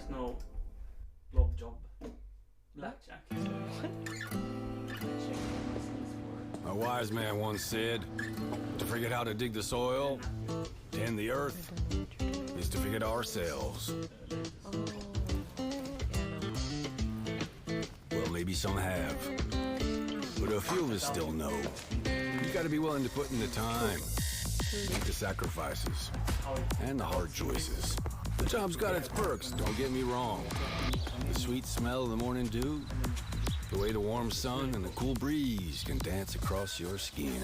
there's no blob job. Blackjack. A wise man once said, to forget how to dig the soil, tend the earth, is to forget ourselves. Well, maybe some have, but a few of us still know. You gotta be willing to put in the time, make the sacrifices, and the hard choices. The job's got its perks, don't get me wrong. The sweet smell of the morning dew, the way the warm sun and the cool breeze can dance across your skin.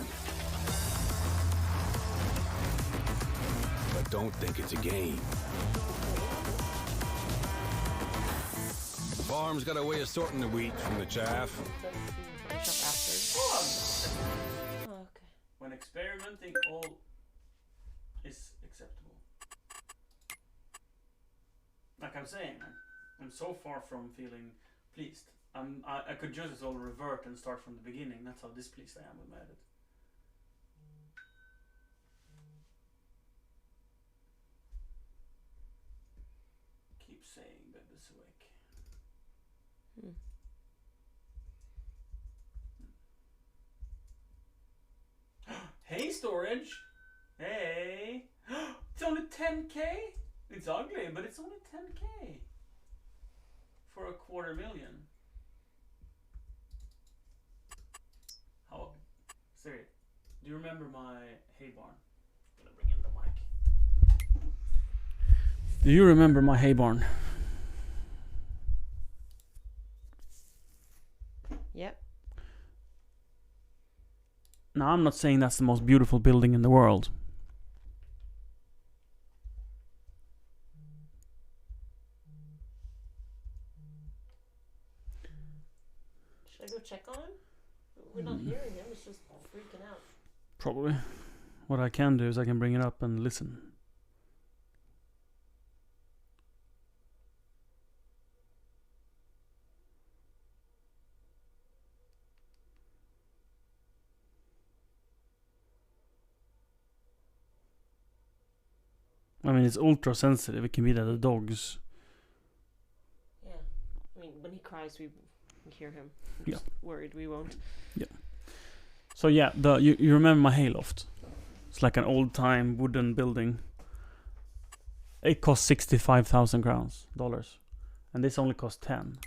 But don't think it's a game. The farm's got a way of sorting the wheat from the chaff. Okay. When experimenting, all is acceptable. Like I'm saying, I'm so far from feeling pleased. I could just all revert and start from the beginning. That's how displeased I am with my edit. Keep saying that this awake. Hey, storage. Hey. It's only 10k. It's ugly, but it's only 10k for a 250,000. How? Siri, do you remember my hay barn? I'm gonna bring in the mic. Do you remember my hay barn? Yep. Now, I'm not saying that's the most beautiful building in the world. Should I go check on him? We're not hearing him. It's just freaking out. Probably. What I can do is I can bring it up and listen. I mean, it's ultra sensitive. It can be that the dogs. Yeah. I mean, when he cries, we hear him. I'm Yeah. just worried we won't. So yeah, you remember my hayloft? It's like an old time wooden building. It cost 65,000 dollars, and this only cost 10.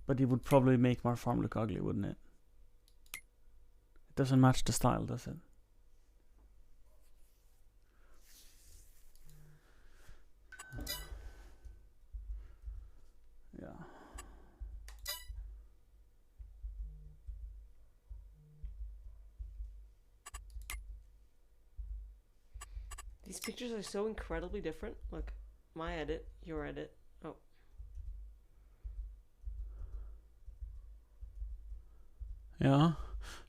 But it would probably make my farm look ugly, wouldn't it? It doesn't match the style, does it? Yeah. These pictures are so incredibly different. Look, my edit, your edit. Oh. Yeah.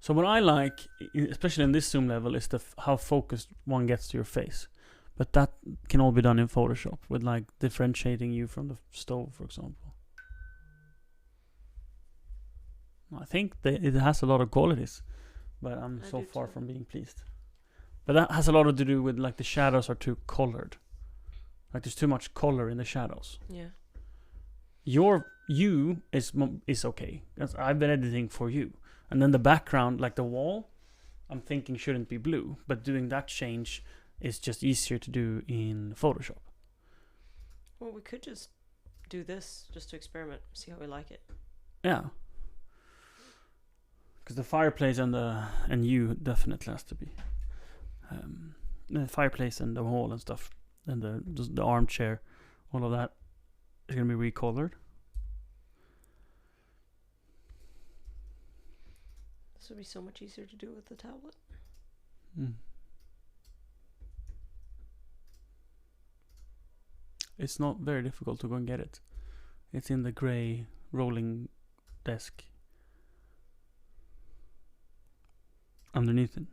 So what I like, especially in this zoom level, is how focused one gets to your face. But that can all be done in Photoshop with like differentiating you from the stove, for example. I think it has a lot of qualities, but I'm so far from being pleased. But that has a lot to do with like the shadows are too colored. Like there's too much color in the shadows. Yeah. You is okay. I've been editing for you. And then the background, like the wall, I'm thinking shouldn't be blue. But doing that change is just easier to do in Photoshop. Well, we could just do this just to experiment, see how we like it. Yeah. Because the fireplace and you definitely has to be. The fireplace and the wall and stuff, and the armchair, all of that is gonna be recolored. This would be so much easier to do with the tablet. It's not very difficult to go and get it. It's in the gray rolling desk underneath it.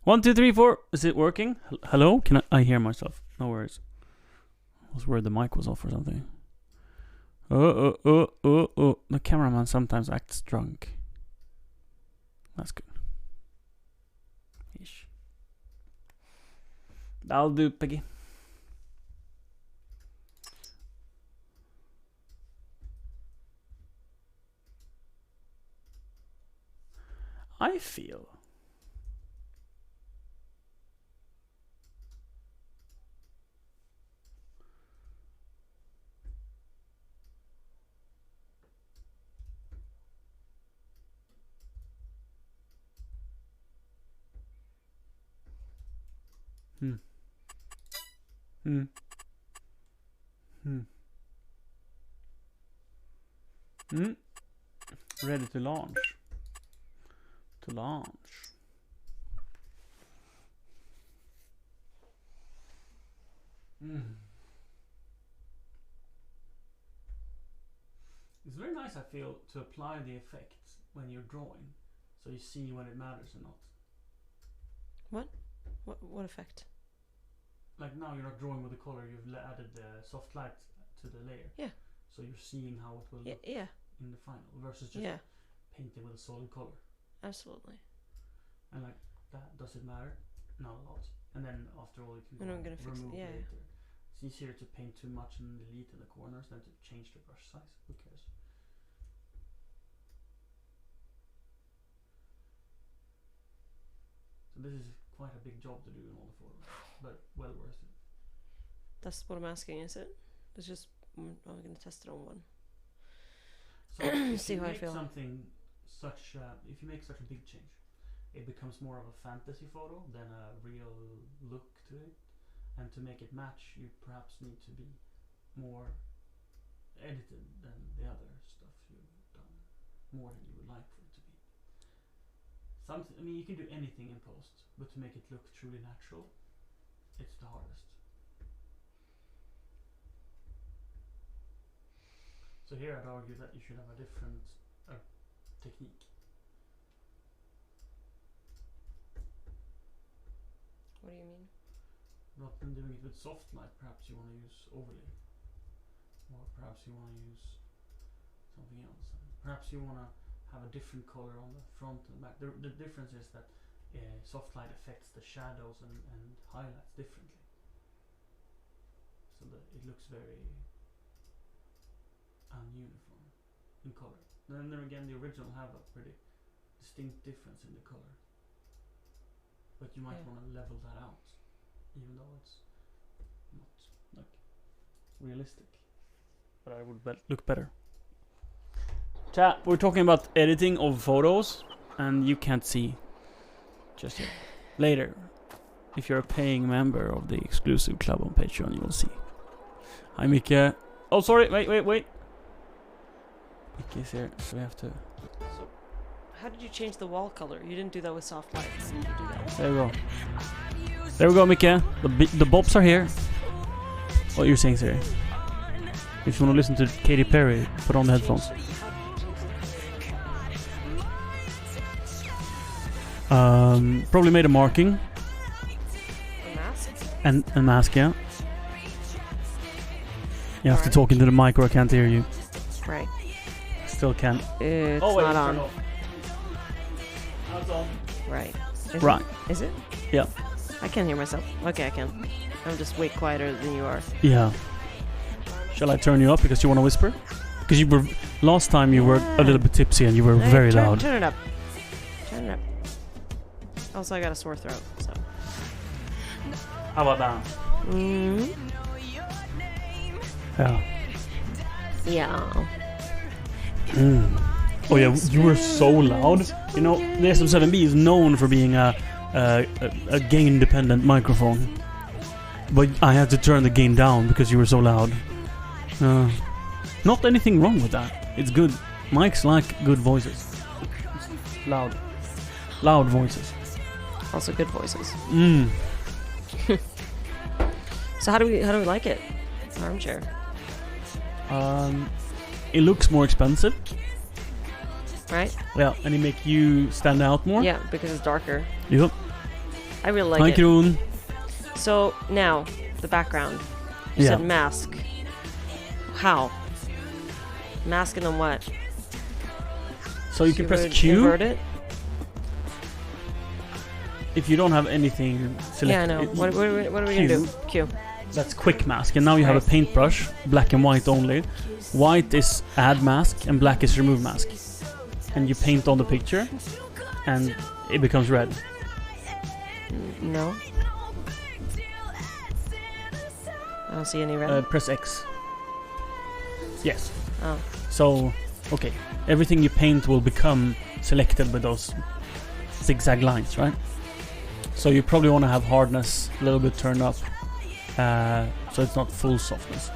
1, 2, 3, 4. Is it working? Hello? Can I hear myself? No worries. I was worried the mic was off or something. Oh. The cameraman sometimes acts drunk. That's good. Ish. That'll do, Peggy. I feel Ready to launch. To launch. It's very nice, I feel, to apply the effect when you're drawing, so you see when it matters or not. What effect? Like now you're not drawing with the color, you've added the soft light to the layer. Yeah. So you're seeing how it will look in the final versus just painting with a solid color. Absolutely. And like that, does it matter? Not a lot. And then after all, you can And I'm gonna fix remove it. Yeah. later. It's easier to paint too much and delete in the corners than to change the brush size. Who cares? So this is quite a big job to do in all the photos, but well worth it. That's what I'm asking, is it? It's just I'm gonna test it on one. So if See you how I make feel. something such, if you make such a big change, it becomes more of a fantasy photo than a real look to it. And to make it match, you perhaps need to be more edited than the other stuff you've done, more than you would like for it to be. I mean, you can do anything in post, but to make it look truly natural, it's the hardest. So here I'd argue that you should have a different technique. What do you mean? Rather than doing it with soft light, perhaps you want to use overlay, or perhaps you want to use something else. Perhaps you want to have a different color on the front and back. The difference is that soft light affects the shadows and highlights differently, so that it looks very ununiform in color. Then again, the original have a pretty distinct difference in the color, but you might want to level that out, even though it's not like realistic. But I would look better. Chat, we're talking about editing of photos, and you can't see just yet. Later, if you're a paying member of the exclusive club on Patreon, you will see. Hi, Micke. Oh, sorry. Wait. Micke is here, so we have to. So, how did you change the wall color? You didn't do that with soft lights. Did you do that? There we go. There we go, Micke. The bops are here. What you're saying, Siri? If you want to listen to Katy Perry, put on the headphones. Probably made a marking. A mask? And a mask, yeah. You have to talk into the mic or I can't hear you. Right. Still can't. It's not on. Now it's on. Right. Right. Is it? Yeah. I can't hear myself. Okay, I can. I'm just way quieter than you are. Yeah. Shall I turn you up because you want to whisper? Because you were last time you were a little bit tipsy and you were very loud. Turn it up. Turn it up. Also, I got a sore throat, so. How about that? Mm. Yeah. Yeah. Oh yeah, you were so loud. You know, the SM7B is known for being a gain-dependent microphone, but I had to turn the gain down because you were so loud. Not anything wrong with that. It's good. Mics like good voices. Loud voices. Also good voices. Mm. So how do we like it? Armchair. It looks more expensive. Right? Yeah, and it make you stand out more. Yeah, because it's darker. Yep. I really like Hi, it. Kron. So now, the background. You said mask. How? Masking on what? So you can press would Q. Invert it? if you don't have anything selected, Yeah, I know. What are we gonna do? Q. that's quick mask, and now you have a paintbrush, black and white only. White is add mask, and black is remove mask. And you paint on the picture, and it becomes red. No. I don't see any red. Press X. Yes. Oh. So, okay. Everything you paint will become selected with those zigzag lines, right? So you probably want to have hardness a little bit turned up, so it's not full softness.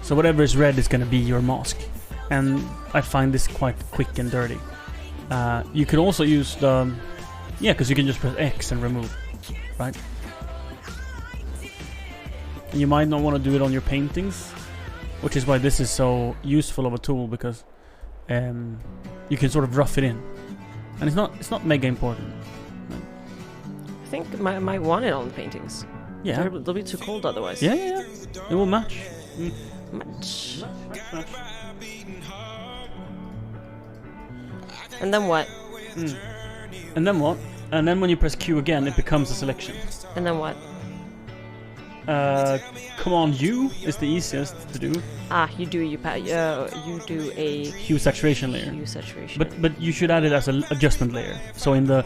So whatever is red is going to be your mask, and I find this quite quick and dirty. You could also use the, because you can just press X and remove, right? And you might not want to do it on your paintings, which is why this is so useful of a tool, because you can sort of rough it in, and it's not mega important. I think I might want it on the paintings. Yeah. They'll be too cold otherwise. Yeah. It will match. Match. And then what? And then what? And then when you press Q again, it becomes a selection. And then what? Command U is the easiest to do. You do a Hue saturation layer. hue saturation. But you should add it as an adjustment layer. So in the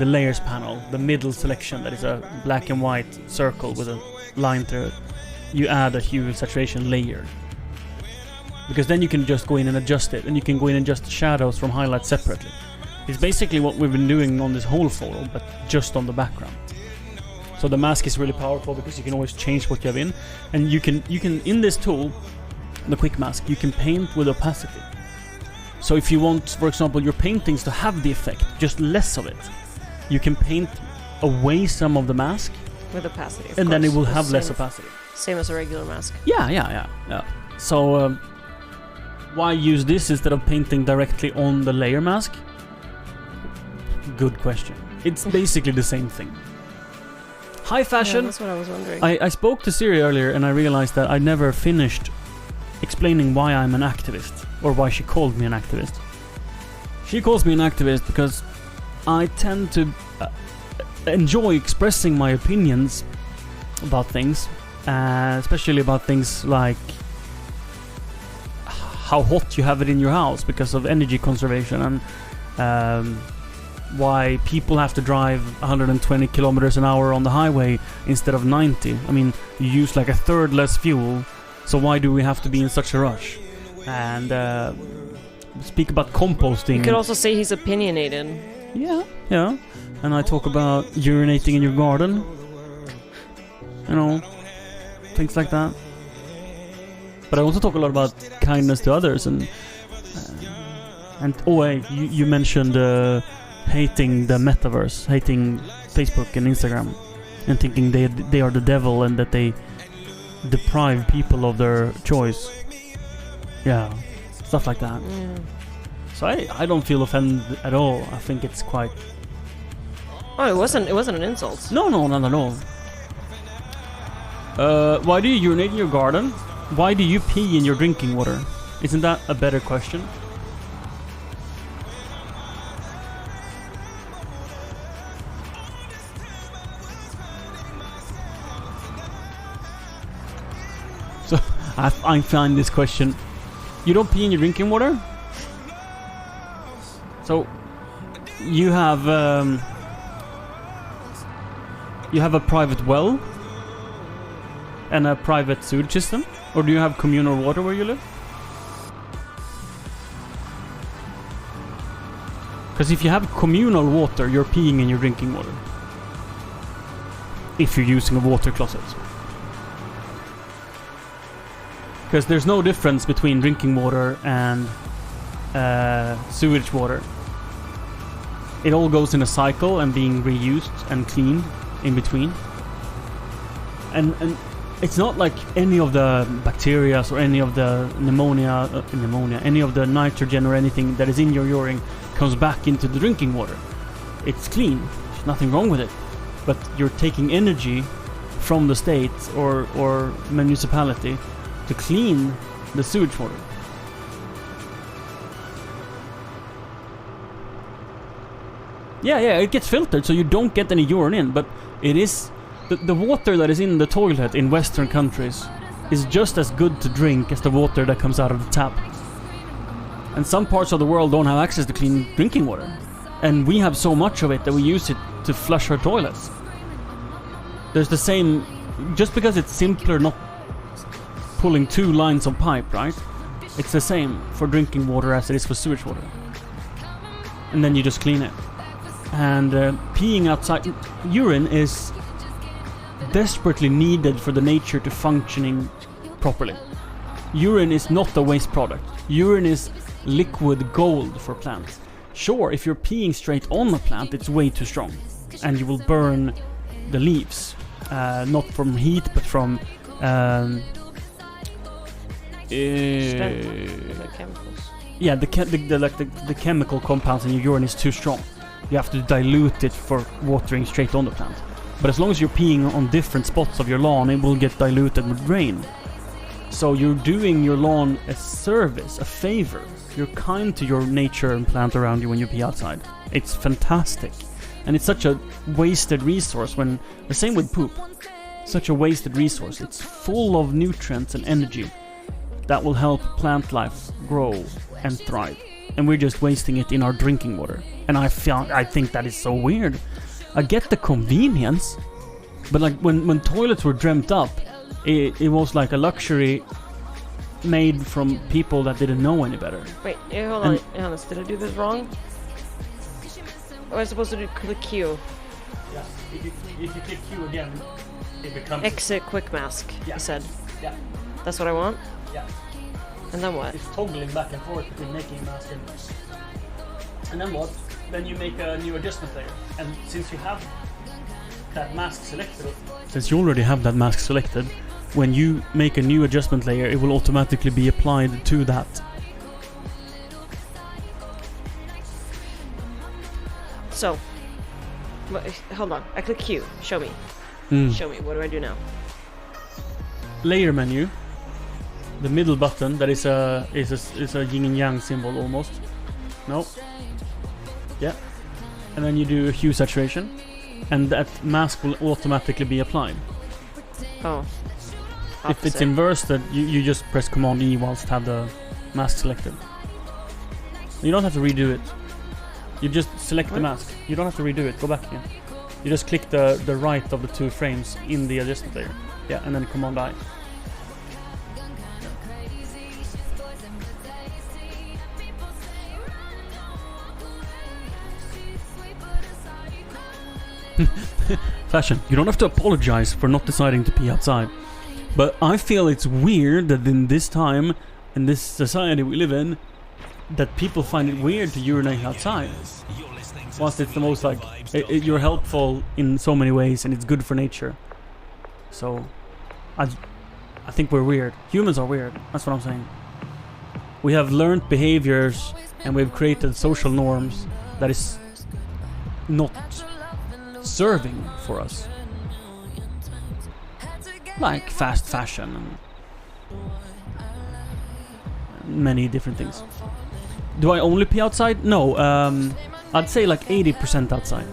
layers panel, the middle selection that is a black and white circle with a line through it, you add a hue saturation layer. Because then you can just go in and adjust it, and you can go in and adjust shadows from highlights separately. It's basically what we've been doing on this whole photo, but just on the background. So the mask is really powerful because you can always change what you have in, and you can in this tool, the quick mask, you can paint with opacity. So if you want, for example, your paintings to have the effect, just less of it, you can paint away some of the mask, with opacity, and then it will The have less same- opacity. Same as a regular mask. Yeah. So why use this instead of painting directly on the layer mask? Good question. It's basically the same thing. High fashion. Yeah, that's what I was wondering. I spoke to Siri earlier, and I realized that I never finished explaining why I'm an activist, or why she called me an activist. She calls me an activist because I tend to enjoy expressing my opinions about things, especially about things like how hot you have it in your house because of energy conservation, and why people have to drive 120 kilometers an hour on the highway instead of 90. I mean, you use like a third less fuel, so why do we have to be in such a rush? And speak about composting. You could also say he's opinionated. Yeah. And I talk about urinating in your garden. You know, things like that. But I also talk a lot about kindness to others, and you mentioned hating the metaverse, hating Facebook and Instagram, and thinking they are the devil and that they deprive people of their choice. Yeah, stuff like that. Yeah. So I don't feel offended at all. I think it's quite... Oh, it wasn't an insult. No, not at all. Why do you urinate in your garden? Why do you pee in your drinking water? Isn't that a better question? So I find this question. You don't pee in your drinking water? So you have a private well and a private sewage system, or do you have communal water where you live? Because if you have communal water, you're peeing in your drinking water. If you're using a water closet. Because there's no difference between drinking water and sewage water. It all goes in a cycle and being reused and cleaned in between. And it's not like any of the bacteria or any of the pneumonia, any of the nitrogen or anything that is in your urine comes back into the drinking water. It's clean. There's nothing wrong with it. But you're taking energy from the state or municipality to clean the sewage water. Yeah, it gets filtered, so you don't get any urine in. But it is the water that is in the toilet in Western countries is just as good to drink as the water that comes out of the tap. And some parts of the world don't have access to clean drinking water, and we have so much of it that we use it to flush our toilets. There's the same, just because it's simpler not pulling 2 lines of pipe, right? It's the same for drinking water as it is for sewage water. And then you just clean it. And peeing outside, urine is desperately needed for the nature to functioning properly. Urine is not a waste product. Urine is liquid gold for plants. Sure, if you're peeing straight on a plant, it's way too strong, and you will burn the leaves. Not from heat, but from The chemicals. yeah, the chemical compounds in your urine is too strong. You have to dilute it for watering straight on the plant. But as long as you're peeing on different spots of your lawn, it will get diluted with rain. So you're doing your lawn a service, a favor. You're kind to your nature and plant around you when you pee outside. It's fantastic. And it's such a wasted resource when... The same with poop. Such a wasted resource. It's full of nutrients and energy that will help plant life grow and thrive. And we're just wasting it in our drinking water. And I think that is so weird. I get the convenience, but like when toilets were dreamt up, it was like a luxury made from people that didn't know any better. Wait, hold on, Johannes, did I do this wrong? Or was I supposed to do click Q? Yeah, if you click Q again, it becomes... Exit quick mask, Yeah. you said. Yeah, That's what I want? yeah. And then what? It's toggling back and forth between making a mask and then what? Then you make a new adjustment layer. And since you have that mask selected... Since you already have that mask selected, when you make a new adjustment layer, it will automatically be applied to that. So, hold on. I click Q. Show me. Show me. What do I do now? Layer menu. The middle button that is a yin and yang symbol almost. No. Yeah. And then you do hue saturation, and that mask will automatically be applied. Oh. If it's inversed, you just press Command E whilst have the mask selected. You don't have to redo it. You just select the mask. You don't have to redo it. Go back again. You just click the right of the 2 frames in the adjustment layer. Yeah, and then Command I. Fashion. You don't have to apologize for not deciding to pee outside. But I feel it's weird that in this time, in this society we live in, that people find it weird to urinate outside. Whilst it's the most like... you're helpful in so many ways and it's good for nature. So... I think we're weird. Humans are weird. That's what I'm saying. We have learned behaviors and we've created social norms that is not serving for us. Like fast fashion and many different things. Do I only pee outside? No, I'd say like 80% outside.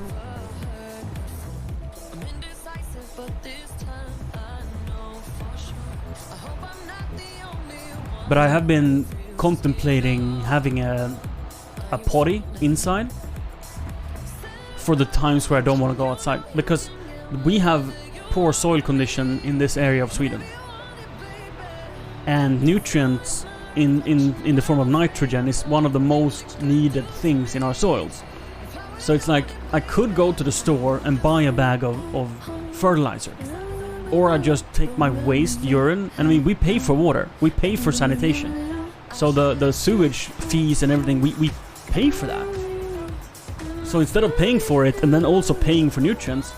But I have been contemplating having a potty inside for the times where I don't want to go outside, because we have poor soil condition in this area of Sweden, and nutrients in the form of nitrogen is one of the most needed things in our soils. So it's like I could go to the store and buy a bag of fertilizer, or I just take my waste urine. And I mean, we pay for water, we pay for sanitation, so the sewage fees and everything, we pay for that. So instead of paying for it and then also paying for nutrients,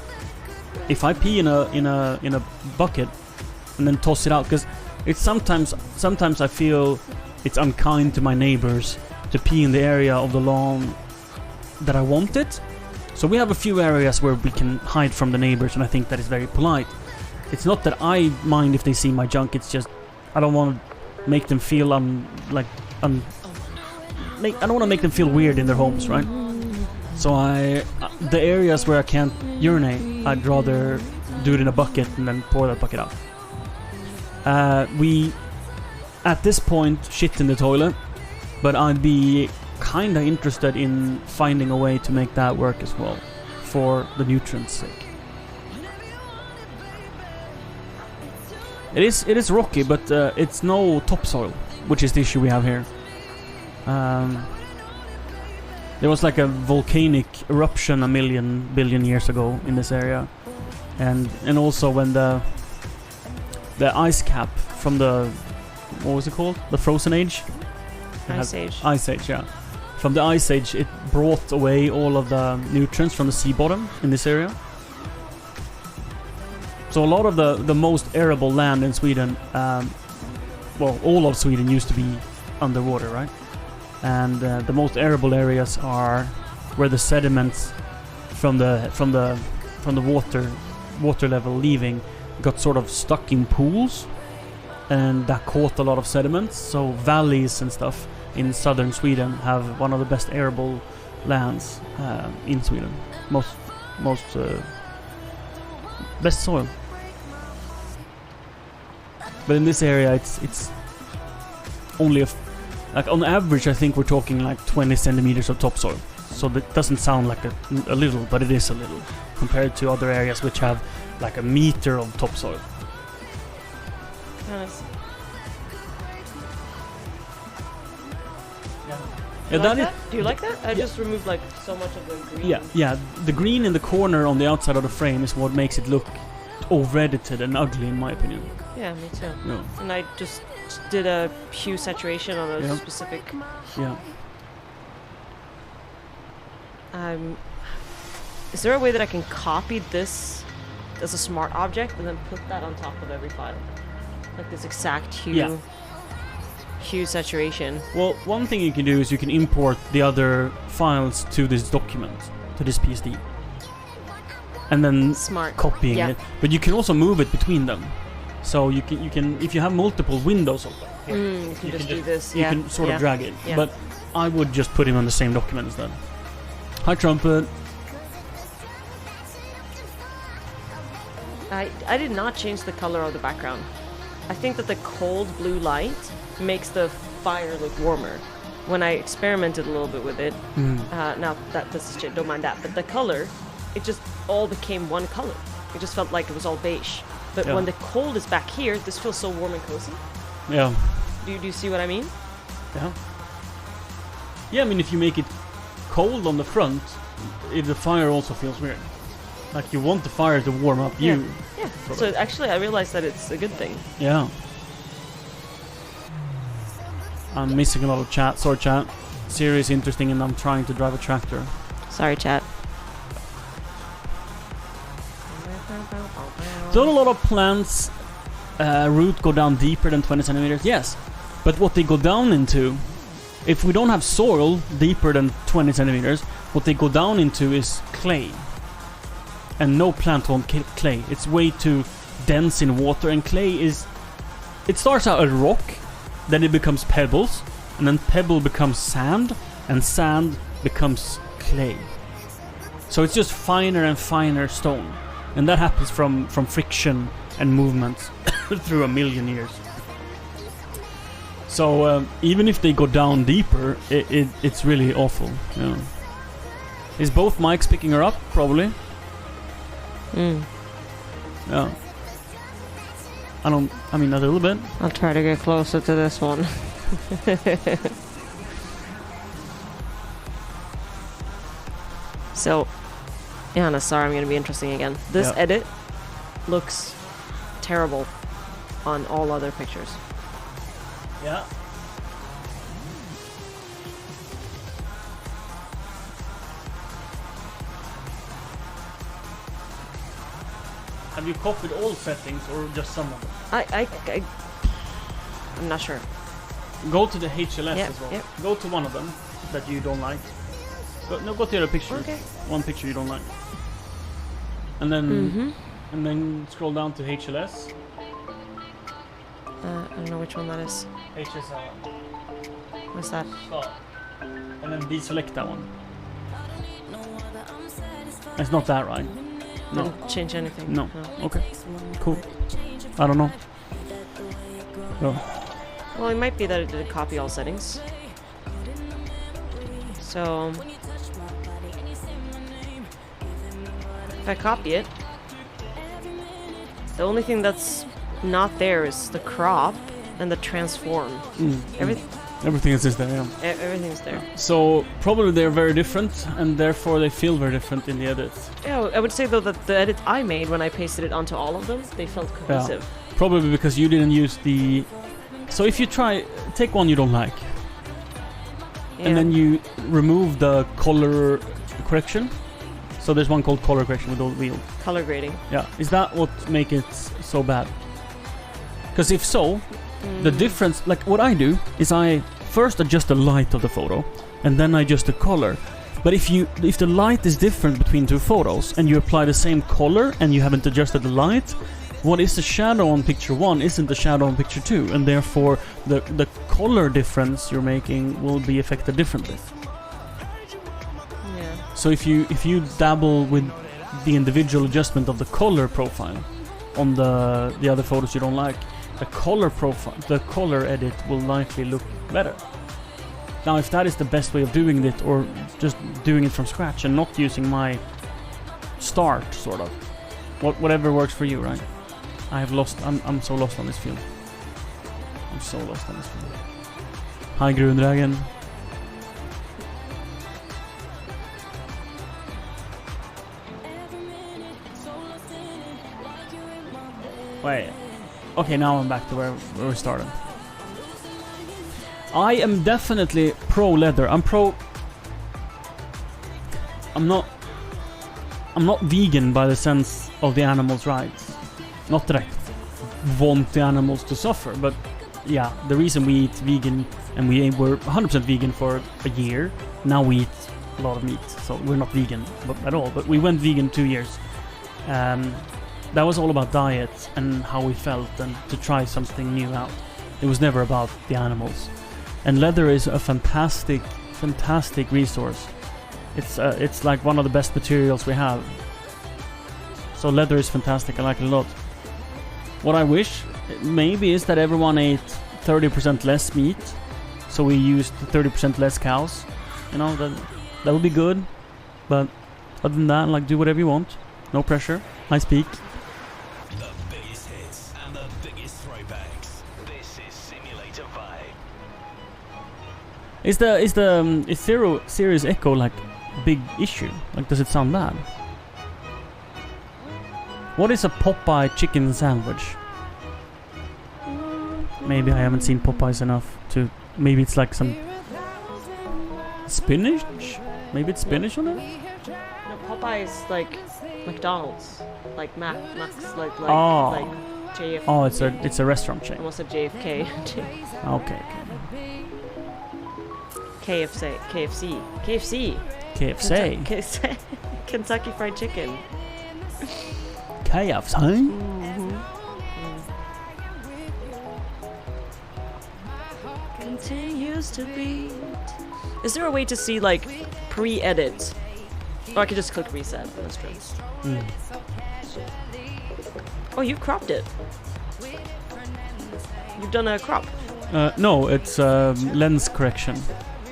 if I pee in a bucket and then toss it out, because it's sometimes I feel it's unkind to my neighbors to pee in the area of the lawn that I want it. So we have a few areas where we can hide from the neighbors, and I think that is very polite. It's not that I mind if they see my junk, it's just I don't want to make them feel I don't want to make them feel weird in their homes, right? So the areas where I can't urinate, I'd rather do it in a bucket and then pour that bucket out. We, at this point, shit in the toilet, but I'd be kinda interested in finding a way to make that work as well, for the nutrients' sake. It is rocky, but it's no topsoil, which is the issue we have here. There was like a volcanic eruption a billion years ago in this area, and also when the ice cap from the, what was it called? The Frozen Age? Ice Age. Ice Age, yeah. From the Ice Age, it brought away all of the nutrients from the sea bottom in this area. So a lot of the most arable land in Sweden, well, all of Sweden used to be underwater, right? And the most arable areas are where the sediments from the water level leaving got sort of stuck in pools, and that caught a lot of sediments. So valleys and stuff in southern Sweden have one of the best arable lands in Sweden. Best soil. But in this area, it's only like on average, I think we're talking like 20 centimeters of topsoil. So that doesn't sound like a little, but it is a little compared to other areas which have like a meter of topsoil. Nice. Yeah, Do you like that? I just removed like so much of the green. Yeah. The green in the corner on the outside of the frame is what makes it look over-edited and ugly, in my opinion. Yeah, me too. Yeah. And I just did a hue saturation on a Yeah. specific. Yeah. Is there a way that I can copy this as a smart object and then put that on top of every file, like this exact hue? Yeah. Hue saturation. Well, one thing you can do is you can import the other files to this document, to this PSD, and then Smart. copying Yeah. it. But you can also move it between them. So you can if you have multiple windows open, You can just do this. you Yeah. can sort of yeah. drag it. Yeah. But I would just put him on the same document instead. Hi, Trumpet. I did not change the color of the background. I think that the cold blue light makes the fire look warmer. When I experimented a little bit with it, now that this is shit, don't mind that, but the color, it just all became one color. It just felt like it was all beige. But Yeah. when the cold is back here, this feels so warm and cozy. Yeah. Do you see what I mean? Yeah. Yeah, I mean, if you make it cold on the front, the fire also feels weird. Like you want the fire to warm up you. Yeah. Sort So of. actually, I realized that it's a good thing. Yeah. I'm missing a lot of chat. Sorry, chat. Siri is interesting, and I'm trying to drive a tractor. Sorry, chat. Don't a lot of plants root go down deeper than 20 centimeters? Yes. But what they go down into, if we don't have soil deeper than 20 centimeters, what they go down into is clay. And no plant wants clay. It's way too dense in water, and clay is... It starts out as rock, then it becomes pebbles, and then pebble becomes sand, and sand becomes clay. So it's just finer and finer stone. And that happens from friction and movement through a million years. So even if they go down deeper, it's really awful. Yeah. Is both mics picking her up? Probably. Yeah. I mean, a little bit. I'll try to get closer to this one. So, Johanna, sorry, I'm going to be interesting again. This Yeah. edit looks terrible on all other pictures. Yeah. Have you copied all settings or just some of them? I'm not sure. Go to the HLS Yep, as well. yep. Go to one of them that you don't like. Go to the other picture. Okay. One picture you don't like. And then and then scroll down to HLS. I don't know which one that is. HSL. What's that? And then deselect that one. It's not that, right? No. Didn't change anything. No. Okay. Cool. I don't know. No. Well, it might be that it did copy all settings. So if I copy it, the only thing that's not there is the crop and the transform. Everything is just there, yeah. Everything's there. So probably they're very different, and therefore they feel very different in the edit. Yeah, I would say though that the edit I made when I pasted it onto all of them, they felt cohesive. Probably because you didn't use the... So if you take one you don't like, and then you remove the color correction. So there's one called color correction with old wheel. Color grading. Yeah. Is that what make it so bad? Because if so, the difference, like what I do is I first adjust the light of the photo, and then I adjust the color. But if the light is different between two photos, and you apply the same color and you haven't adjusted the light, what is the shadow on picture 1 isn't the shadow on picture 2, and therefore the color difference you're making will be affected differently. Yeah. So if you dabble with the individual adjustment of the color profile on the other photos you don't like, the color edit will likely look better. Now, if that is the best way of doing it, or just doing it from scratch and not using my start, sort of, whatever works for you, right? I'm so lost on this field. I'm so lost on this field. Hi, Grundragen. Wait. Okay, now I'm back to where we started. I am definitely pro leather. I'm not vegan by the sense of the animals' rights. Not that I want the animals to suffer, but yeah, the reason we eat vegan, and we were 100% vegan for a year, now we eat a lot of meat, so we're not vegan at all, but we went vegan 2 years. That was all about diet and how we felt, and to try something new out. It was never about the animals. And leather is a fantastic resource. It's like one of the best materials we have. So leather is fantastic. I like it a lot. What I wish maybe is that everyone ate 30% less meat, so we used 30% less cows. You know, that would be good. But other than that, like, do whatever you want. No pressure. I speak. The biggest hits and the biggest throwbacks. This is Simulator Vibe. Is Sirius Echo like big issue? Like, does it sound bad? What is a Popeye chicken sandwich? Maybe I haven't seen Popeyes enough to... Maybe it's like some... spinach? Maybe it's spinach on it? No, Popeye is like McDonald's. Like Max, like JFK. Oh, it's a restaurant chain. Almost a JFK. Okay. KFC. Kentucky Fried Chicken. KFC? Continues to beat. Is there a way to see like pre-edit? Or I could just click reset. That's true. Oh, you cropped it. You've done a crop. No, it's lens correction.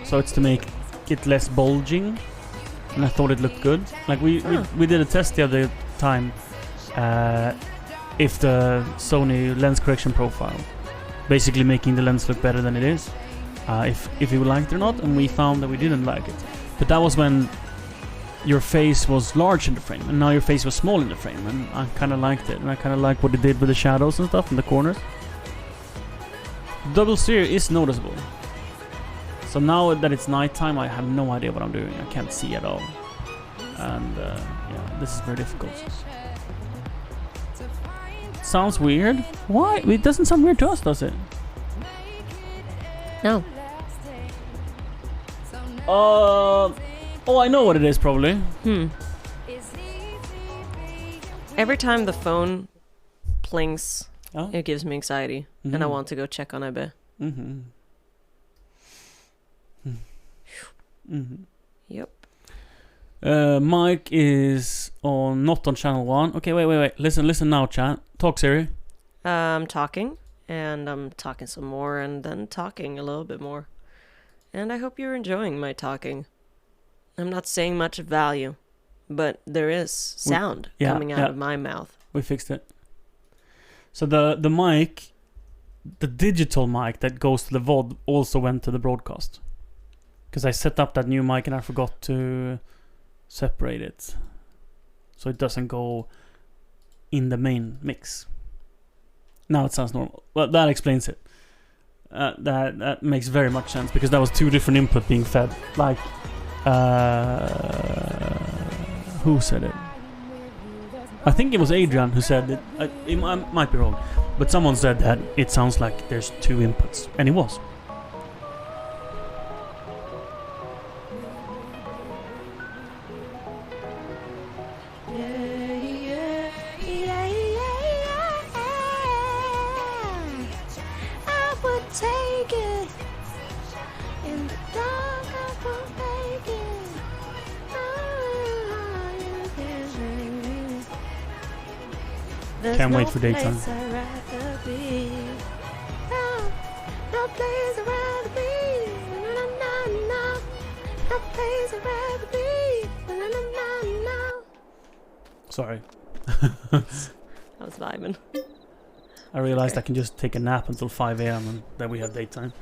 So it's to make it less bulging. And I thought it looked good. Like we did a test the other time. If the Sony lens correction profile, basically making the lens look better than it is, if we liked it or not, and we found that we didn't like it. But that was when your face was large in the frame, and now your face was small in the frame, and I kind of liked it, and I kind of liked what it did with the shadows and stuff in the corners. Double steer is noticeable. So now that it's nighttime, I have no idea what I'm doing. I can't see at all, and yeah, this is very difficult. Sounds weird. Why? It doesn't sound weird to us, does it? No. Oh, I know what it is, probably. Every time the phone plings, Oh. it gives me anxiety, and I want to go check on Ebbe. Yep. Mike is not on channel 1. Okay, wait. Listen now, chat. Talk, Siri. I'm talking, and I'm talking some more, and then talking a little bit more. And I hope you're enjoying my talking. I'm not saying much of value, but there is sound coming out of my mouth. We fixed it. So the mic, the digital mic that goes to the VOD also went to the broadcast. Because I set up that new mic and I forgot to separate it. So it doesn't go in the main mix. Now it sounds normal. Well, that explains it. That makes very much sense because that was 2 different input being fed. Like, who said it? I think it was Adrian who said it. I might be wrong, but someone said that it sounds like there's 2 inputs, and it was. Can't wait for daytime. Sorry. I was vibing. I realized I can just take a nap until 5 a.m. and then we have daytime.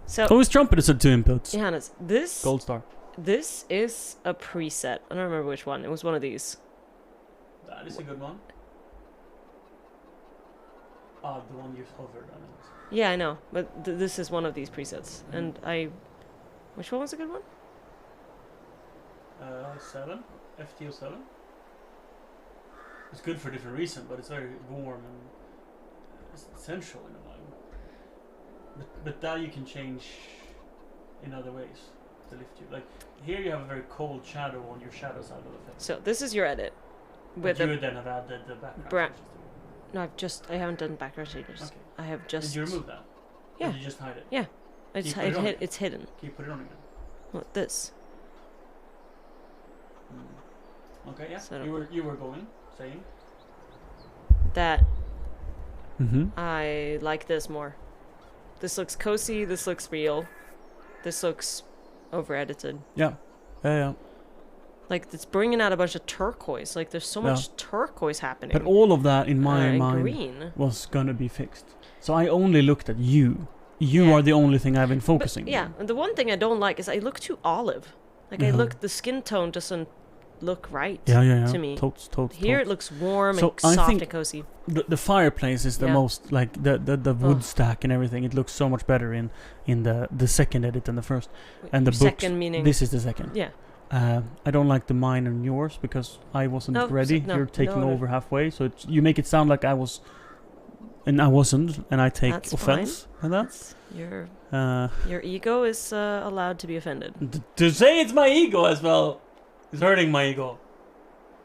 So, his trumpet is at 2 inputs. Johannes, this Gold star. This is a preset. I don't remember which one. It was one of these. That is a good one. The one you hovered on it. Yeah, I know, but this is one of these presets, and which one was a good one? 7, FTO 7. It's good for a different reason, but it's very warm and it's essential in a way. But that you can change in other ways to lift you. Like here, you have a very cold shadow on your shadow side of the face. So this is your edit. But you would then have added the background. No, I haven't done background changes. Okay. I have just. Did you remove that? Yeah. Or did you just hide it? Yeah. It's hidden. Can you put it on again? What, this? Okay, yeah. So you were saying that I like this more. This looks cozy, this looks real. This looks over edited. Yeah. Like it's bringing out a bunch of turquoise. Like there's so much turquoise happening. But all of that in my mind green was gonna be fixed. So I only looked at you. You are the only thing I've been focusing on. And the one thing I don't like is I look too olive. Like the skin tone doesn't look right to me. Totes. Here it looks warm and soft and cozy. The fireplace is the most like the wood stack and everything. It looks so much better in the second edit than the first. And the books. Second meaning this is the second. Yeah. I don't like the mine and yours because I wasn't ready. You're taking over halfway, so you make it sound like I was, and I wasn't, and I take offense at that. Your ego is allowed to be offended. To say it's my ego as well is hurting my ego.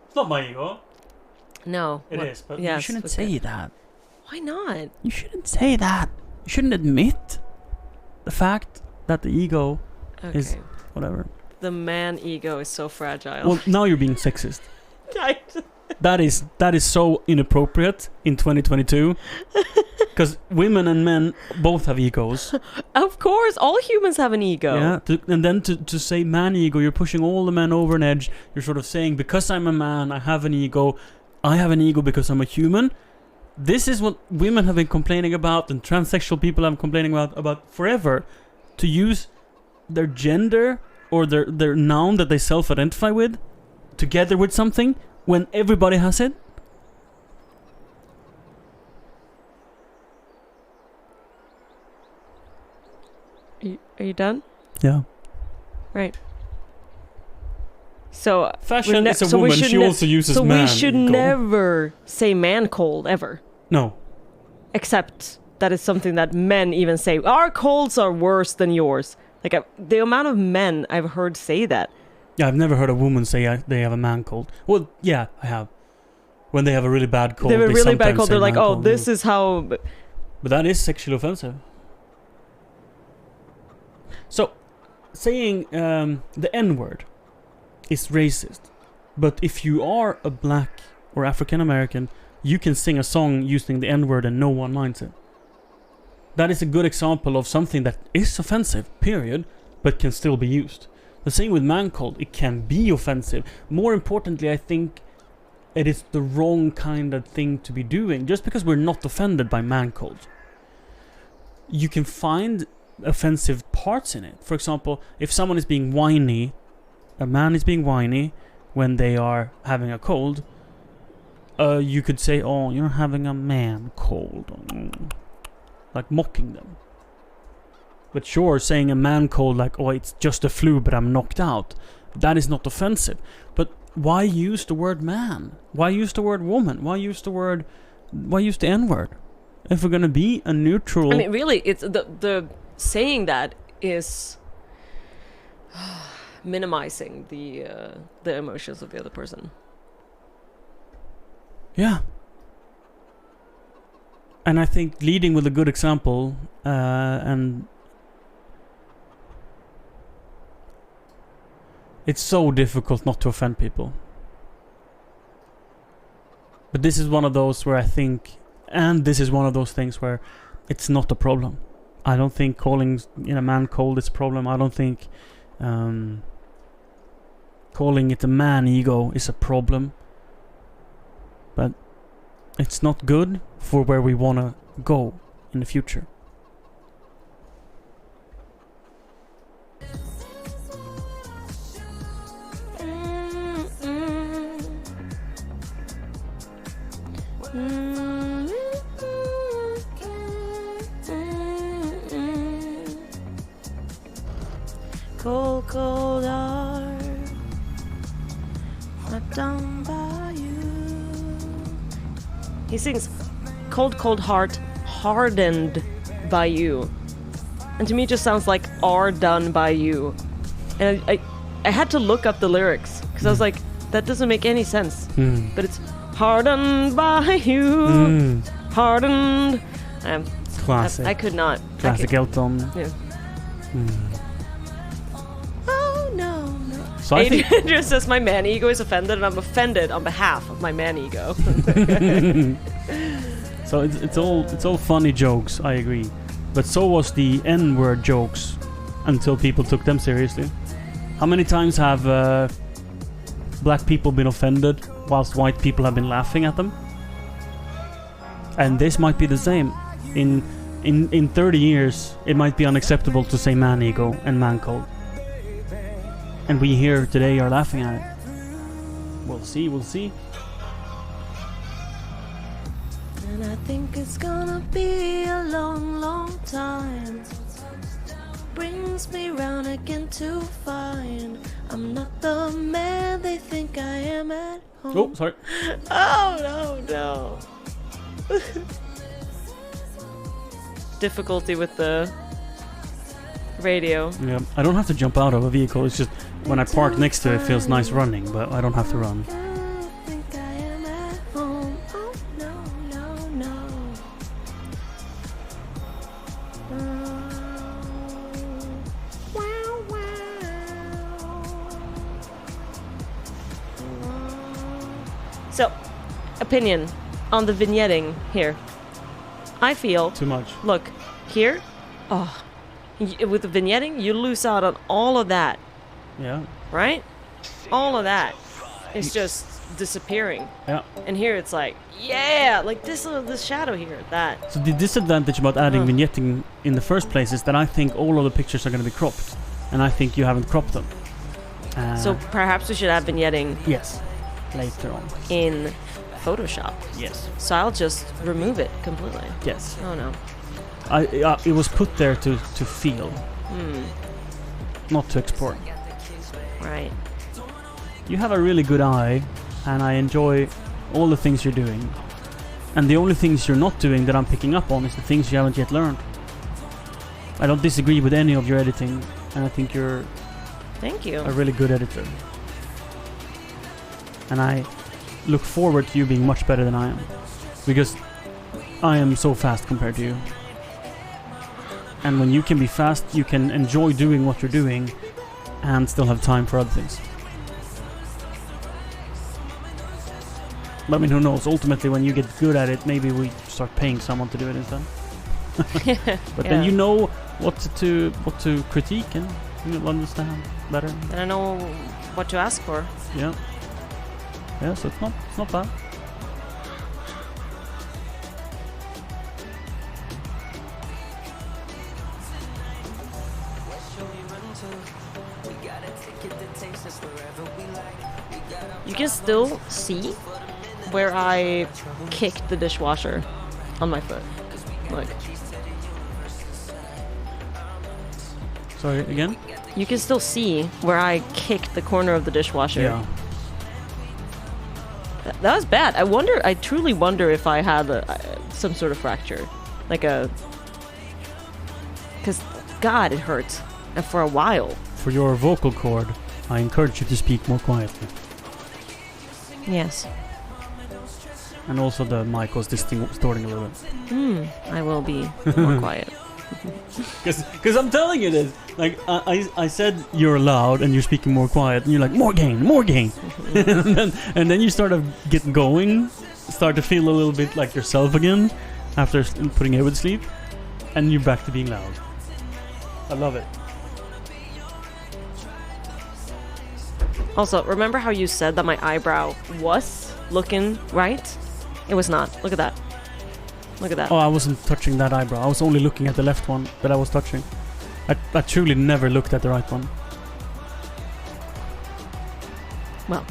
It's not my ego. No, it is. But you shouldn't say that. Why not? You shouldn't say that. You shouldn't admit the fact that the ego is whatever. The man ego is so fragile. Well, now you're being sexist. That is so inappropriate in 2022. Because women and men both have egos. Of course, all humans have an ego. Yeah, and then to say man ego, you're pushing all the men over an edge. You're sort of saying, because I'm a man, I have an ego. I have an ego because I'm a human. This is what women have been complaining about, and transsexual people have been complaining about forever. To use their gender or their noun that they self-identify with together with something when everybody has it. Are you done? Yeah. Right. So fashion is a woman. She also uses man. So we should never say man cold ever. No. Except that is something that men even say. Our colds are worse than yours. Like the amount of men I've heard say that. Yeah, I've never heard a woman say they have a man cold. Well, yeah, I have. When they have a really bad cold, they have a really bad cold. They're like, "Oh, this is how." But that is sexually offensive. So, saying the N-word is racist, but if you are a black or African American, you can sing a song using the N-word and no one minds it. That is a good example of something that is offensive, period, but can still be used. The same with man-cold, it can be offensive. More importantly, I think it is the wrong kind of thing to be doing. Just because we're not offended by man-cold, you can find offensive parts in it. For example, if someone is being whiny, a man is being whiny when they are having a cold, you could say, oh, you're having a man cold. Like mocking them. But sure, saying a man cold like, oh, it's just a flu but I'm knocked out, that is not offensive. But why use the word man? Why use the word woman? Why use the N-word? If we're gonna be a neutral... I mean, really, it's the saying that is minimizing the emotions of the other person. Yeah. And I think leading with a good example, and it's so difficult not to offend people. But this is one of those where I think, and this is one of those things where it's not a problem. I don't think calling a man cold is a problem. I don't think calling it a man ego is a problem. But it's not good for where we want to go in the future. Cold, cold heart, not done by you. He sings cold, cold heart, hardened by you. And to me it just sounds like are done by you. And I had to look up the lyrics, because I was like, that doesn't make any sense. But it's hardened by you, hardened. Classic. I could not. Classic Elton. Yeah. So I think Adrian says my man ego is offended, and I'm offended on behalf of my man ego. so it's all funny jokes, I agree. But so was the N-word jokes until people took them seriously. How many times have black people been offended whilst white people have been laughing at them? And this might be the same. In 30 years, it might be unacceptable to say man ego and man cold. And we here today are laughing at it. We'll see. And I think it's gonna be a long, long time. Brings me round again to find I'm not the man they think I am at home. Oh, sorry. Oh, no. Difficulty with the radio. Yeah, I don't have to jump out of a vehicle. It's just when I park next to it, it feels nice running, but I don't have to run. So, opinion on the vignetting here. I feel... Too much. Look, here, with the vignetting, you lose out on all of that. Yeah. Right? All of that is just disappearing. Yeah. And here it's like, yeah, like this shadow here, that. So the disadvantage about adding vignetting in the first place is that I think all of the pictures are going to be cropped. And I think you haven't cropped them. So perhaps we should add vignetting. Yes. Later on. In Photoshop. Yes. So I'll just remove it completely. Yes. Oh no. It was put there to feel. Not to export. Right. You have a really good eye, and I enjoy all the things you're doing. And the only things you're not doing that I'm picking up on is the things you haven't yet learned. I don't disagree with any of your editing, and I think you're Thank you. a really good editor. And I look forward to you being much better than I am. Because I am so fast compared to you. And when you can be fast, you can enjoy doing what you're doing and still have time for other things. But I mean, who knows? Ultimately, when you get good at it, maybe we start paying someone to do it instead. But then you know what to critique, and you understand better. And I know what to ask for. Yeah. Yeah, so it's not bad. You can still see where I kicked the dishwasher on my foot. Look. Sorry, again? You can still see where I kicked the corner of the dishwasher. Yeah. That was bad. I truly wonder if I had some sort of fracture. Because, God, it hurts. And for a while. For your vocal cord, I encourage you to speak more quietly. Yes. And also the mic was distorting a little bit. I will be more quiet. Because I'm telling you this. Like, I said you're loud and you're speaking more quiet. And you're like, more gain. and then you start to get going. Start to feel a little bit like yourself again. After putting Edward to sleep. And you're back to being loud. I love it. Also, remember how you said that my eyebrow was looking right? It was not. Look at that. Look at that. Oh, I wasn't touching that eyebrow. I was only looking at the left one that I was touching. I truly never looked at the right one. Well.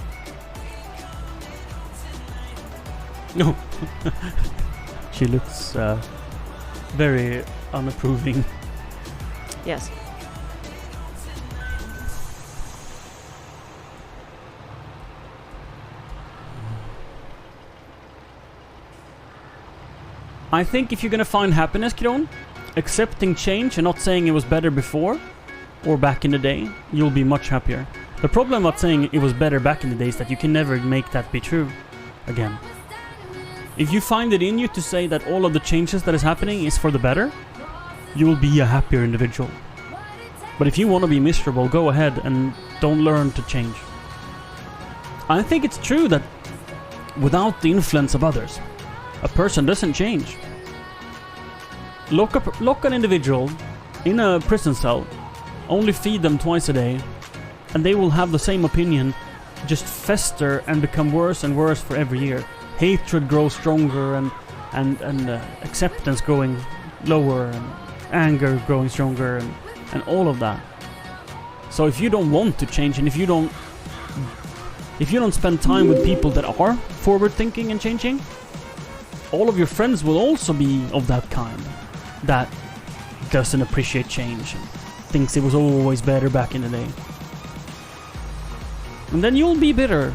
No. She looks very unapproving. Yes. I think if you're gonna find happiness, Kron, accepting change and not saying it was better before or back in the day, you'll be much happier. The problem about saying it was better back in the day is that you can never make that be true again. If you find it in you to say that all of the changes that is happening is for the better, you will be a happier individual. But if you want to be miserable, go ahead and don't learn to change. I think it's true that without the influence of others, a person doesn't change. Lock an individual in a prison cell, only feed them twice a day, and they will have the same opinion, just fester and become worse and worse for every year. Hatred grows stronger and acceptance growing lower, and anger growing stronger, and all of that. So if you don't want to change, and if you don't spend time with people that are forward thinking and changing, all of your friends will also be of that kind, that doesn't appreciate change and thinks it was always better back in the day. And then you'll be bitter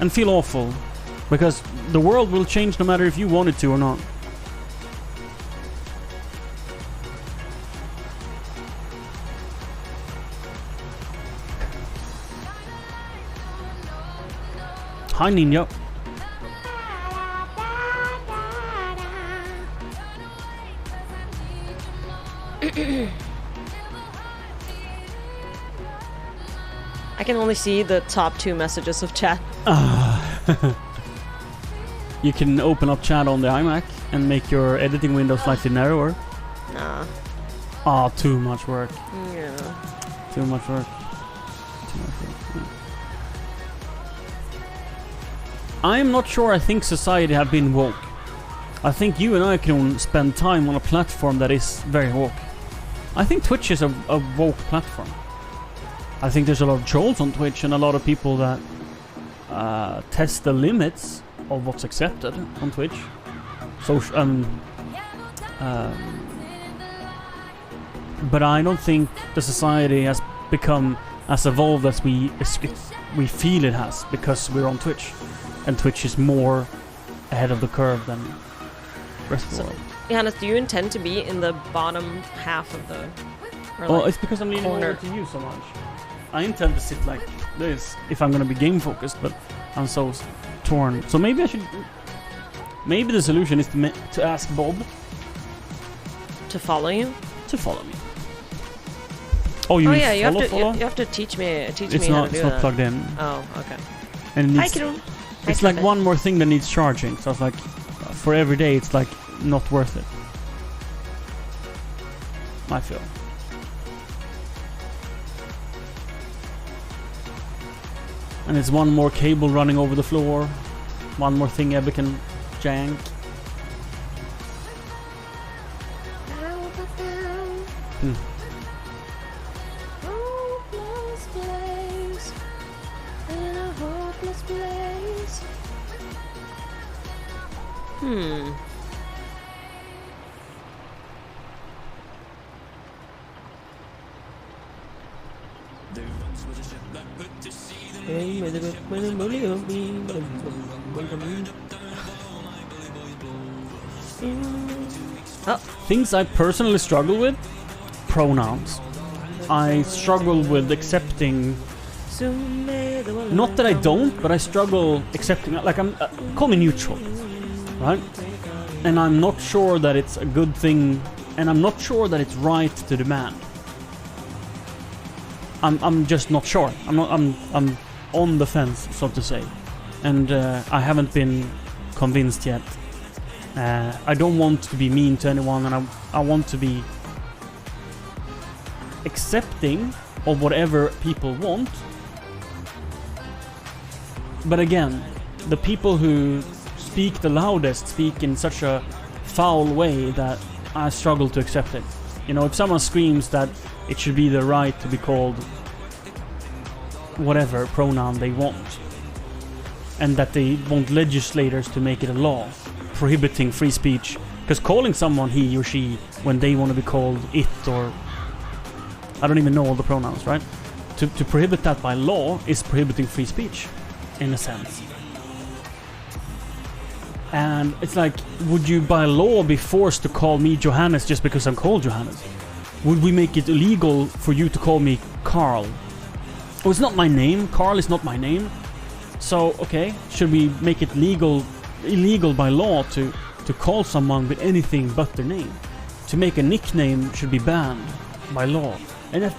and feel awful, because the world will change no matter if you want it to or not. Hi, Ninja. I can only see the top 2 messages of chat. You can open up chat on the iMac and make your editing window slightly narrower. Nah. Ah, too much work. Yeah. Too much work. Yeah. I am not sure I think society have been woke. I think you and I can spend time on a platform that is very woke. I think Twitch is a woke platform. I think there's a lot of trolls on Twitch and a lot of people that test the limits of what's accepted on Twitch. But I don't think the society has become as evolved as we feel it has, because we're on Twitch, and Twitch is more ahead of the curve than the rest of the world. Johannes, do you intend to be in the bottom half of the... Well, it's because I'm leaning over to you so much. I intend to sit like this if I'm gonna be game focused, but I'm so torn. So maybe I should... Maybe the solution is to ask Bob... To follow you? To follow me. Oh, you Oh mean yeah, you have to follow? you have to teach me It's how to not. do It's not that. plugged in. Oh, okay. And Hi, it's, Kirun. it's like one more thing that needs charging. So it's like, for every day, it's like not worth it. I feel. And it's one more cable running over the floor. One more thing Ebbe can jank. Hmm. Hopeless place, in a hopeless place. Oh. Things I personally struggle with: pronouns. I struggle with accepting. Not that I don't, but I struggle accepting. Like I'm, call me neutral, right? And I'm not sure that it's a good thing, and I'm not sure that it's right to demand. I'm just not sure. I'm on the fence, so to say, and I haven't been convinced yet. I don't want to be mean to anyone, and I want to be accepting of whatever people want. But again, the people who speak the loudest speak in such a foul way that I struggle to accept it. You know, if someone screams that it should be the right to be called whatever pronoun they want, and that they want legislators to make it a law prohibiting free speech, because calling someone he or she when they want to be called it, or I don't even know all the pronouns, right? To prohibit that by law is prohibiting free speech, in a sense. And it's like, would you by law be forced to call me Johannes just because I'm called Johannes? Would we make it illegal for you to call me Carl? Oh, it's not my name. Carl is not my name. So, okay, should we make it illegal by law to call someone with anything but their name? To make a nickname should be banned by law. And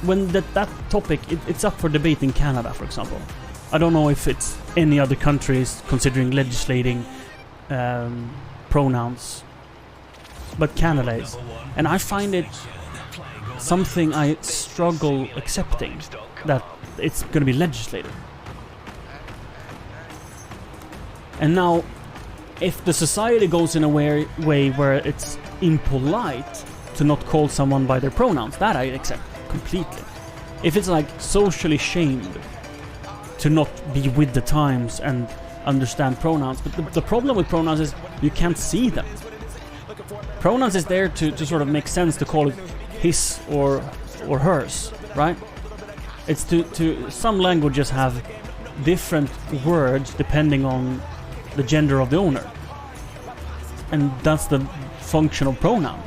when that topic, it's up for debate in Canada, for example. I don't know if it's any other countries considering legislating pronouns, but Canada is. And I find it something I struggle accepting, that it's going to be legislated. And now, if the society goes in a way where it's impolite to not call someone by their pronouns, that I accept completely. If it's like socially shamed to not be with the times and understand pronouns, but the problem with pronouns is you can't see them. Pronouns is there to sort of make sense, to call it his or hers, right? It's to some languages have different words depending on the gender of the owner, and that's the function of pronoun.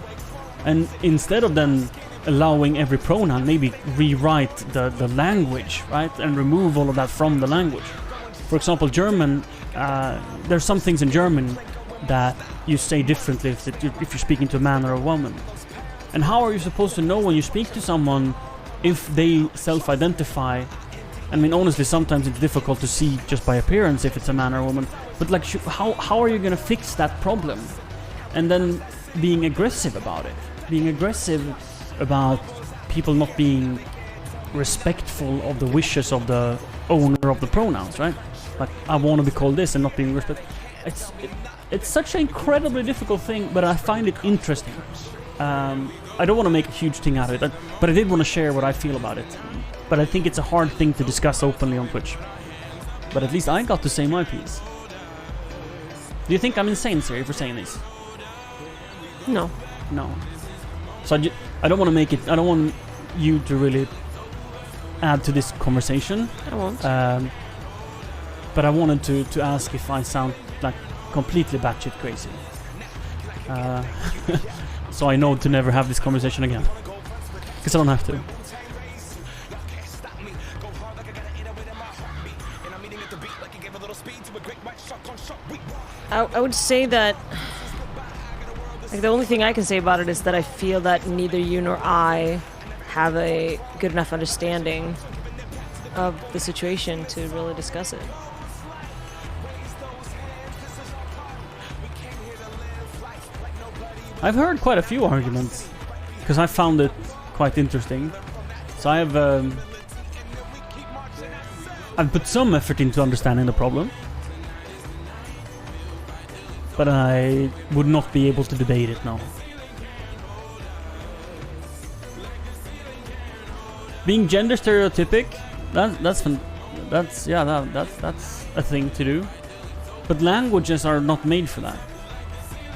And instead of then allowing every pronoun, maybe rewrite the language, right, and remove all of that from the language. For example, German, there's some things in German that you say differently if you're speaking to a man or a woman. And how are you supposed to know when you speak to someone if they self-identify? I mean, honestly, sometimes it's difficult to see just by appearance if it's a man or a woman. But like, how are you going to fix that problem? And then being aggressive about it. Being aggressive about people not being respectful of the wishes of the owner of the pronouns, right? Like, I want to be called this and not being respectful. It's such an incredibly difficult thing, but I find it interesting. I don't want to make a huge thing out of it, but I did want to share what I feel about it. But I think it's a hard thing to discuss openly on Twitch. But at least I got to say my piece. Do you think I'm insane, Siri, for saying this? No. No. So I don't want to make it... I don't want you to really add to this conversation. I won't. But I wanted to ask if I sound like completely batshit crazy. So I know to never have this conversation again. Because I don't have to. I would say that, like, the only thing I can say about it is that I feel that neither you nor I have a good enough understanding of the situation to really discuss it. I've heard quite a few arguments because I found it quite interesting. So I've put some effort into understanding the problem, but I would not be able to debate it now. Being gender stereotypic, that's a thing to do. But languages are not made for that.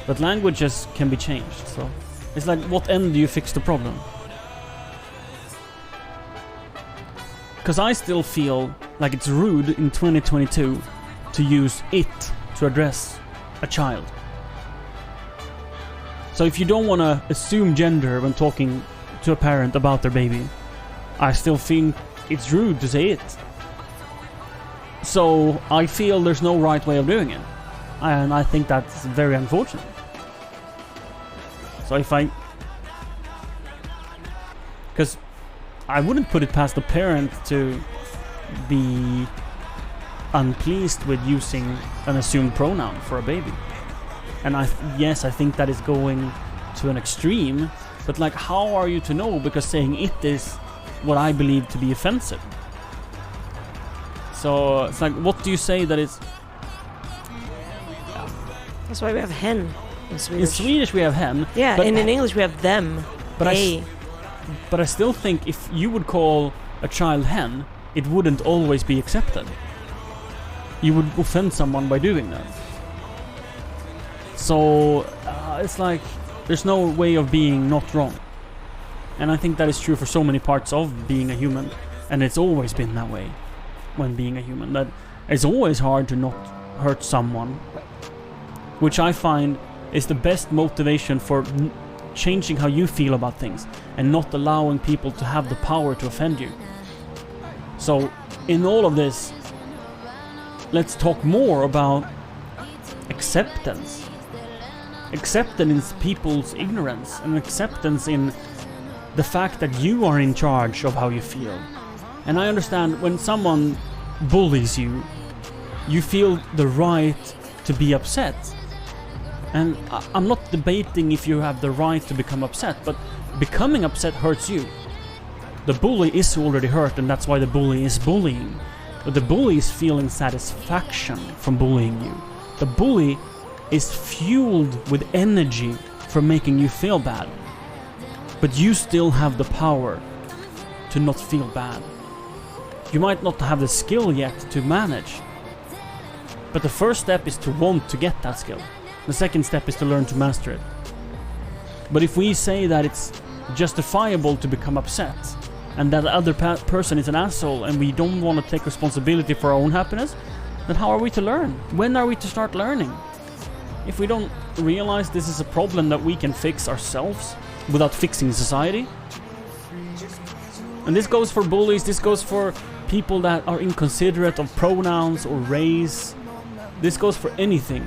But languages can be changed. So it's like, what end do you fix the problem? Because I still feel like it's rude in 2022 to use it to address a child. So if you don't want to assume gender when talking to a parent about their baby, I still think it's rude to say it. So I feel there's no right way of doing it. And I think that's very unfortunate. So because I wouldn't put it past the parent to be unpleased with using an assumed pronoun for a baby. And yes, I think that is going to an extreme, but like, how are you to know? Because saying it is what I believe to be offensive. So it's like, what do you say that is... That's why we have hen in Swedish. In Swedish we have hen. Yeah, but and in English we have them. But they. But I still think if you would call a child hen, it wouldn't always be accepted. You would offend someone by doing that. So it's like, there's no way of being not wrong. And I think that is true for so many parts of being a human. And it's always been that way when being a human. That it's always hard to not hurt someone. Which I find is the best motivation for changing how you feel about things. And not allowing people to have the power to offend you. So in all of this, let's talk more about acceptance. Acceptance in people's ignorance. And acceptance in the fact that you are in charge of how you feel. And I understand when someone bullies you, you feel the right to be upset. And I'm not debating if you have the right to become upset, but becoming upset hurts you. The bully is already hurt, and that's why the bully is bullying. But the bully is feeling satisfaction from bullying you. The bully is fueled with energy from making you feel bad. But you still have the power to not feel bad. You might not have the skill yet to manage. But the first step is to want to get that skill. The second step is to learn to master it. But if we say that it's justifiable to become upset, and that the other person is an asshole, and we don't want to take responsibility for our own happiness, then how are we to learn? When are we to start learning? If we don't realize this is a problem that we can fix ourselves without fixing society. And this goes for bullies, this goes for people that are inconsiderate of pronouns or race. This goes for anything.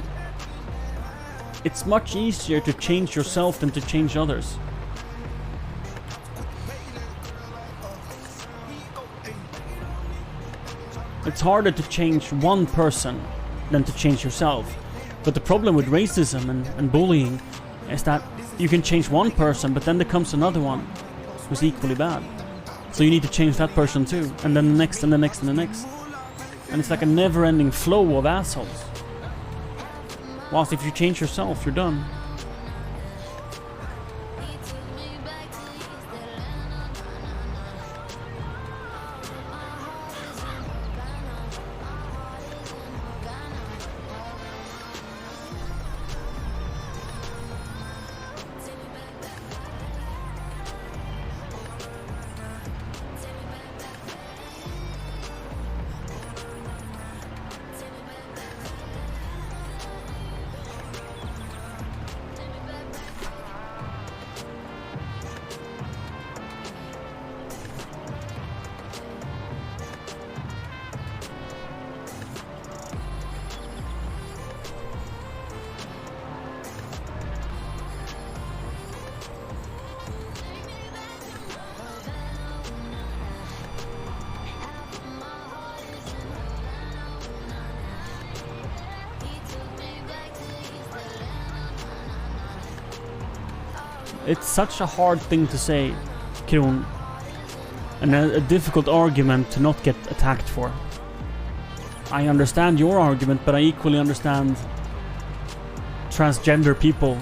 It's much easier to change yourself than to change others. It's harder to change one person than to change yourself. But the problem with racism and bullying is that you can change one person, but then there comes another one who's equally bad. So you need to change that person too, and then the next and the next and the next. And it's like a never-ending flow of assholes. Whilst if you change yourself, you're done. It's such a hard thing to say, Kron. And a difficult argument to not get attacked for. I understand your argument, but I equally understand transgender people.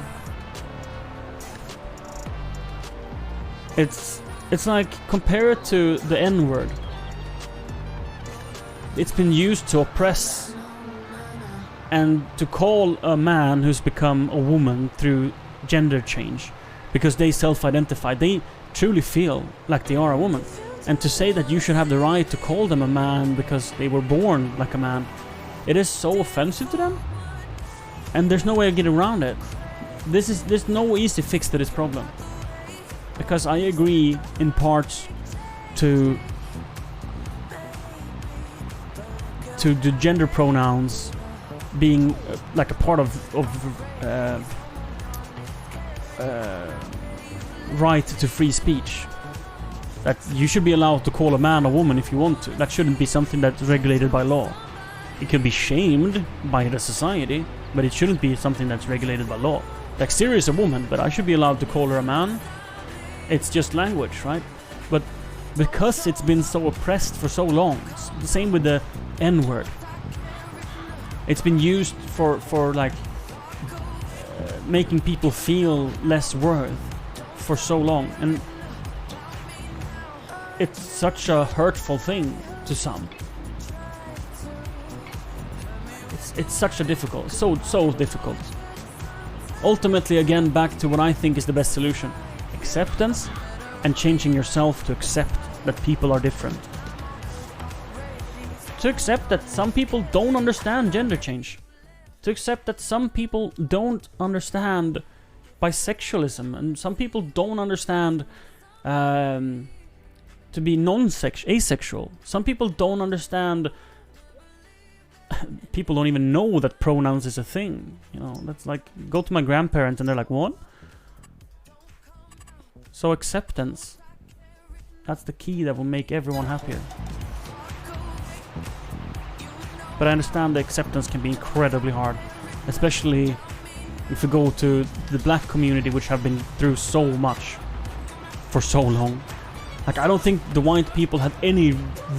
It's like, compare it to the N-word. It's been used to oppress and to call a man who's become a woman through gender change because they self-identify. They truly feel like they are a woman. And to say that you should have the right to call them a man because they were born like a man, it is so offensive to them. And there's no way of getting around it. There's no easy fix to this problem. Because I agree in parts to the gender pronouns being like a part of right to free speech. That you should be allowed to call a man a woman if you want to. That shouldn't be something that's regulated by law. It can be shamed by the society, but it shouldn't be something that's regulated by law. Like, Siri is a woman, but I should be allowed to call her a man. It's just language, right? But because it's been so oppressed for so long, it's the same with the N-word. It's been used for like making people feel less worth for so long, and it's such a hurtful thing to some. It's such a difficult, so difficult. Ultimately, again, back to what I think is the best solution: acceptance and changing yourself to accept that people are different. To accept that some people don't understand gender change. To accept that some people don't understand bisexualism, and some people don't understand to be asexual. Some people don't understand. People don't even know that pronouns is a thing. You know, that's like, go to my grandparents and they're like, what? So acceptance. That's the key that will make everyone happier. But I understand the acceptance can be incredibly hard, especially if you go to the black community, which have been through so much for so long. Like, I don't think the white people had any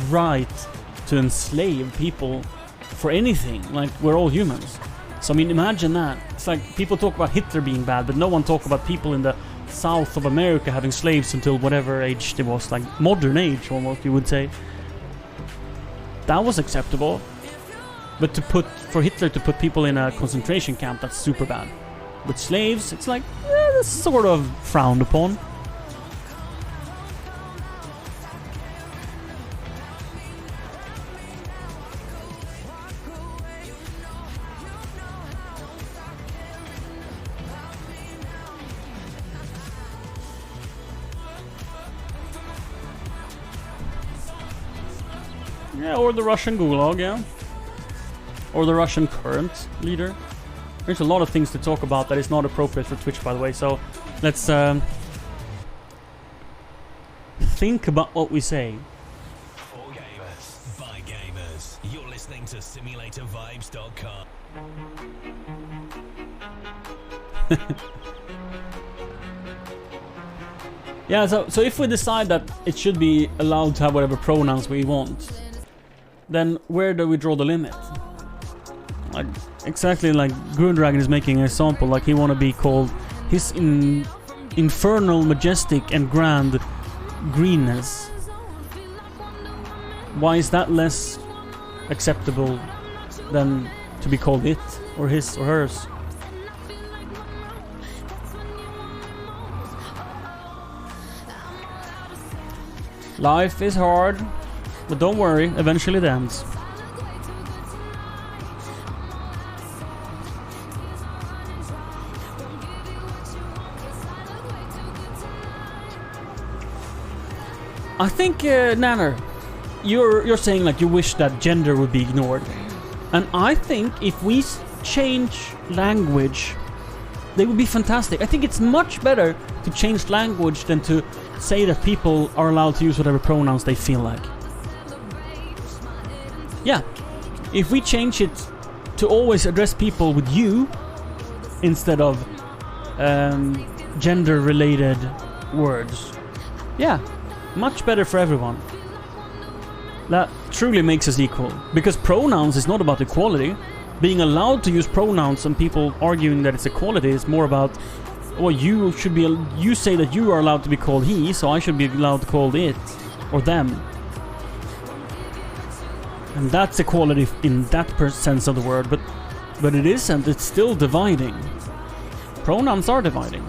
right to enslave people for anything. Like, we're all humans. So I mean, imagine that. It's like people talk about Hitler being bad, but no one talk about people in the south of America having slaves until whatever age it was, like modern age almost, you would say. That was acceptable. But for Hitler to put people in a concentration camp, that's super bad. With slaves, it's like, that's sort of frowned upon. Yeah, or the Russian Gulag, yeah. Or the Russian current leader. There's a lot of things to talk about that is not appropriate for Twitch, by the way. So let's think about what we say. For gamers, by gamers. You're listening to SimulatorVibes.com. Yeah, so if we decide that it should be allowed to have whatever pronouns we want, then where do we draw the limit? Like, exactly like Grundragon is making an example, like he want to be called his infernal, majestic and grand greenness. Why is that less acceptable than to be called it, or his, or hers? Life is hard, but don't worry, eventually it ends. I think, Nanner, you're saying like you wish that gender would be ignored. And I think if we change language, they would be fantastic. I think it's much better to change language than to say that people are allowed to use whatever pronouns they feel like. Yeah, if we change it to always address people with you instead of gender-related words. Yeah, much better for everyone. That truly makes us equal. Because pronouns is not about equality. Being allowed to use pronouns and people arguing that it's equality is more about, well, you say that you are allowed to be called he, so I should be allowed to call it or them. And that's equality in that sense of the word, but it isn't. It's still dividing. Pronouns are dividing.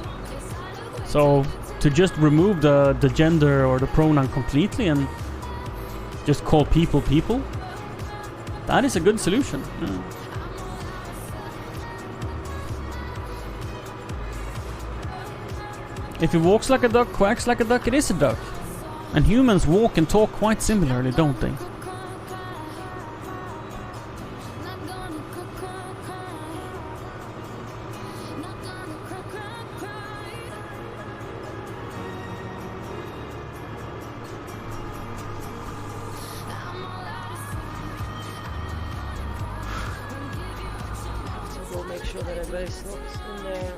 So to just remove the gender or the pronoun completely and just call people, that is a good solution. Yeah. If it walks like a duck, quacks like a duck, it is a duck. And humans walk and talk quite similarly, don't they? We'll make sure that everybody slips in there.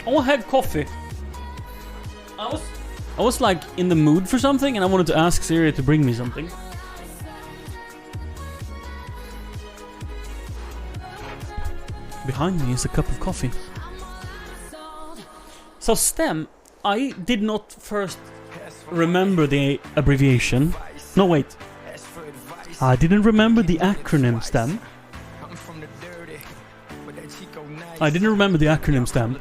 Oh, I had coffee. I was like in the mood for something and I wanted to ask Siri to bring me something. Behind me is a cup of coffee. So STEM, I did not first remember the abbreviation. No, wait. I didn't remember the acronym STEM. I didn't remember the acronym STEM,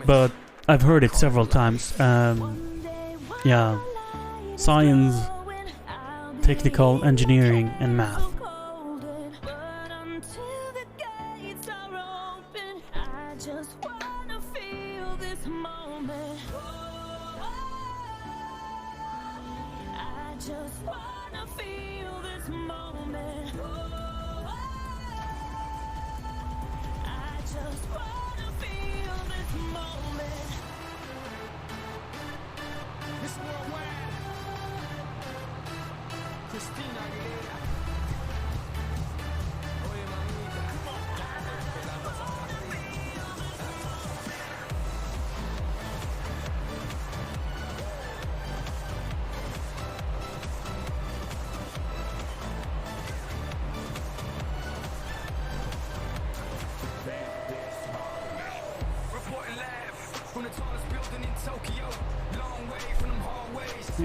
but I've heard it several times. Yeah. Science, technical, engineering, and math.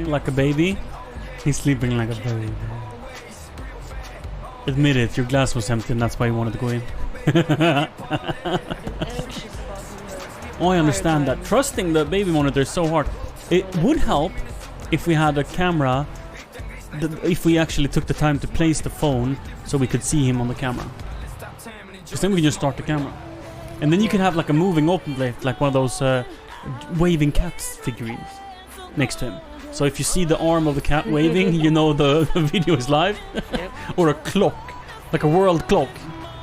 Like a baby? He's sleeping like a baby. Admit it, your glass was empty and that's why you wanted to go in. Oh, I understand that. Trusting the baby monitor is so hard. It would help if we had a camera, if we actually took the time to place the phone so we could see him on the camera. Because then we can just start the camera. And then you can have like a moving open plate, like one of those waving cats figurines next to him. So if you see the arm of the cat waving, you know the video is live. Yep. Or a clock, like a world clock.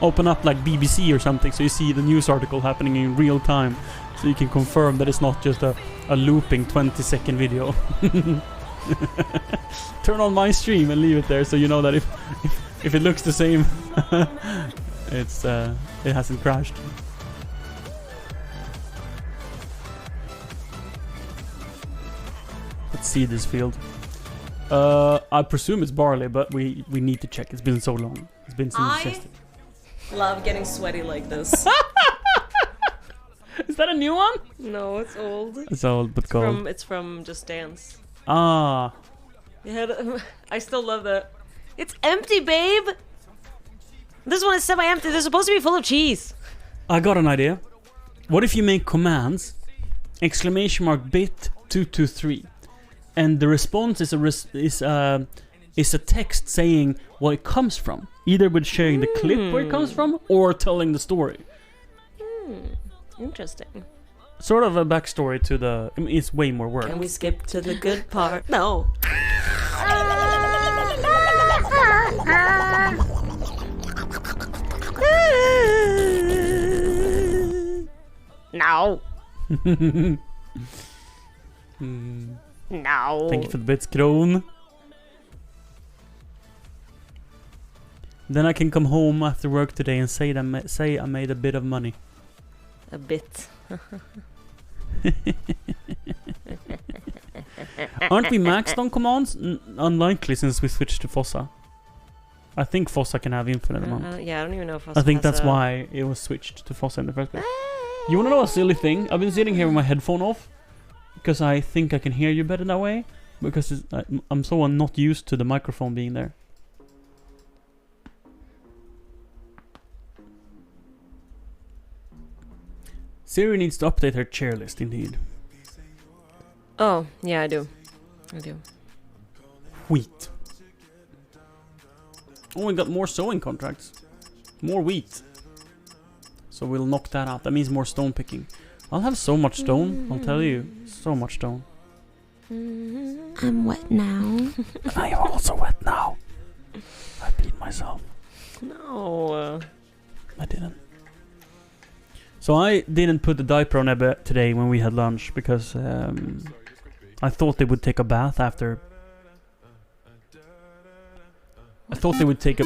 Open up like BBC or something, so you see the news article happening in real time. So you can confirm that it's not just a looping 20-second video. Turn on my stream and leave it there, so you know that if it looks the same, it hasn't crashed. Let's see this field. I presume it's barley, but we need to check. It's been so long. It's been so suggested. Love getting sweaty like this. Is that a new one? No, it's old. It's old but cold. It's from Just Dance. Ah. Yeah, I still love that. It's empty, babe. This one is semi-empty. They're supposed to be full of cheese. I got an idea. What if you make commands, !bit223, and the response is a text saying what it comes from, either with sharing the clip where it comes from or telling the story. Interesting. Sort of a backstory to the. I mean, it's way more work. Can we skip to the good part? No. No. No. Thank you for the bits, Kron. Then I can come home after work today and say I made a bit of money. A bit. Aren't we maxed on commands? Unlikely, since we switched to Fossa. I think Fossa can have infinite amount. Yeah, I don't even know if I think that's why it was switched to Fossa in the first place. You wanna know a silly thing? I've been sitting here with my headphone off because I think I can hear you better that way. Because I'm so not used to the microphone being there. Siri needs to update her chair list, indeed. Oh, yeah, I do. Wheat. Oh, we got more sewing contracts. More wheat. So we'll knock that out. That means more stone picking. I'll have so much stone, I'll tell you. So much stone. I'm wet now. I am also wet now. I beat myself. No. I didn't. So I didn't put the diaper on Ebbe today when we had lunch because I thought they would take a bath after. I thought they would take a.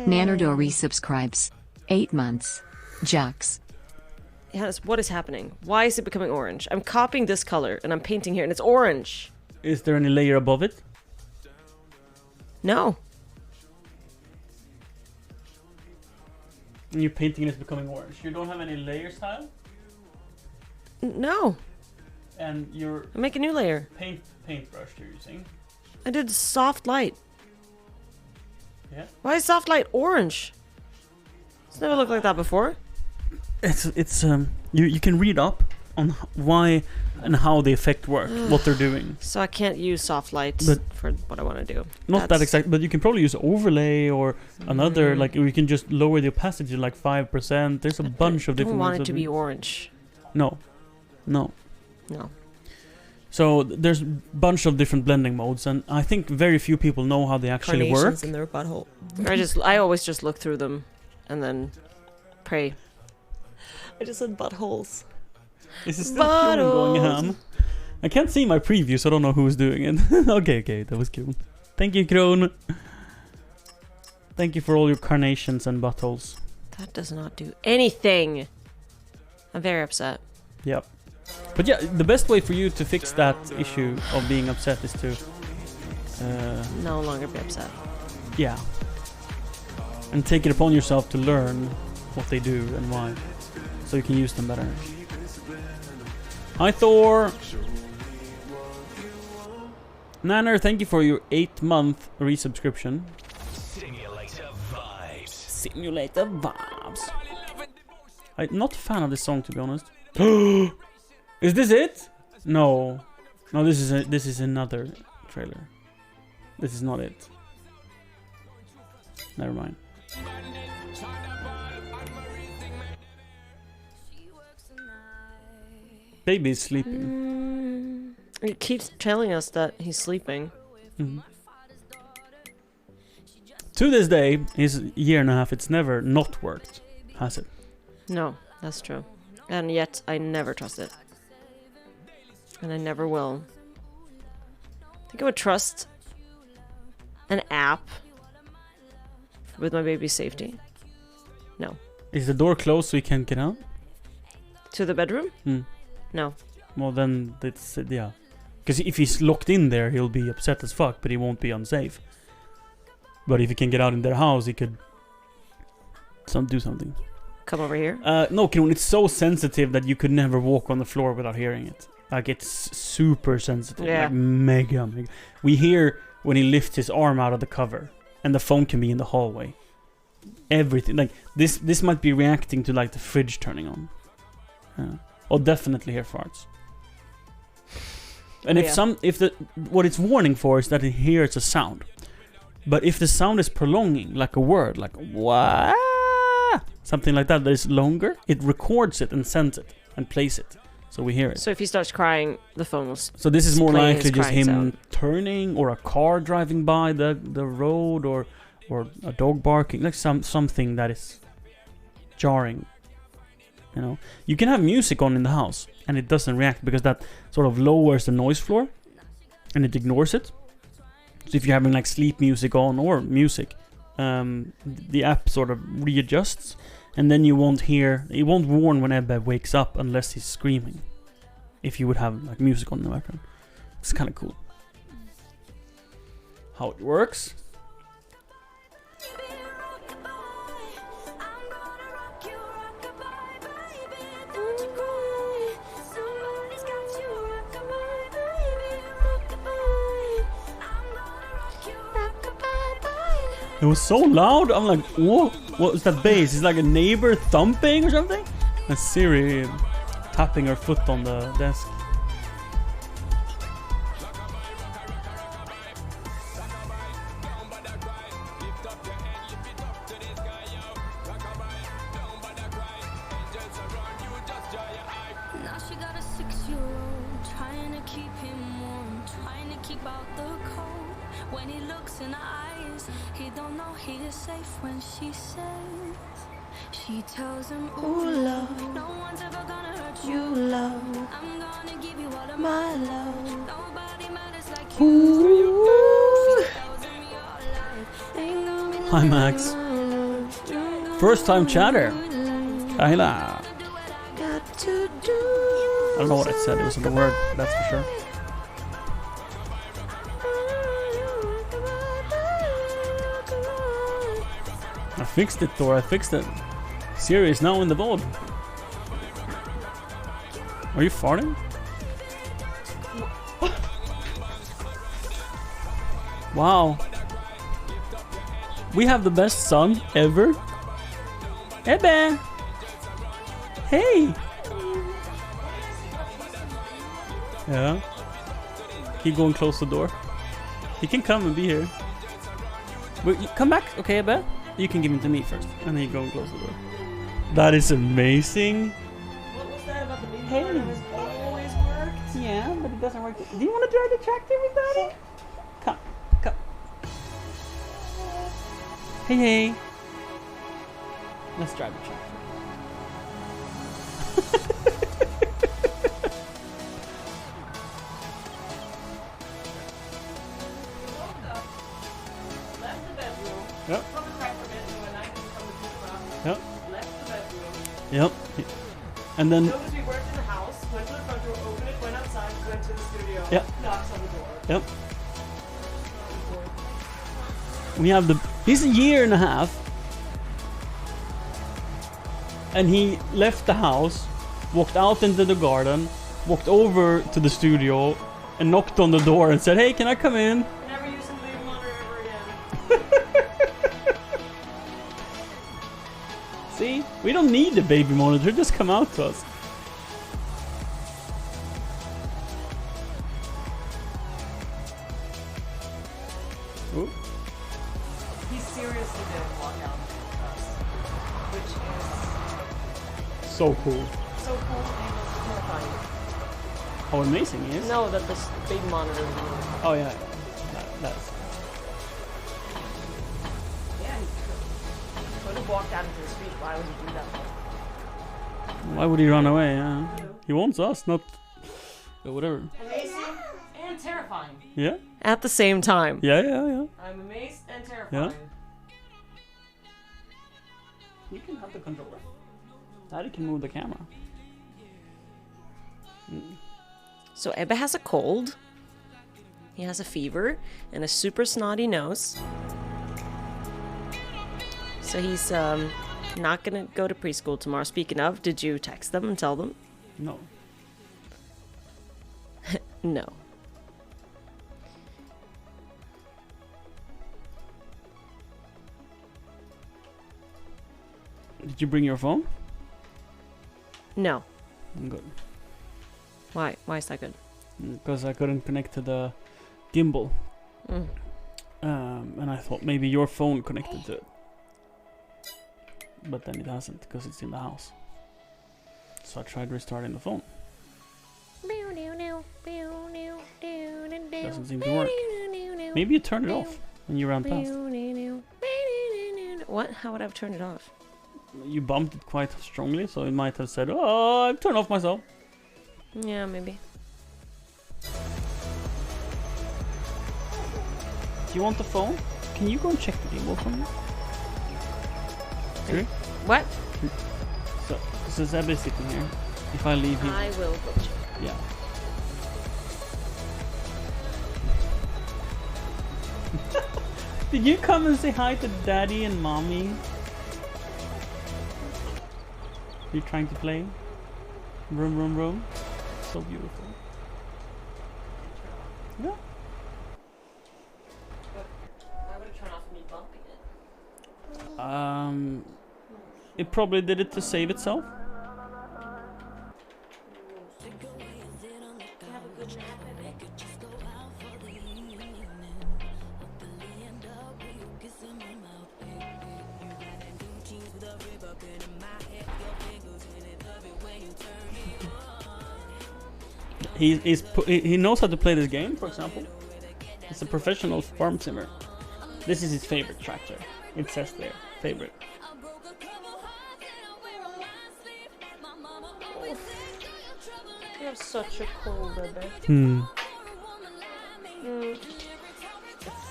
Nanordor resubscribes. 8 months. Jax. Yes, what is happening? Why is it becoming orange? I'm copying this color and I'm painting here and it's orange. Is there any layer above it? No. And you're painting and it's becoming orange. You don't have any layer style? No. And your I make a new layer. paintbrush you're using? I did soft light. Yeah. Why is soft light orange? It's never looked like that before. It's you can read up on why and how the effect work, what they're doing. So I can't use soft light But for what I want to do. Not that exact, but you can probably use overlay or another, like you can just lower the opacity to like 5%. There's a bunch of I don't different want ways it of to be doing- orange. No. No. So there's a bunch of different blending modes, and I think very few people know how they actually work. Carnations in their butthole. I always just look through them and then pray. I just said buttholes. Is it still Kron going ham? I can't see my preview, so I don't know who's doing it. okay, that was cool. Thank you, Kron. Thank you for all your carnations and buttholes. That does not do anything. I'm very upset. Yep. But yeah, the best way for you to fix that issue of being upset is to... No longer be upset. Yeah. And take it upon yourself to learn what they do and why. So you can use them better. Hi Thor! Nanner, thank you for your 8-month resubscription. Simulator vibes. Simulator vibes. I'm not a fan of this song, to be honest. Is this it? No. No, this is another trailer. This is not it. Never mind. Baby is sleeping. He keeps telling us that he's sleeping. Mhm. To this day, his year and a half, it's never not worked, has it? No, that's true. And yet, I never trust it. And I never will. Think I would trust an app with my baby's safety? No. Is the door closed so he can't get out? To the bedroom? Hmm. No. Well, then it's yeah. Because if he's locked in there, he'll be upset as fuck, but he won't be unsafe. But if he can get out in their house, he could do something. Come over here? No, Kron, it's so sensitive that you could never walk on the floor without hearing it. Like, it's super sensitive. Yeah. Like, mega. We hear when he lifts his arm out of the cover, and the phone can be in the hallway. Everything. Like, this might be reacting to, like, the fridge turning on. Or definitely hear farts. And what it's warning for is that it hears a sound. But if the sound is prolonging, like a word, like what, something like that is longer, it records it and sends it and plays it, so we hear it. So if he starts crying, the phone will... So this is more play likely his just crying him sound. turning, or a car driving by the road, or a dog barking, like something that is jarring. You know, you can have music on in the house and it doesn't react because that sort of lowers the noise floor and it ignores it. So if you're having like sleep music on or music, the app sort of readjusts, and then you won't hear, it won't warn when Ebbe wakes up unless he's screaming. If you would have like music on in the background, it's kind of cool. How it works. It was so loud. I'm like, whoa, what was that bass? It's like a neighbor thumping or something? And Siri tapping her foot on the desk. Now she got a 6-year-old, trying to keep him warm, trying to keep out the cold. When he looks in her eyes, he don't know he is safe when she says, she tells him, ooh, love, no one's ever gonna hurt you, love. I'm gonna give you all of my love. Nobody matters like you. She tells him your life ain't gonna be Hi, Max. First time chatter. Ayla. I don't know what I said. It wasn't a word, that's for sure. I fixed it, Thor. I fixed it. Siri is now in the vault. Are you farting? Wow. We have the best son ever. Ebbe! Hey! Yeah. Keep going, close the door. He can come and be here. But you come back, okay, Ebbe? You can give him to me first, and then you go and close the door. That is amazing. What was that about the baby Hey. that has always worked? Yeah, but it doesn't work. Do you want to drive the tractor with Daddy? Come, come. Hey, hey. Let's drive the tractor. Left the bedroom. Yep. From the tractor bedroom, and I can come with you. Yep. Left the bedroom. Yep. And then, Noticed we worked in the house, went to the front door, opened it, went outside, went to the studio, Yep. knocks on the door. yep. We have the. He's a year and a half. And he left the house, walked out into the garden, walked over to the studio, and knocked on the door and said, "Hey, can I come in?" Never use a baby monitor ever again. See? We don't need the baby monitor, just come out to us. Ooh. He seriously did walk out with us, which So cool. is so cool and it's terrifying. How amazing he is. No, that this big monitor is really Oh yeah. That's Yeah, he could have walked out into the street. Why would he do that? why would he run away? Yeah. He wants us, not whatever. Amazing and terrifying. Yeah? At the same time. Yeah, yeah, yeah. I'm amazed and terrifying. You can have the controller. Daddy can move the camera. So Ebbe has a cold. He has a fever and a super snotty nose. So he's not gonna go to preschool tomorrow. Speaking of, did you text them and tell them? No. No. Did you bring your phone? No. Good. Why? Why is that good? Because I couldn't connect to the gimbal. Mm. And I thought maybe your phone connected to it. But then it hasn't, because it's in the house. So I tried restarting the phone. Doesn't seem to work. Maybe you turned it off when you ran past. What? How would I have turned it off? You bumped it quite strongly, so it might have said, "Oh, I've turned off myself." Yeah, maybe. you want the phone, can you go and check the gimbal for me? Okay. What? So Zeb is sitting here. If I leave him, I will go check. yeah. Did you come and say hi to daddy and mommy? You trying to play? Room. So beautiful. Yeah. Why would it turn off me bumping it? It probably did it to save itself. He knows how to play this game. For example, he's a professional farm simmer. This is his favorite tractor. It says there, favorite. You have such a cold, Rebbe. It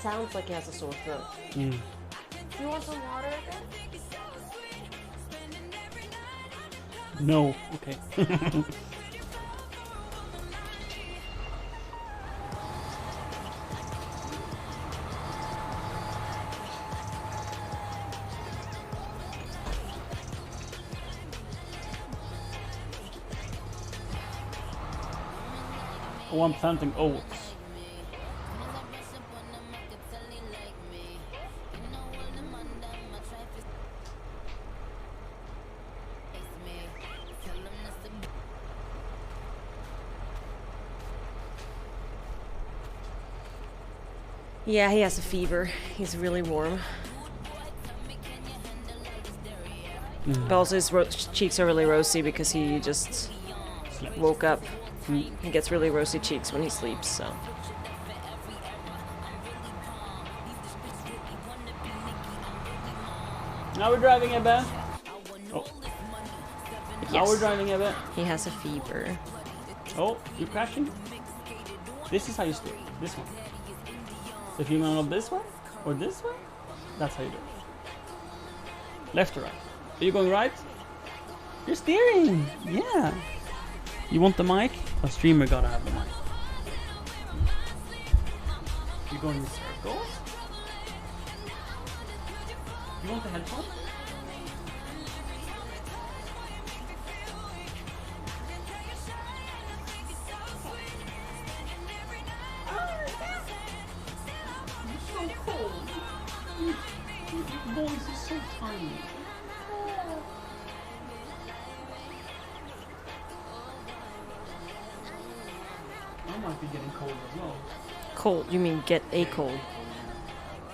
sounds like he has a sore throat. You want some water again? No. Okay. Oh, I'm planting oats. Yeah, he has a fever. He's really warm. But also his cheeks are really rosy because he just woke up. He gets really rosy cheeks when he sleeps, so. Now we're driving a bit. Oh. Now Yes. we're driving a bit. He has a fever. Oh, you're crashing? This is how you steer. This one. So if you want to go this way or this way, that's how you do it. Left or right? Are you going right? You're steering! Yeah! You want the mic? A streamer gotta have the mic. You going in circles? You want the headphones? You're so cold. Your voice is so tiny. I might be getting cold as well. Cold? You mean get a cold?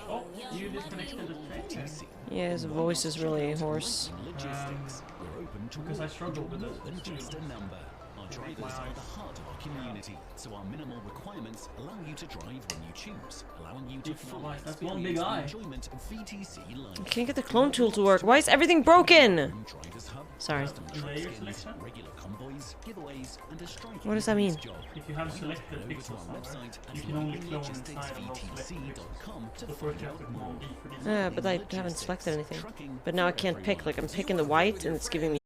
Oh, you disconnected the train. Yeah, his voice is really hoarse. Logistics. We're open to Because I all struggle with more this. than just a number. Our drivers are the heart of our community, so our minimal requirements allow you to drive when you choose, allowing you to fully That's one big experience the eye. enjoyment of VTC I life. can't get the clone tool to work. Why is everything broken? Drivers Hub, Sorry. custom truck Layer skins, selection? regular convoys, giveaways, and a striking What does that mean? job. If you have selected Over to pixels, our website you at can only clone inside of those selected logisticsvtc.com to Before find you out have more. to Yeah, but I haven't selected anything. But now I can't pick. Like I'm picking the white and it's giving me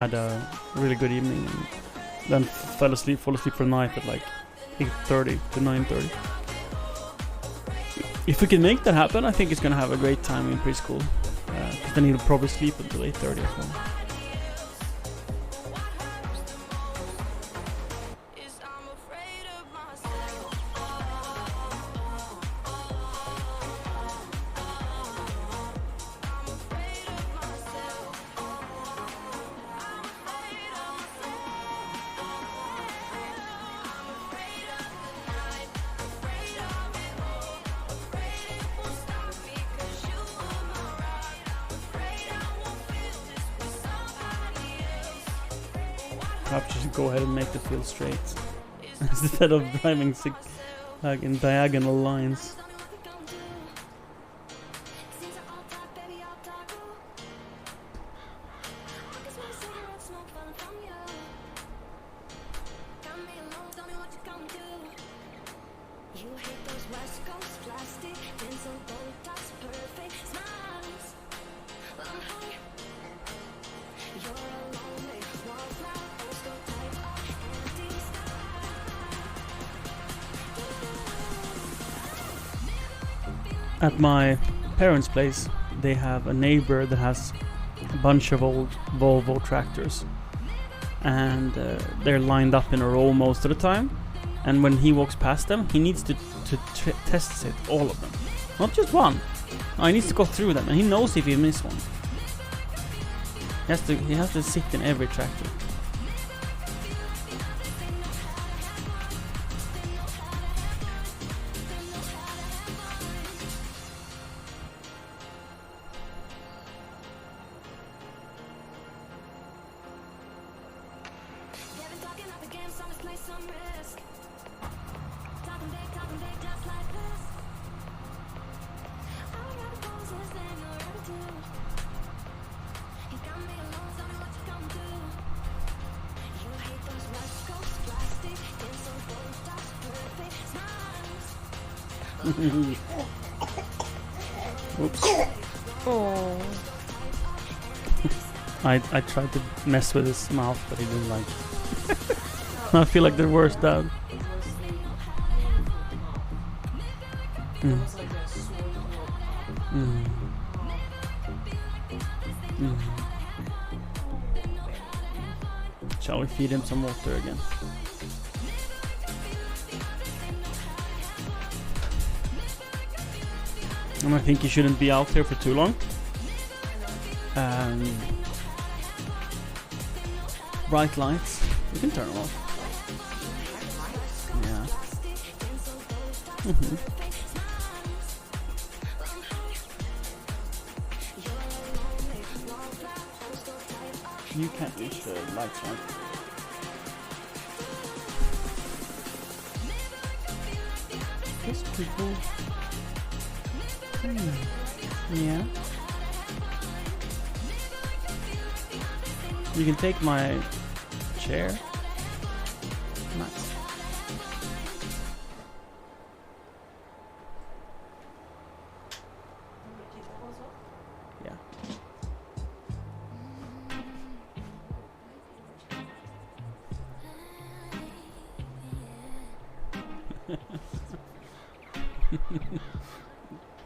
had a really good evening, and then fall asleep for the night at like 8:30 to 9:30. If we can make that happen, I think it's gonna have a great time in preschool. Because then he'll probably sleep until 8:30 as well. Perhaps you should go ahead and make the field straight instead of driving like in diagonal lines. At my parents' place, they have a neighbor that has a bunch of old Volvo tractors, and they're lined up in a row most of the time. And when he walks past them, he needs to test it, all of them, not just one. No, he needs to go through them, and he knows if he missed one. He has to sit in every tractor. Oops. Oh. I tried to mess with his mouth, but he didn't like it. I feel like the worst dad. Mm. Mm. Mm. Shall we feed him some water again? And I think you shouldn't be out here for too long. Bright lights, you can turn them off. Yeah. Mm-hmm. You can't reach the lights, right? Yes, people. Yeah. You can take my chair. Nice. Yeah.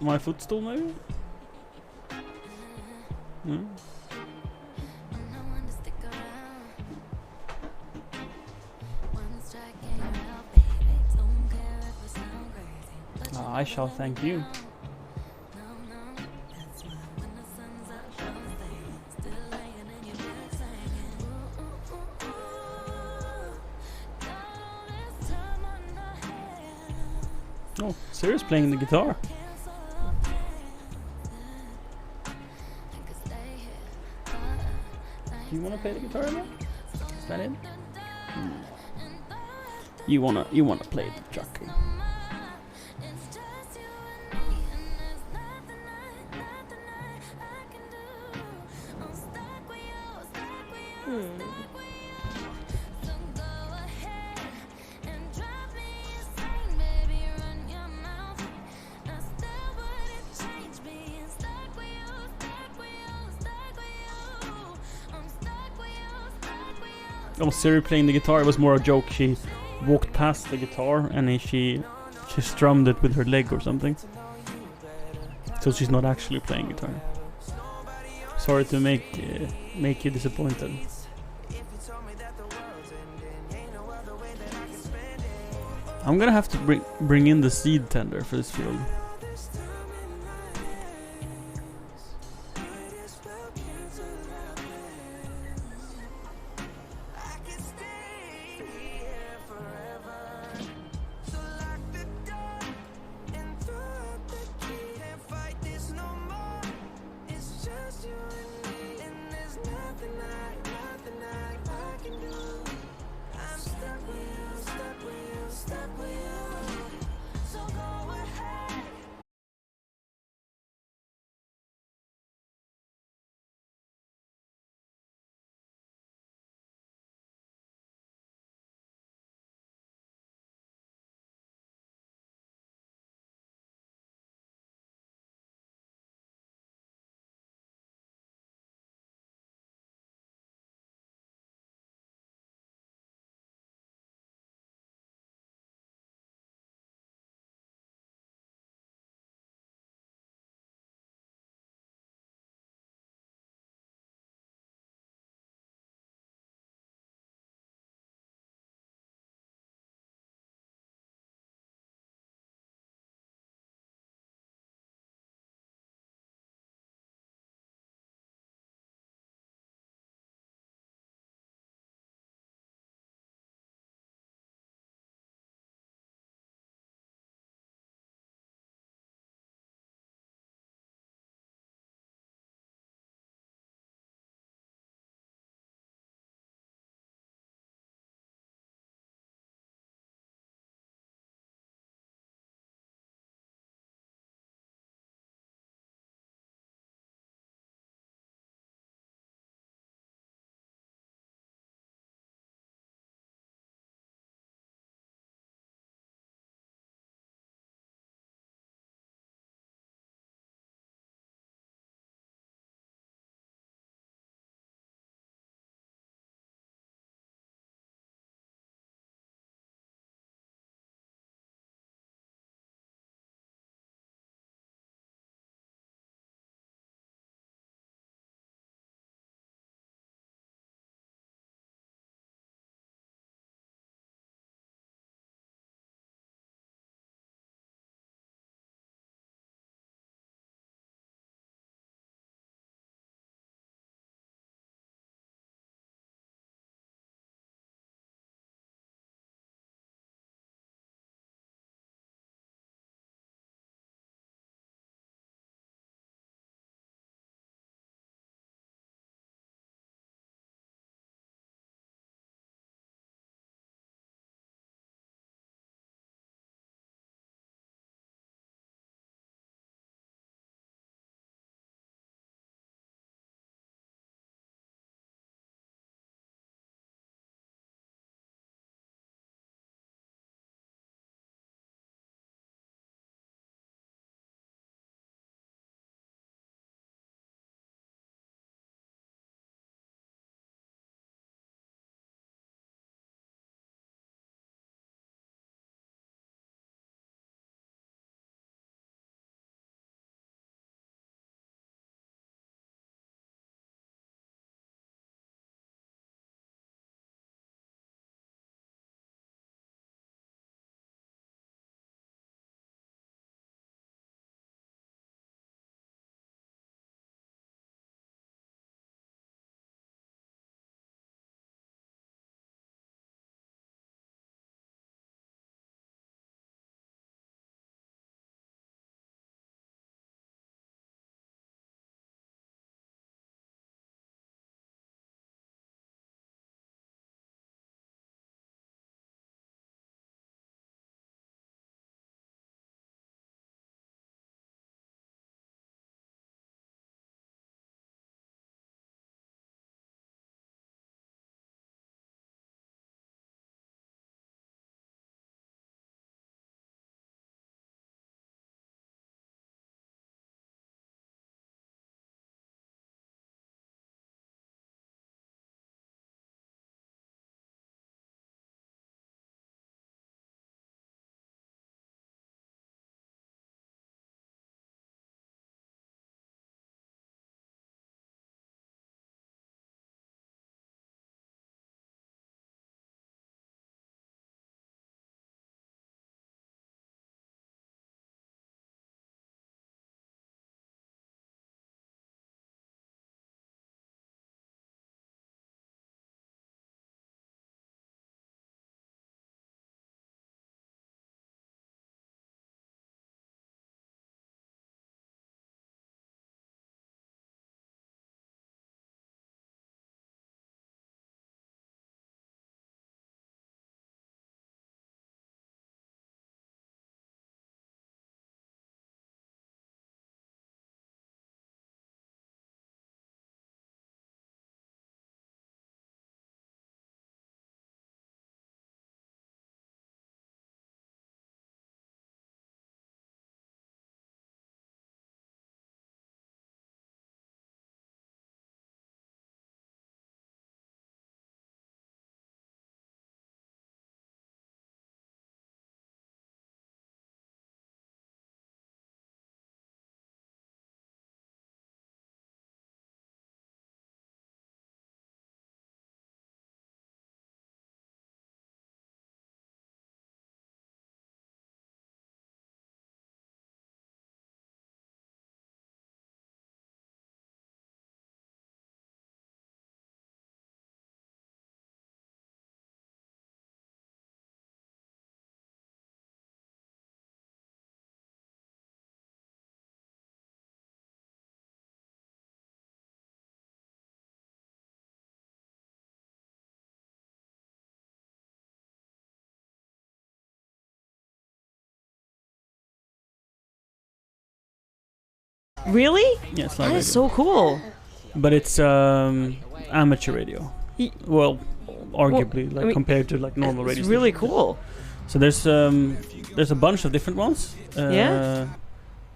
My footstool, maybe? Mm. I shall thank you. Oh, Sirius playing the guitar. Do you wanna play the guitar again? Is that it? You wanna play the jockey. of Siri playing the guitar. It was more a joke. She walked past the guitar and then she strummed it with her leg or something. So she's not actually playing guitar. Sorry to make you disappointed. I'm gonna have to bring in the seed tender for this field. Really? Yeah, it's That live is radio. so cool. But it's amateur radio. Well, arguably, like I mean, compared to like normal radio. It's really stations. cool. So there's a bunch of different ones. Yeah?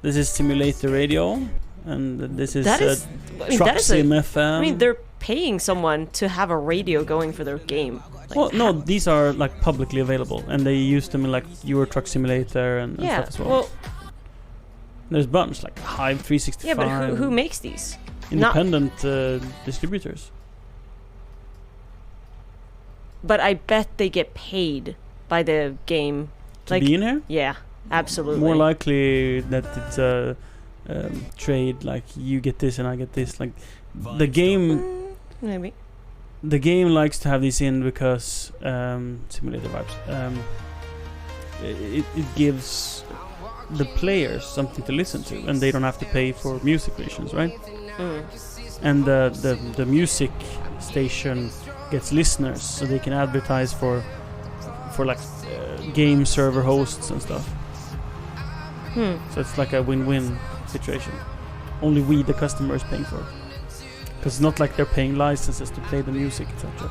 This is Simulator Radio, and this is That is, I mean, Truck that is Sim FM. I mean, they're paying someone to have a radio going for their game. Like, well, no, these are like publicly available, and they use them in like Euro Truck Simulator and yeah. stuff as well. Well, There's a bunch like Hive 365. yeah, but who makes these? Independent distributors. But I bet they get paid by the game. To Like, be in here? yeah, absolutely. More likely that it's a trade, like you get this and I get this. Like the game, Maybe. the game likes to have these in because simulator vibes. It gives the players something to listen to, and they don't have to pay for music reasons, right? Mm. And the music station gets listeners, so they can advertise for like game server hosts and stuff. So it's like a win-win situation. Only we, the customer, is paying for it. Because it's not like they're paying licenses to play the music, etc.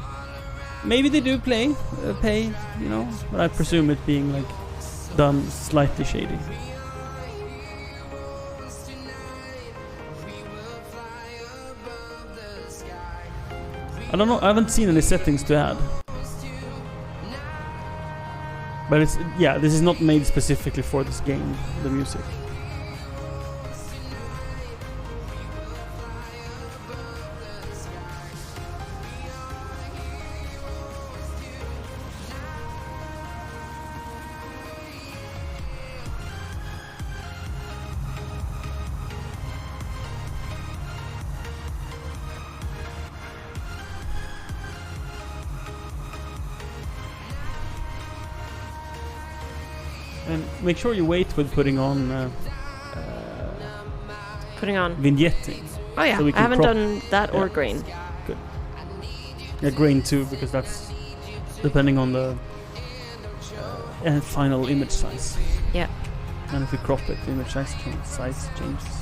Maybe they do pay, you know, but I presume it being like done slightly shady. I don't know, I haven't seen any settings to add. But it's, yeah, this is not made specifically for this game, the music. And make sure you wait with putting on Putting on. vignetting. Oh yeah, so we I can haven't crop- done that or grain. Yeah, grain too, because that's depending on the final image size. Yeah. And if we crop it, the image size changes.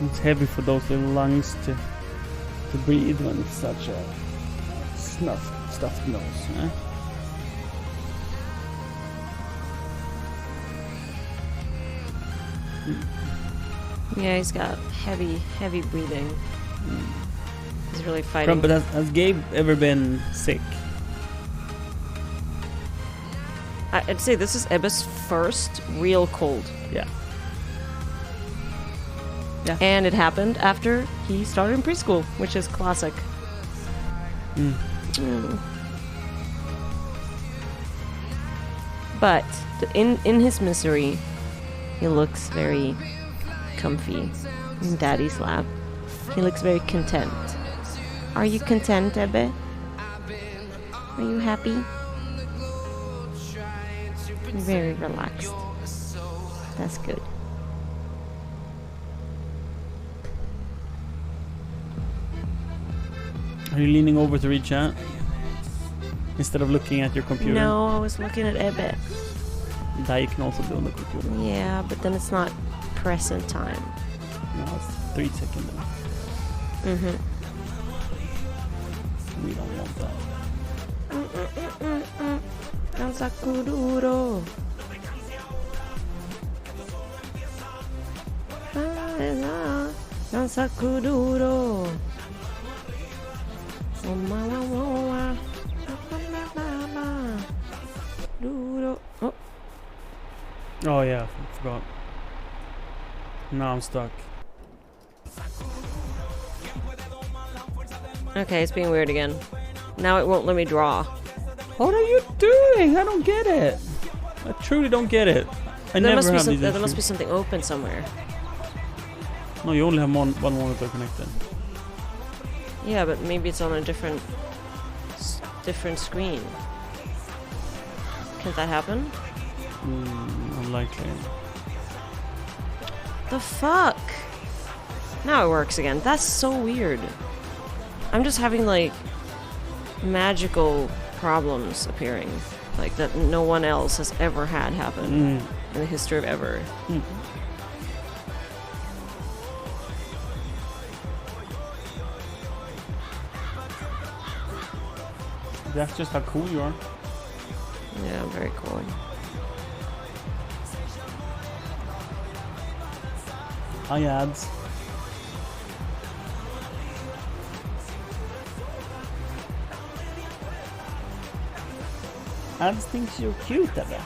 It's heavy for those little lungs to breathe when it's such a stuffed nose. Eh? Yeah, he's got heavy breathing. He's really fighting. But has Gabe ever been sick? I'd say this is Ebba's first real cold. Yeah. Yeah. And it happened after he started in preschool, which is classic. But in his misery, he looks very comfy in Daddy's lap. He looks very content. Are you content, Ebbe? Are you happy? Very relaxed. That's good. Are you leaning over to read chat instead of looking at your computer? No, I was looking at Ebbe. That you can also do on the computer. Yeah, but then it's not present time. No, it's 3 seconds. Mm-hmm. We don't want that. Danza Kuduro. Danza Kuduro. Oh. Oh yeah, I forgot. Now I'm stuck. Okay, it's being weird again. Now it won't let me draw. What are you doing? I don't get it. I truly don't get it. I There never must be have these there must be issues. something open somewhere. No, you only have one monitor connected. Yeah, but maybe it's on a different screen. Can that happen? Unlikely. The fuck? Now it works again. That's so weird. I'm just having like magical problems appearing, like that no one else has ever had happen in the history of ever. That's just how cool you are. Yeah, very cool. Hi, ads. Ads thinks you're cute, Ebba.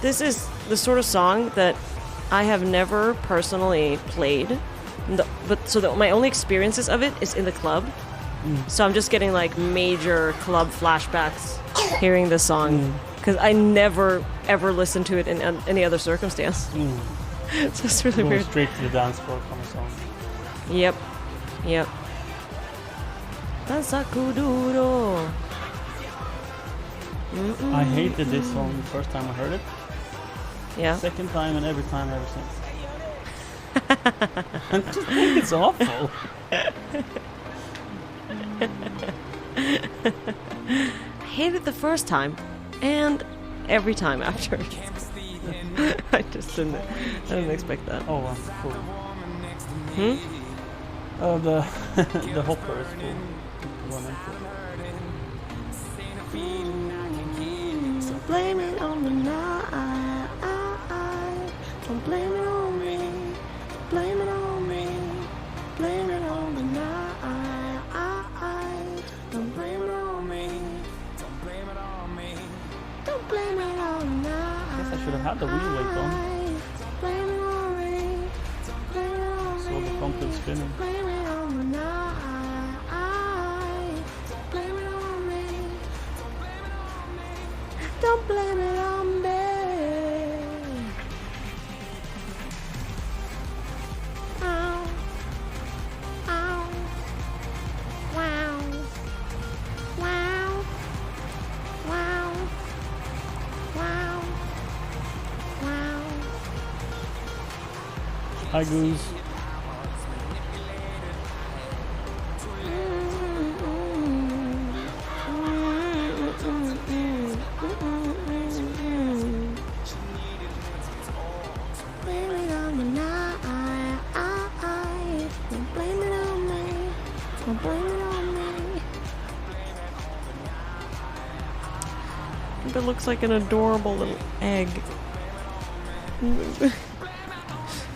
This is the sort of song that I have never personally played, my only experiences of it is in the club. So I'm just getting like major club flashbacks hearing this song because I never ever listened to it in any other circumstance. So it's really Go weird. straight to the dance floor kind of song. Yep. Danza kuduro. I hated this song the first time I heard it. Yeah. Second time and every time ever since. I just think it's awful. I hated it the first time and every time after. I didn't expect that. Oh, cool. The the hopper is cool. Blame it on the night. Don't blame it on me. Blame it on me. Blame it on the night. Don't blame it on me. Don't blame it on me. Don't blame it on the night. I guess I should have had the wheel weight on. Blame it on me. Blame it on So the pump is spinning. Blame it on the night. Blame it on me. Don't blame it on me. Ow. Ow. Wow. Wow. Wow. Wow. Wow. Hi, Goose. Blame it on the night. Don't blame it on me. Don't blame it on me. That looks like an adorable little egg.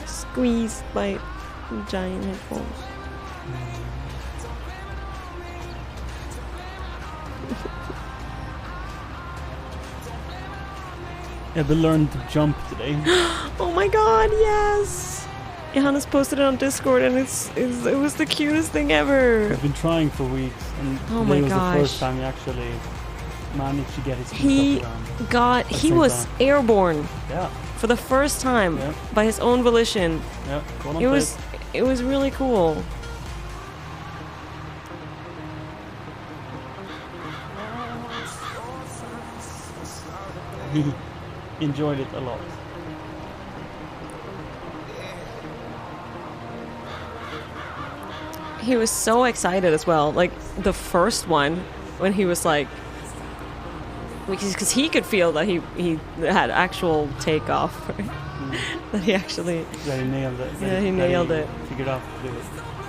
Squeezed by giant headphones. Ebba learned to jump today. Oh my god, yes! Johannes posted it on Discord and it was the cutest thing ever. He's been trying for weeks, and Oh today my was gosh. the first time he actually managed to get his feet He up around. he same was time. airborne Yeah, for the first time Yeah. by his own volition. yeah. Go on It was really cool. He enjoyed it a lot. he was so excited as well. Like the first one, when he was like, because he could feel that he had actual takeoff, right? That he actually He nailed it. Yeah, he nailed it. Figured out to do it.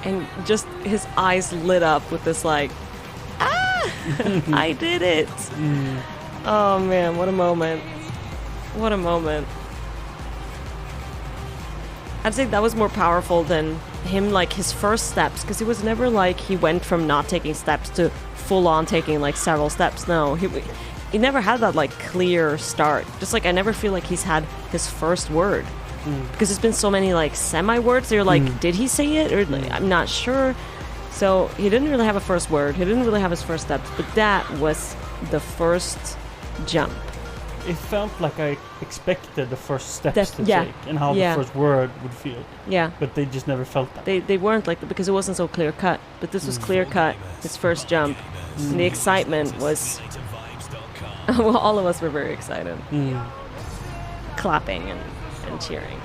and just his eyes lit up with this like, I did it. Oh man, what a moment. What a moment. I'd say that was more powerful than him, like his first steps, because it was never like he went from not taking steps to full on taking like several steps. No, he never had that like clear start. Just like I never feel like he's had his first word, because there's been so many like semi words. They're like, did he say it, or like, I'm not sure. So he didn't really have a first word. He didn't really have his first steps, but that was the first jump. It felt like I expected the first steps to yeah. take and how Yeah. the first word would feel, Yeah. but they just never felt that. They weren't like that because it wasn't so clear cut. But this was clear cut, his first jump. And the excitement was. Well, all of us were very excited. Clapping and cheering.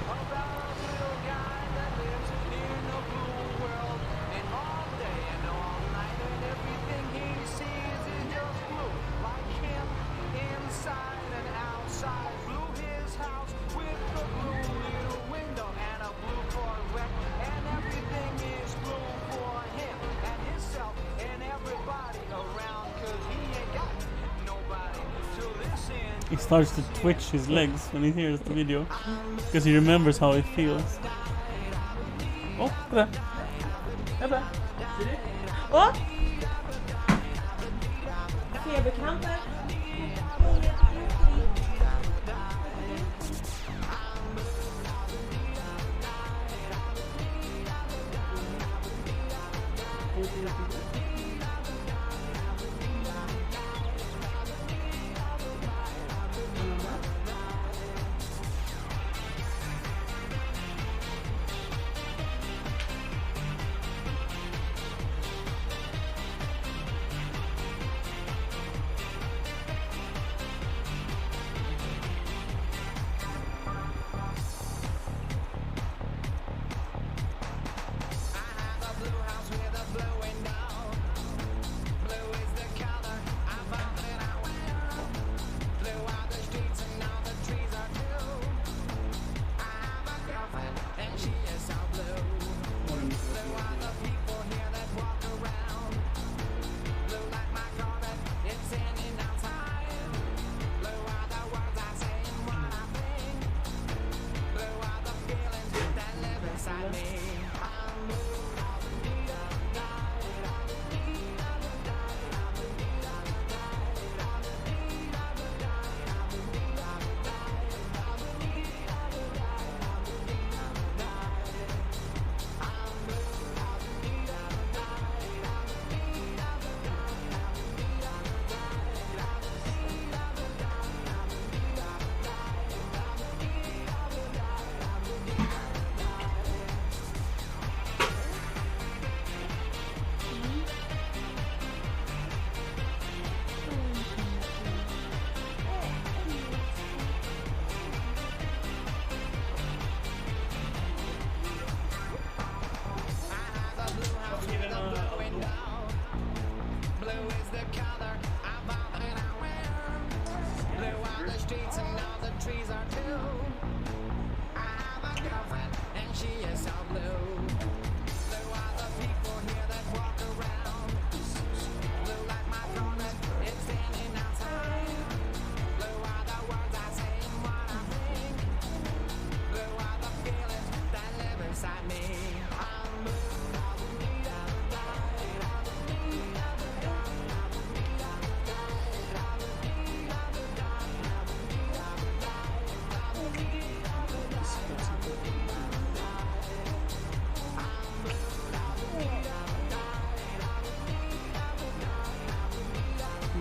He starts to twitch his legs when he hears the video because he remembers how it feels. Oh, look at that. Vad? Feberkramper?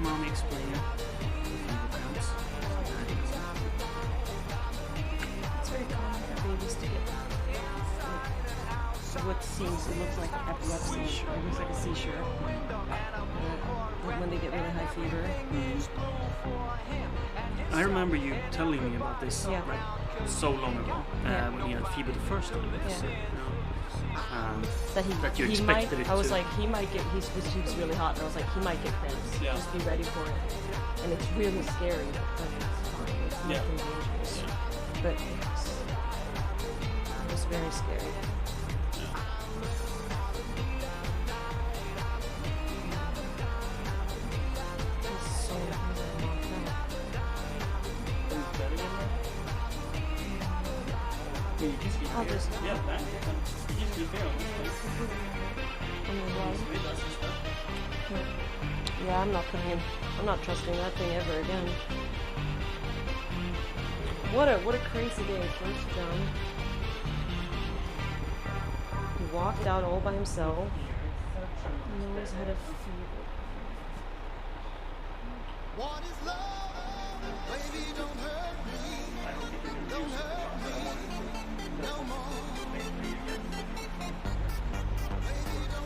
Mommy explain the counts. It's very common for babies to get what seems, it looks like epilepsy. It looks like a seizure. When they get really high fever. I remember you telling me about this Yeah. like so long ago Yeah. when you had fever the first time. Yeah. That That you he expected might. it I was to. like, he might get. He's really hot, and I was like, he might get cramps. Yeah. Just be ready for it. And it's really scary, but it's fine. It's Yeah. nothing dangerous. But it was very scary. It's so I'll just Yeah, man. Yeah, I'm not putting him. I'm not trusting that thing ever again. What a crazy day. First John. He walked out all by himself. He always had a fever. What is love? Baby, don't hurt me. Don't hurt me no more. Baby, don't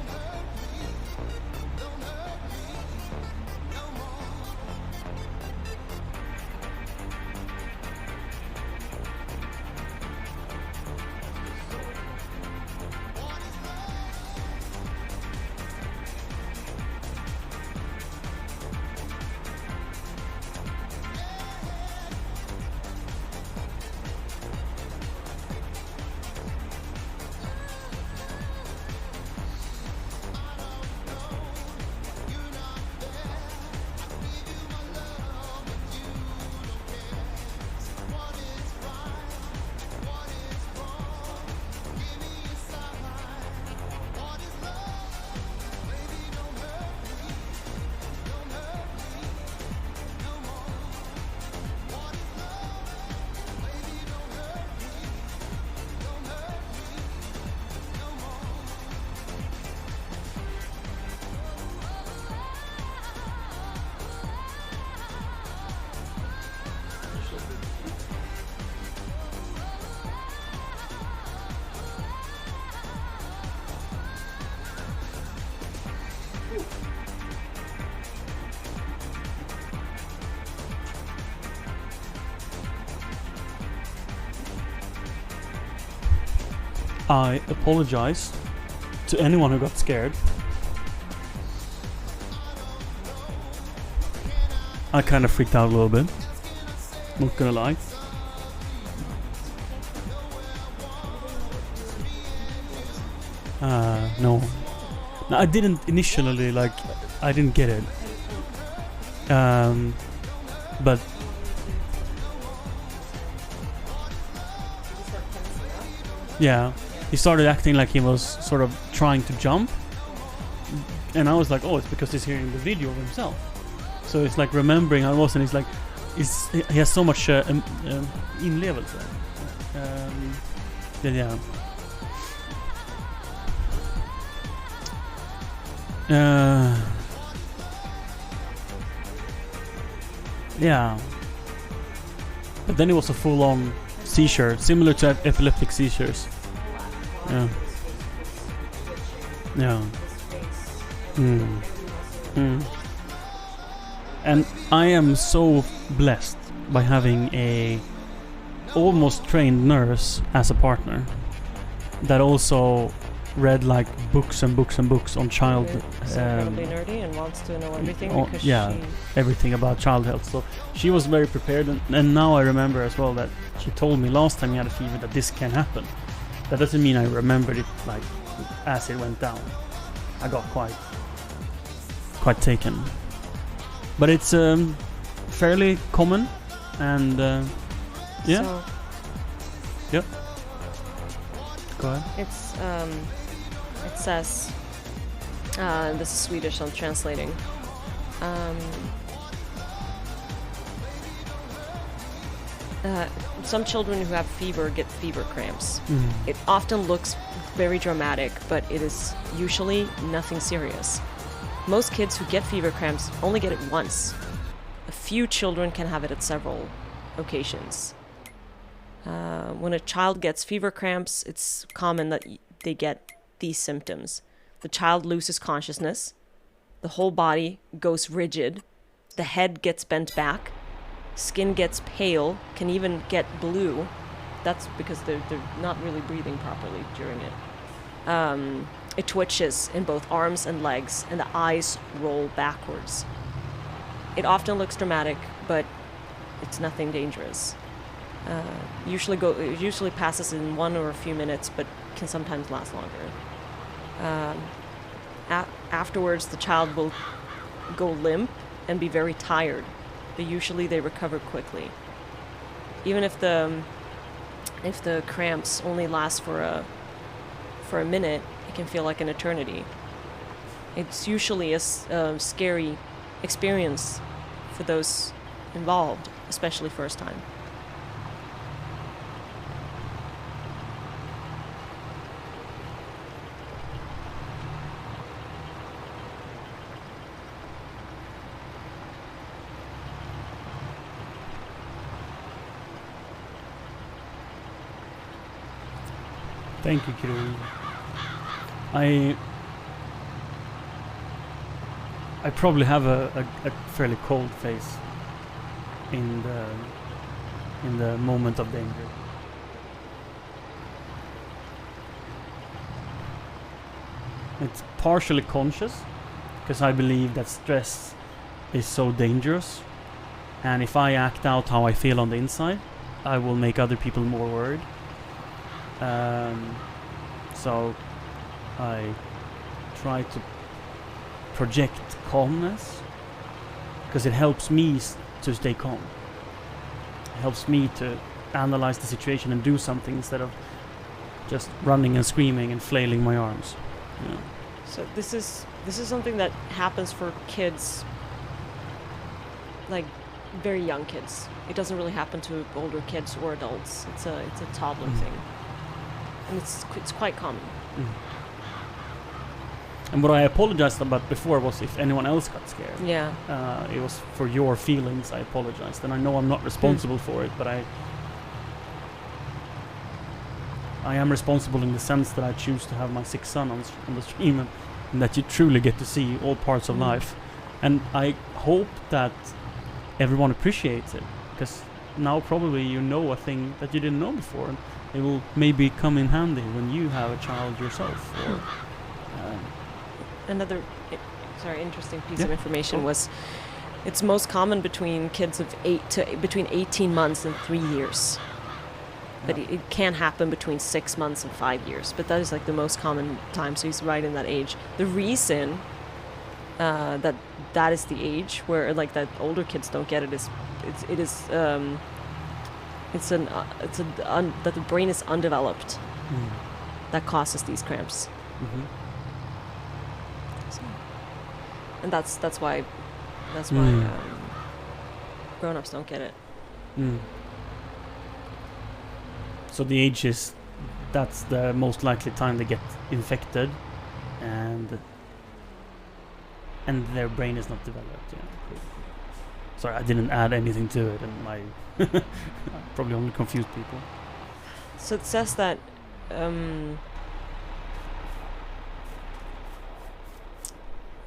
hurt me. Don't hurt me no more. I apologize to anyone who got scared. I kind of freaked out a little bit. Not gonna lie. No. No, I didn't initially, like, I didn't get it. But yeah, he started acting like he was sort of trying to jump, and I was like, oh, it's because he's hearing the video of himself. So it's like remembering how it was, and he's like, he has so much inlevelse. Yeah. Yeah. But then it was a full-on seizure, similar to epileptic seizures. Yeah. Yeah. And I am so blessed by having a almost trained nurse as a partner that also read like books and books and books on child She's incredibly nerdy and wants to know everything because yeah, everything about child health. So she was very prepared, and now I remember as well that she told me last time he had a fever that this can happen. That doesn't mean I remembered it like as it went down. I got quite taken. But it's fairly common, and yeah. So Yep. Go ahead. it's it says this is Swedish, I'm translating. Some children who have fever get fever cramps. It often looks very dramatic, but it is usually nothing serious. Most kids who get fever cramps only get it once. A few children can have it at several occasions. When a child gets fever cramps, it's common that they get these symptoms. The child loses consciousness, the whole body goes rigid, the head gets bent back, skin gets pale, can even get blue. That's because they're not really breathing properly during it. It twitches in both arms and legs, and the eyes roll backwards. It often looks dramatic, but it's nothing dangerous. It usually passes in 1 or a few minutes, but can sometimes last longer. Afterwards, the child will go limp and be very tired, but usually they recover quickly. Even if the cramps only last for a minute, it can feel like an eternity. It's usually a scary experience for those involved, especially first time. Thank you, Kirill. I probably have a fairly cold face in the moment of danger. It's partially conscious, because I believe that stress is so dangerous, and if I act out how I feel on the inside, I will make other people more worried. So I try to project calmness, because it helps me to stay calm. It helps me to analyze the situation and do something instead of just running and screaming and flailing my arms. Yeah. So this is something that happens for kids, like very young kids. It doesn't really happen to older kids or adults. It's a toddler thing, and it's quite common. And what I apologized about before was if anyone else got scared. Yeah. It was for your feelings. I apologized, and I know I'm not responsible for it, but I am responsible in the sense that I choose to have my 6th son on the stream, and that you truly get to see all parts of life. And I hope that everyone appreciates it, because now probably you know a thing that you didn't know before, and it will maybe come in handy when you have a child yourself. Or, Another interesting piece of information was it's most common between kids of between 18 months and 3 years. But it can happen between 6 months and 5 years. But that is like the most common time. So he's right in that age. The reason that is the age where like that older kids don't get it is that the brain is undeveloped. That causes these cramps. So, and that's why grown-ups don't get it. So the age that's the most likely time they get infected, and their brain is not developed. Yeah. Cool. Sorry, I didn't add anything to it, and I probably only confused people. So it says that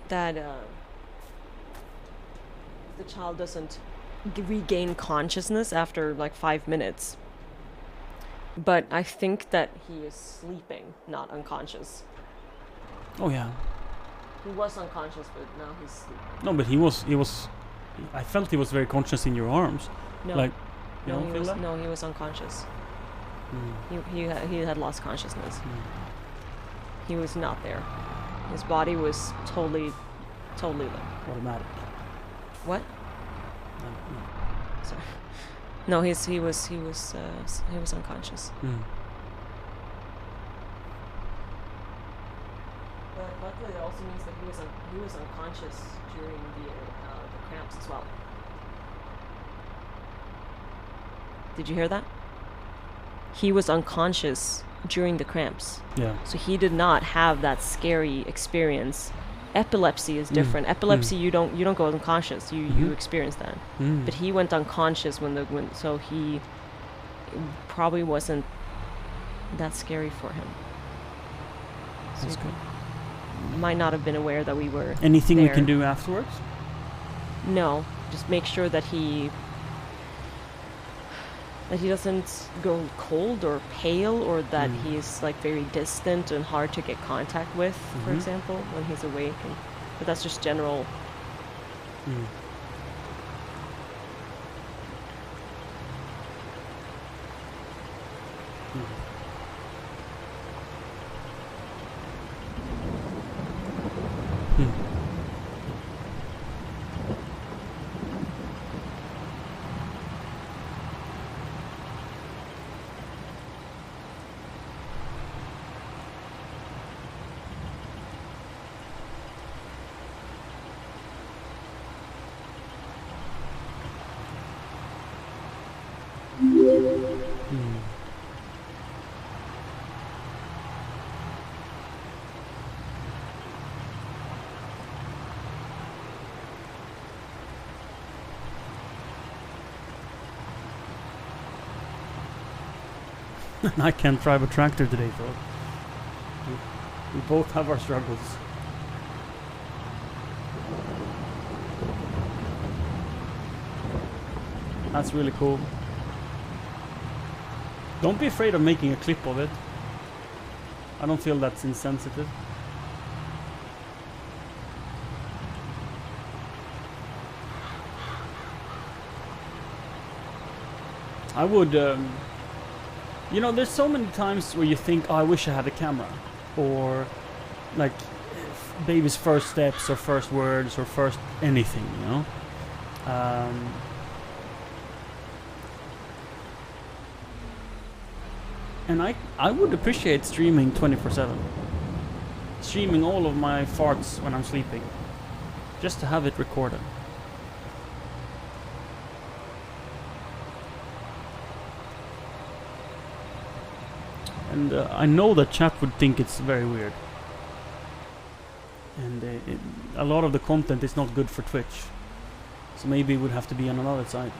the child doesn't regain consciousness after like 5 minutes. But I think that he is sleeping, not unconscious. Oh yeah. He was unconscious, but now he's sleeping. No, but he was. I felt he was very conscious in your arms. No. Like, you don't feel that? No, he was unconscious. He had lost consciousness. He was not there. His body was totally limp. Automatic. What? No. Sorry. No, he was unconscious. But luckily, it also means that he was unconscious during the cramps as well. Did you hear that? He was unconscious during the cramps. Yeah. So he did not have that scary experience. Epilepsy is different. Epilepsy, you don't go unconscious. You experience that. But he went unconscious so he probably wasn't that scary for him. So That's good. Might not have been aware that we were Anything there. we can do afterwards? No, just make sure that he that he doesn't go cold or pale, or that Mm. he's like very distant and hard to get contact with, for Mhm. example, when he's awake. But that's just general. Mm. Hmm. Hmm. I can't drive a tractor today, Phil. We both have our struggles. That's really cool. Don't be afraid of making a clip of it. I don't feel that's insensitive. I would, you know, there's so many times where you think, oh, I wish I had a camera. Or, like, baby's first steps, or first words, or first anything, you know? And I would appreciate streaming 24/7. Streaming all of my farts when I'm sleeping. Just to have it recorded. And I know that chat would think it's very weird. And a lot of the content is not good for Twitch. So maybe it would have to be on another side.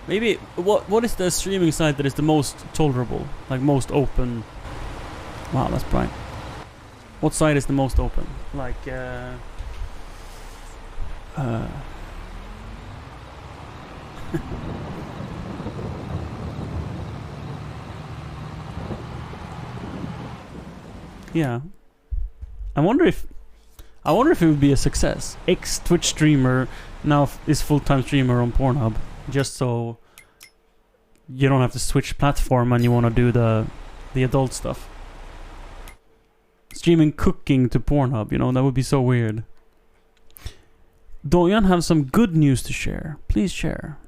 Maybe, what is the streaming site that is the most tolerable? Like most open? Wow, that's bright. What site is the most open? Like, yeah. I wonder if it would be a success. Ex-Twitch streamer now is full-time streamer on Pornhub. Just so you don't have to switch platform and you want to do the adult stuff. Streaming cooking to Pornhub, you know, that would be so weird. Dojan have some good news to share. Please share.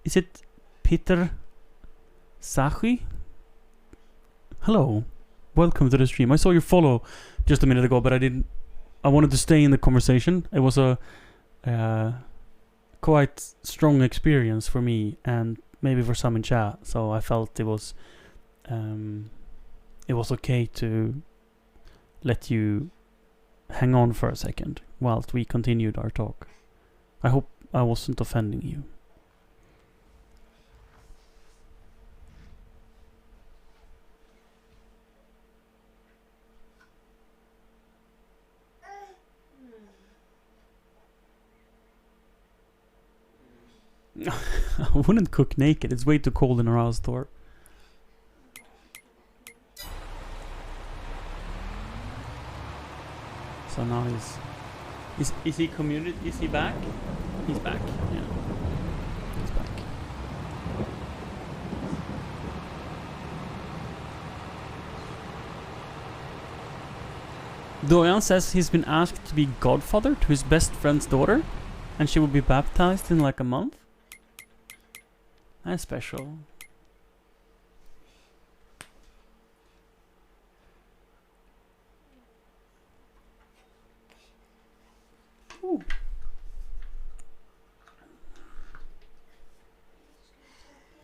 Is it Peter Sachi? Hello. Welcome to the stream. I saw your follow just a minute ago, but I wanted to stay in the conversation. It was a quite strong experience for me, and maybe for some in chat. So I felt it was okay to let you hang on for a second whilst we continued our talk. I hope I wasn't offending you. I wouldn't cook naked. It's way too cold in our house store. So now is he commuted? Is he back? He's back. Yeah, he's back. Dojan says he's been asked to be godfather to his best friend's daughter, and she will be baptized in like a month. That's special. Ooh.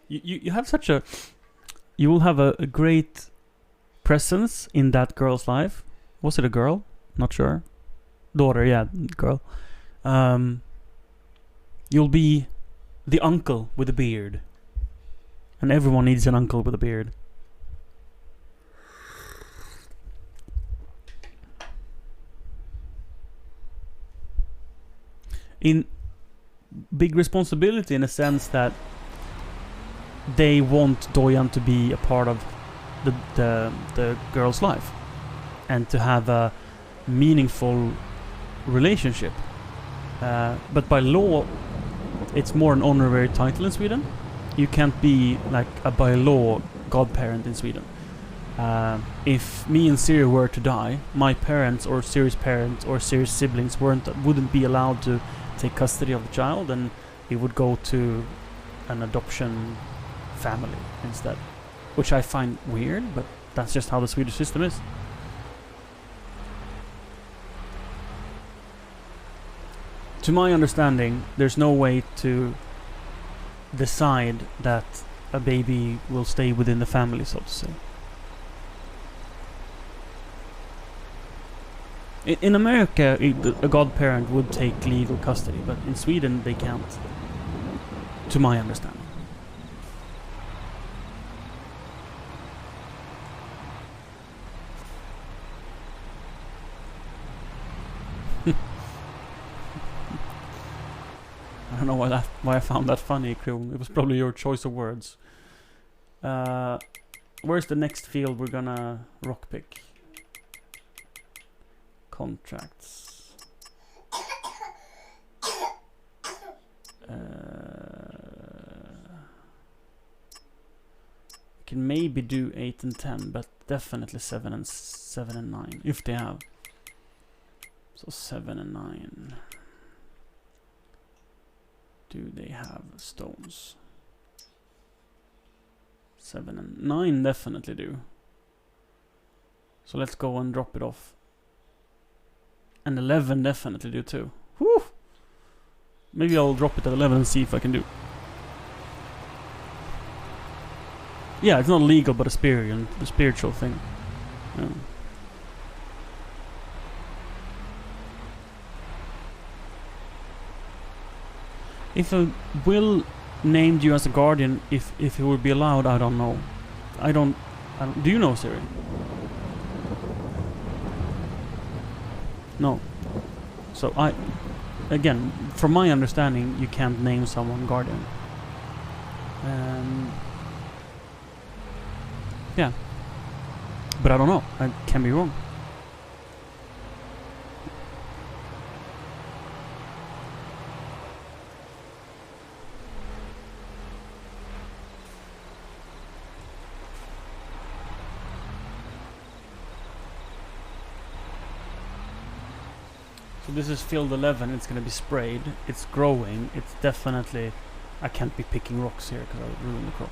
You have such a... You will have a great presence in that girl's life. Was it a girl? Not sure. Daughter, yeah, girl. You'll be the uncle with a beard. And everyone needs an uncle with a beard. in big responsibility in a sense that they want Doyan to be a part of the girl's life and to have a meaningful relationship. But by law, it's more an honorary title in Sweden. You can't be like a by law godparent in Sweden. If me and Siri were to die, my parents or Siri's parents or Siri's siblings wouldn't be allowed to take custody of the child, and he would go to an adoption family instead, which I find weird, but that's just how the Swedish system is. To my understanding, there's no way to decide that a baby will stay within the family, so to say. In America, a godparent would take legal custody, but in Sweden they can't, to my understanding. I don't know why I found that funny, Kron. It was probably your choice of words. Where's the next field we're gonna rock pick? Contracts. Can maybe do 8 and 10, but definitely 7 and 9 if they have. So 7 and 9. Do they have stones? 7 and 9 definitely do. So let's go and drop it off. And 11 definitely do too. Whew! Maybe I'll drop it at 11 and see if I can do. Yeah, it's not legal, but a spiritual thing. Yeah. If a will named you as a guardian, if it would be allowed, I don't know. I don't. Do you know, Siri? No. So again, from my understanding, you can't name someone guardian. Yeah. But I don't know. I can be wrong. So this is field 11, it's gonna be sprayed, it's growing, it's definitely... I can't be picking rocks here because I'll ruin the crop.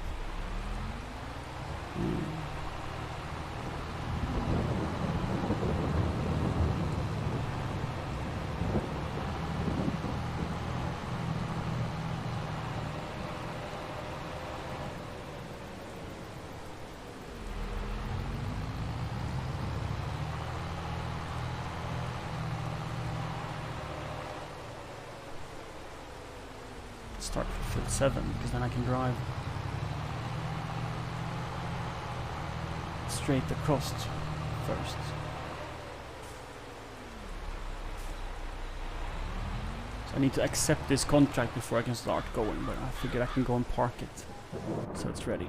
Start with field 7 because then I can drive straight across first. So I need to accept this contract before I can start going, but I figured I can go and park it so it's ready.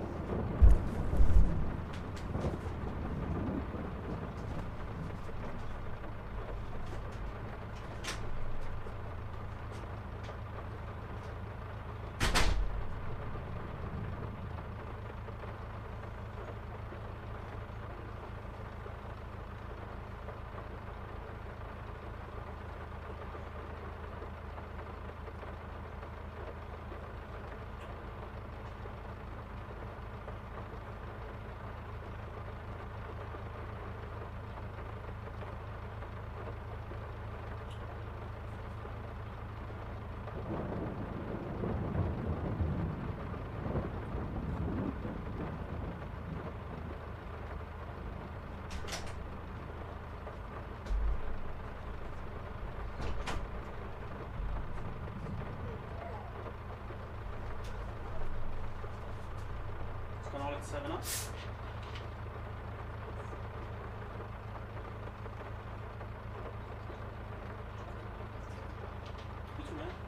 Ska ha lite 7-Up? Jag tror det.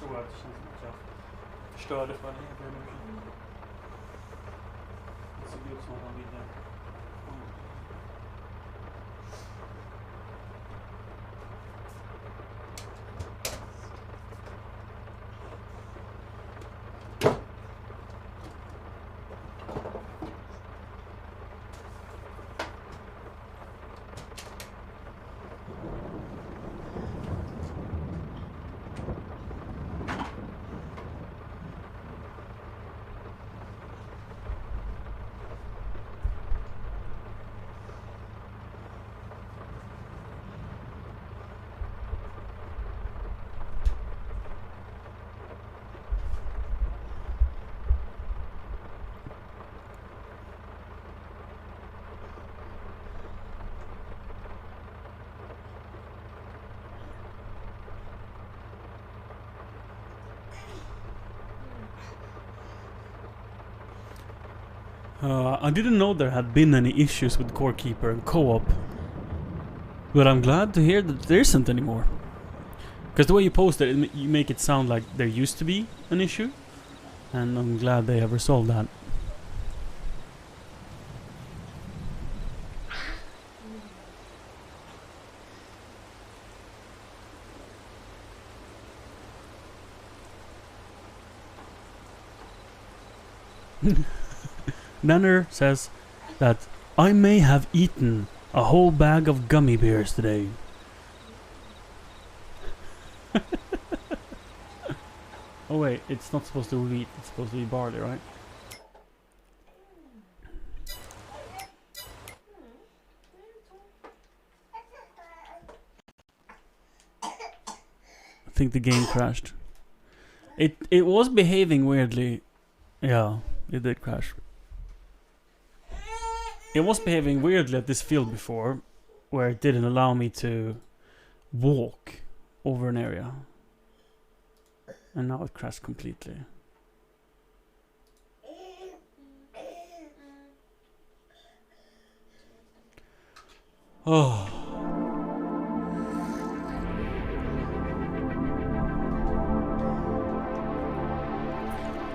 tror jag att det känns som att jag förstörde för dig. Det såg ut som att han ville. I didn't know there had been any issues with Core Keeper and co-op, but I'm glad to hear that there isn't anymore. Because the way you post it, you make it sound like there used to be an issue, and I'm glad they have resolved that. Nanner says that I may have eaten a whole bag of gummy bears today. Oh wait, it's not supposed to be wheat, it's supposed to be barley, right? I think the game crashed. It was behaving weirdly. Yeah, it did crash. It was behaving weirdly at this field before, where it didn't allow me to walk over an area. And now it crashed completely. Oh.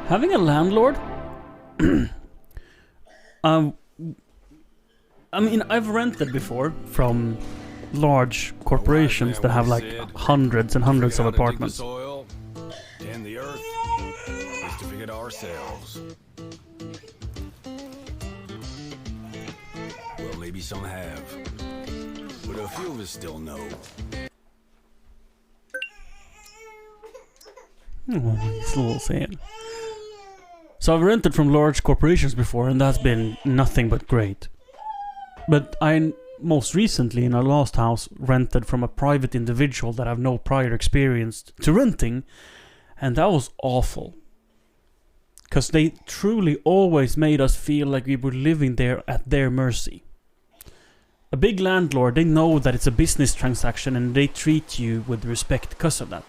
Having a landlord? I mean, I've rented before from large corporations that have like hundreds and hundreds of apartments. The soil and the earth is to feed ourselves. Well, maybe some have, but a few of us still know. Oh, he's a little sad. So I've rented from large corporations before, and that's been nothing but great. But I most recently, in our last house, rented from a private individual that I've no prior experience to renting, and that was awful. Because they truly always made us feel like we were living there at their mercy. A big landlord, they know that it's a business transaction and they treat you with respect because of that.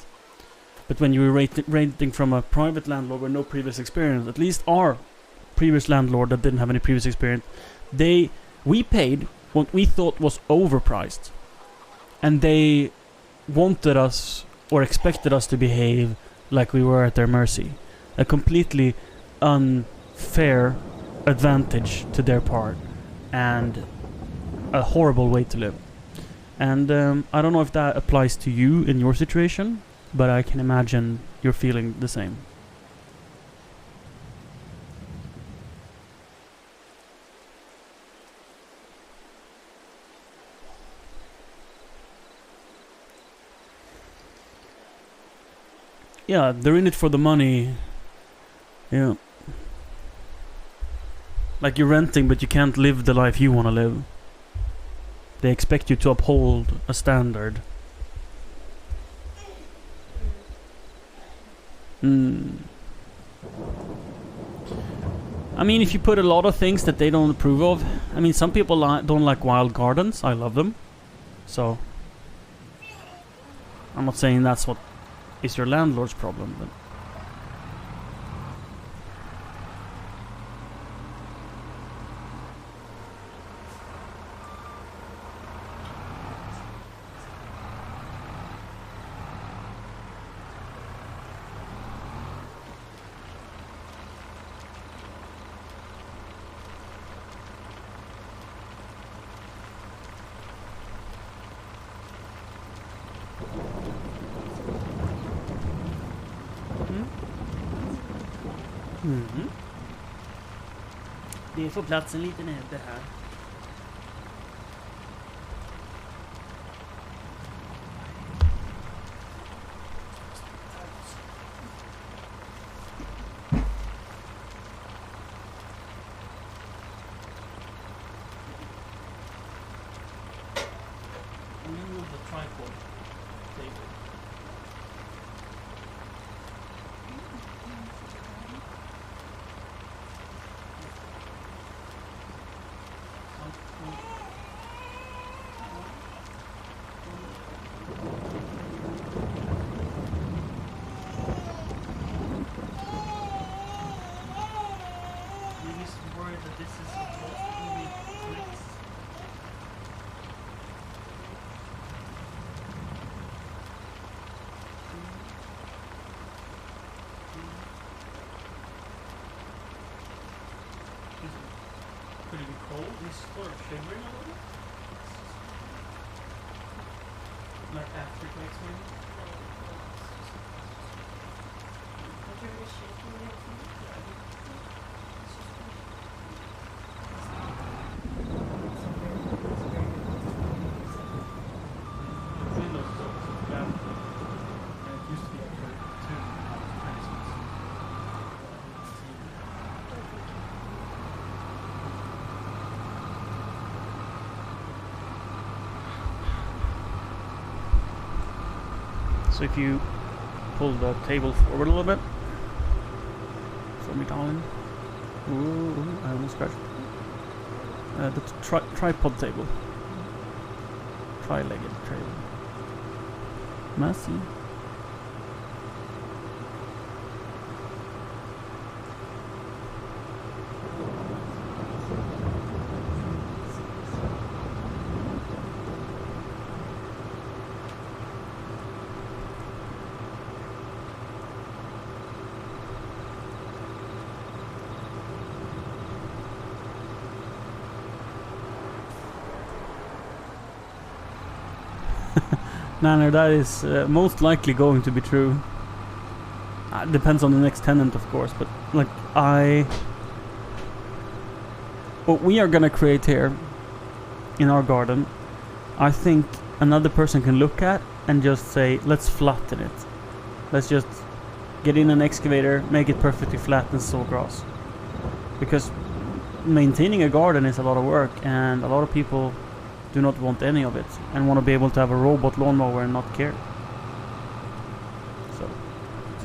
But when you're renting from a private landlord with no previous experience, at least our previous landlord that didn't have any previous experience, we paid what we thought was overpriced. And they wanted us or expected us to behave like we were at their mercy. A completely unfair advantage to their part. And a horrible way to live. And I don't know if that applies to you in your situation, but I can imagine you're feeling the same. Yeah, they're in it for the money. Yeah. Like you're renting, but you can't live the life you want to live. They expect you to uphold a standard. I mean, if you put a lot of things that they don't approve of. I mean, some people don't like wild gardens. I love them. So I'm not saying that's what is your landlord's problem, but Mhm. Det får plats en liten näbbe här. And then with the tripod table. Worried that this is a totally place. Could it be cold? He's sort of shivering a little bit. Like afterquakes maybe? Windows don't have it used to be actually two medicines. So if you pull the table forward a little bit for me, darling. Ooh, I almost scratched. The tripod table. Tri-legged table. Messy. Nanner, that is most likely going to be true. Depends on the next tenant, of course, but like what we are gonna create here in our garden, I think another person can look at and just say, let's flatten it. Let's just get in an excavator, make it perfectly flat and sow grass. Because maintaining a garden is a lot of work, and a lot of people do not want any of it and want to be able to have a robot lawnmower and not care. So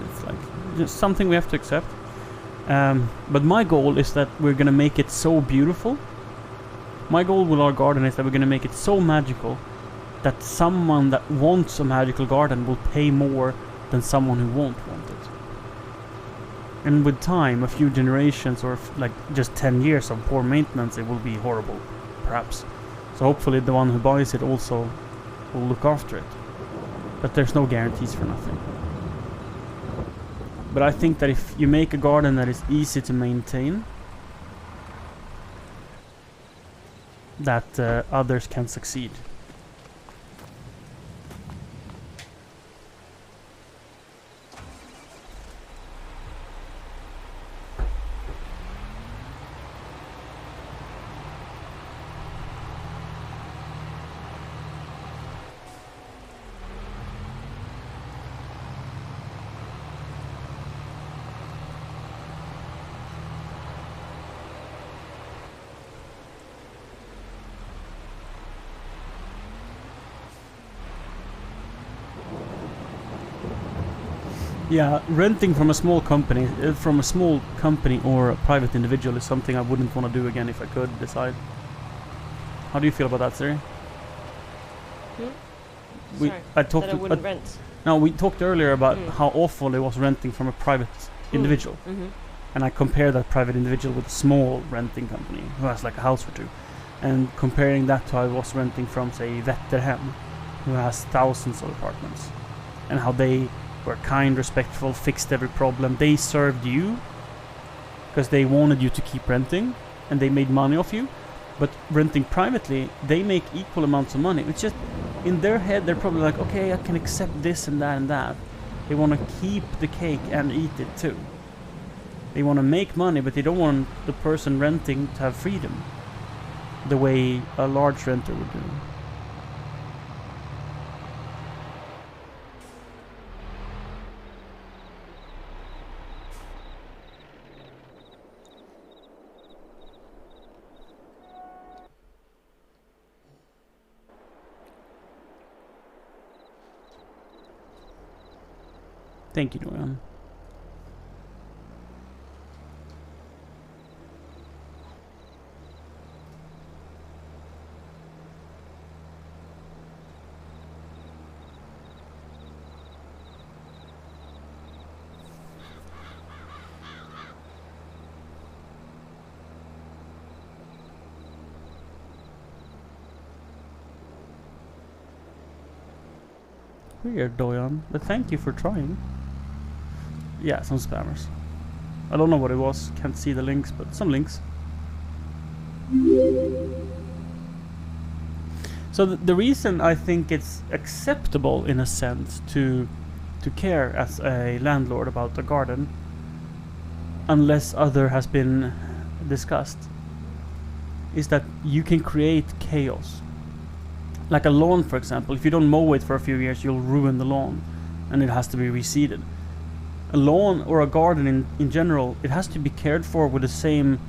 it's like just something we have to accept. But my goal is that we're gonna make it so beautiful. My goal with our garden is that we're gonna make it so magical that someone that wants a magical garden will pay more than someone who won't want it. And with time, a few generations or like just 10 years of poor maintenance, it will be horrible, perhaps. So hopefully the one who buys it also will look after it. But there's no guarantees for nothing. But I think that if you make a garden that is easy to maintain, that others can succeed. Yeah, renting from a small company, or a private individual is something I wouldn't want to do again if I could decide. How do you feel about that, Siri? Sorry, I talked that I wouldn't rent. No, we talked earlier about how awful it was renting from a private individual. And I compare that private individual with a small renting company who has like a house or two. And comparing that to how I was renting from, say, Wetterhem, who has thousands of apartments. And how they were kind, respectful, fixed every problem. They served you because they wanted you to keep renting and they made money off you. But renting privately, they make equal amounts of money. It's just in their head, they're probably like, okay, I can accept this and that and that. They want to keep the cake and eat it too. They want to make money, but they don't want the person renting to have freedom, the way a large renter would do. Thank you, Dorian. Weird, Doyan, but thank you for trying. Yeah, some spammers. I don't know what it was, can't see the links, but some links. So the reason I think it's acceptable in a sense to care as a landlord about a garden, unless other has been discussed, is that you can create chaos. Like a lawn, for example, if you don't mow it for a few years, you'll ruin the lawn and it has to be reseeded. A lawn or a garden in general, it has to be cared for with the same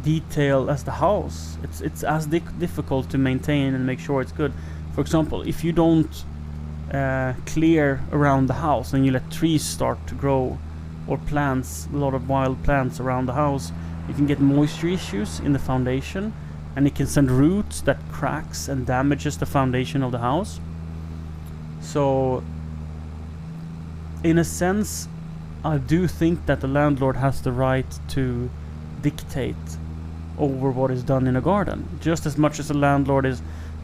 detail as the house. It's as difficult to maintain and make sure it's good. For example, if you don't clear around the house and you let trees start to grow, or plants, a lot of wild plants around the house, you can get moisture issues in the foundation, and it can send roots that cracks and damages the foundation of the house. So in a sense, I do think that the landlord has the right to dictate over what is done in a garden, just as much as the landlord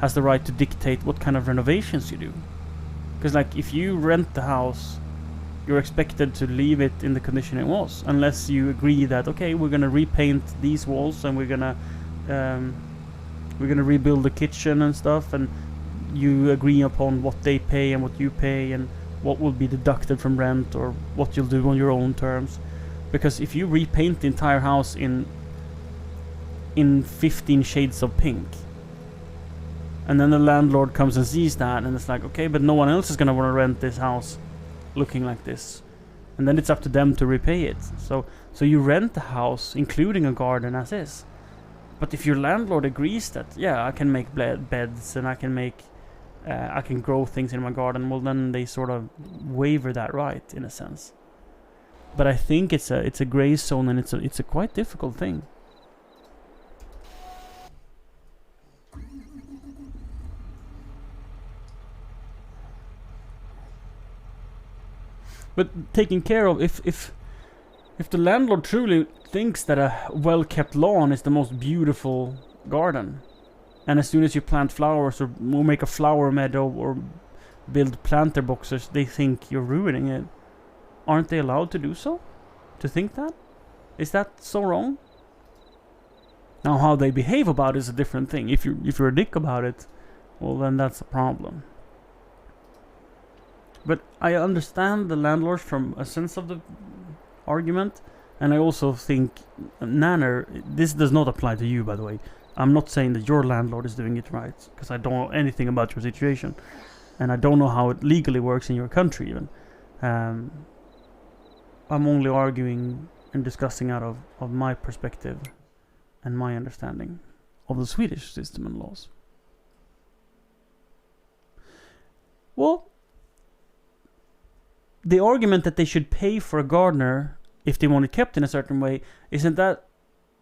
has the right to dictate what kind of renovations you do. Because like, if you rent the house, you're expected to leave it in the condition it was, unless you agree that, okay, we're gonna repaint these walls and we're gonna rebuild the kitchen and stuff, and you agree upon what they pay and what you pay and what will be deducted from rent, or what you'll do on your own terms. Because if you repaint the entire house in 15 shades of pink, and then the landlord comes and sees that, and it's like, okay, but no one else is gonna want to rent this house looking like this, and then it's up to them to repay it. So you rent the house including a garden as is. But if your landlord agrees that, yeah, I can make beds and I can grow things in my garden, well, then they sort of waiver that right in a sense. But I think it's a gray zone, and it's a quite difficult thing. But taking care of, if the landlord truly thinks that a well-kept lawn is the most beautiful garden, and as soon as you plant flowers or make a flower meadow or build planter boxes, they think you're ruining it, aren't they allowed to do so? To think that? Is that so wrong? Now, how they behave about it is a different thing. If you're a dick about it, well, then that's a problem. But I understand the landlords from a sense of the argument, and I also think, Nanner, this does not apply to you, by the way. I'm not saying that your landlord is doing it right, because I don't know anything about your situation, and I don't know how it legally works in your country even. I'm only arguing and discussing out of my perspective and my understanding of the Swedish system and laws. Well, the argument that they should pay for a gardener if they want it kept in a certain way, isn't that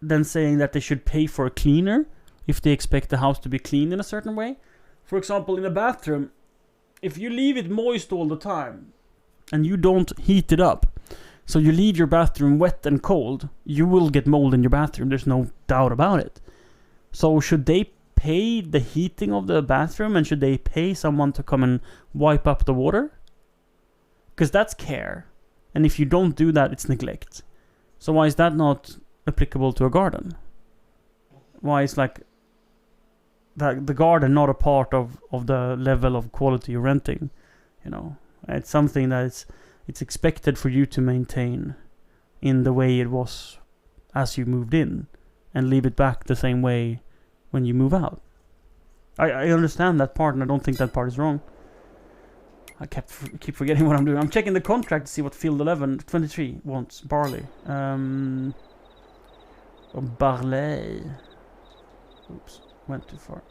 then saying that they should pay for a cleaner if they expect the house to be cleaned in a certain way? For example, in a bathroom, if you leave it moist all the time and you don't heat it up, so you leave your bathroom wet and cold, you will get mold in your bathroom. There's no doubt about it. So should they pay the heating of the bathroom, and should they pay someone to come and wipe up the water? Because that's care. And if you don't do that, it's neglect. So why is that not applicable to a garden? Why is like the garden not a part of the level of quality you're renting? You know, it's something that it's expected for you to maintain in the way it was as you moved in, and leave it back the same way when you move out. I understand that part, and I don't think that part is wrong. I keep forgetting what I'm doing. I'm checking the contract to see what Field 23 wants. Barley. Barley. Oops, went too far.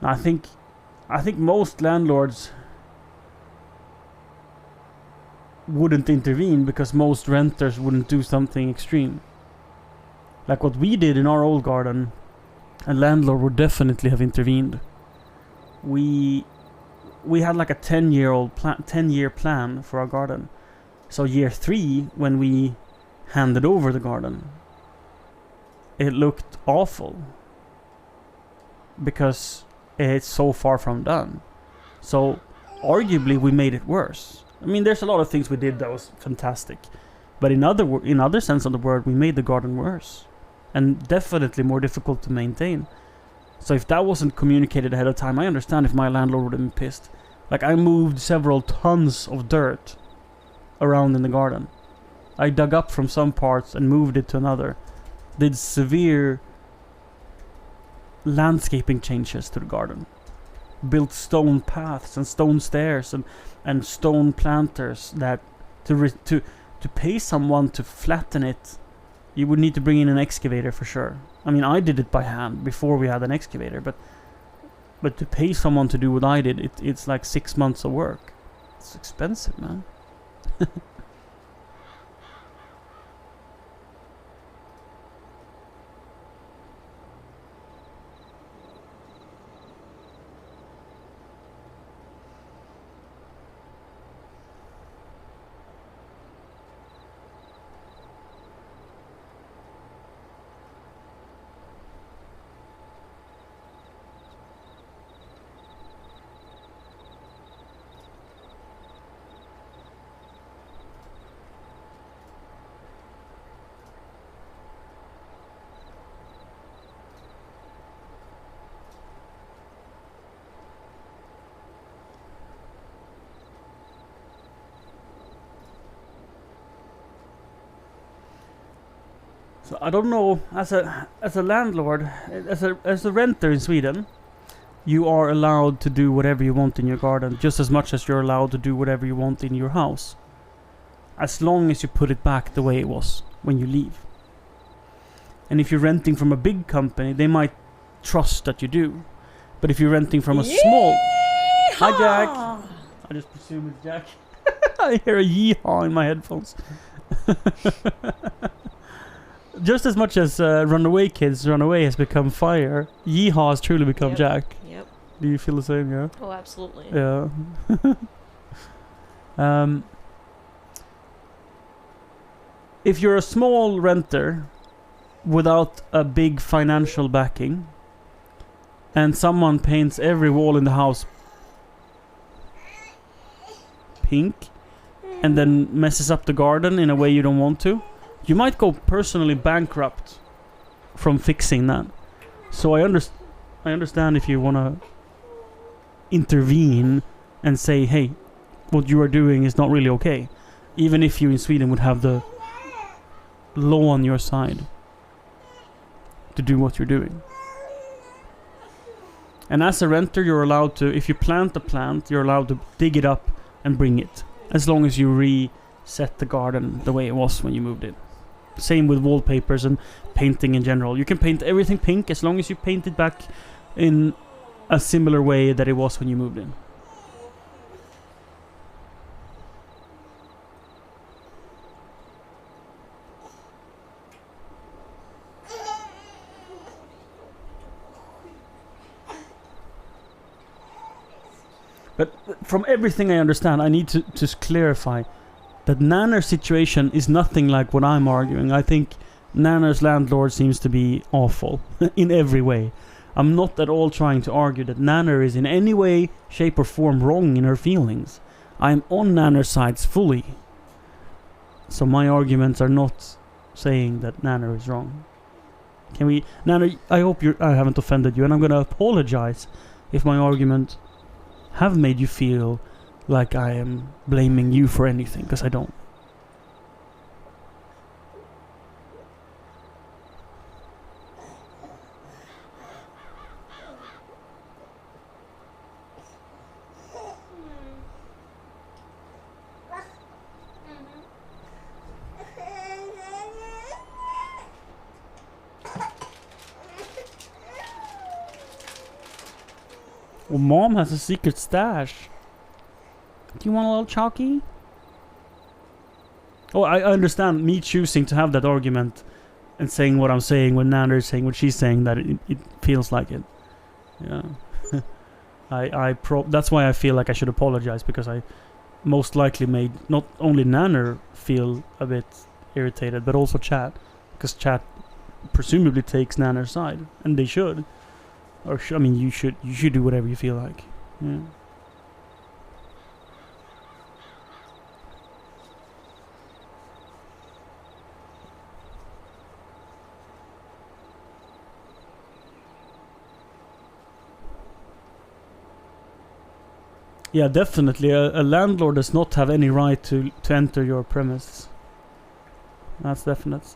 I think most landlords wouldn't intervene because most renters wouldn't do something extreme. Like what we did in our old garden, a landlord would definitely have intervened. We had like a 10-year plan for our garden. So year 3, when we handed over the garden, it looked awful because it's so far from done. So arguably we made it worse. I mean, there's a lot of things we did that was fantastic, but in other sense of the word, we made the garden worse and definitely more difficult to maintain. So if that wasn't communicated ahead of time, I understand if my landlord would have been pissed. Like, I moved several tons of dirt around in the garden. I dug up from some parts and moved it to another. Did severe landscaping changes to the garden. Built stone paths and stone stairs and stone planters that to pay someone to flatten it, you would need to bring in an excavator for sure. I mean, I did it by hand before we had an excavator, but to pay someone to do what I did, it's like 6 months of work. It's expensive, man. So I don't know, as a landlord, as a renter in Sweden, you are allowed to do whatever you want in your garden, just as much as you're allowed to do whatever you want in your house, as long as you put it back the way it was when you leave. And if you're renting from a big company, they might trust that you do. But if you're renting from a small... Hi, Jack! I just presume it's Jack. I hear a yeehaw in my headphones. Just as much as Runaway Kids, Runaway has become Fire, Yeehaw has truly become Jack. Yep. Do you feel the same, yeah? Oh, absolutely. Yeah. If you're a small renter without a big financial backing, and someone paints every wall in the house pink, and then messes up the garden in a way you don't want to, you might go personally bankrupt from fixing that. So I understand if you want to intervene and say, hey, what you are doing is not really okay. Even if you in Sweden would have the law on your side to do what you're doing. And as a renter, you're allowed to, if you plant a plant, you're allowed to dig it up and bring it, as long as you reset the garden the way it was when you moved in. Same with wallpapers and painting in general. You can paint everything pink as long as you paint it back in a similar way that it was when you moved in. But from everything I understand, I need to just clarify that Nanner's situation is nothing like what I'm arguing. I think Nanner's landlord seems to be awful in every way. I'm not at all trying to argue that Nanner is in any way, shape or form wrong in her feelings. I'm on Nanner's sides fully. So my arguments are not saying that Nanner is wrong. Can we... Nanner, I hope I haven't offended you, and I'm going to apologize if my argument have made you feel like I am blaming you for anything, because I don't. Well, Mom has a secret stash. Do you want a little chalky? Oh, I understand me choosing to have that argument and saying what I'm saying when Nana is saying what she's saying, that it feels like it. Yeah. That's why I feel like I should apologize, because I most likely made not only Nana feel a bit irritated, but also chat, because chat presumably takes Nana's side, and they should. Or I mean, you should do whatever you feel like. Yeah. Yeah, definitely. A landlord does not have any right to enter your premises. That's definite.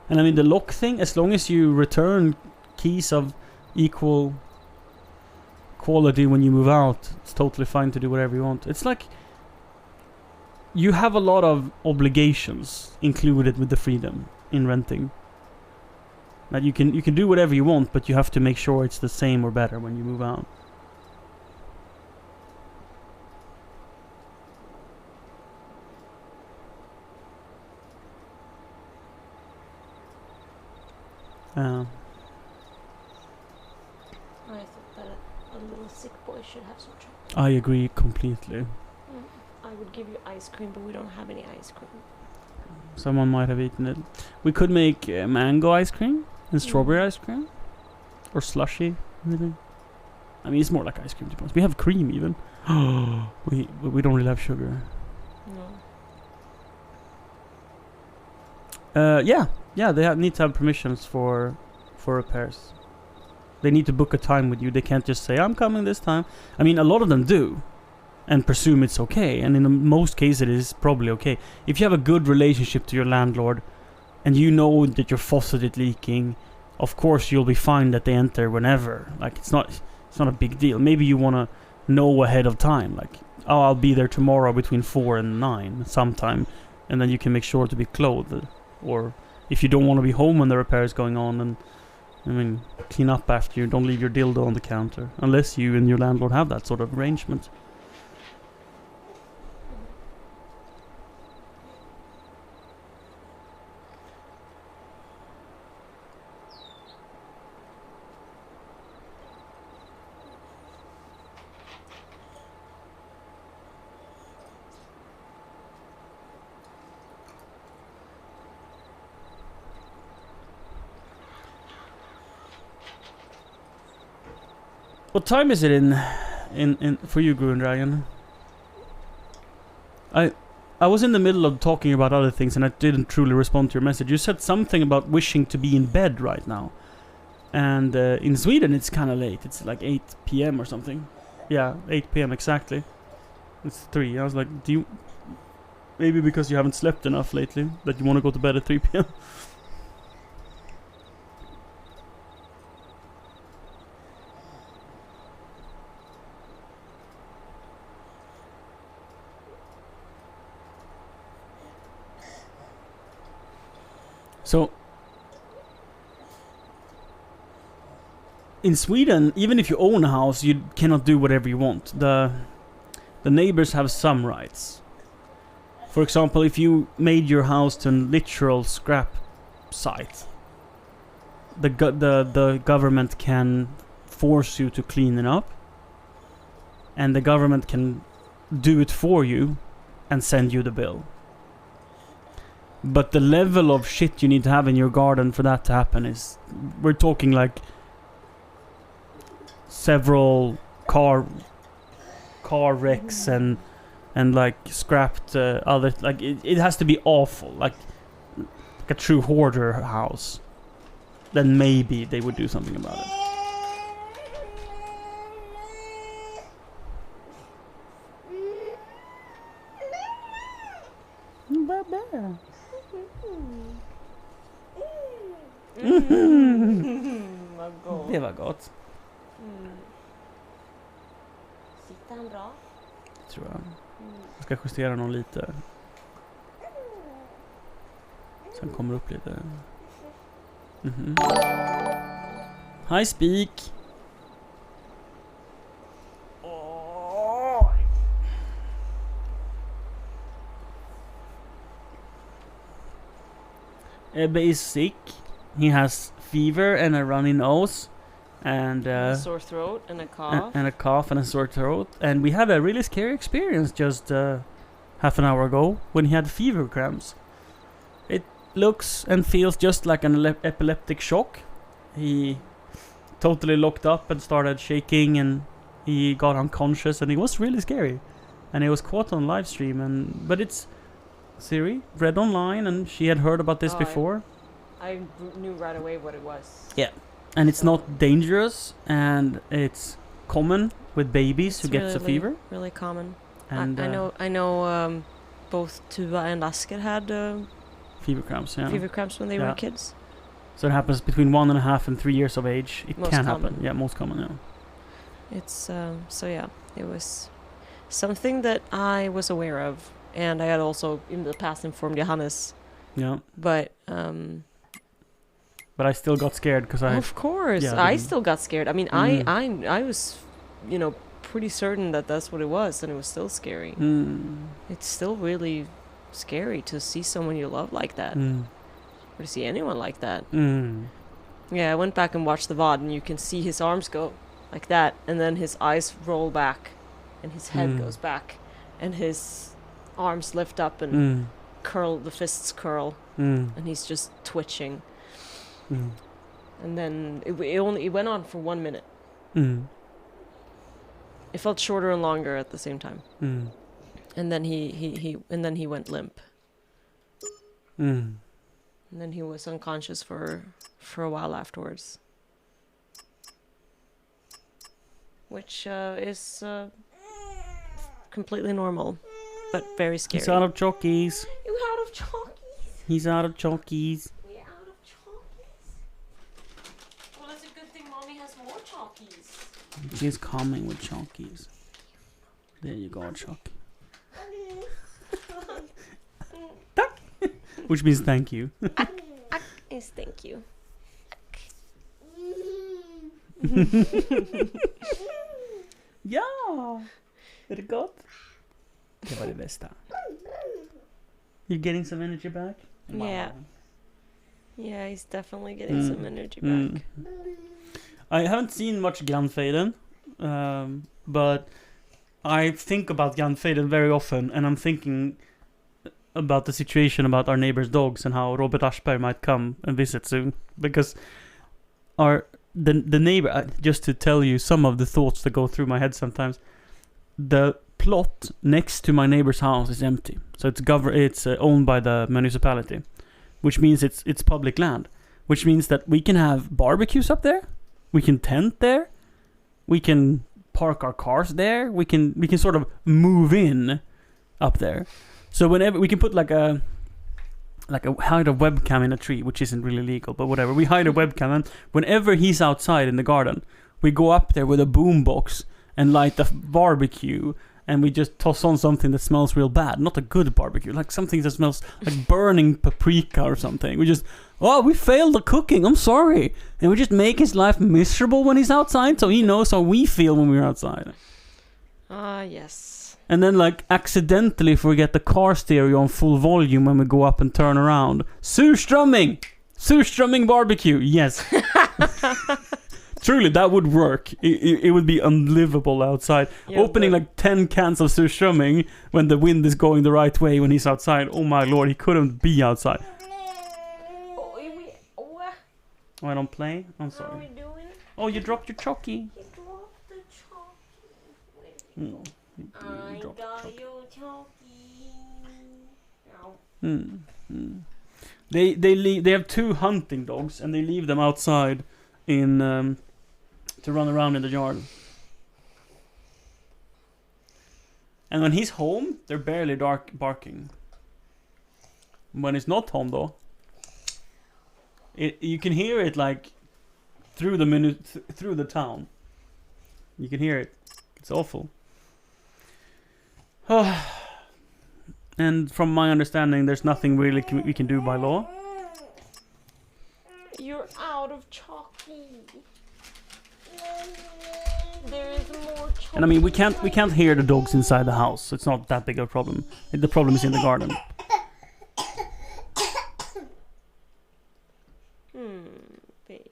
And I mean, the lock thing, as long as you return keys of equal quality when you move out, it's totally fine to do whatever you want. It's like you have a lot of obligations included with the freedom in renting. That you can do whatever you want, but you have to make sure it's the same or better when you move out. I thought that a little sick boy should have some chocolate. I agree completely. I would give you ice cream, but we don't have any ice cream. Someone might have eaten it. We could make mango ice cream and strawberry ice cream, or slushy. Maybe. I mean, it's more like ice cream to be honest. We have cream even. we don't really have sugar. No. Yeah. They need to have permissions for repairs. They need to book a time with you. They can't just say, I'm coming this time. I mean, a lot of them do, and presume it's okay. And in most cases, it is probably okay. If you have a good relationship to your landlord, and you know that your faucet is leaking, of course you'll be fine that they enter whenever. Like, it's not a big deal. Maybe you want to know ahead of time. Like, oh, I'll be there tomorrow between 4 and 9 sometime. And then you can make sure to be clothed. Or if you don't want to be home when the repair is going on, and I mean, clean up after you. Don't leave your dildo on the counter. Unless you and your landlord have that sort of arrangement. What time is it in for you, Gruen Dragon? I was in the middle of talking about other things and I didn't truly respond to your message. You said something about wishing to be in bed right now. And in Sweden it's kind of late. It's like 8 p.m. or something. Yeah, 8 p.m. exactly. It's 3. I was like, do you... Maybe because you haven't slept enough lately that you want to go to bed at 3 p.m. So, in Sweden, even if you own a house, you cannot do whatever you want. The neighbors have some rights. For example, if you made your house to a literal scrap site, the government can force you to clean it up, and the government can do it for you and send you the bill. But the level of shit you need to have in your garden for that to happen is... We're talking like... several car wrecks and like scrapped other... Like, it has to be awful. Like a true hoarder house. Then maybe they would do something about it. Vad gott. Det var gott, Sitter han bra? tror jag. Jag ska justera någon lite. Sen kommer upp lite. Hi Speak. Ebbe is sick. He has fever and a runny nose, and Sore throat and a cough. and a cough and a sore throat. And we had a really scary experience just half an hour ago when he had fever cramps. It looks and feels just like an epileptic shock. He totally locked up and started shaking, and he got unconscious, and it was really scary. And it was caught on live stream, but it's Siri read online, and she had heard about this Oh, before. I knew right away what it was. And it's not dangerous, and it's common with babies who gets a fever. Really common. And I know. Both Tuva and Asker had fever cramps. Yeah. fever cramps when they Yeah. were kids. So it happens between 1.5 and 3 years of age. It Most can common. happen. Yeah, most common. Yeah. It's so yeah. It was something that I was aware of, and I had also in the past informed Johannes. Yeah. But But I still got scared because I. of course, yeah, I didn't- still got scared. I mean, I was, pretty certain that that's what it was, and it was still scary. It's still really scary to see someone you love like that, or to see anyone like that. Yeah, I went back and watched the VOD, and you can see his arms go like that, and then his eyes roll back, and his head goes back, and his arms lift up and curl, the fists curl, and he's just twitching. And then it went on for 1 minute. It felt shorter and longer at the same time. And then he went limp. And then he was unconscious for a while afterwards. Which is completely normal, but very scary. He's out of chockies. You out of chalkies? He's out of chockies. We're out of chalkies? Well, it's a good thing Mommy has more chalkies. She's coming with chockies. There you go, Chuck. Which means thank you. Yes, thank you. Ja! Är det gott? Det var det bästa. You're getting some energy back? Yeah. Yeah, he's definitely getting some energy back. I haven't seen much Grandfejden, but I think about Grandfejden very often, and I'm thinking about the situation about our neighbor's dogs and how Robert Aschberg might come and visit soon, because the neighbor, just to tell you some of the thoughts that go through my head sometimes, the plot next to my neighbor's house is empty, so it's owned by the municipality, which means it's public land, which means that we can have barbecues up there, we can tent there, we can park our cars there, we can sort of move in up there. So whenever we can put like a hide a webcam in a tree, which isn't really legal, but whatever. We hide a webcam, and whenever he's outside in the garden, we go up there with a boombox and light a barbecue, and we just toss on something that smells real bad. Not a good barbecue, like something that smells like burning paprika or something. We failed the cooking, I'm sorry. And we just make his life miserable when he's outside, so he knows how we feel when we're outside. Yes. And then, like, accidentally forget the car stereo on full volume when we go up and turn around. Surströmming! Surströmming barbecue, yes. Truly, that would work. It would be unlivable outside. Yeah, Opening like 10 cans of surströmming when the wind is going the right way when he's outside. Oh my lord, he couldn't be outside. Oh, I don't play? I'm How are we sorry. doing? Oh, you dropped your chocky. He dropped the chalky. I got your chalky. Ow. They have 2 hunting dogs, and they leave them outside in to run around in the yard. And when he's home, they're barely barking. When it's not home though, you can hear it like through through the town. You can hear it. It's awful. And from my understanding, there's nothing really we can do by law. You're out of chocolate. There is more chocolate. And I mean, we can't hear the dogs inside the house. So it's not that big of a problem. The problem is in the garden. Baby.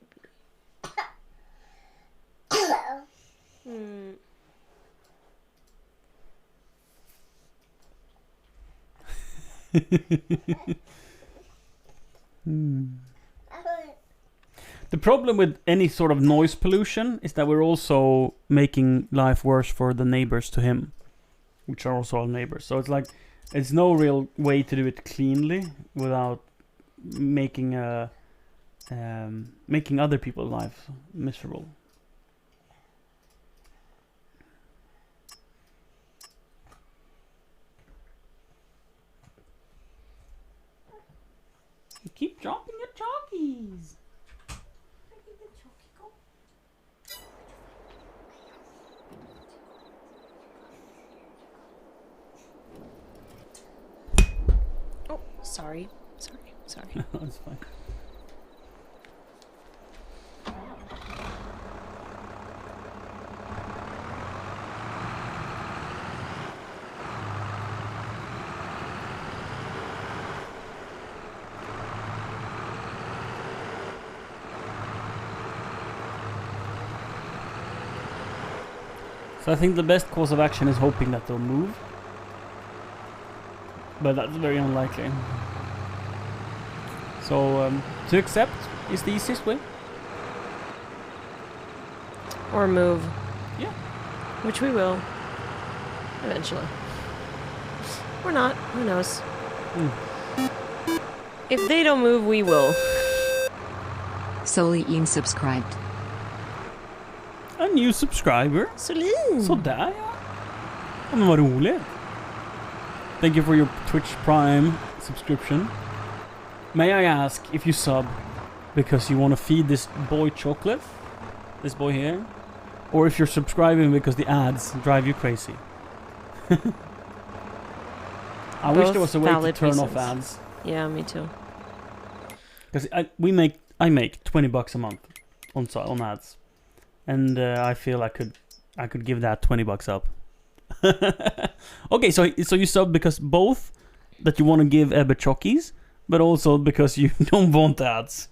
The problem with any sort of noise pollution is that we're also making life worse for the neighbors to him, which are also our neighbors. So it's like, it's no real way to do it cleanly without making making other people's lives miserable. You keep dropping your chalkies. Oh, sorry. That's fine. So I think the best course of action is hoping that they'll move. But that's very unlikely. So to accept is the easiest way. Or move. Yeah. Which we will. Eventually. Or not. Who knows? If they don't move, we will. Solely insubscribed. A new subscriber. Solin. Sådär ja. Ja men vad roligt. Thank you for your Twitch Prime subscription. May I ask if you sub because you want to feed this boy chocolate? This boy here? Or if you're subscribing because the ads drive you crazy? I wish there was a way to turn off ads. Yeah, me too. Because I make $20 a month on ads. And I feel I could give that $20 up. Okay, so you sub because both that you want to give Ebbe chockies, but also because you don't want ads.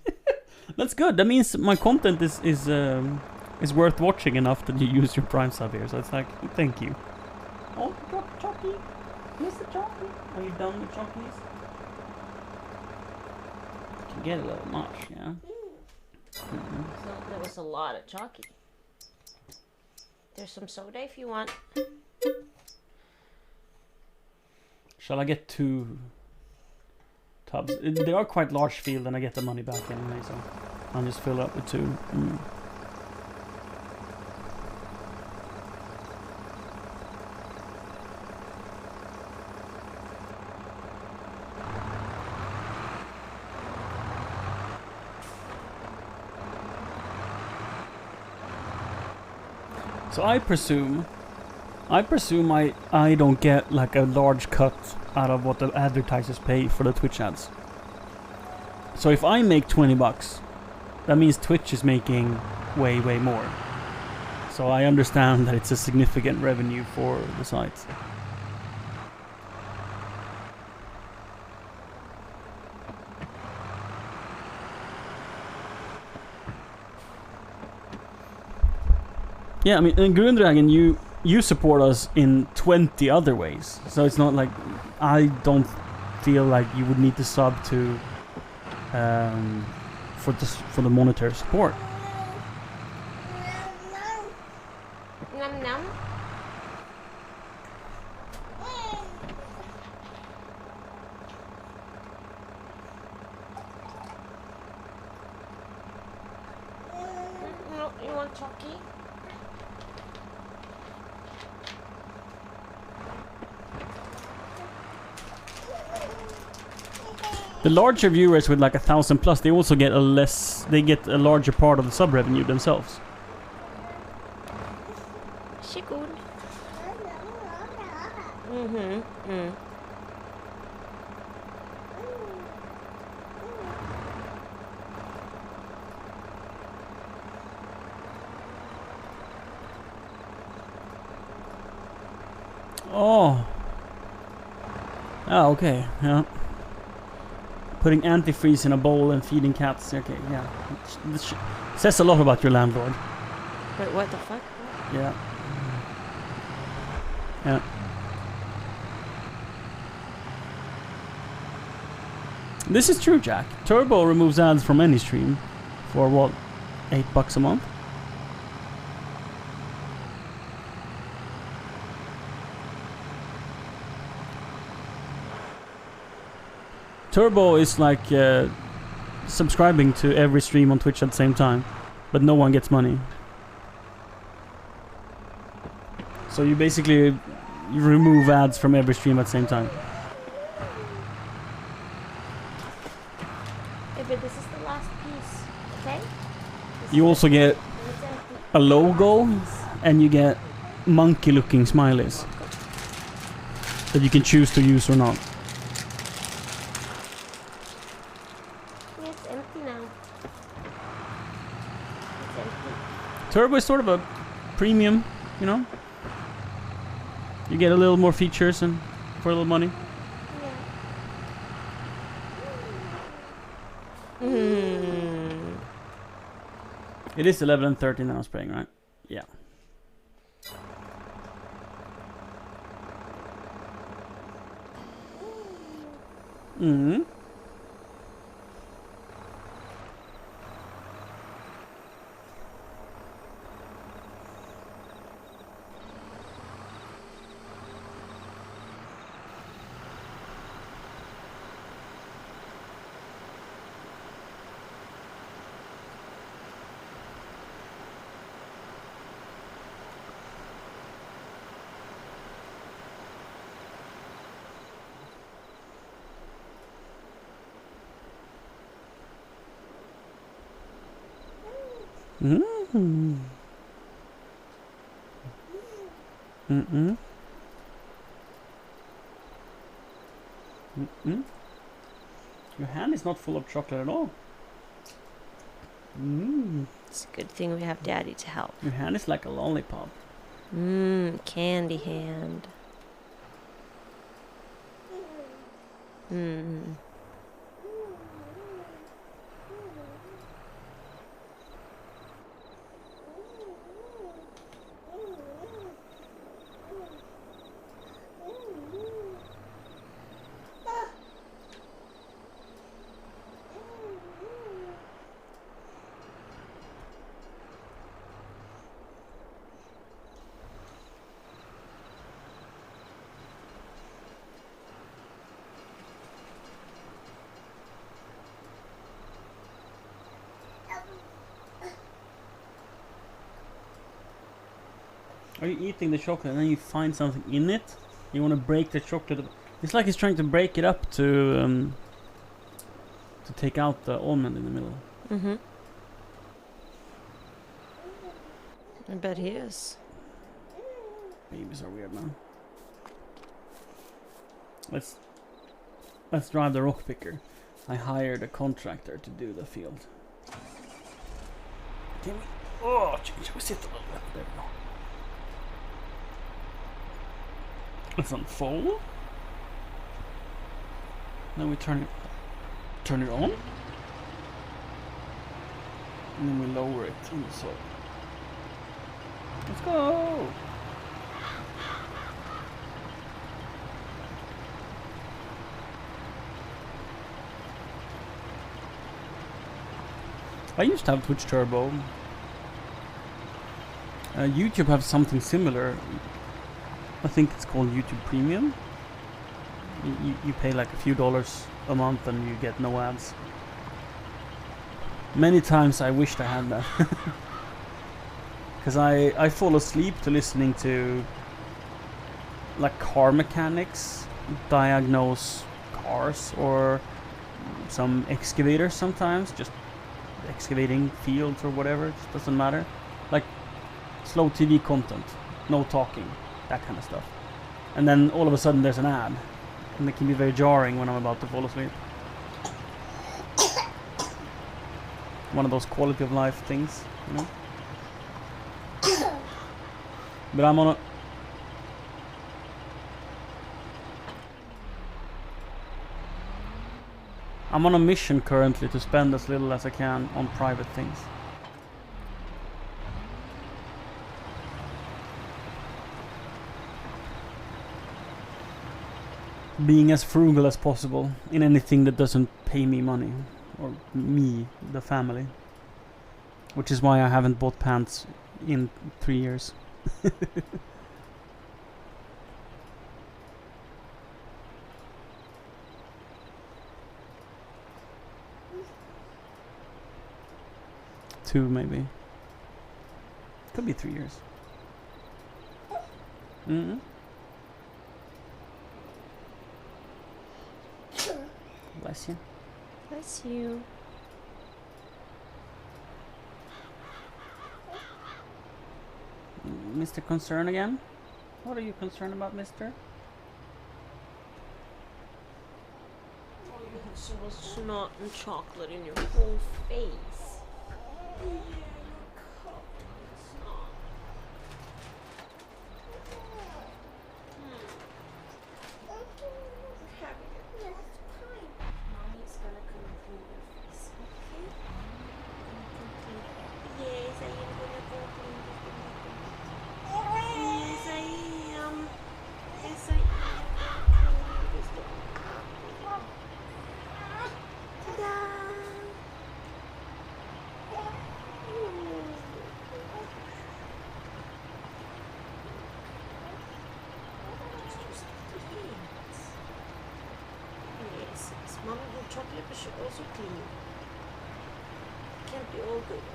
That's good. That means my content is worth watching enough that you use your Prime sub here. So it's like, thank you. Oh, chocky, Mr. Chocky, are you done with chockies? You can get a little much, yeah. So that was a lot of chalky. There's some soda if you want. Shall I get 2 tubs? They are quite large field and I get the money back anyway, so I'll just fill up with 2. So I presume I don't get like a large cut out of what the advertisers pay for the Twitch ads. So if I make $20, that means Twitch is making way more. So I understand that it's a significant revenue for the site. Yeah, I mean, in Grunddragon, you support us in 20 other ways. So it's not like I don't feel like you would need to sub to for the monetary support. Num num. No, you want chalky? The larger viewers with like 1,000 plus, they also get they get a larger part of the sub revenue themselves. Varsågod. Mhm. Mm. Oh. Ah, okay. Yeah. Putting antifreeze in a bowl and feeding cats. Okay, yeah. This says a lot about your landlord. Wait, what the fuck? Yeah. Yeah. This is true, Jack. Turbo removes ads from any stream for what, $8 a month? Turbo is like subscribing to every stream on Twitch at the same time, but no one gets money. So you basically remove ads from every stream at the same time. Hey, but this is the last piece, okay? You also get a logo and you get monkey looking smileys that you can choose to use or not. Yeah, it's empty now. It's empty. Turbo is sort of a premium, you know? You get a little more features and for a little money. Yeah. Mm. It is 11:30 now spraying, right? Yeah. Mm-hmm. Mm. Mm-mm. Mm-mm. Your hand is not full of chocolate at all. Mm. It's a good thing we have Daddy to help. Your hand is like a lollipop. Candy hand. Are you eating the chocolate and then you find something in it? You want to break the chocolate? It's like he's trying to break it up to take out the almond in the middle. Mm-hmm. I bet he is. Babies are weird, man. Let's drive the rock picker. I hired a contractor to do the field. Can we? Oh, should we sit a little bit? There we go. Let's unfold. Then we turn it on. And then we lower it in the soil. Let's go! I used to have Twitch Turbo. YouTube have something similar. I think it's called YouTube Premium. You pay like a few dollars a month and you get no ads. Many times I wished I had that. Because I fall asleep to listening to like car mechanics diagnose cars, or some excavators sometimes, just excavating fields or whatever, it just doesn't matter. Like slow TV content, no talking, that kind of stuff. And then all of a sudden there's an ad, and it can be very jarring when I'm about to fall asleep. One of those quality of life things, you know. But I'm on a mission currently to spend as little as I can on private things. Being as frugal as possible in anything that doesn't pay me money. Or me, the family. Which is why I haven't bought pants in 3 years. Two, maybe. Could be 3 years. Mm-hmm. Bless you. Bless you. Mr. Concern again? What are you concerned about, mister? You have so much snot and chocolate in your whole face. Mommy's gonna come clean your face, okay? Yes, I am gonna go clean your face. Yes, I am. Yes, I am. Ta-da! Just use the hands. Yes, yes. Mama will chocolate, but she also clean. Can't be all good.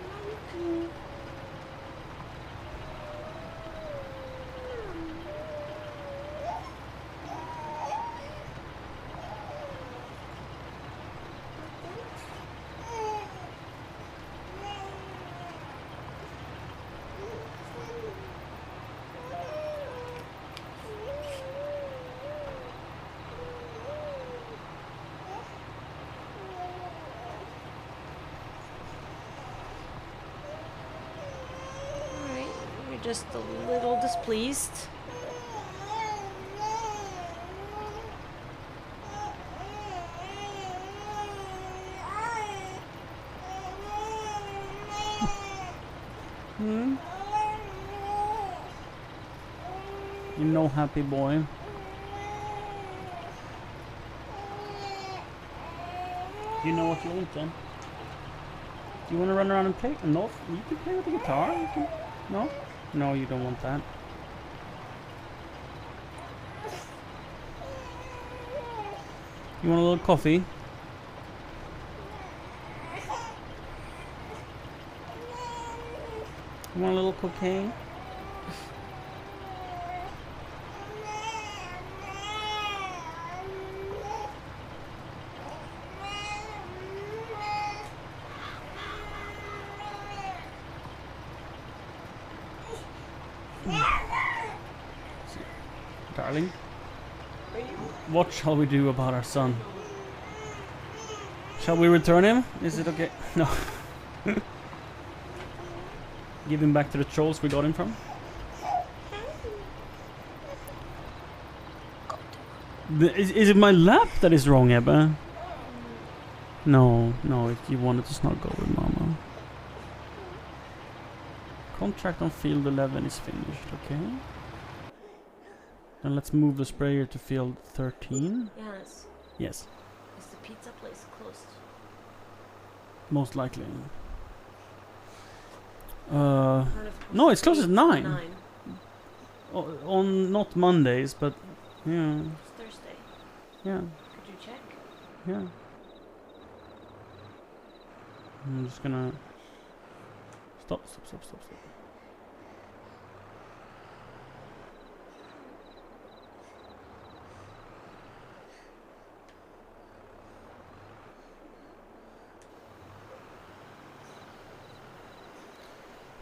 Mommy clean. Alright, you're just a little displeased. Hmm? You know, happy boy. You know what you want then? Do you want to run around and play? No, you can play with the guitar. You can... No? No, you don't want that. You want a little coffee? You want a little cocaine? Darling, what shall we do about our son? Shall we return him? Is it okay? No. Give him back to the trolls we got him from? Is it my lap that is wrong, Ebba? No, you wanted to not go with Mama. Contract on field 11 is finished, okay? Then let's move the sprayer to field 13. Yes. Yes, Is the pizza place closed? most likely. Heard of No, it's closed at 9. 9. On not Mondays, but yeah, It's Thursday. yeah, Could you check? yeah. I'm just gonna stop.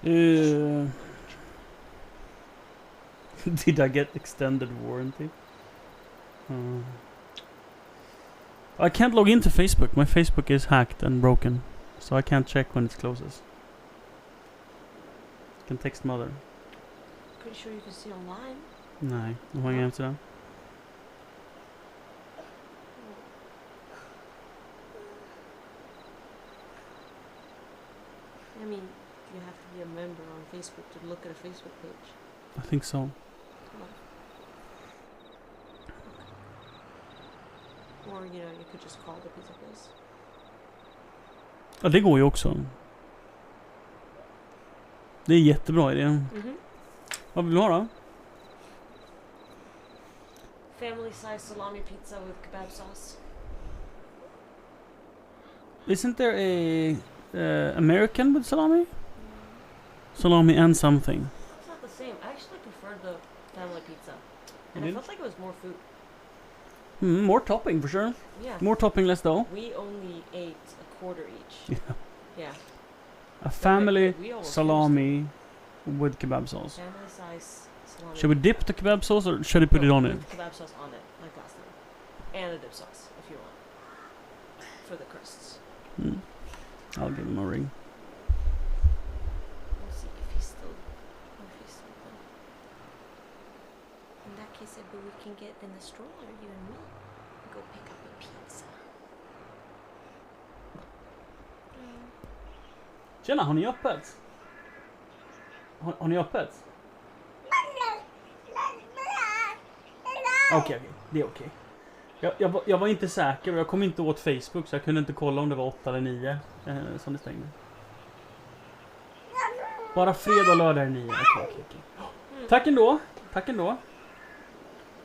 Did I get extended warranty? I can't log into Facebook. My Facebook is hacked and broken, so I can't check when it closes. I can text mother. Pretty sure you can see online. Nej, de har ingen hemsida. I mean, you have to be a member on Facebook to look at a Facebook page. I think so. Or, you know, you could just call the pizza place. Ja, det går ju också. Det är jättebra idé. Mm-hmm. Vad vill du ha då? Family size salami pizza with kebab sauce. Isn't there a American with salami? Salami and something. It's not the same. I actually prefer the family pizza. And You I did? felt like it was more food. More topping for sure. Yeah. More topping, less dough. We only ate a quarter each. Yeah. Yeah. A family We almost salami with kebab sauce. Family size salami. Should we dip the kebab sauce or should I put it on it? With kebab sauce on it, like last time. And a dip sauce, if you want. For the crusts. I'll give him a ring. We'll see if he's still open. In that case, maybe we can get in the stroller, you and me, and go pick up a pizza. Tjena, har ni öppet? Har ni öppet? Okej, det är okej. Jag var inte säker och jag kom inte åt Facebook så jag kunde inte kolla om det var 8 eller 9 som det stängde. Bara fredag och lördag är 9. Okej. Tack ändå.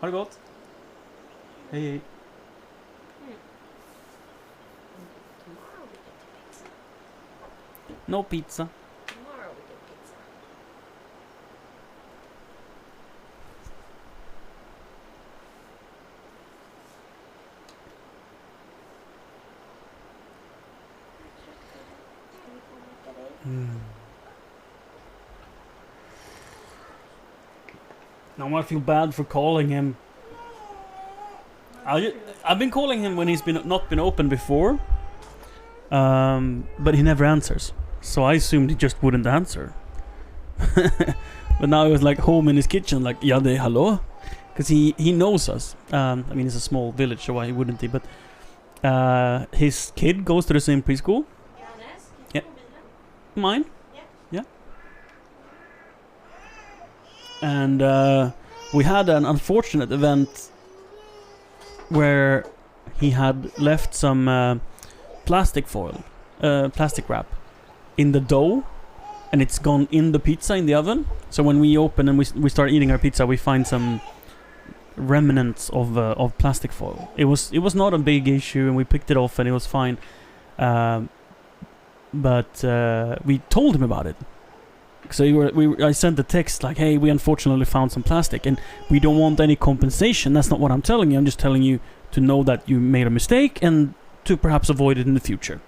Ha det gott. Hej. Tomorrow we get pizza. No pizza. Tomorrow we get pizza. Now I feel bad for calling him. I've been calling him when he's not been open before, but he never answers. So I assumed he just wouldn't answer. But now he was like home in his kitchen, like ja, det är hallå, because he knows us. I mean, it's a small village, so why wouldn't he? But his kid goes to the same preschool. Yeah. Mine. Yeah. And we had an unfortunate event where he had left some plastic foil, plastic wrap in the dough, and it's gone in the pizza in the oven. So when we open and we start eating our pizza, we find some remnants of plastic foil. It was not a big issue, and we picked it off, and it was fine. But we told him about it. So I sent a text like, "Hey, we unfortunately found some plastic, and we don't want any compensation. That's not what I'm telling you. I'm just telling you to know that you made a mistake and to perhaps avoid it in the future.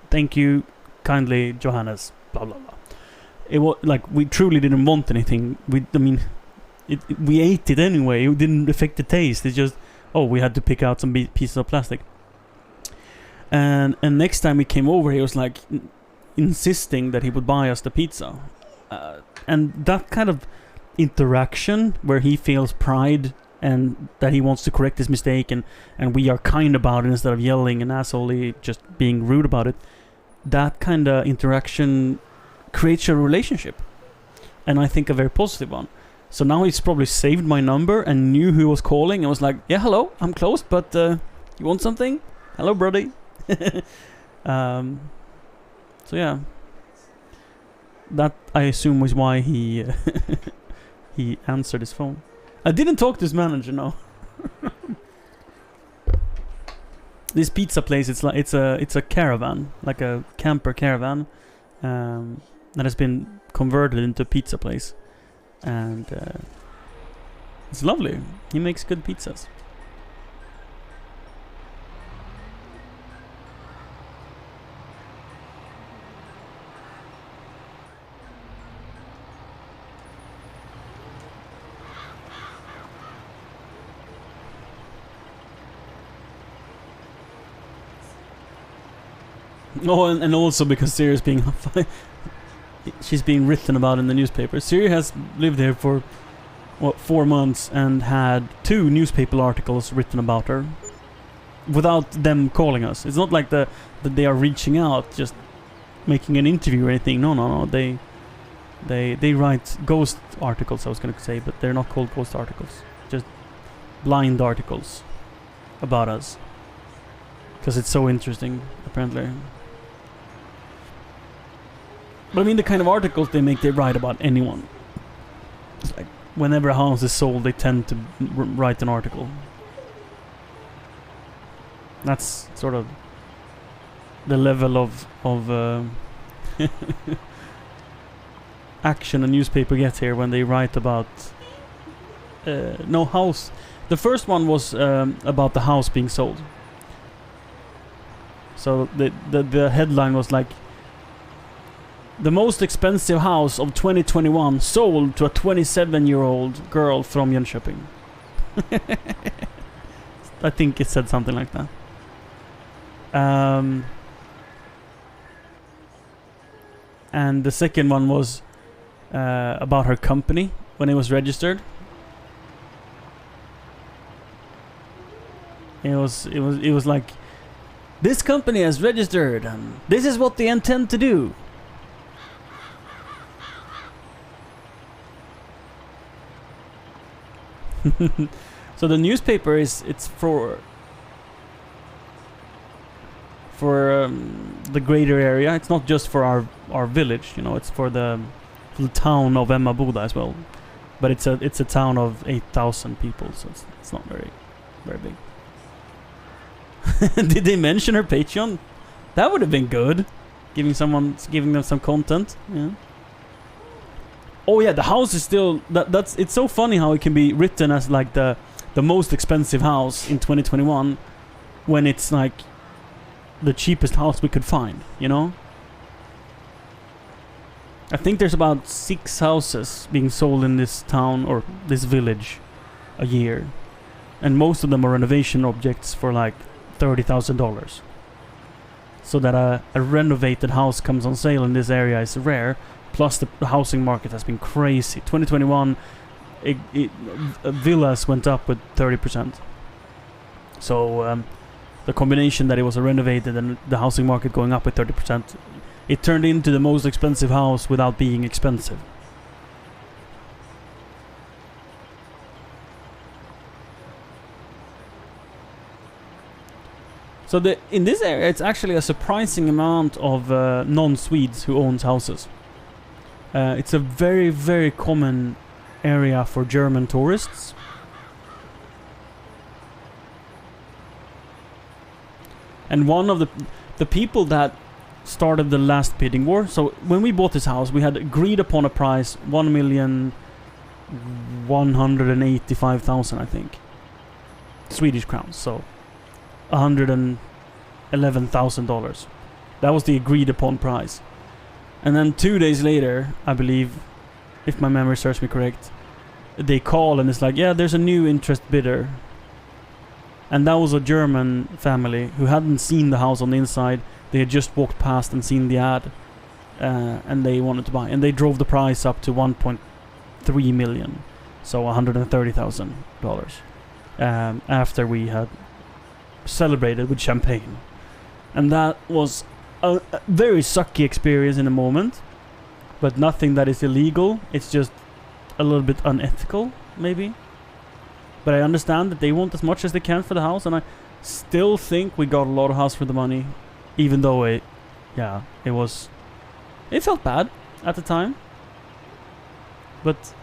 Thank you, kindly, Johannes." Blah blah blah. It was like we truly didn't want anything. We ate it anyway. It didn't affect the taste. It's just, we had to pick out some pieces of plastic. And next time he came over, he was like insisting that he would buy us the pizza. And that kind of interaction where he feels pride and that he wants to correct his mistake and we are kind about it instead of yelling and assholey just being rude about it, that kind of interaction creates a relationship, and I think a very positive one. So now he's probably saved my number and knew who was calling and was like, "Yeah, hello, I'm closed, but you want something? Hello, buddy." So yeah, that I assume was why he he answered his phone. I didn't talk to his manager, no. This pizza place, it's a caravan, like a camper caravan, that has been converted into a pizza place, and it's lovely. He makes good pizzas. No, and also because Syria's being she's being written about in the newspaper. Syria has lived here for 4 months and had 2 newspaper articles written about her without them calling us. It's not like that they are reaching out, just making an interview or anything. No. They write ghost articles, I was gonna say, but they're not called ghost articles. Just blind articles about us. Because it's so interesting, apparently. But I mean, the kind of articles they make, they write about anyone. It's like, whenever a house is sold, they tend to write an article. That's sort of the level of action a newspaper gets here when they write about no house. The first one was about the house being sold. So the headline was like, the most expensive house of 2021 sold to a 27-year-old girl from Jönköping. I think it said something like that. And the second one was about her company when it was registered. It was like, this company has registered and this is what they intend to do. So the newspaper it's for the greater area. It's not just for our village, you know. It's for the town of Emmaboda as well. But it's a town of 8,000 people, so it's not very big. Did they mention her Patreon? That would have been good. Giving them some content. Yeah. Oh yeah, the house is still that's it's so funny how it can be written as like the most expensive house in 2021 when it's like the cheapest house we could find, you know? I think there's about 6 houses being sold in this town or this village a year. And most of them are renovation objects for like $30,000. So that a renovated house comes on sale in this area is rare. Plus the housing market has been crazy. 2021, villas went up with 30%. So the combination that it was a renovated and the housing market going up with 30%, it turned into the most expensive house without being expensive. So in this area, it's actually a surprising amount of non-Swedes who owns houses. It's a very, very common area for German tourists. And one of the people that started the last bidding war. So when we bought this house, we had agreed upon a price 1,185,000, I think, Swedish crowns. So $111,000. That was the agreed upon price. And then 2 days later, I believe, if my memory serves me correct, they call and it's like, yeah, there's a new interest bidder. And that was a German family who hadn't seen the house on the inside. They had just walked past and seen the ad, and they wanted to buy. And they drove the price up to 1.3 million, so $130,000. After we had celebrated with champagne, and that was a very sucky experience in a moment, but nothing that is illegal. It's just a little bit unethical, maybe. But I understand that they want as much as they can for the house, and I still think we got a lot of house for the money, even though it felt bad at the time. But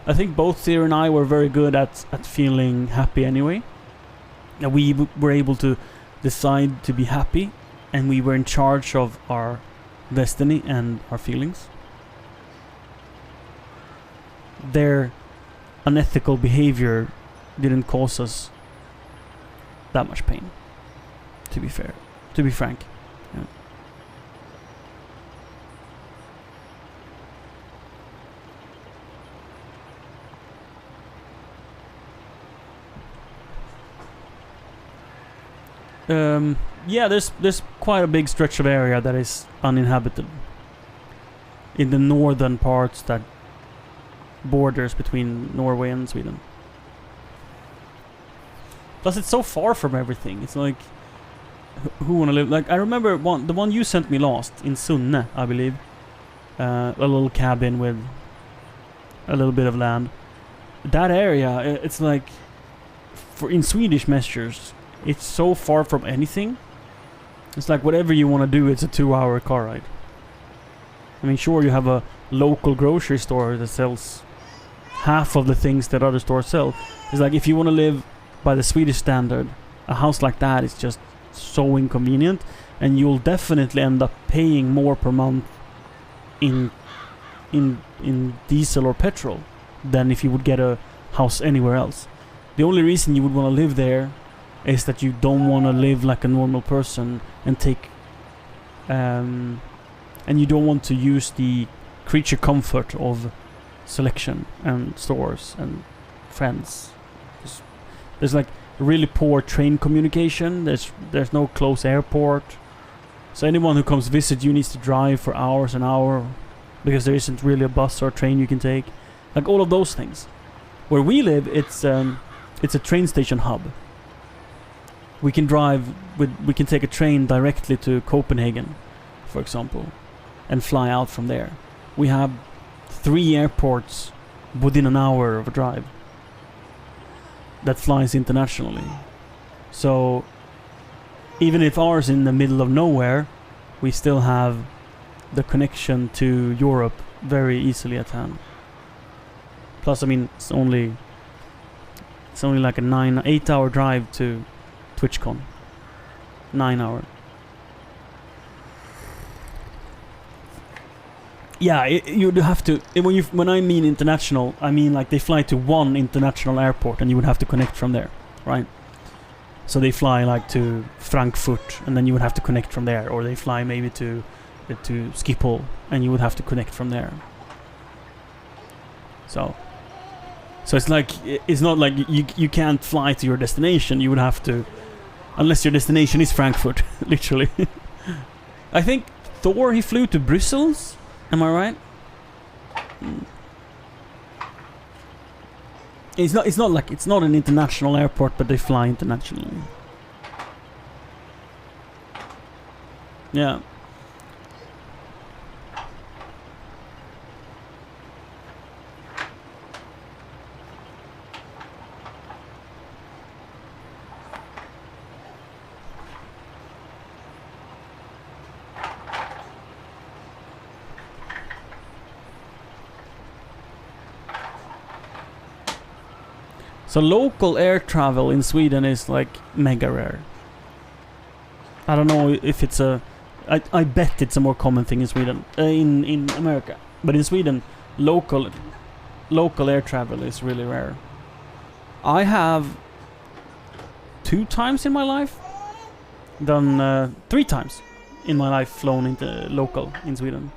I think both Thea and I were very good at feeling happy anyway. And we were able to decide to be happy, and we were in charge of our destiny and our feelings. Their unethical behavior didn't cause us that much pain, to be frank. Yeah. Yeah, there's quite a big stretch of area that is uninhabited. In the northern parts that borders between Norway and Sweden. Plus, it's so far from everything. It's like, who wanna live? Like, I remember the one you sent me last in Sunne, I believe. A little cabin with a little bit of land. That area, it's like, in Swedish measures, it's so far from anything. It's like whatever you want to do, it's a 2-hour car ride. I mean, sure, you have a local grocery store that sells half of the things that other stores sell. It's like if you want to live by the Swedish standard, a house like that is just so inconvenient, and you'll definitely end up paying more per month in diesel or petrol than if you would get a house anywhere else. The only reason you would want to live there is that you don't want to live like a normal person and take and you don't want to use the creature comfort of selection and stores and friends. There's like really poor train communication. There's no close airport, so anyone who comes visit you needs to drive for hours and hours because there isn't really a bus or a train you can take. Like all of those things. Where we live, it's a train station hub. We can take a train directly to Copenhagen, for example, and fly out from there. We have 3 airports within an hour of a drive that flies internationally. So even if ours is in the middle of nowhere, we still have the connection to Europe very easily at hand. Plus, I mean, it's only like a 8-hour drive to TwitchCon. 9 hour. Yeah, you'd have to. When I mean international, I mean like they fly to one international airport, and you would have to connect from there, right? So they fly like to Frankfurt, and then you would have to connect from there, or they fly maybe to Schiphol, and you would have to connect from there. So it's like it's not like you can't fly to your destination. You would have to, unless your destination is Frankfurt, literally. I think Thor, he flew to Brussels. Am I right? It's not an international airport, but they fly internationally. Yeah. So local air travel in Sweden is like mega rare. I don't know if it's I bet it's a more common thing in Sweden, in America. But in Sweden, local air travel is really rare. I have 2 times in my life done 3 times in my life flown into local in Sweden.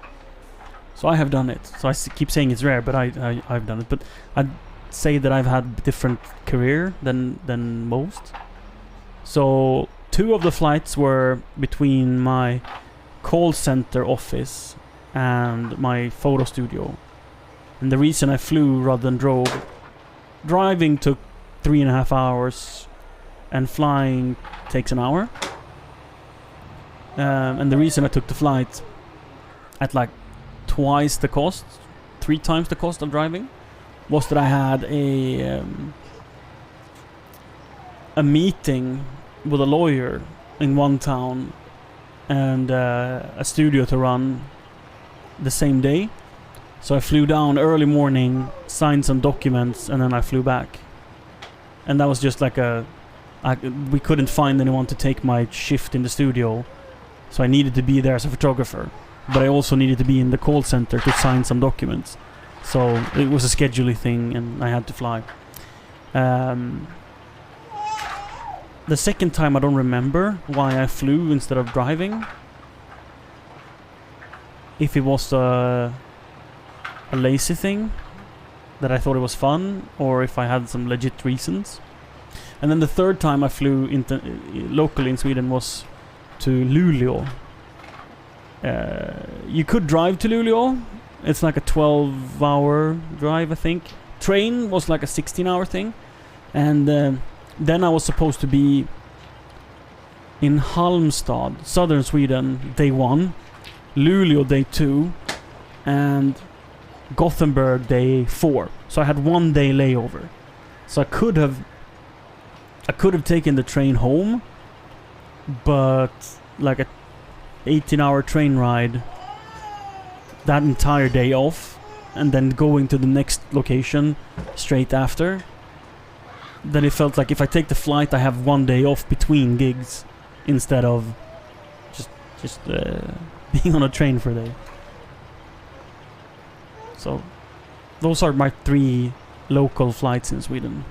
So I have done it. So I keep saying it's rare, but I've done it. But I'd say that I've had different career than most. So 2 of the flights were between my call center office and my photo studio. And the reason I flew rather than drove, driving took 3.5 hours and flying takes an hour. And the reason I took the flight at like twice the cost, 3 times the cost of driving, was that I had a meeting with a lawyer in one town and a studio to run the same day. So I flew down early morning, signed some documents, and then I flew back. And that was just like we couldn't find anyone to take my shift in the studio, so I needed to be there as a photographer. But I also needed to be in the call center to sign some documents. So it was a scheduling thing, and I had to fly. The second time I don't remember why I flew instead of driving. If it was a lazy thing that I thought it was fun, or if I had some legit reasons. And then the third time I flew locally in Sweden was to Luleå. You could drive to Luleå. It's like a 12-hour drive, I think. Train was like a 16-hour thing. And then I was supposed to be in Halmstad, southern Sweden, day 1. Luleå, day 2. And Gothenburg, day 4. So I had 1 day layover. So I could have taken the train home, but like a 18-hour train ride that entire day off, and then going to the next location straight after. Then it felt like if I take the flight, I have 1 day off between gigs instead of just being on a train for a day. So those are my 3 local flights in Sweden.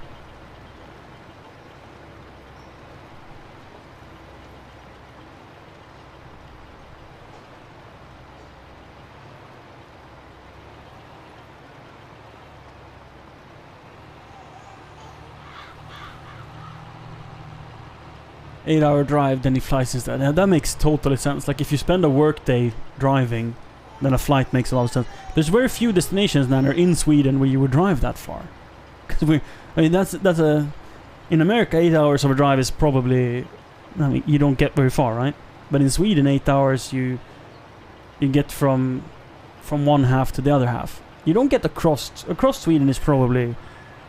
Eight-hour drive, then he flies instead. Now, that makes totally sense. Like if you spend a work day driving, then a flight makes a lot of sense. There's very few destinations that are in Sweden where you would drive that far. Because that's a in America 8 hours of a drive is probably, I mean, you don't get very far, right? But in Sweden 8 hours you get from one half to the other half. You don't get across Sweden is probably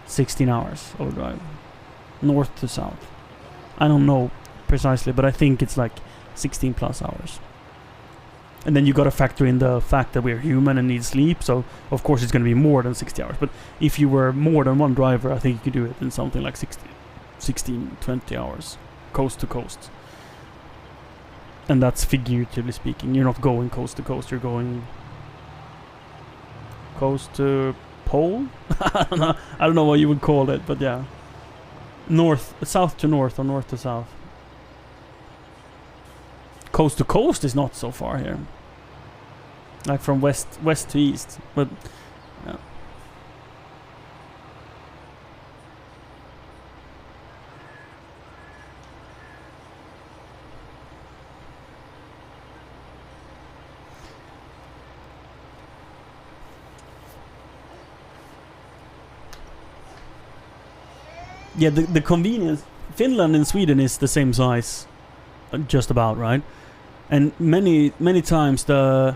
16 hours of a drive, north to south. I don't know precisely, but I think it's like 16 plus hours. And then you got to factor in the fact that we're human and need sleep, so of course it's going to be more than 60 hours. But if you were more than one driver, I think you could do it in something like 16, 20 hours, coast to coast. And that's figuratively speaking. You're not going coast to coast, you're going coast to pole? I don't know what you would call it, but yeah. South to north or north to south. Coast to coast is not so far here. Like from west to east. But yeah. Yeah, the convenience. Finland and Sweden is the same size, just about, right? And many times the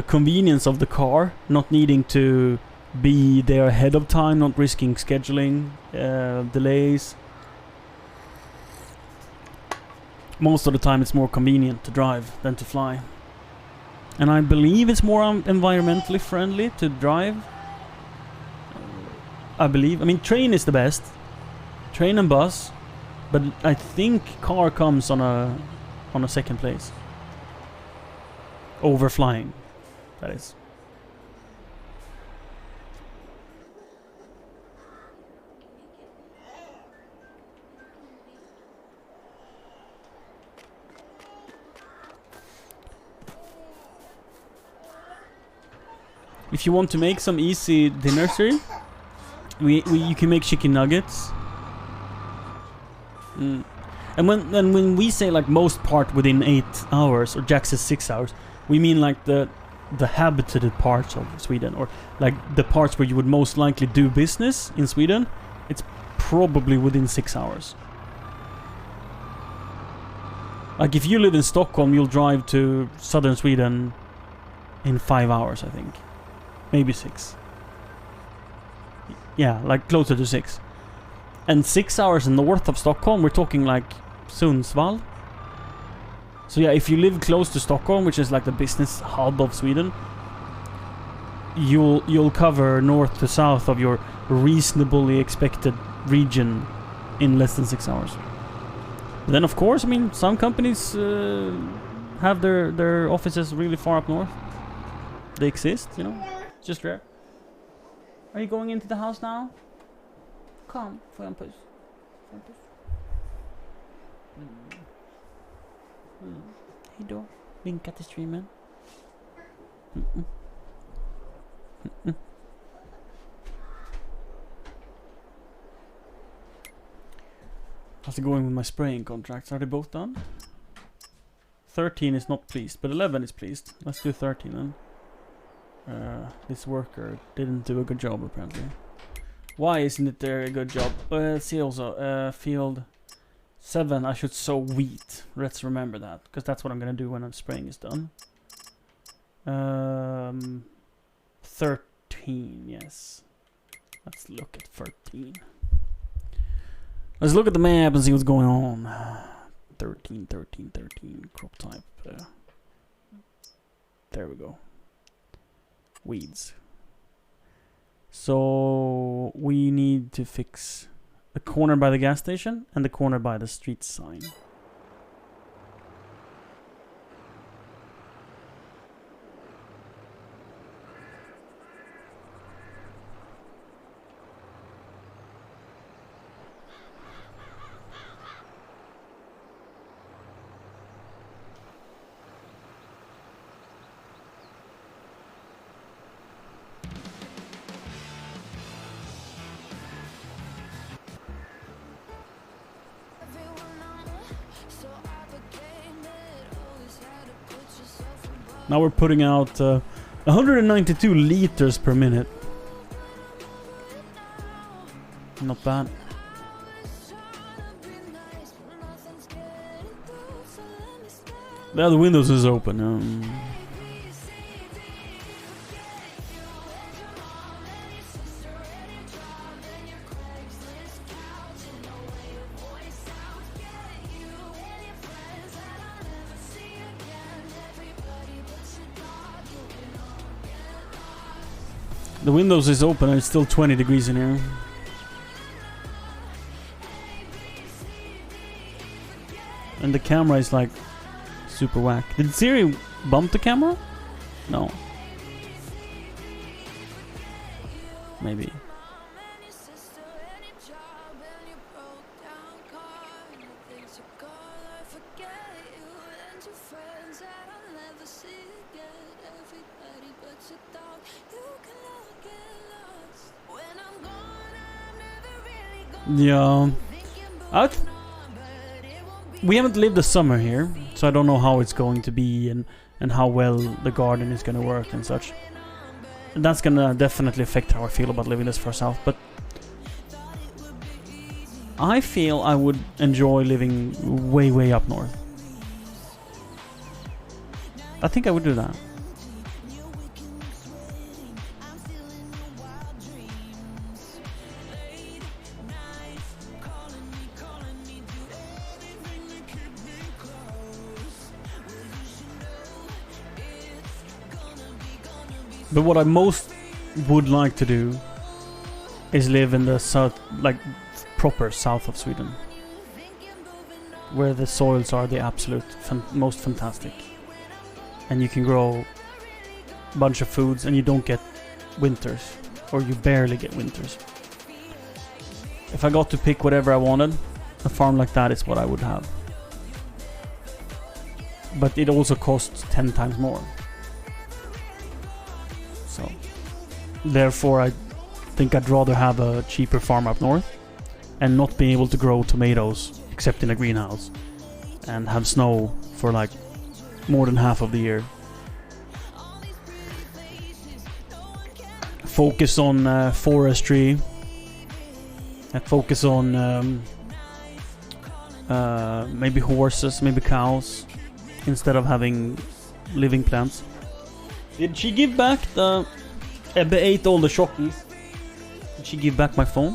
convenience of the car, not needing to be there ahead of time, not risking scheduling delays. Most of the time it's more convenient to drive than to fly. And I believe it's more environmentally friendly to drive. I believe. I mean, train is the best. Train and bus. But I think car comes on a second place. Over flying, that is. If you want to make some easy dinners here, you can make chicken nuggets. And when we say like most part within 8 hours, or Jack says 6 hours, we mean like the habited parts of Sweden, or like the parts where you would most likely do business in Sweden. It's probably within 6 hours. Like if you live in Stockholm, you'll drive to southern Sweden in 5 hours, I think. Maybe 6. Yeah, like closer to 6. And 6 hours north of Stockholm, we're talking like Sundsvall. So yeah, if you live close to Stockholm, which is like the business hub of Sweden, you'll cover north to south of your reasonably expected region in less than 6 hours. But then of course, I mean, some companies have their offices really far up north. They exist, you know, it's just rare. Are you going into the house now? Kom, får jag en puss? Hejdå. Vinka till streamen. How's it going with my spraying contracts? Are they both done? 13 is not pleased, but 11 is pleased. Let's do 13 then. This worker didn't do a good job apparently. Why isn't it there a good job? Let's see also. Field 7, I should sow wheat. Let's remember that, because that's what I'm gonna do when I'm spraying is done. 13, yes. Let's look at 13. Let's look at the map and see what's going on. 13, crop type. There we go. Weeds. So we need to fix the corner by the gas station and the corner by the street sign. Now we're putting out 192 liters per minute. Not bad. Now the windows is open. The windows is open and it's still 20 degrees in here. And the camera is like super whack. Did Siri bump the camera? No. Maybe. Yeah. We haven't lived the summer here, so I don't know how it's going to be and how well the garden is going to work and such. And that's going to definitely affect how I feel about living this far south, but I feel I would enjoy living way up north. I think I would do that. But what I most would like to do is live in the south, like proper south of Sweden, where the soils are the absolute most fantastic, and you can grow a bunch of foods and you don't get winters, or you barely get winters. If I got to pick whatever I wanted, a farm like that is what I would have. But it also costs 10 times more. So, therefore I think I'd rather have a cheaper farm up north and not be able to grow tomatoes except in a greenhouse and have snow for like more than half of the year. Focus on forestry. Focus on maybe horses, maybe cows, instead of having living plants. Did she give back the... Ebbe ate all the chockies. Did she give back my phone?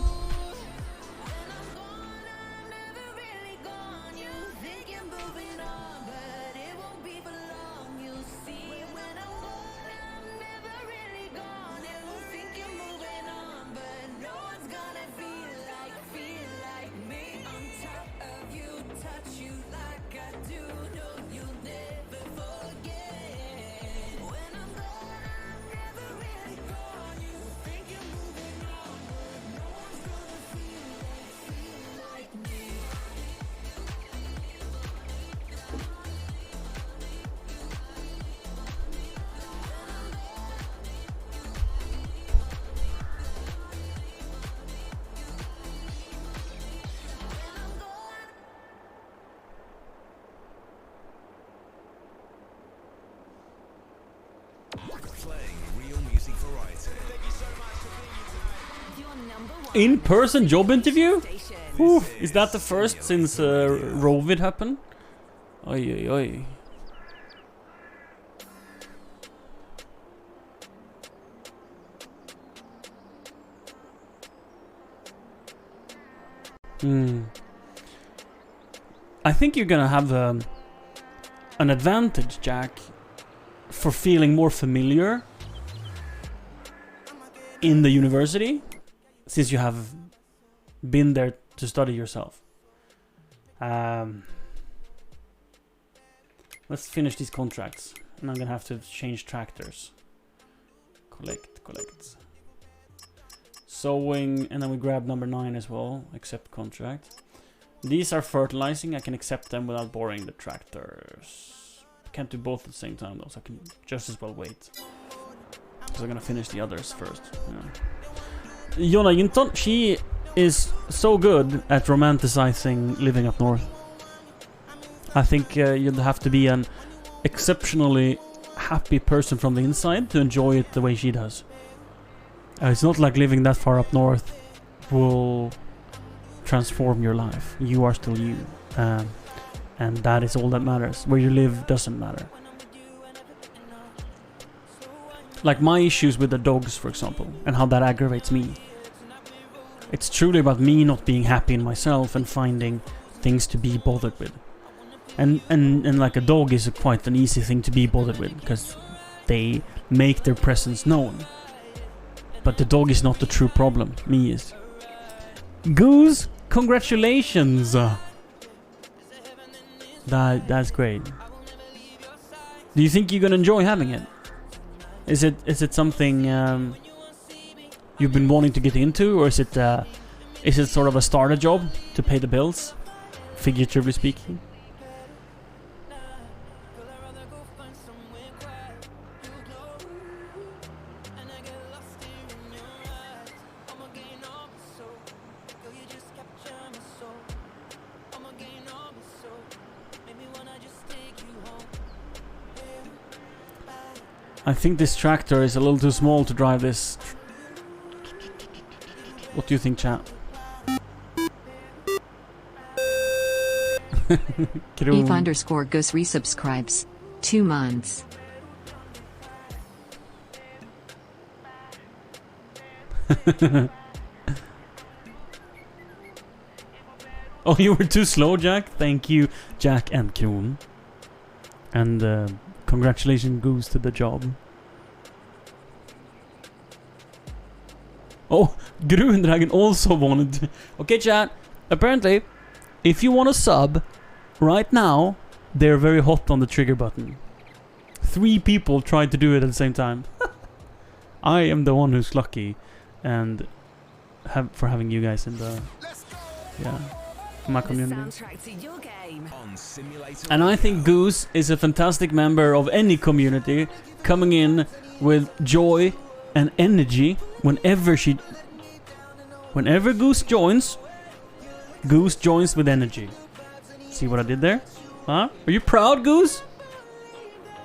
Playing real music variety. In-person job interview? Whew, is that the first since Rovid happened? Oi, oi, oi. I think you're gonna have an advantage, Jack, for feeling more familiar in the university, since you have been there to study yourself. Let's finish these contracts, and I'm gonna have to change tractors. Collect. Sowing, and then we grab number 9 as well. Accept contract. These are fertilizing. I can accept them without borrowing the tractors. Can't do both at the same time though, so I can just as well wait. Because I'm gonna finish the others first. Yeah. Jonna Jinton, she is so good at romanticizing living up north. I think you'd have to be an exceptionally happy person from the inside to enjoy it the way she does. It's not like living that far up north will transform your life. You are still you. And that is all that matters. Where you live doesn't matter. Like my issues with the dogs, for example, and how that aggravates me. It's truly about me not being happy in myself and finding things to be bothered with. And like a dog is quite an easy thing to be bothered with, because they make their presence known. But the dog is not the true problem. Me is. Goose, congratulations! That's great. Do you think you're gonna enjoy having it? Is it something you've been wanting to get into, or is it sort of a starter job to pay the bills, figuratively speaking? I think this tractor is a little too small to drive this. What do you think, chat? Eve_Gus resubscribes. 2 months. Oh, you were too slow, Jack? Thank you, Jack and Kron. And congratulations, Goose, to the job. Oh, Grundragon also wanted to... Okay, chat. Apparently, if you want to sub right now, they're very hot on the trigger button. 3 people tried to do it at the same time. I am the one who's lucky, and for having you guys in the... Yeah. My community. And I think Goose is a fantastic member of any community, coming in with joy and energy whenever Goose joins with energy. See what I did there? Huh? Are you proud, Goose?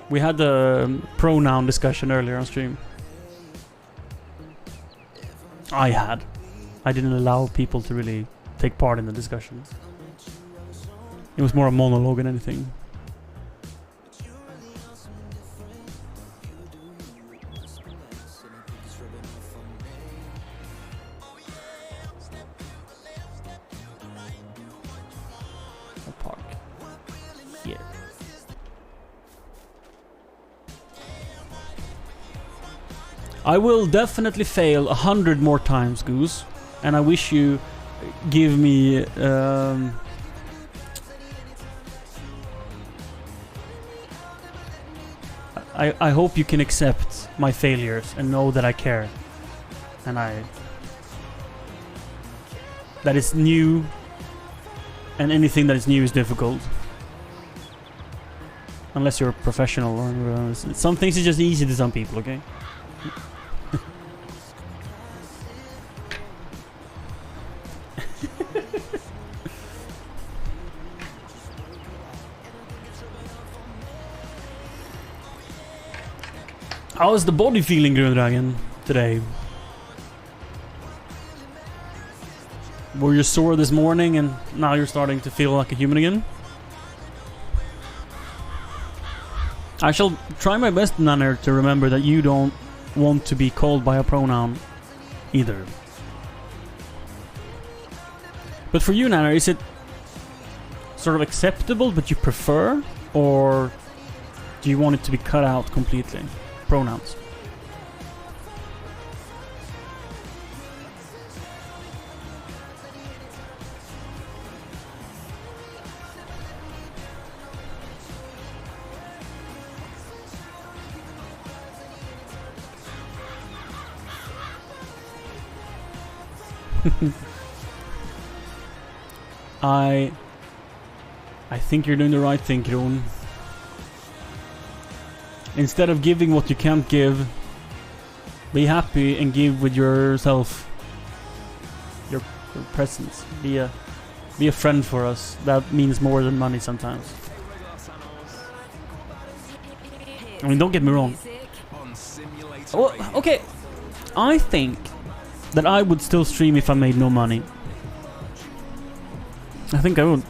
We had the pronoun discussion earlier on stream. I didn't allow people to really take part in the discussions. It was more a monologue than anything. A park. Here. I will definitely fail 100 more times, Goose, and I wish you give me I hope you can accept my failures and know that I care, and that it's new, and anything that is new is difficult unless you're a professional, or some things are just easy to some people, okay? How is the body feeling, Grön Dragon, today? Were you sore this morning and now you're starting to feel like a human again? I shall try my best, Nanner, to remember that you don't want to be called by a pronoun either. But for you, Nanner, is it sort of acceptable but you prefer? Or do you want it to be cut out completely? Pronouns. I think you're doing the right thing, Kron. Instead of giving what you can't give, be happy and give with yourself. Your presence. Be a friend for us. That means more than money sometimes. I mean, don't get me wrong. Well, okay, I think that I would still stream if I made no money. I think I would.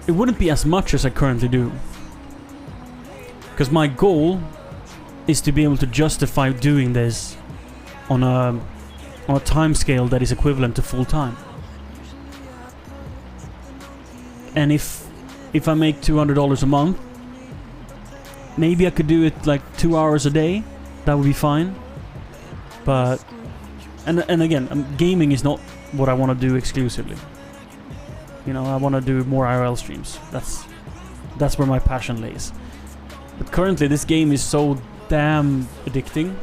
It wouldn't be as much as I currently do. Because my goal is to be able to justify doing this on a time scale that is equivalent to full time. And if I make $200 a month, maybe I could do it like 2 hours a day. That would be fine. But and again, gaming is not what I want to do exclusively. You know, I want to do more IRL streams. That's where my passion lays. But currently, this game is so damn addicting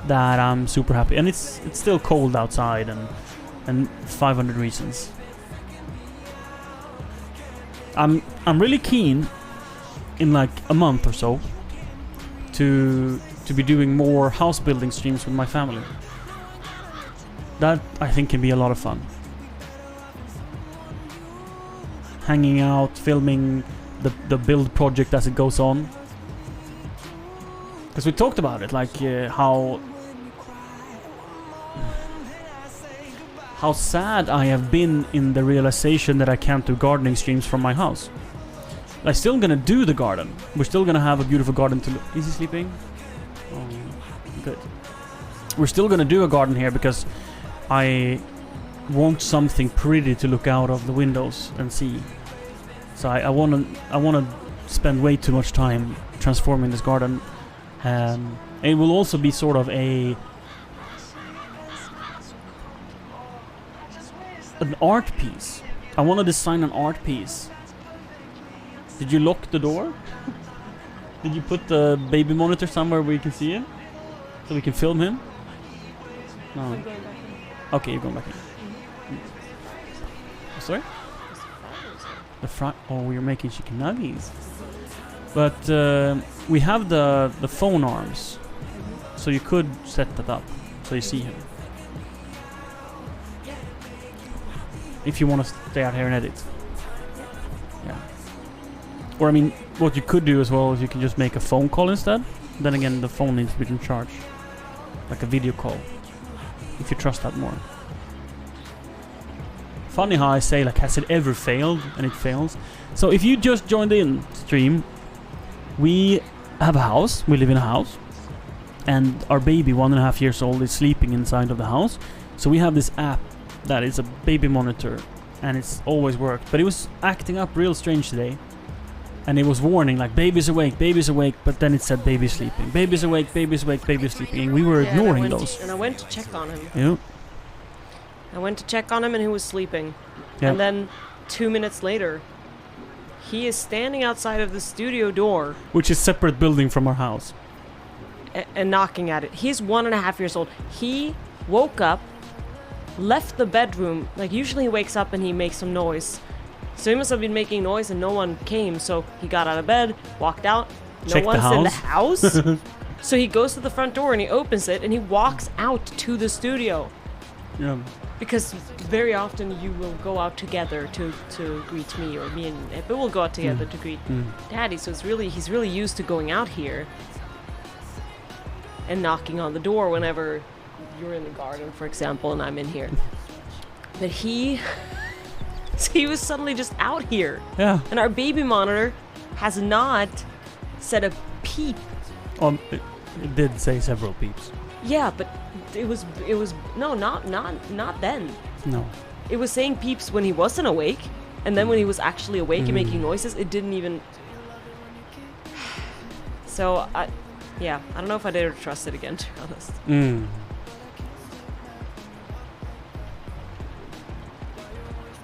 that I'm super happy. And it's still cold outside and 500 reasons. I'm really keen in like a month or so to be doing more house building streams with my family. That I think can be a lot of fun. Hanging out, filming the build project as it goes on. Because we talked about it, like how sad I have been in the realization that I can't do gardening streams from my house. I'm still gonna do the garden. We're still gonna have a beautiful garden to look. Is he sleeping? Oh, good. We're still gonna do a garden here because I want something pretty to look out of the windows and see. So I wanna spend way too much time transforming this garden. It will also be sort of an art piece. I want to design an art piece. Did you lock the door? Did you put the baby monitor somewhere where you can see it? So we can film him? No. Okay, you're going back in. Sorry? Oh, we're making chicken nuggets. But we have the phone arms. So you could set that up so you see him. If you want to stay out here and edit. Yeah. Or I mean, what you could do as well is you can just make a phone call instead. Then again, the phone needs to be in charge. Like a video call. If you trust that more. Funny how I say, like, has it ever failed? And it fails. So if you just joined in stream, we have a house. We live in a house. And our baby, 1.5 years old, is sleeping inside of the house. So we have this app that is a baby monitor. And it's always worked. But it was acting up real strange today. And it was warning, like, baby's awake, but then it said baby's sleeping. Baby's awake, baby's sleeping. And we were ignoring those. And I went to check on him. Yeah. I went to check on him and he was sleeping. Yeah. And then 2 minutes later, he is standing outside of the studio door. Which is separate building from our house. And knocking at it. He's 1.5 years old. He woke up, left the bedroom. Like, usually he wakes up and he makes some noise. So he must have been making noise and no one came. So he got out of bed, walked out. No one's in the house. So he goes to the front door and he opens it and he walks out to the studio. Yeah. because very often you will go out together to greet me, or me and Ebbe will go out together to greet Daddy. So he's really used to going out here and knocking on the door whenever you're in the garden, for example, and I'm in here. But he was suddenly just out here. Yeah. And our baby monitor has not said a peep. It did say several peeps. Yeah, but it was no, not then. No. It was saying peeps when he wasn't awake, and then when he was actually awake and making noises, it didn't even. So I don't know if I dare trust it again, to be honest.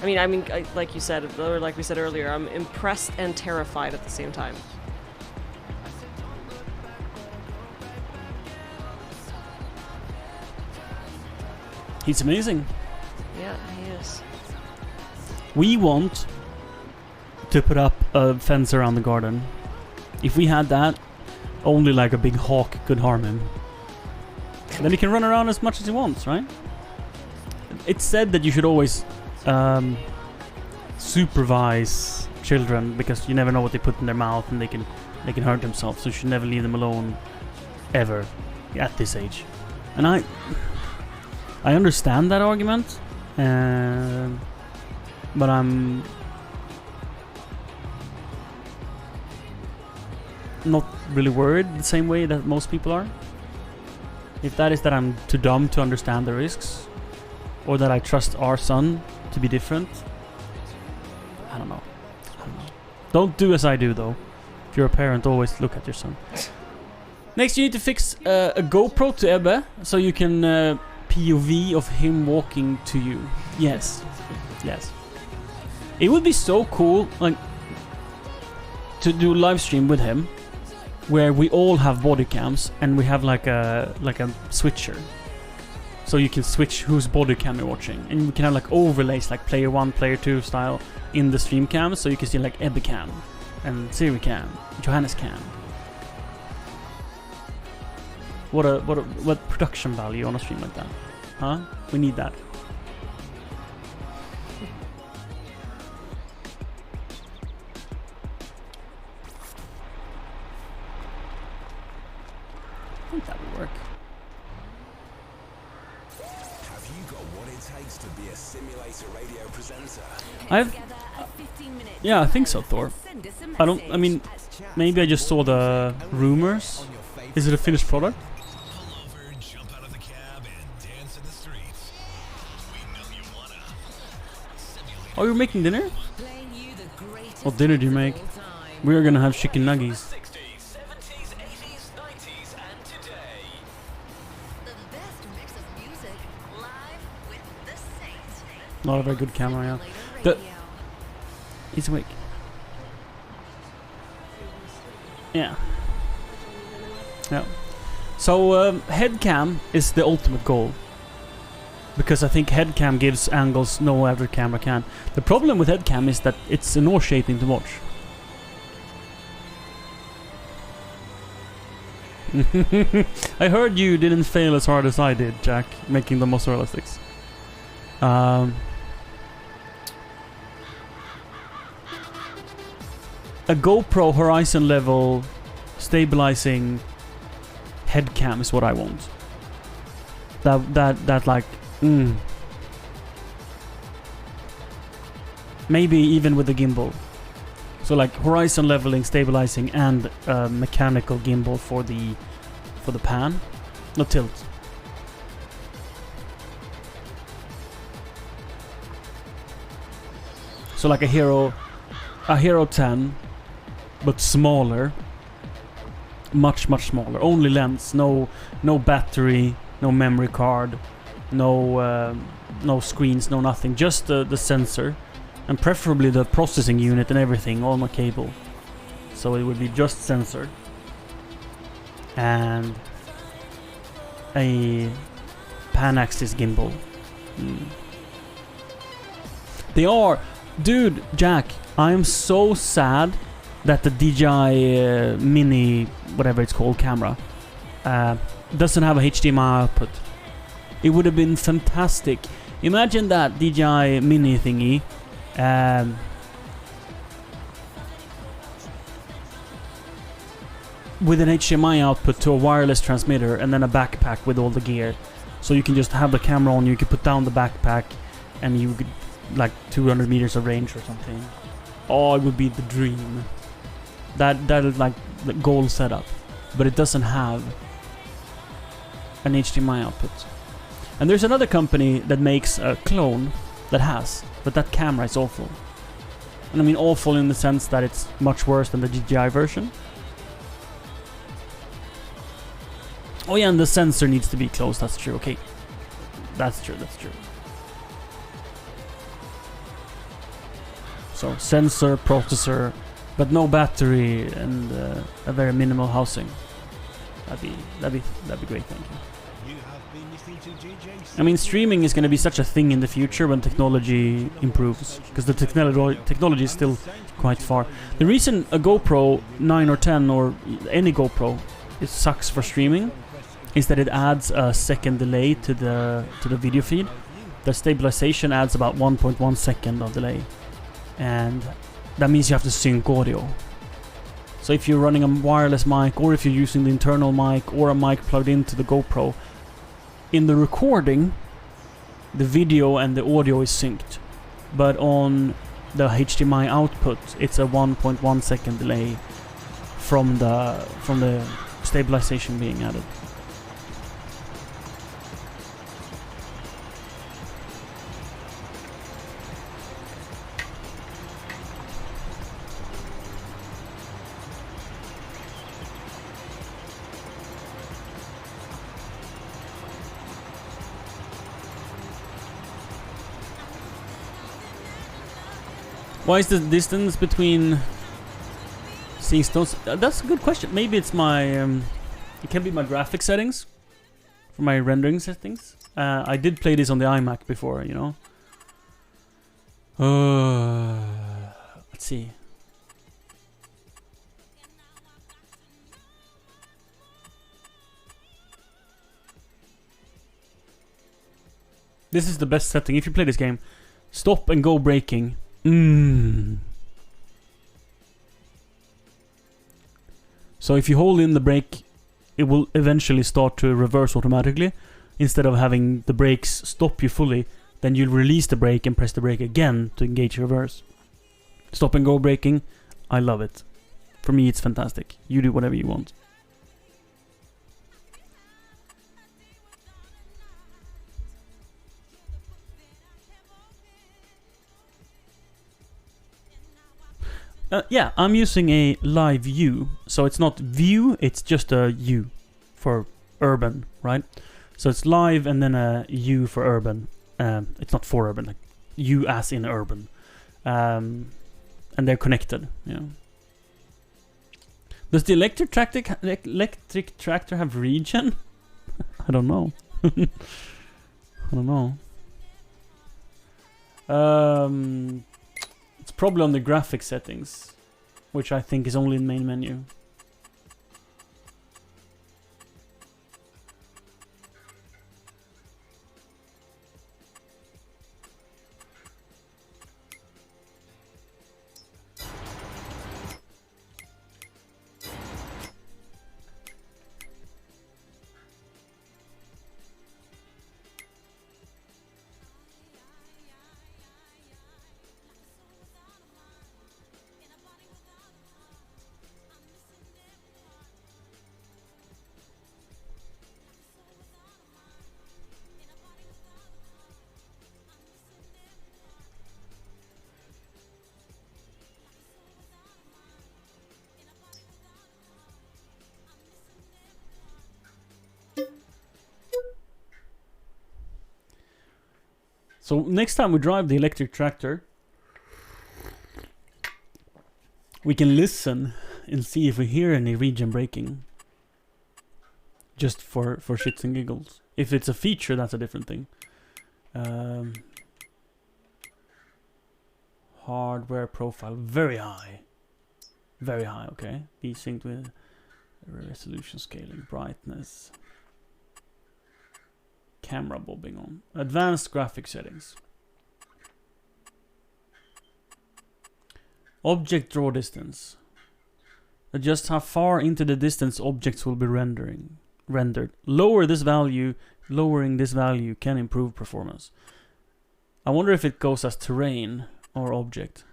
I mean, like you said, or like we said earlier, I'm impressed and terrified at the same time. He's amazing. Yeah, he is. We want to put up a fence around the garden. If we had that, only like a big hawk could harm him. Then he can run around as much as he wants, right? It's said that you should always supervise children, because you never know what they put in their mouth and they can hurt themselves. So you should never leave them alone ever at this age. And I understand that argument, but I'm not really worried the same way that most people are. If that is that I'm too dumb to understand the risks, or that I trust our son to be different, I don't know. Don't do as I do, though. If you're a parent, always look at your son. Next, you need to fix a GoPro to Ebbe, so you can POV of him walking to you. Yes. It would be so cool, like, to do a live stream with him, where we all have body cams and we have like a switcher, so you can switch whose body cam you're watching, and we can have like overlays, like player 1, player 2 style in the stream cam, so you can see like Ebbe cam and Siri cam, Johannes cam. What production value on a stream like that, huh? We need that. I think that would work. Have you got what it takes to be a simulator radio presenter? Yeah, I think so, Thor. I mean, maybe I just saw the rumors. Is it a finished product? Oh, you're making dinner? What dinner do you make? We are gonna have chicken nuggets. Not a very good camera, yeah. He's awake. Yeah. So, head cam is the ultimate goal, because I think head cam gives angles no other camera can. The problem with head cam is that it's nauseating to watch. I heard you didn't fail as hard as I did, Jack, making the mozzarella sticks. A GoPro horizon level stabilizing head cam is what I want. That like maybe even with the gimbal. So like horizon leveling, stabilizing, and mechanical gimbal for the pan, not tilt. So like a Hero 10, but smaller, much smaller. Only lens, no battery, no memory card, no screens, no nothing. Just the sensor, and preferably the processing unit and everything on a cable. So it would be just sensor and a pan-axis gimbal. They are, dude, Jack. I am so sad that the DJI Mini, whatever it's called, camera doesn't have a HDMI output. It would have been fantastic Imagine that DJI Mini thingy. With an HDMI output to a wireless transmitter and then a backpack with all the gear. So you can just have the camera on, you can put down the backpack and you could like 200 meters of range or something. Oh, it would be the dream. That is like the goal setup. But it doesn't have an HDMI output. And there's another company that makes a clone that has, but that camera is awful. And I mean awful in the sense that it's much worse than the DJI version. Oh yeah, and the sensor needs to be closed, that's true, okay. That's true. So, sensor, processor, but no battery and a very minimal housing. That'd be great, thank you. I mean, streaming is going to be such a thing in the future when technology improves, because the technology is still quite far. The reason a GoPro 9 or 10 or any GoPro it sucks for streaming is that it adds a second delay to the video feed. The stabilization adds about 1.1 second of delay, and that means you have to sync audio. So if you're running a wireless mic, or if you're using the internal mic, or a mic plugged into the GoPro, in the recording, the video and the audio is synced, but on the HDMI output, it's a 1.1 second delay from the stabilization being added. Why is the distance between seeing stones? That's a good question. Maybe it's my... it can be my graphic settings. For my rendering settings. I did play this on the iMac before, you know. Let's see. This is the best setting. If you play this game, stop and go braking. So if you hold in the brake, it will eventually start to reverse automatically. Instead of having the brakes stop you fully, then you'll release the brake and press the brake again to engage reverse. Stop and go braking, I love it. For me, it's fantastic. You do whatever you want. Yeah, I'm using a live U, so it's not view, it's just a U for urban, right? So it's live and then a U for urban. It's not for urban, like U as in urban. And they're connected, yeah. Does the electric tractor have regen? I don't know. I don't know. It's probably on the graphic settings, which I think is only in main menu. So next time we drive the electric tractor, we can listen and see if we hear any regen braking. Just for shits and giggles. If it's a feature, that's a different thing. Hardware profile, very high. Very high, okay. Be synced with resolution scaling, brightness. camera bobbing on? Advanced graphic settings. Object draw distance. Adjust how far into the distance objects will be rendered. Lowering this value can improve performance. I wonder if it goes as terrain or object.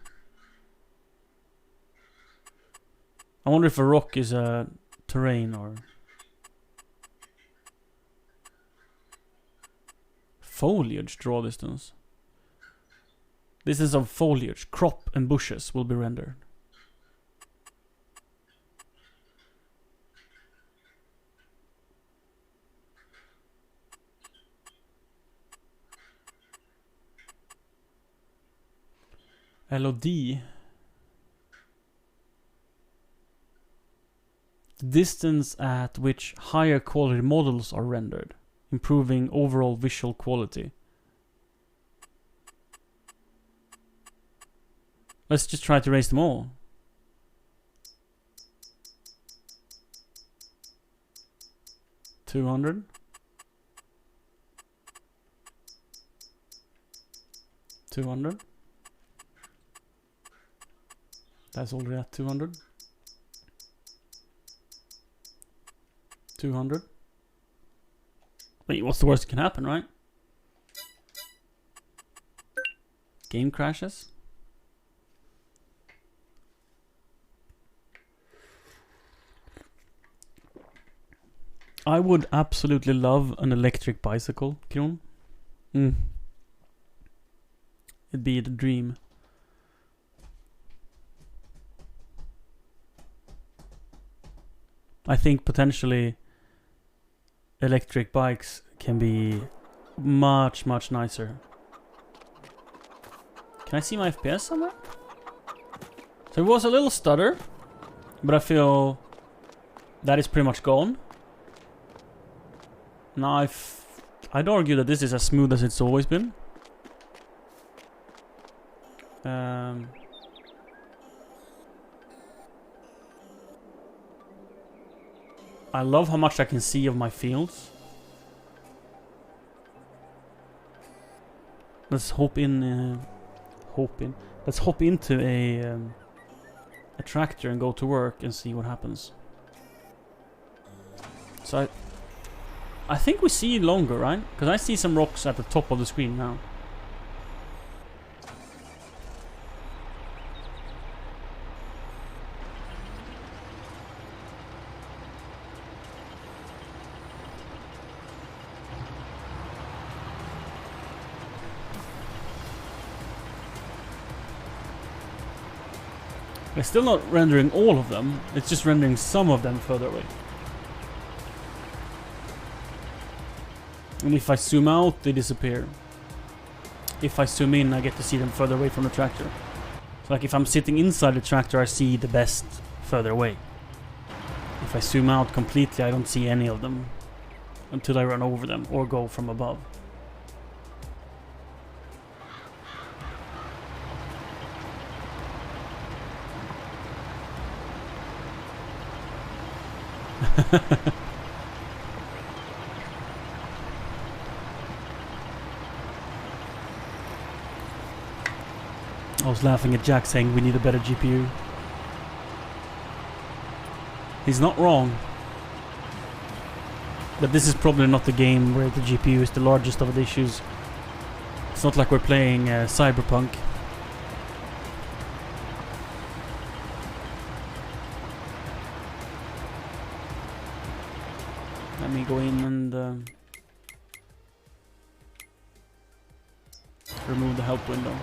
I wonder if a rock is a terrain or foliage draw distance. Distance of foliage, crop and bushes will be rendered. LOD. The distance at which higher quality models are rendered, improving overall visual quality. Let's just try to raise them all. $200. $200. That's already at 200. 200. Wait, what's the worst that can happen, right? Game crashes. I would absolutely love an electric bicycle, Kron. It'd be the dream. I think potentially electric bikes can be much nicer. Can I see my FPS somewhere? So it was a little stutter, but I feel that is pretty much gone. Now I'd argue that this is as smooth as it's always been. I love how much I can see of my fields. Let's hop into a tractor and go to work and see what happens. So I think we see longer, right? Because I see some rocks at the top of the screen now. It's still not rendering all of them, it's just rendering some of them further away. And if I zoom out, they disappear. If I zoom in, I get to see them further away from the tractor. So like if I'm sitting inside the tractor, I see the best further away. If I zoom out completely, I don't see any of them until I run over them or go from above. I was laughing at Jack saying we need a better GPU. He's not wrong. But this is probably not the game where the GPU is the largest of the issues. It's not like we're playing Cyberpunk. Let me go in and remove the help window.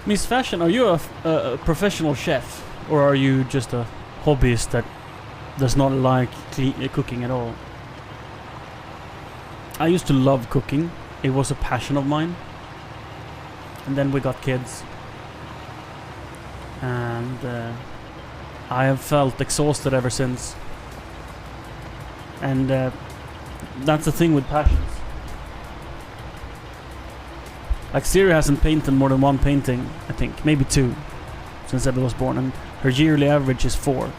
Miss Fashion, are you a professional chef? Or are you just a hobbyist that does not like cooking at all? I used to love cooking. It was a passion of mine. And then we got kids. And I have felt exhausted ever since. And that's the thing with passions. Like Siri hasn't painted more than 1 painting, I think, maybe 2, since Ebba was born, and her yearly average is 4.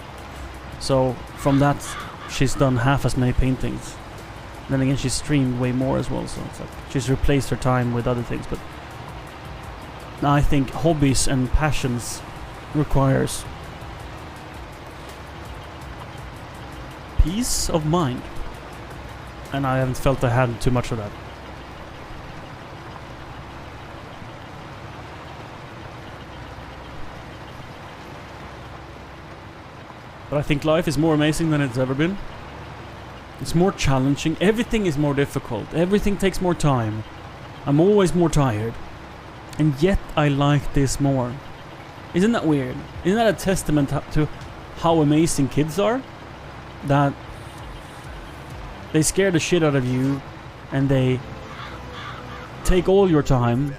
So from that, she's done half as many paintings. Then again, she's streamed way more as well, so it's like she's replaced her time with other things. But I think hobbies and passions requires peace of mind, and I haven't felt I had too much of that. But I think life is more amazing than it's ever been. It's more challenging. Everything is more difficult. Everything takes more time. I'm always more tired. And yet I like this more. Isn't that weird? Isn't that a testament to how amazing kids are? That they scare the shit out of you and they take all your time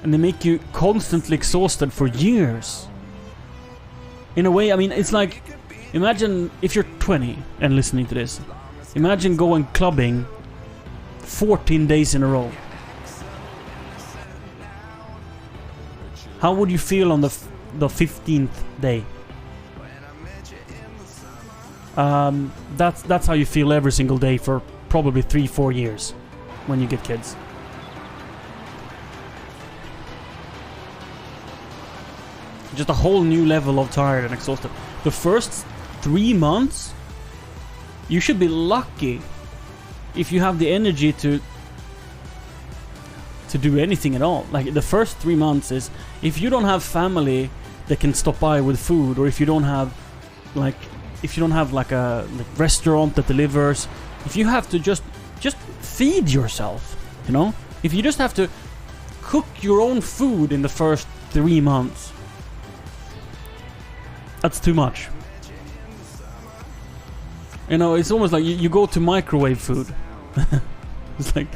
and they make you constantly exhausted for years. In a way, I mean, it's like, imagine if you're 20 and listening to this. Imagine going clubbing 14 days in a row. How would you feel on the 15th day? That's how you feel every single day for probably 3-4 years when you get kids. Just a whole new level of tired and exhausted. The first 3 months, you should be lucky if you have the energy to do anything at all. Like the first 3 months is, if you don't have family that can stop by with food, or if you don't have like a restaurant that delivers, if you have to just feed yourself, you know, if you just have to cook your own food in the first 3 months, that's too much. You know, it's almost like you go to microwave food. It's like,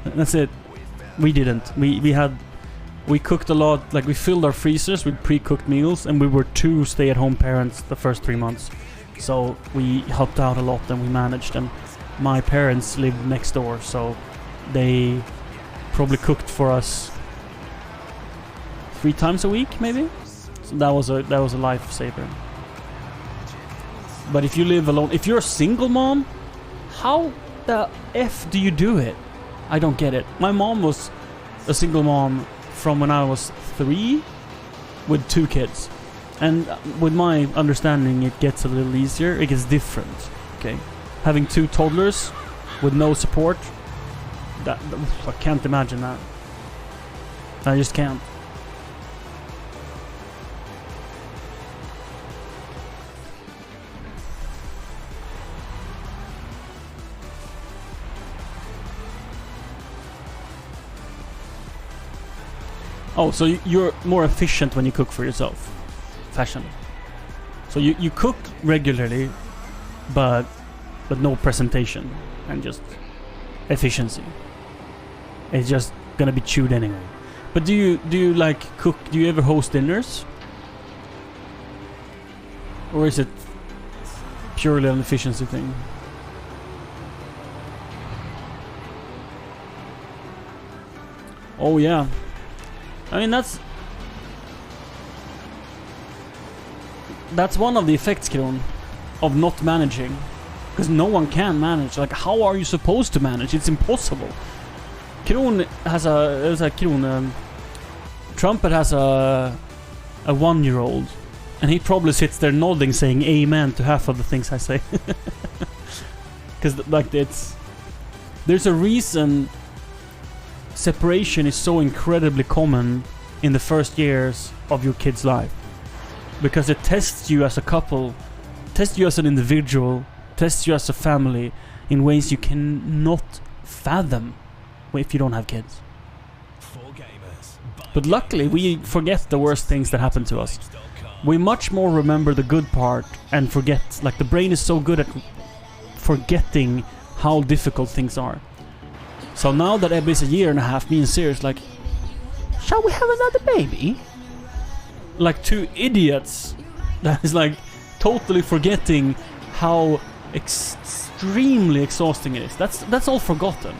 that's it. We didn't. We cooked a lot. Like, we filled our freezers with pre-cooked meals, and we were 2 stay-at-home parents the first 3 months. So we helped out a lot and we managed. And my parents lived next door, so they probably cooked for us 3 times a week, maybe. So that was a lifesaver. But if you live alone, if you're a single mom, how the F do you do it? I don't get it. My mom was a single mom from when I was 3 with 2 kids. And with my understanding, it gets a little easier. It gets different. Okay, having 2 toddlers with no support, that I can't imagine that. I just can't. Oh, so you're more efficient when you cook for yourself. Fashion. So you cook regularly, but no presentation and just efficiency. It's just gonna be chewed anyway. But do you like cook? Do you ever host dinners, or is it purely an efficiency thing? Oh yeah. I mean, that's one of the effects, Kron, of not managing. Because no one can manage. Like, how are you supposed to manage? It's impossible. Kron has Trumpet has a 1-year-old, and he probably sits there nodding, saying amen to half of the things I say. Because like there's a reason separation is so incredibly common in the first years of your kid's life, because it tests you as a couple, tests you as an individual, tests you as a family in ways you cannot fathom if you don't have kids. But luckily we forget the worst things that happen to us. We much more remember the good part and forget, like the brain is so good at forgetting how difficult things are. So now that Ebba is 1.5 years, me and Sirius like, shall we have another baby? Like 2 idiots that is like totally forgetting how extremely exhausting it is. That's all forgotten.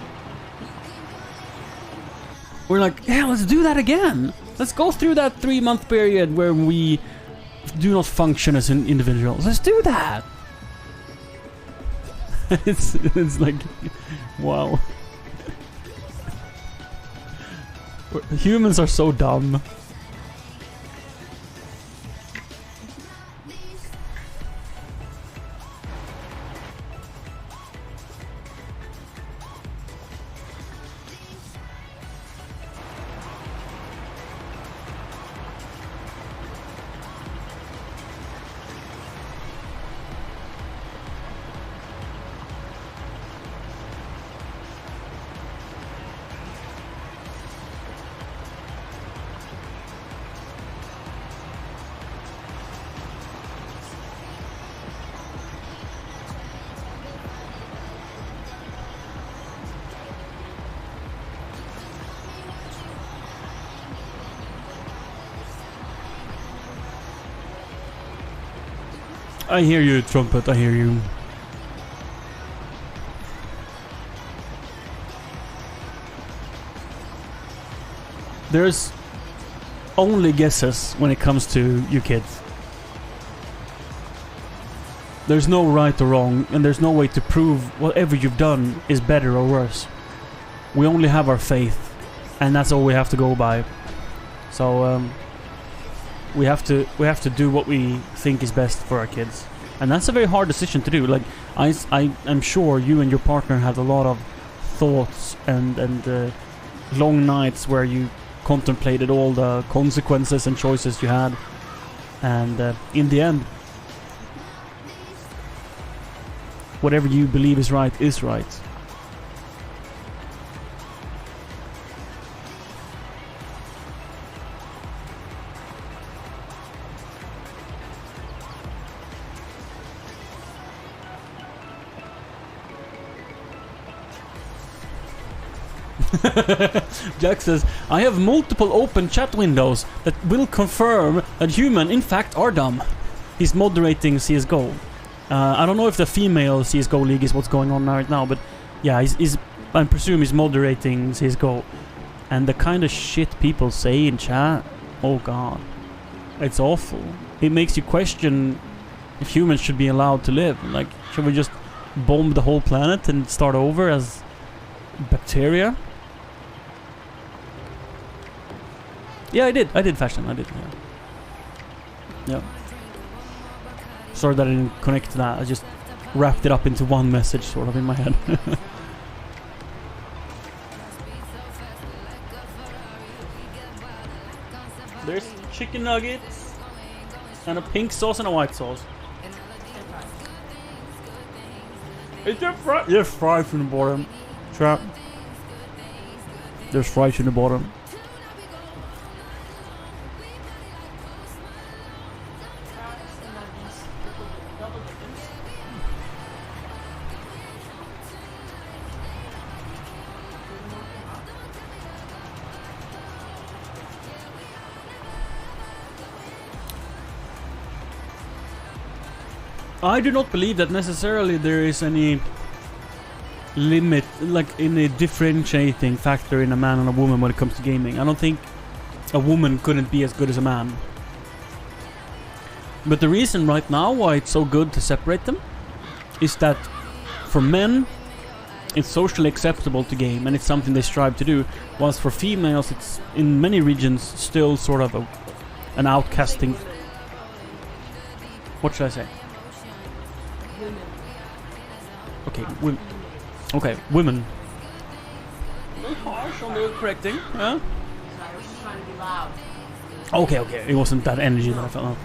We're like, yeah, let's do that again. Let's go through that 3-month period where we do not function as individuals. Let's do that. it's like, wow. Humans are so dumb. I hear you, Trumpet, I hear you. There's only guesses when it comes to you kids. There's no right or wrong, and there's no way to prove whatever you've done is better or worse. We only have our faith, and that's all we have to go by. So, we have to do what we think is best for our kids, and that's a very hard decision to do. Like I'm sure you and your partner had a lot of thoughts and long nights where you contemplated all the consequences and choices you had, and in the end, whatever you believe is right is right. Jack says, I have multiple open chat windows that will confirm that humans in fact are dumb. He's moderating CSGO. I don't know if the female CSGO league is what's going on right now, but yeah, I presume he's moderating CSGO. And the kind of shit people say in chat, oh god, it's awful. It makes you question if humans should be allowed to live. Like, should we just bomb the whole planet and start over as bacteria? Yeah, I did fashion, yeah. Yeah. Sorry that I didn't connect to that, I just wrapped it up into one message sort of in my head. There's chicken nuggets and a pink sauce and a white sauce. Is there fries? There's fries in the bottom. Trap. There's fries in the bottom. I do not believe that necessarily there is any limit, like any differentiating factor in a man and a woman when it comes to gaming. I don't think a woman couldn't be as good as a man. But the reason right now why it's so good to separate them is that for men it's socially acceptable to game and it's something they strive to do, whilst for females it's in many regions still sort of an outcasting. What should I say? Okay, women. A little harsh on the correcting, yeah? I was just trying to be loud. Okay, it wasn't that energy that I felt.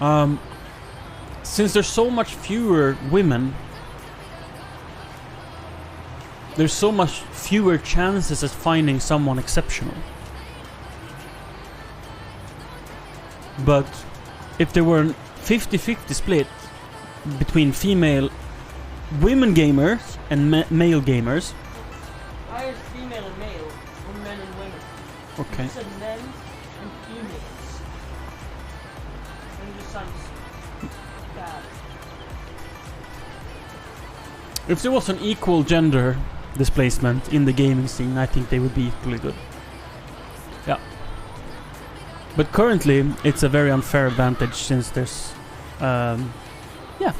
Okay. Since there's so much fewer women, there's so much fewer chances of finding someone exceptional. But if there were a 50-50 split between women gamers and male gamers. Why is female and male or men and women? Okay. You said men and females. And it just sounds bad. If there was an equal gender displacement in the gaming scene, I think they would be equally good. But currently, it's a very unfair advantage since there's, yeah.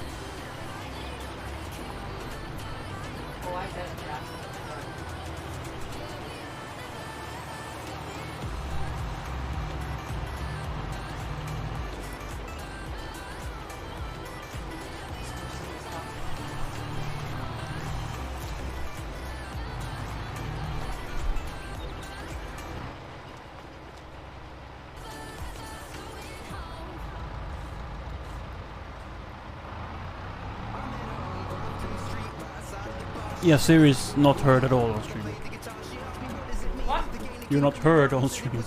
Yeah, Siri's not heard at all on stream. What? You're not heard on stream.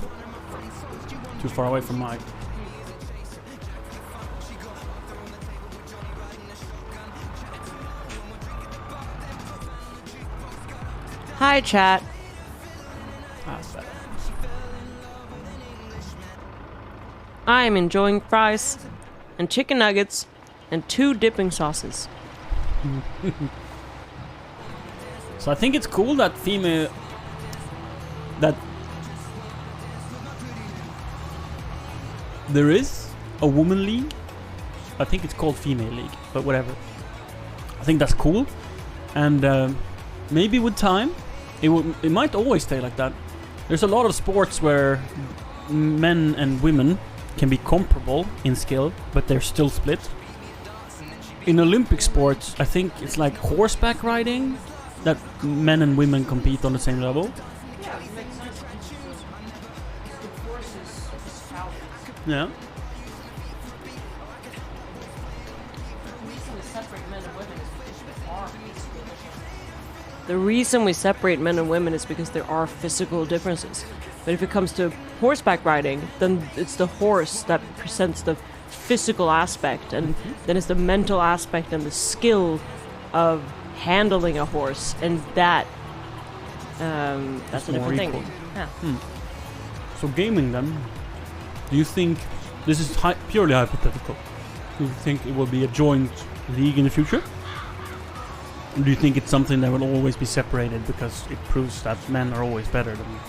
Too far away from mic. Hi, chat. Ah, that's better. I am enjoying fries and chicken nuggets and 2 dipping sauces. So I think it's cool that female... that... there is a woman league. I think it's called female league, but whatever. I think that's cool. And maybe with time, it might always stay like that. There's a lot of sports where men and women can be comparable in skill, but they're still split. In Olympic sports, I think it's like horseback riding, that men and women compete on the same level. Yeah, it makes sense. It forces power. Yeah. The reason we separate men and women is because there are physical differences. But if it comes to horseback riding, then it's the horse that presents the physical aspect, and then it's the mental aspect and the skill of handling a horse, and that's It's a different more thing. equal. Yeah. So gaming then, do you think, this is purely hypothetical, do you think it will be a joint league in the future? Or do you think it's something that will always be separated because it proves that men are always better than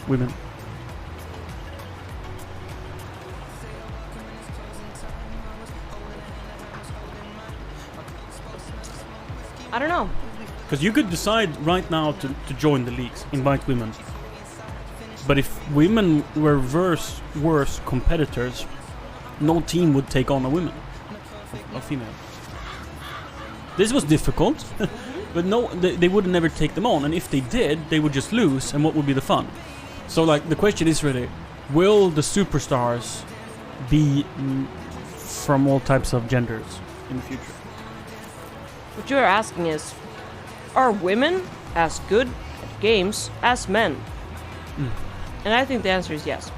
women? I don't know. Because you could decide right now to join the leagues, invite women. But if women were worse competitors, no team would take on a woman, a female. This was difficult, but no, they would never take them on. And if they did, they would just lose, and what would be the fun? So like the question is really, will the superstars be from all types of genders in the future? What you're asking is, are women as good at games as men? And I think the answer is yes.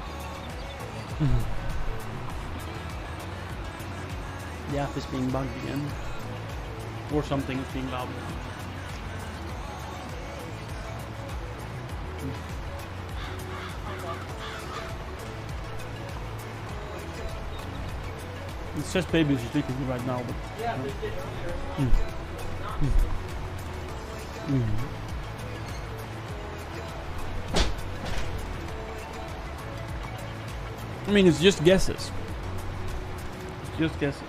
The app is being bugged again. Or something is being loud. It says baby is sleeping right now, but... Yeah, they did earlier. I mean, it's just guesses. It's just guesses.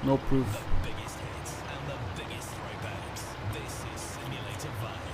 No proof. Biggest hits and the biggest throwbacks. This is Simulator Vibe.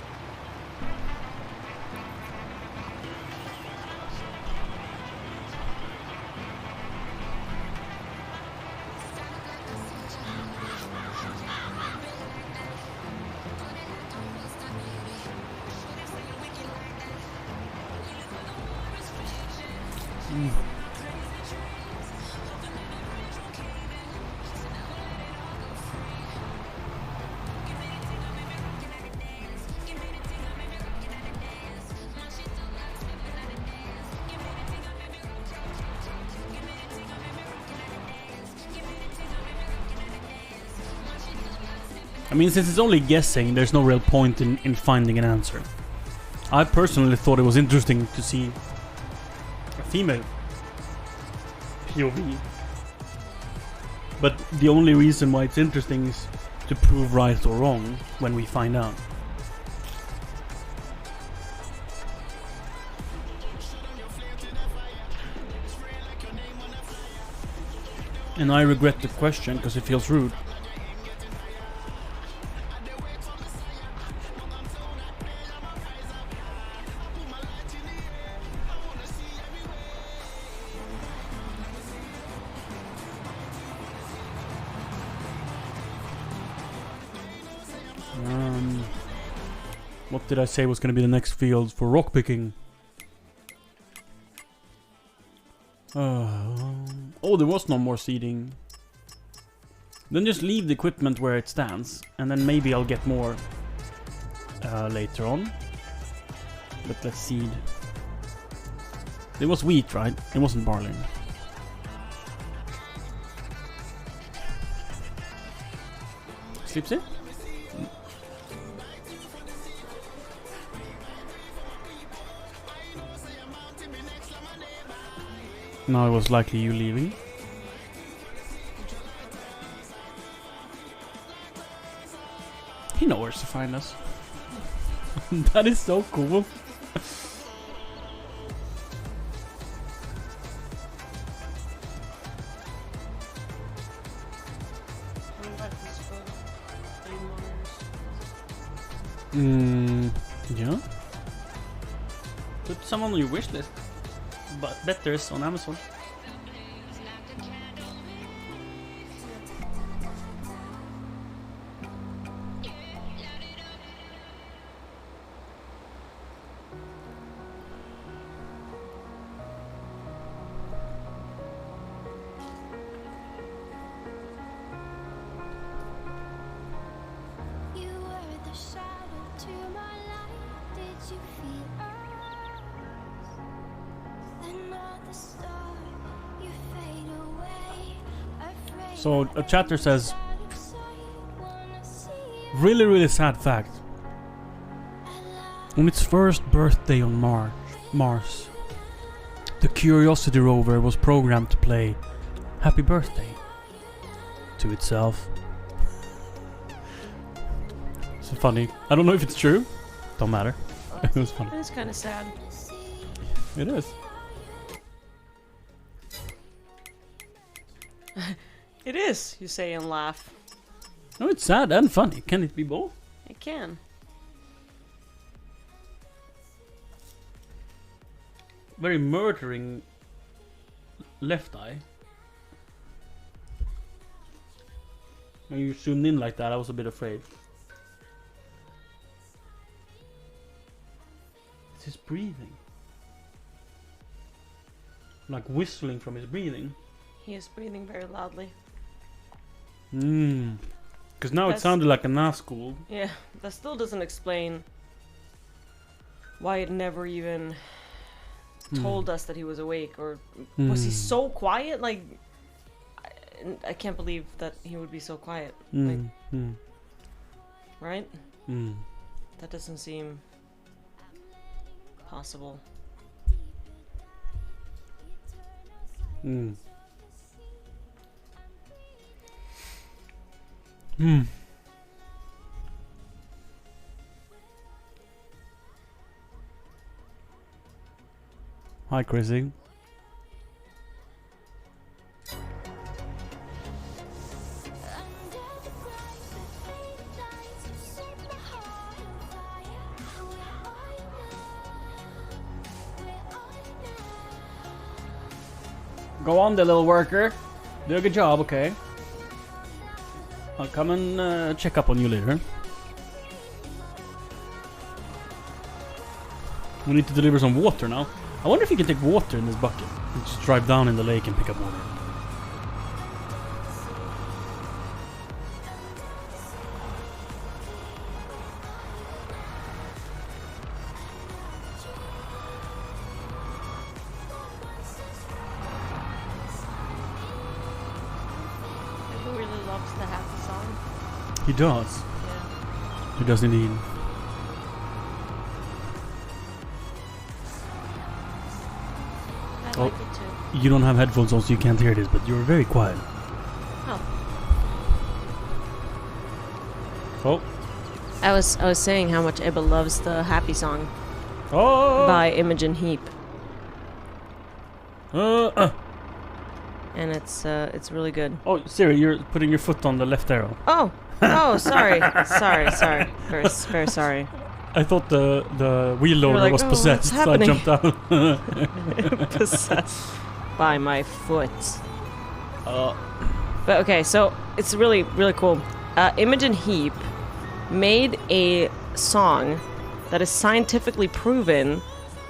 I mean, since it's only guessing, there's no real point in finding an answer. I personally thought it was interesting to see a female POV. But the only reason why it's interesting is to prove right or wrong when we find out. And I regret the question because it feels rude. What did I say was going to be the next field for rock picking? Oh, there was no more seeding. Then just leave the equipment where it stands, and then maybe I'll get more later on. But let's seed. It was wheat, right? It wasn't barley. Slipsy? Now it was likely you leaving. He knows where to find us. That is so cool. Yeah. Put someone on your wish list. But betters on Amazon. You were the shadow to my light. Did you feel us? Another star, you fade away. Afraid So a chatter says, out of sight. Wanna see you really sad fact. On its first birthday on Mars, the Curiosity rover was programmed to play Happy Birthday to itself. It's funny. I don't know if it's true. Don't matter. It was funny. It's kind of sad. It is. It is, you say and laugh. No, it's sad and funny. Can it be both? It can. Very murdering left eye. When you zoomed in like that, I was a bit afraid. It's his breathing. Like whistling from his breathing. He is breathing very loudly. Because now it That's- sounded like a Nazgul. Yeah, that still doesn't explain why it never even told us that he was awake, or was he so quiet? Like, I can't believe that he would be so quiet. Like, right? That doesn't seem possible. Hi, Chrissy. Go on, the little worker. Do a good job, okay? I'll come and check up on you later. We need to deliver some water now. I wonder if you can take water in this bucket and just drive down in the lake and pick up water. He really loves the happy song. He does. Yeah. He does indeed. I Oh. like it too. You don't have headphones on, so you can't hear this, but you're very quiet. Oh. Oh. I was saying how much Ebba loves the happy song Oh! by Imogen Heap. and it's really good. Oh, Siri, you're putting your foot on the left arrow. Oh, sorry. Very sorry. I thought the wheel loader like, was "Oh, possessed, what's so I jumped out. Possessed by my foot. But okay, so it's really, really cool. Imogen Heap made a song that is scientifically proven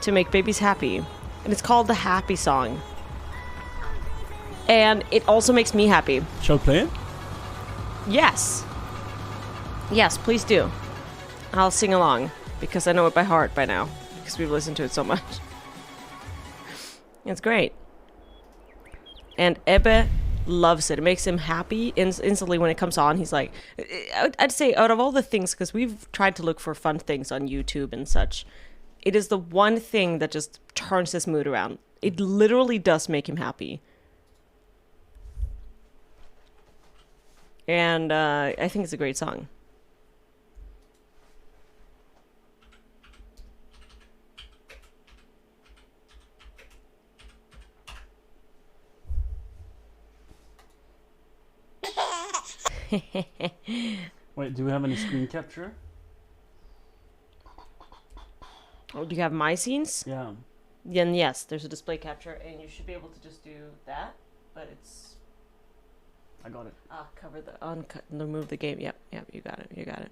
to make babies happy. And it's called the Happy Song. And it also makes me happy. Shall we play it? Yes. Yes, please do. I'll sing along because I know it by heart by now because we've listened to it so much. It's great. And Ebbe loves it. It makes him happy instantly when it comes on. He's like, I'd say out of all the things, because we've tried to look for fun things on YouTube and such, it is the one thing that just turns his mood around. It literally does make him happy. And I think it's a great song. Wait, do we have any screen capture? Oh, do you have my scenes? Yeah. Then yes, there's a display capture, and you should be able to just do that. But it's I got it. Cover the remove the game. Yep, you got it.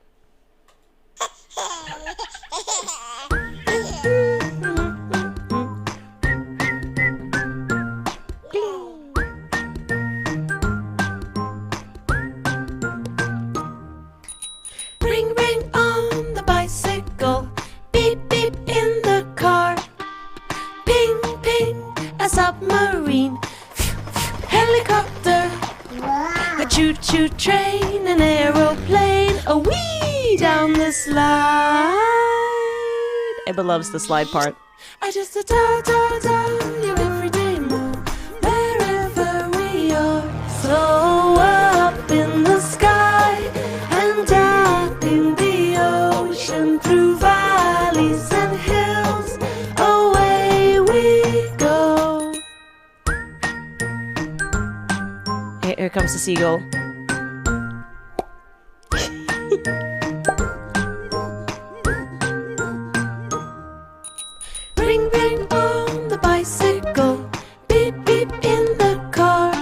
Ring, ring on the bicycle. Beep, beep in the car. Ping, ping, a submarine. Helicopter. A choo-choo train, an aeroplane. A wee down the slide. Ebba loves the slide part. I just adore you every day more. Wherever we are. So up in the sky and down in the ocean, through valleys and hills, away we go. Here comes the seagull. Ring, ring on the bicycle. Beep, beep in the car.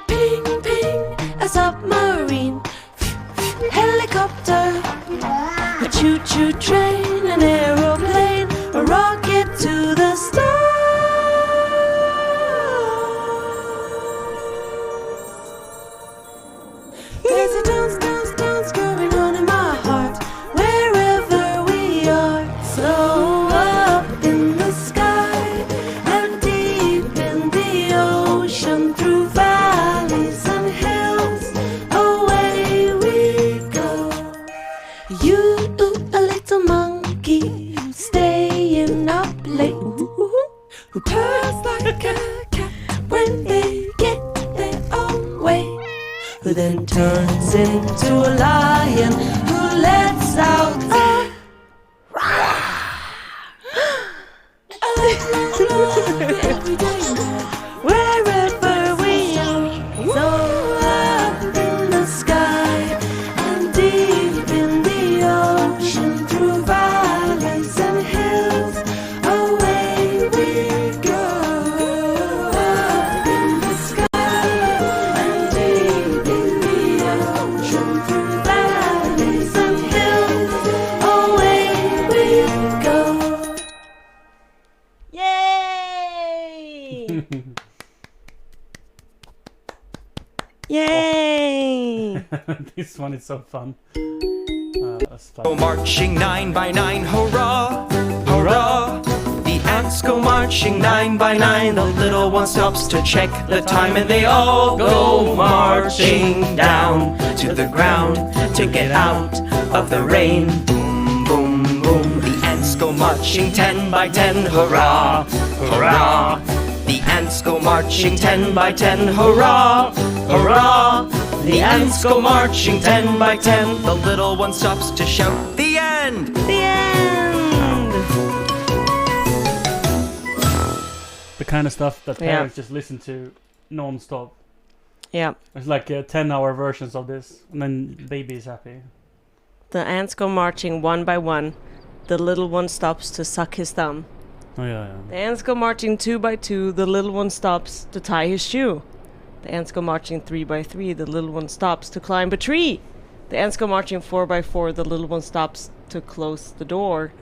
Ping, ping, a submarine. Helicopter. A choo-choo train, an aeroplane. A rocket to the stars. There's a dance going on in my heart. Wherever we are. So up in the sky and deep in the ocean, through valleys and hills, away we go. You, a little monkey, who staying up late, who purrs like a cat when they get their own way, who then turns into a lion, who lets out a every day, wherever we are, so up in the sky and deep in the ocean, through valleys and hills, away we go. Up in the sky and deep in the ocean, through valleys and hills, away we go. Yay! Yay! This one is so fun. That's Go fun. marching 9 by 9, hurrah, hurrah. The ants go marching 9 by 9. The little one stops to check the time, and they all go marching down to the ground to get out of the rain. Boom, boom, boom. The ants go marching 10 by 10, hurrah, hurrah. The ants go marching 10 by 10, hurrah, hurrah. The ants go marching 10 by 10. The little one stops to shout, the end! The end! The kind of stuff that Yeah. parents just listen to non-stop. Yeah. It's like 10-hour versions of this, and then baby is happy. The ants go marching one by one. The little one stops to suck his thumb. Oh yeah. The ants go marching 2 by 2. The little one stops to tie his shoe. The ants go marching 3 by 3. The little one stops to climb a tree. The ants go marching 4 by 4. The little one stops to close the door.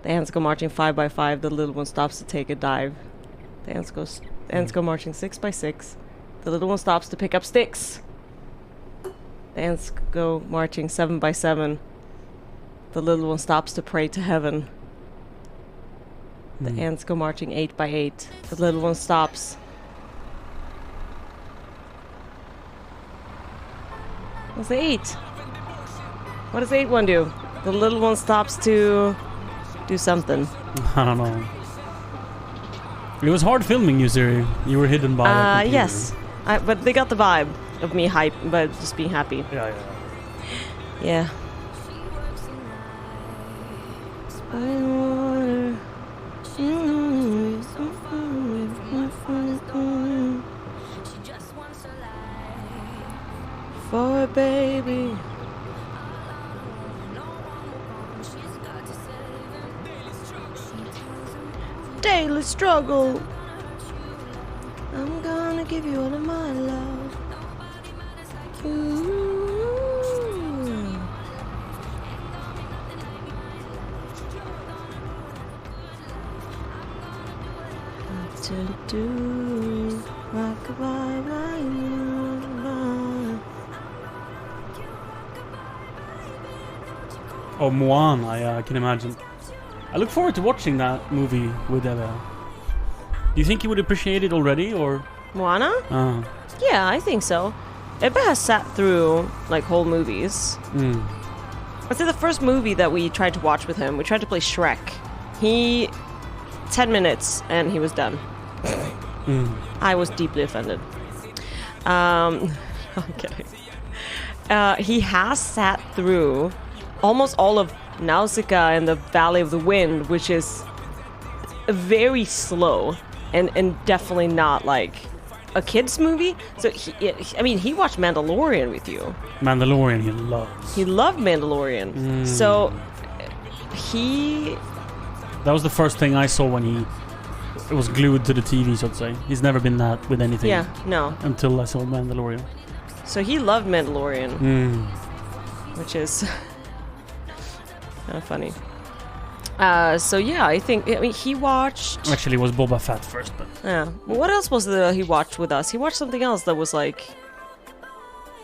The ants go marching 5 by 5. The little one stops to take a dive. The ants go marching 6 by 6. The little one stops to pick up sticks. The ants go marching 7 by 7. The little one stops to pray to heaven. The ants go marching 8 by 8. The little one stops. What's the 8? What does the 8 one do? The little one stops to do something. I don't know. It was hard filming you, Siri. You were hidden by a computer. Yes. But they got the vibe of me hype, but just being happy. Yeah. Yeah. For a baby. Daily struggle. I'm gonna give you all of my love. Ooh. To do rock-a-bye, Oh, Moana, yeah, I can imagine. I look forward to watching that movie with Ebbe. Do you think you would appreciate it already, or? Moana? Yeah, I think so. Ebbe has sat through, like, whole movies. I'd say the first movie that we tried to watch with him, we tried to play Shrek. 10 minutes, and he was done. I was deeply offended. I'm kidding. He has sat through almost all of Nausicaa and the Valley of the Wind, which is very slow and definitely not like a kid's movie. So he watched Mandalorian with you. Mandalorian he loves. He loved Mandalorian. So that was the first thing I saw when he was glued to the TV, so to say. He's never been that with anything. Yeah, no. Until I saw Mandalorian. So he loved Mandalorian. Which is kind of funny. So yeah, I mean, he watched... Actually, it was Boba Fett first, but... Yeah. Well, what else was there he watched with us? He watched something else that was like...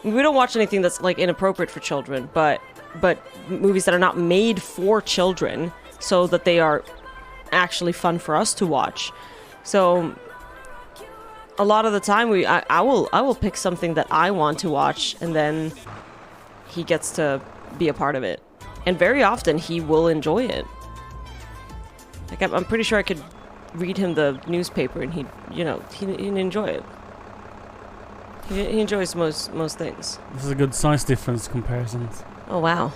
We don't watch anything that's like inappropriate for children, but movies that are not made for children so that they are actually fun for us to watch. So a lot of the time I will pick something that I want to watch, and then he gets to be a part of it. And very often he will enjoy it. Like I'm pretty sure I could read him the newspaper and he'd enjoy it. He enjoys most things. This is a good size difference comparison. Oh wow.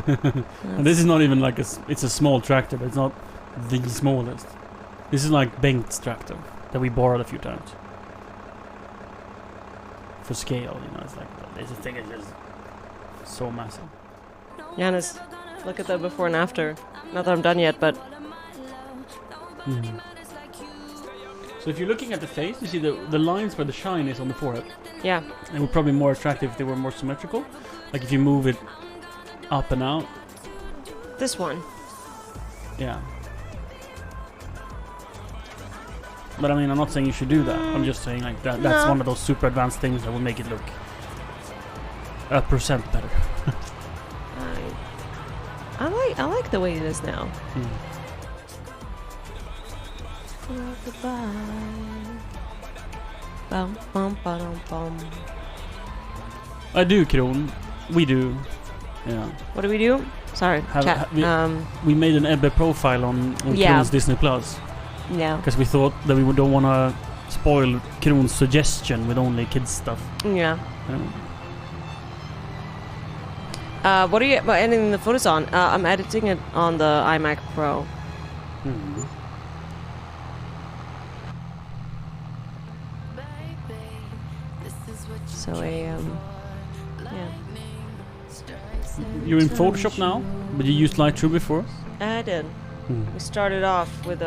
And this is not even like it's a small tractor, but it's not the smallest. This is like Bengt's tractor that we borrowed a few times. For scale, it's like this thing is just so massive. Giannis, look at the before and after. Not that I'm done yet, but... So if you're looking at the face, you see the lines where the shine is on the forehead. Yeah. It would probably be more attractive if they were more symmetrical. Like if you move it up and out. This one. Yeah. But I mean, I'm not saying you should do that. I'm just saying like that's one of those super advanced things that will make it look 1% better. I like the way it is now. I do, Kron. We do. Yeah. What do we do? Sorry, chat. We made an Ebbe profile on Kron's Disney Plus. Yeah. Because we thought that we don't want to spoil Kron's suggestion with only kids stuff. Yeah. What are you editing the photos on? I'm editing it on the iMac Pro. So yeah. You're in Photoshop now, but you used Lightroom before? I did. Mm. We started off with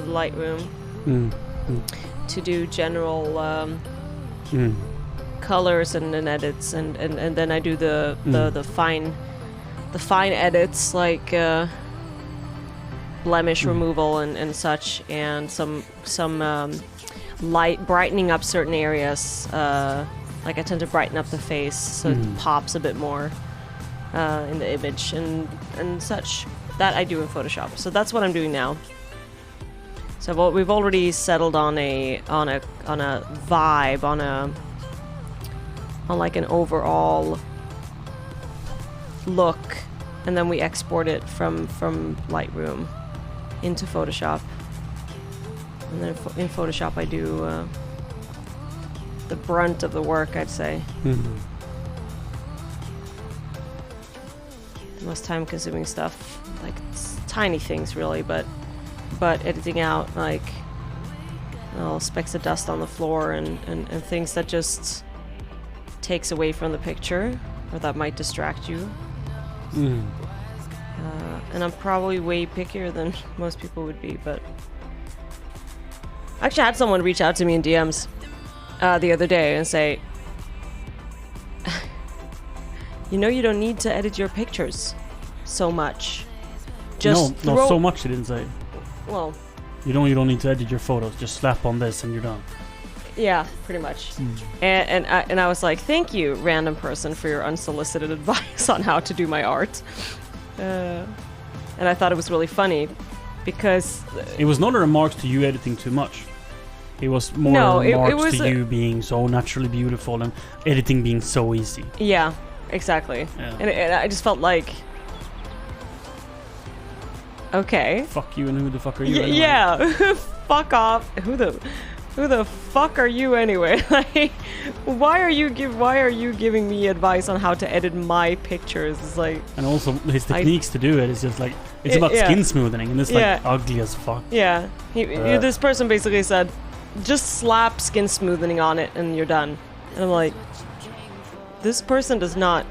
Lightroom to do general colors and edits, and then I do the fine edits like blemish removal and such, and some light brightening up certain areas. Like I tend to brighten up the face so it pops a bit more in the image and such. That I do in Photoshop. So that's what I'm doing now. So we've already settled on a vibe, on like an overall look, and then we export it from Lightroom into Photoshop. And then in Photoshop I do the brunt of the work, I'd say. The most time-consuming stuff, like tiny things really, but editing out like specks of dust on the floor and things that just takes away from the picture or that might distract you. And I'm probably way pickier than most people would be, but I actually had someone reach out to me in DMs the other day and say, you know, you don't need to edit your pictures so much. Just not so much, he didn't say. Well, you don't need to edit your photos. Just slap on this and you're done. Yeah, pretty much. And I was like, thank you, random person, for your unsolicited advice on how to do my art. And I thought it was really funny because it was not a remark to you editing too much. It was more remarks to you being so naturally beautiful and editing being so easy. Yeah, exactly. Yeah. And I just felt like, okay. Fuck you, and who the fuck are you anyway? Yeah, fuck off. Who the fuck are you anyway? Like, why are you giving me advice on how to edit my pictures? It's like, and also his techniques to do it is just like it's about skin smoothing, and it's like ugly as fuck. Yeah, this person basically said, just slap skin smoothing on it and you're done. And I'm like, this person does not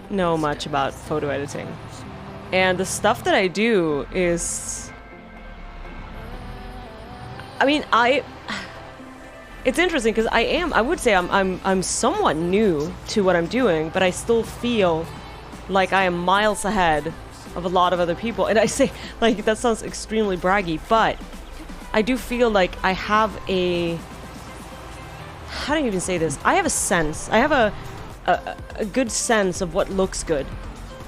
know much about photo editing, and the stuff that I do is, I mean, it's interesting because I would say I'm somewhat new to what I'm doing, but I still feel like I am miles ahead of a lot of other people. And I say, like, that sounds extremely braggy, but I do feel like I have how do you even say this? I have a sense. I have a good sense of what looks good.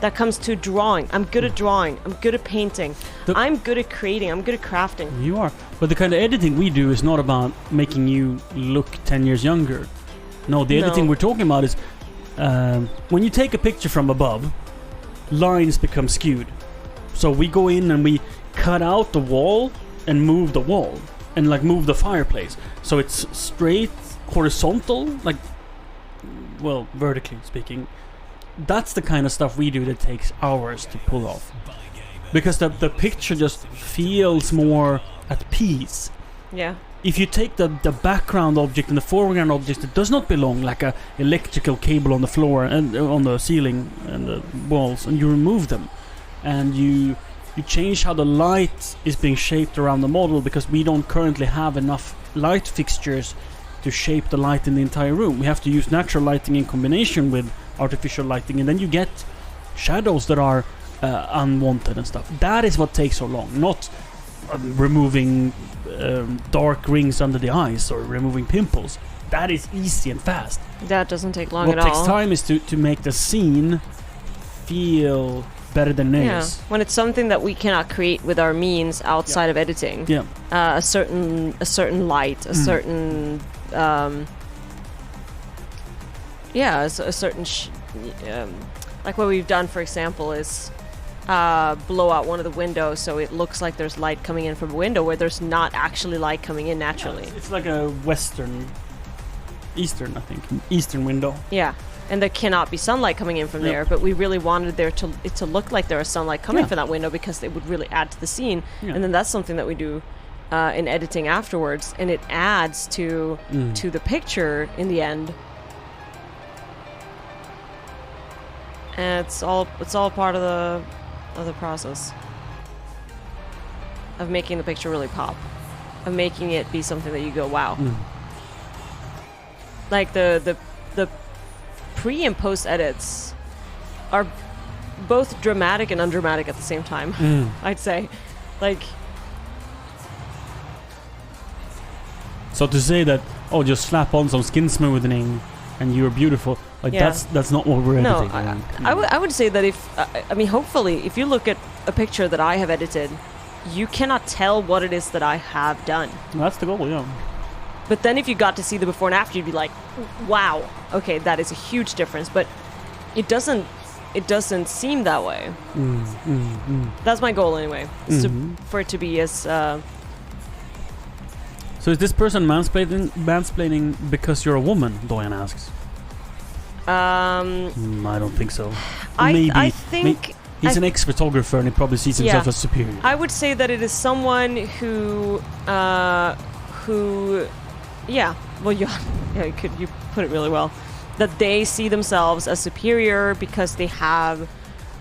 That comes to drawing. I'm good at drawing. I'm good at painting. I'm good at creating. I'm good at crafting. You are. But the kind of editing we do is not about making you look 10 years younger. No, the editing we're talking about is when you take a picture from above, lines become skewed. So we go in and we cut out the wall and move the wall and like move the fireplace. So it's straight, horizontal, like, well, vertically speaking. That's the kind of stuff we do that takes hours to pull off. Because the picture just feels more at peace. Yeah. If you take the background object and the foreground object that does not belong, like a electrical cable on the floor and on the ceiling and the walls, and you remove them, and you change how the light is being shaped around the model, because we don't currently have enough light fixtures to shape the light in the entire room. We have to use natural lighting in combination with artificial lighting, and then you get shadows that are unwanted and stuff. That is what takes so long, not removing dark rings under the eyes or removing pimples. That is easy and fast. That doesn't take long at all. What takes time is to make the scene feel better than it is. When it's something that we cannot create with our means outside of editing. Yeah. A certain light, a certain a certain like what we've done, for example, is blow out one of the windows so it looks like there's light coming in from a window where there's not actually light coming in naturally. It's like a eastern window. Yeah. And there cannot be sunlight coming in from there, but we really wanted it to look like there was sunlight coming from that window because it would really add to the scene. And then that's something that we do in editing afterwards, and it adds to the picture in the end. And it's all part of the process of making the picture really pop, of making it be something that you go, wow. Like the pre and post edits are both dramatic and undramatic at the same time. I'd say, like. So to say that, oh, just slap on some skin smoothening and you're beautiful, like that's not what we're editing. I would say that if I mean, hopefully, if you look at a picture that I have edited, you cannot tell what it is that I have done. That's the goal, yeah. But then if you got to see the before and after, you'd be like, wow, okay, that is a huge difference. But it doesn't seem that way. That's my goal anyway, is for it to be as... So is this person mansplaining because you're a woman, Doyen asks. I don't think so. I think... He's an ex-photographer and he probably sees himself as superior. I would say that it is someone who yeah, well, you put it really well. That they see themselves as superior because they have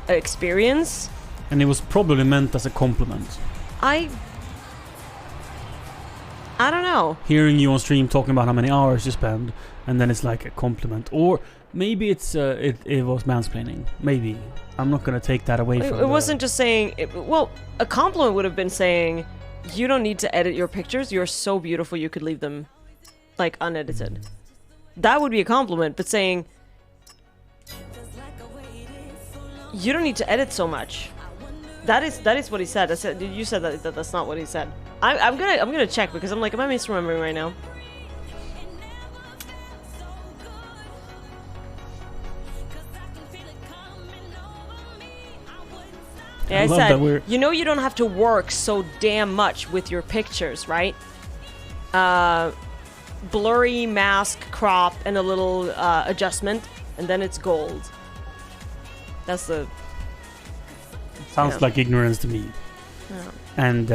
experience. And it was probably meant as a compliment. I don't know. Hearing you on stream talking about how many hours you spend, and then it's like a compliment. Or maybe it was mansplaining. Maybe. I'm not going to take that away from it. It wasn't just saying... well, a compliment would have been saying, you don't need to edit your pictures. You're so beautiful you could leave them, like, unedited. That would be a compliment. But saying, you don't need to edit so much. That is what he said. You said that that's not what he said. I'm gonna check because I'm like, am I misremembering right now? Yeah, I said, you know, you don't have to work so damn much with your pictures, right? Blurry mask, crop, and a little adjustment, and then it's gold. That's the... Sounds like ignorance to me. Yeah. And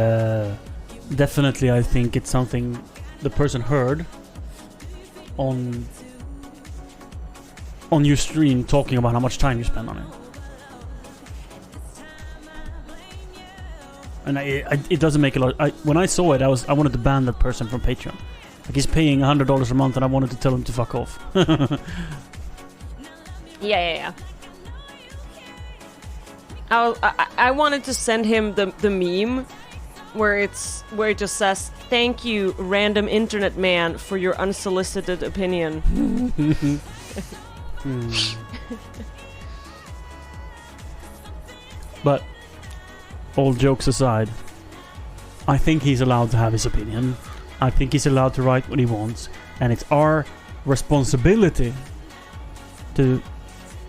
definitely I think it's something the person heard on your stream talking about how much time you spend on it. And it doesn't make a lot... when I saw it, I wanted to ban that person from Patreon. Like, he's paying $100 a month and I wanted to tell him to fuck off. Yeah. I wanted to send him the meme where it just says, "Thank you, random internet man, for your unsolicited opinion." But all jokes aside, I think he's allowed to have his opinion. I think he's allowed to write what he wants, and it's our responsibility to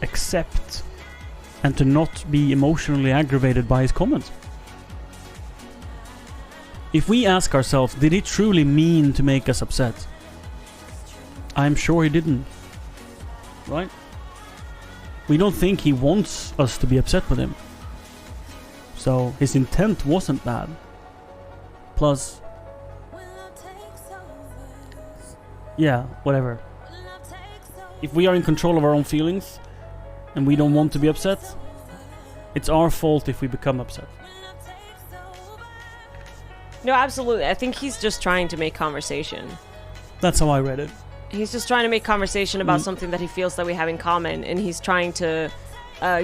accept and to not be emotionally aggravated by his comments. If we ask ourselves, did he truly mean to make us upset? I'm sure he didn't. Right? We don't think he wants us to be upset with him. So his intent wasn't bad. Plus, yeah, whatever. If we are in control of our own feelings and we don't want to be upset, it's our fault if we become upset. No, absolutely. I think he's just trying to make conversation. That's how I read it. He's just trying to make conversation about something that he feels that we have in common, and he's trying to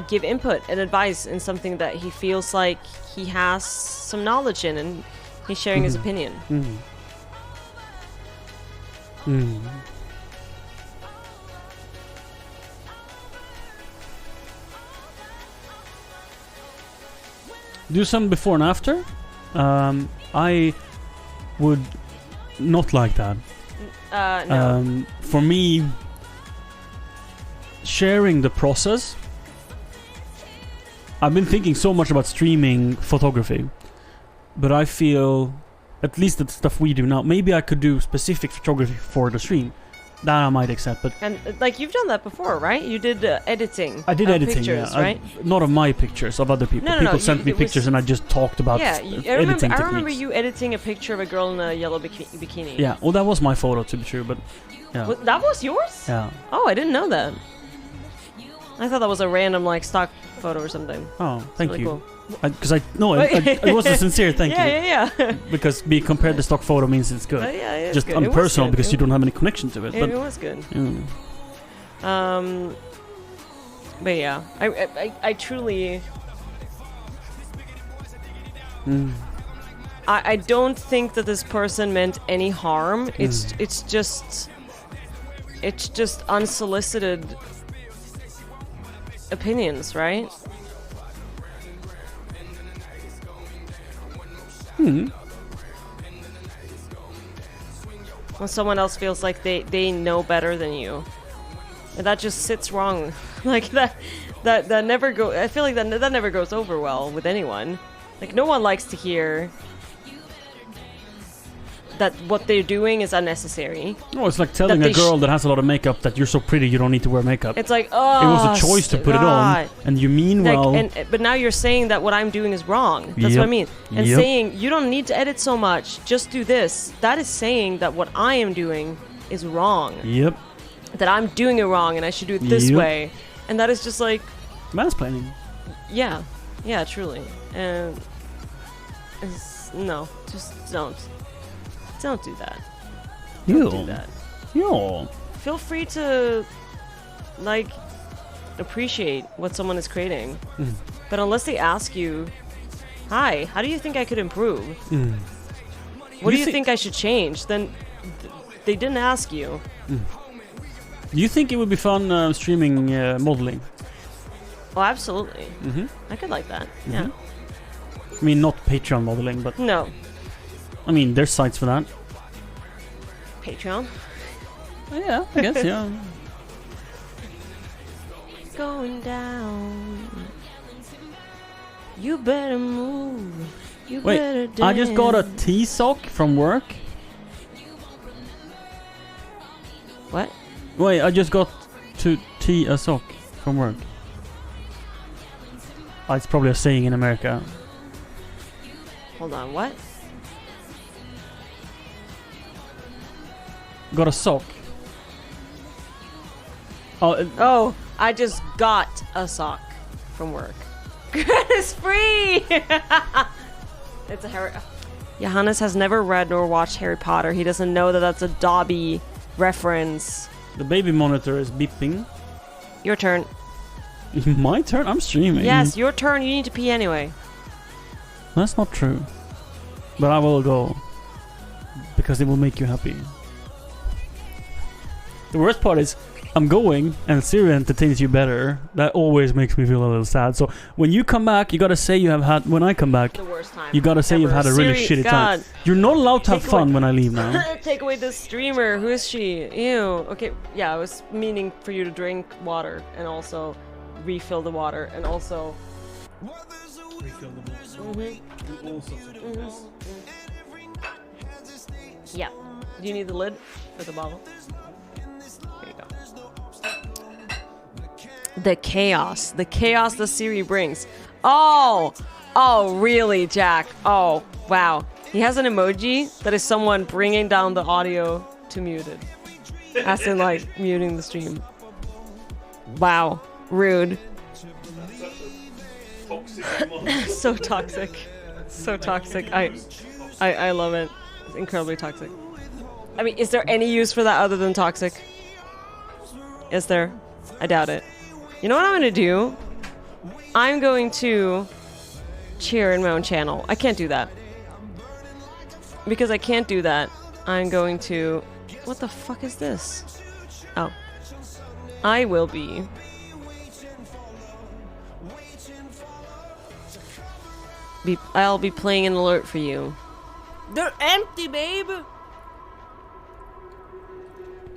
give input and advice in something that he feels like he has some knowledge in, and he's sharing his opinion. Do some before and after? I would not like that. No. For me, sharing the process... I've been thinking so much about streaming photography, but I feel, at least the stuff we do now, maybe I could do specific photography for the stream. That I might accept, but And like you've done that before, right? You did editing. I did of editing, pictures, yeah. right? Not of my pictures, of other people. No, People you- sent me it was- pictures and I just talked about Yeah, editing I remember techniques. you editing a picture of a girl in a yellow bikini. Yeah, well, that was my photo to be true, but yeah. That was yours? Yeah. Oh, I didn't know that. I thought that was a random like stock photo or something. Oh, thank really you. cool. Because it was a sincere thank you. Yeah. Because being compared to stock photo means it's good. Yeah, it's Just good. It was unpersonal good. because you don't have any connection to it. It But was good. mm. But yeah, I truly. I don't think that this person meant any harm. It's just unsolicited opinions, right? When someone else feels like they know better than you, and that just sits wrong. Like that never go. I feel like that never goes over well with anyone. Like no one likes to hear that what they're doing is unnecessary. No, it's like telling a girl that has a lot of makeup that you're so pretty you don't need to wear makeup. It's like, oh, it was a choice to put it on, and you mean like, well. but now you're saying that what I'm doing is wrong. That's what I mean. And saying you don't need to edit so much, just do this. That is saying that what I am doing is wrong. Yep. That I'm doing it wrong, and I should do it this way. And that is just like mansplaining. Yeah, truly. And no, just don't do that. Don't do that. Yo. Feel free to like appreciate what someone is creating, but unless they ask you, "Hi, how do you think I could improve? What do you think I should change?" Then they didn't ask you. Do you think it would be fun streaming modeling? Oh, absolutely. I could like that. Yeah. I mean, not Patreon modeling, but No. I mean, there's sites for that. Patreon. Yeah, I guess, yeah. Going down. You better move. You better Wait, dance. I just got a tea sock from work. What? Wait, I just got to tea a sock from work. It's probably a saying in America. Hold on, what? Got a sock. Oh, I just got a sock from work. It's free! It's a Harry... Johannes has never read nor watched Harry Potter. He doesn't know that that's a Dobby reference. The baby monitor is beeping. Your turn. My turn? I'm streaming. Yes, your turn. You need to pee anyway. That's not true. But I will go. Because it will make you happy. The worst part is, I'm going and Siri entertains you better. That always makes me feel a little sad. So when you come back, you gotta say you have had... When I come back, The worst time you gotta say you've had a really Siri, shitty time. God. You're not allowed to have Take fun away- when I leave now. Take away this streamer. Who is she? Ew. Okay, yeah, I was meaning for you to drink water and also refill the water and also... Refill the Yeah. Do you need the lid for the bottle? Here you go. The chaos the Siri brings. Oh, really, Jack? Oh, wow. He has an emoji that is someone bringing down the audio to muted, as in like muting the stream. Wow, rude. So toxic, so toxic. I love it. It's incredibly toxic. I mean, is there any use for that other than toxic? Is there? I doubt it. You know what I'm gonna do? I'm going to cheer in my own channel. I can't do that. Because I can't do that, I'm going to... What the fuck is this? Oh. I will be... I'll be playing an alert for you. They're empty, babe!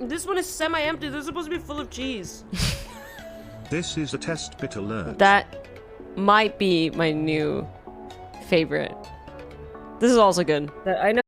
This one is semi-empty. They're supposed to be full of cheese. This is a test bit alert. That might be my new favorite. This is also good. I know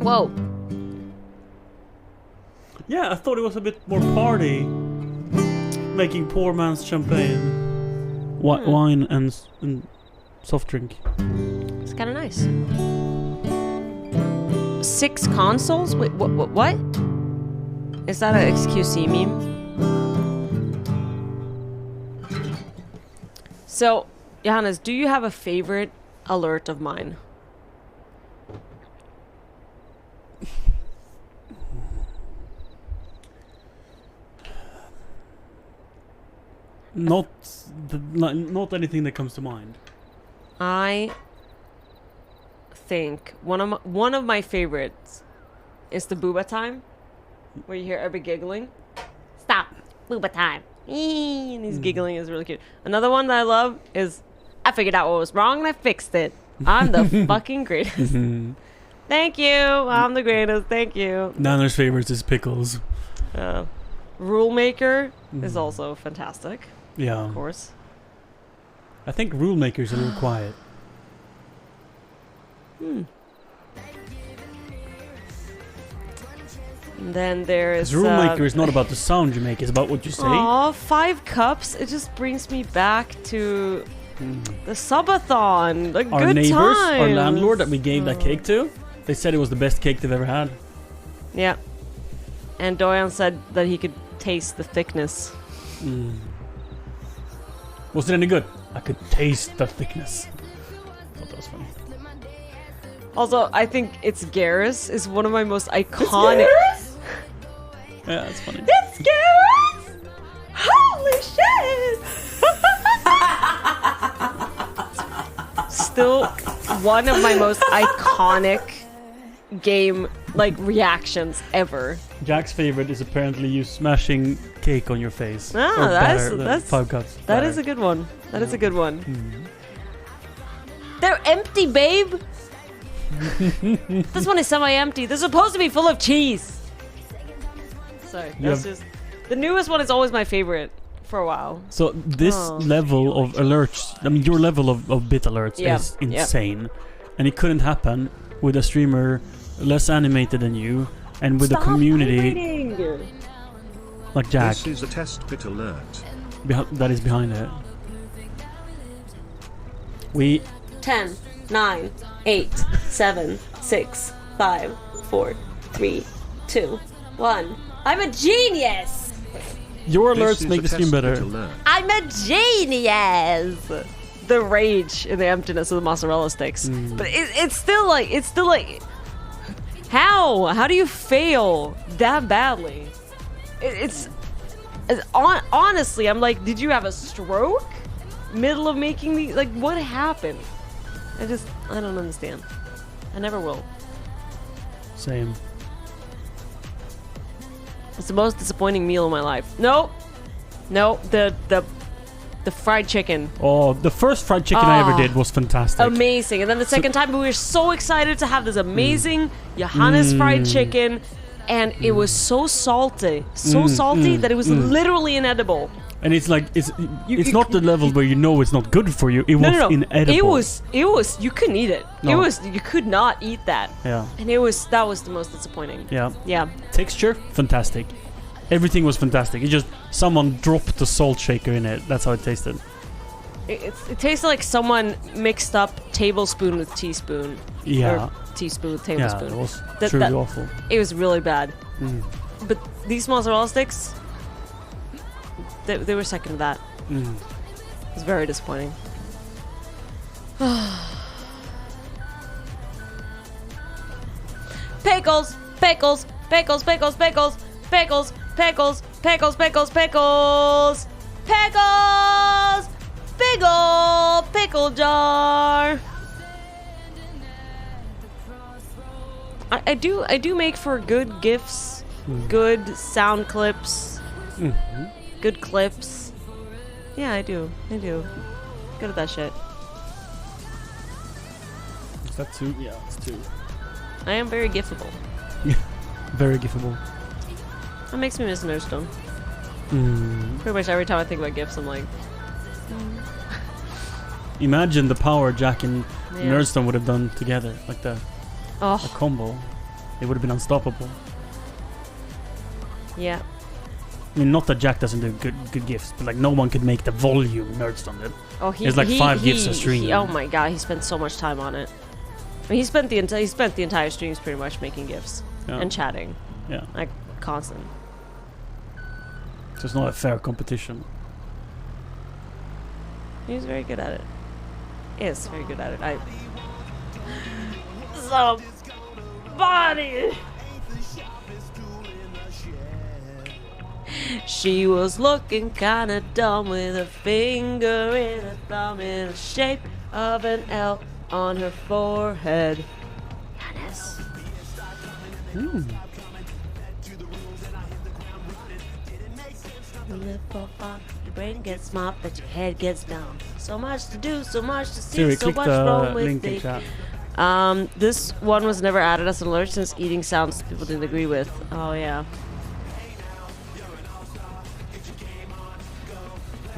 Whoa. Yeah, I thought it was a bit more party. Making poor man's champagne. Wine and soft drink. It's kind of nice. 6 consoles? Wait, what? Is that an XQC meme? So, Johannes, do you have a favorite alert of mine? Not anything that comes to mind. I think one of my favorites is the booba time, where you hear everybody giggling. Stop, booba time. And he's giggling, is really cute. Another one that I love is I figured out what was wrong and I fixed it. I'm the fucking greatest. Thank you. I'm the greatest. Thank you. Nanner's favorites is pickles. Rule Maker is also fantastic. Yeah. Of course. I think Rule Maker's a little quiet. And then there's Rule Maker is not about the sound you make, it's about what you say. Aw, 5 cups. It just brings me back to the subathon. The Our good neighbors, times. our landlord that we gave that cake to, they said it was the best cake they've ever had. Yeah. And Doyan said that he could taste the thickness. Was it any good? I could taste the thickness. I thought that was funny. Also, I think It's Garrus is one of my most iconic. Yeah, that's funny. It's Garrus! Holy shit! Still one of my most iconic game reactions ever. Jack's favorite is apparently you smashing cake on your face. Ah, that's 5 cups. That is a good one. That is a good one. They're empty, babe. This one is semi-empty. They're supposed to be full of cheese. Sorry, that's just the newest one is always my favorite for a while. So this level of alerts, I mean your level of bit alerts is insane. And it couldn't happen with a streamer less animated than you and with a community like Jack. This is a test bit alert. That is behind it. We 10, 9, 8, 7, 6, 5, 4, 3, 2, 1. I'm a genius! Your alerts make the stream better. I'm a genius! The rage in the emptiness of the mozzarella sticks. But it's still like, how do you fail that badly? Honestly, I'm like, did you have a stroke? Middle of making these, like, what happened? I don't understand. I never will. Same. It's the most disappointing meal of my life. No, the fried chicken. Oh, the first fried chicken I ever did was fantastic. Amazing. And then the second time we were so excited to have this amazing Johannes fried chicken, and it was so salty. That it was literally inedible. And it's like it's not the level where you know it's not good for you. It was inedible. It was you couldn't eat it. No. You could not eat that. Yeah. And that was the most disappointing. Yeah. Yeah. Texture, fantastic. Everything was fantastic. It just someone dropped the salt shaker in it. That's how it tasted. It tasted like someone mixed up tablespoon with teaspoon. Yeah. Or teaspoon with tablespoon. Yeah, it was truly awful. It was really bad. But these mozzarella sticks, they were second to that. It was very disappointing. Pickles, pickles, pickles, pickles, pickles, pickles, pickles, pickles, pickles, pickles, pickles, big ol' pickle jar. I do make for good GIFs, good sound clips, good clips. Yeah, I do. Good at that shit. Is that 2? Yeah, it's 2. I am very gifable. Very gifable. That makes me miss Nerdstone. Pretty much every time I think about GIFs, I'm like... Imagine the power Jack and Nerdstone would have done together. Like a combo. It would have been unstoppable. Yeah. I mean, not that Jack doesn't do good gifts, but like no one could make the volume Nerds done did. Oh, he It's like 5 gifts a stream. Oh my god, he spent so much time on it. I mean, he spent the entire streams pretty much making gifts and chatting. Yeah. Like constant. So it's not a fair competition. He's very good at it. He is very good at it. Somebody. She was looking kinda dumb with her finger in her thumb in the shape of an L on her forehead. Giannis. Live for fun, your brain gets smart, but your head gets dumb. So much to do, so much to see, Siri, so click much the wrong with link in it. chat. This one was never added as an alert since eating sounds people didn't agree with. Oh yeah.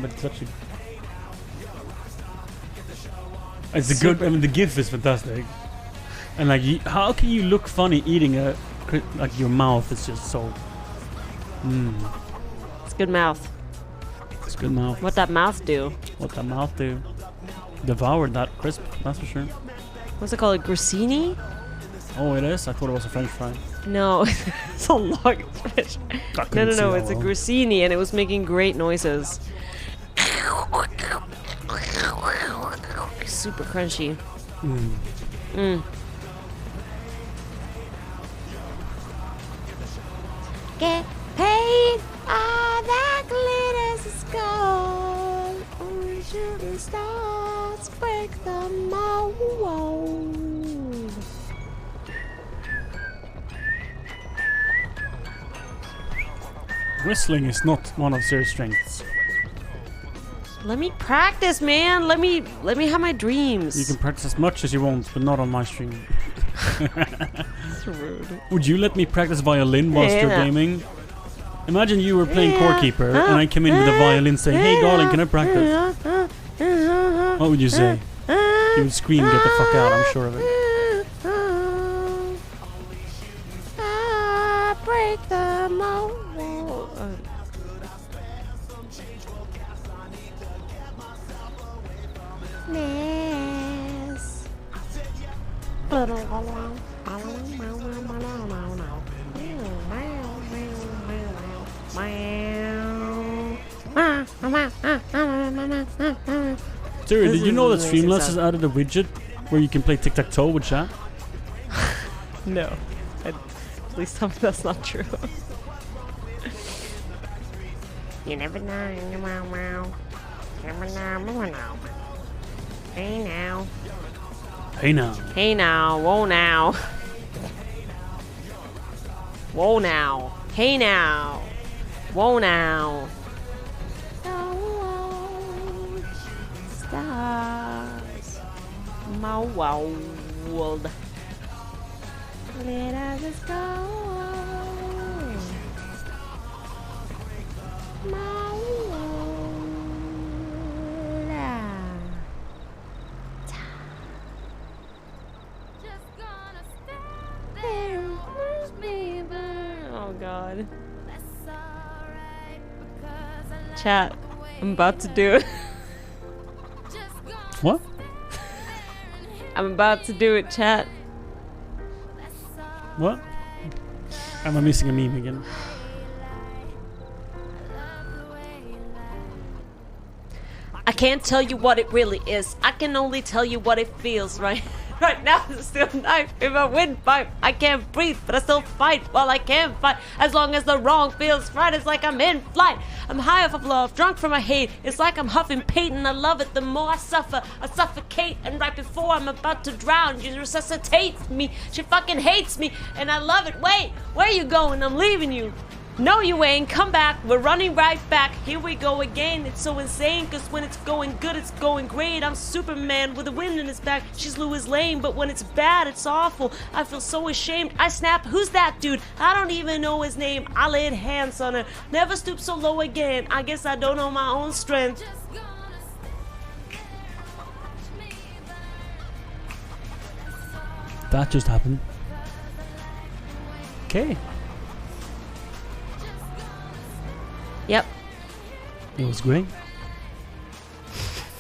But it's such a... It's a good... I mean, the GIF is fantastic. And like, how can you look funny eating a... Like, your mouth is just so... It's good mouth. It's good mouth. What that mouth do? What that mouth do? Devoured that crisp, that's for sure. What's it called? A grissini? Oh, it is? I thought it was a French fry. No, it's a long fish. No, it's a grissini and it was making great noises. Super crunchy. Get paid, all that glitters is gold. Only shooting stars break the mold. Whistling is not one of Siri's strengths. Let me practice, man. Let me have my dreams. You can practice as much as you want, but not on my stream. That's rude. Would you let me practice violin whilst you're gaming? Imagine you were playing Core Keeper and I come in with a violin saying, "Hey darling, can I practice?" What would you say? You would scream, "Get the fuck out," I'm sure of it. Break the mold. Yes. Siri, did you know that Streamlabs has added a widget where you can play tic-tac-toe with chat? No. Please tell me that's not true. You never know. Hey now. Hey now. Hey now. Whoa now. Whoa now. Hey now. Whoa now. Stars. My world. Let us go. My world. Just gonna stand there and watch me burn. Oh God. Chat. I'm about to do it. What? I'm about to do it, chat. What? Am I missing a meme again? I can't tell you what it really is. I can only tell you what it feels right now. It's still a knife in my windpipe. I can't breathe, but I still fight while I can fight. As long as the wrong feels right, it's like I'm in flight. I'm high off of love, drunk from my hate. It's like I'm huffing paint and I love it. The more I suffer, I suffocate. And right before I'm about to drown, you resuscitate me. She fucking hates me and I love it. Wait, where you going? I'm leaving you. No, you ain't. Come back. We're running right back. Here we go again. It's so insane, cause when it's going good, it's going great. I'm Superman with the wind in his back. She's Louis Lane, but when it's bad, it's awful. I feel so ashamed. I snap. Who's that dude? I don't even know his name. I laid hands on her. Never stoop so low again. I guess I don't know my own strength. That just happened. Okay. Yep. It was great.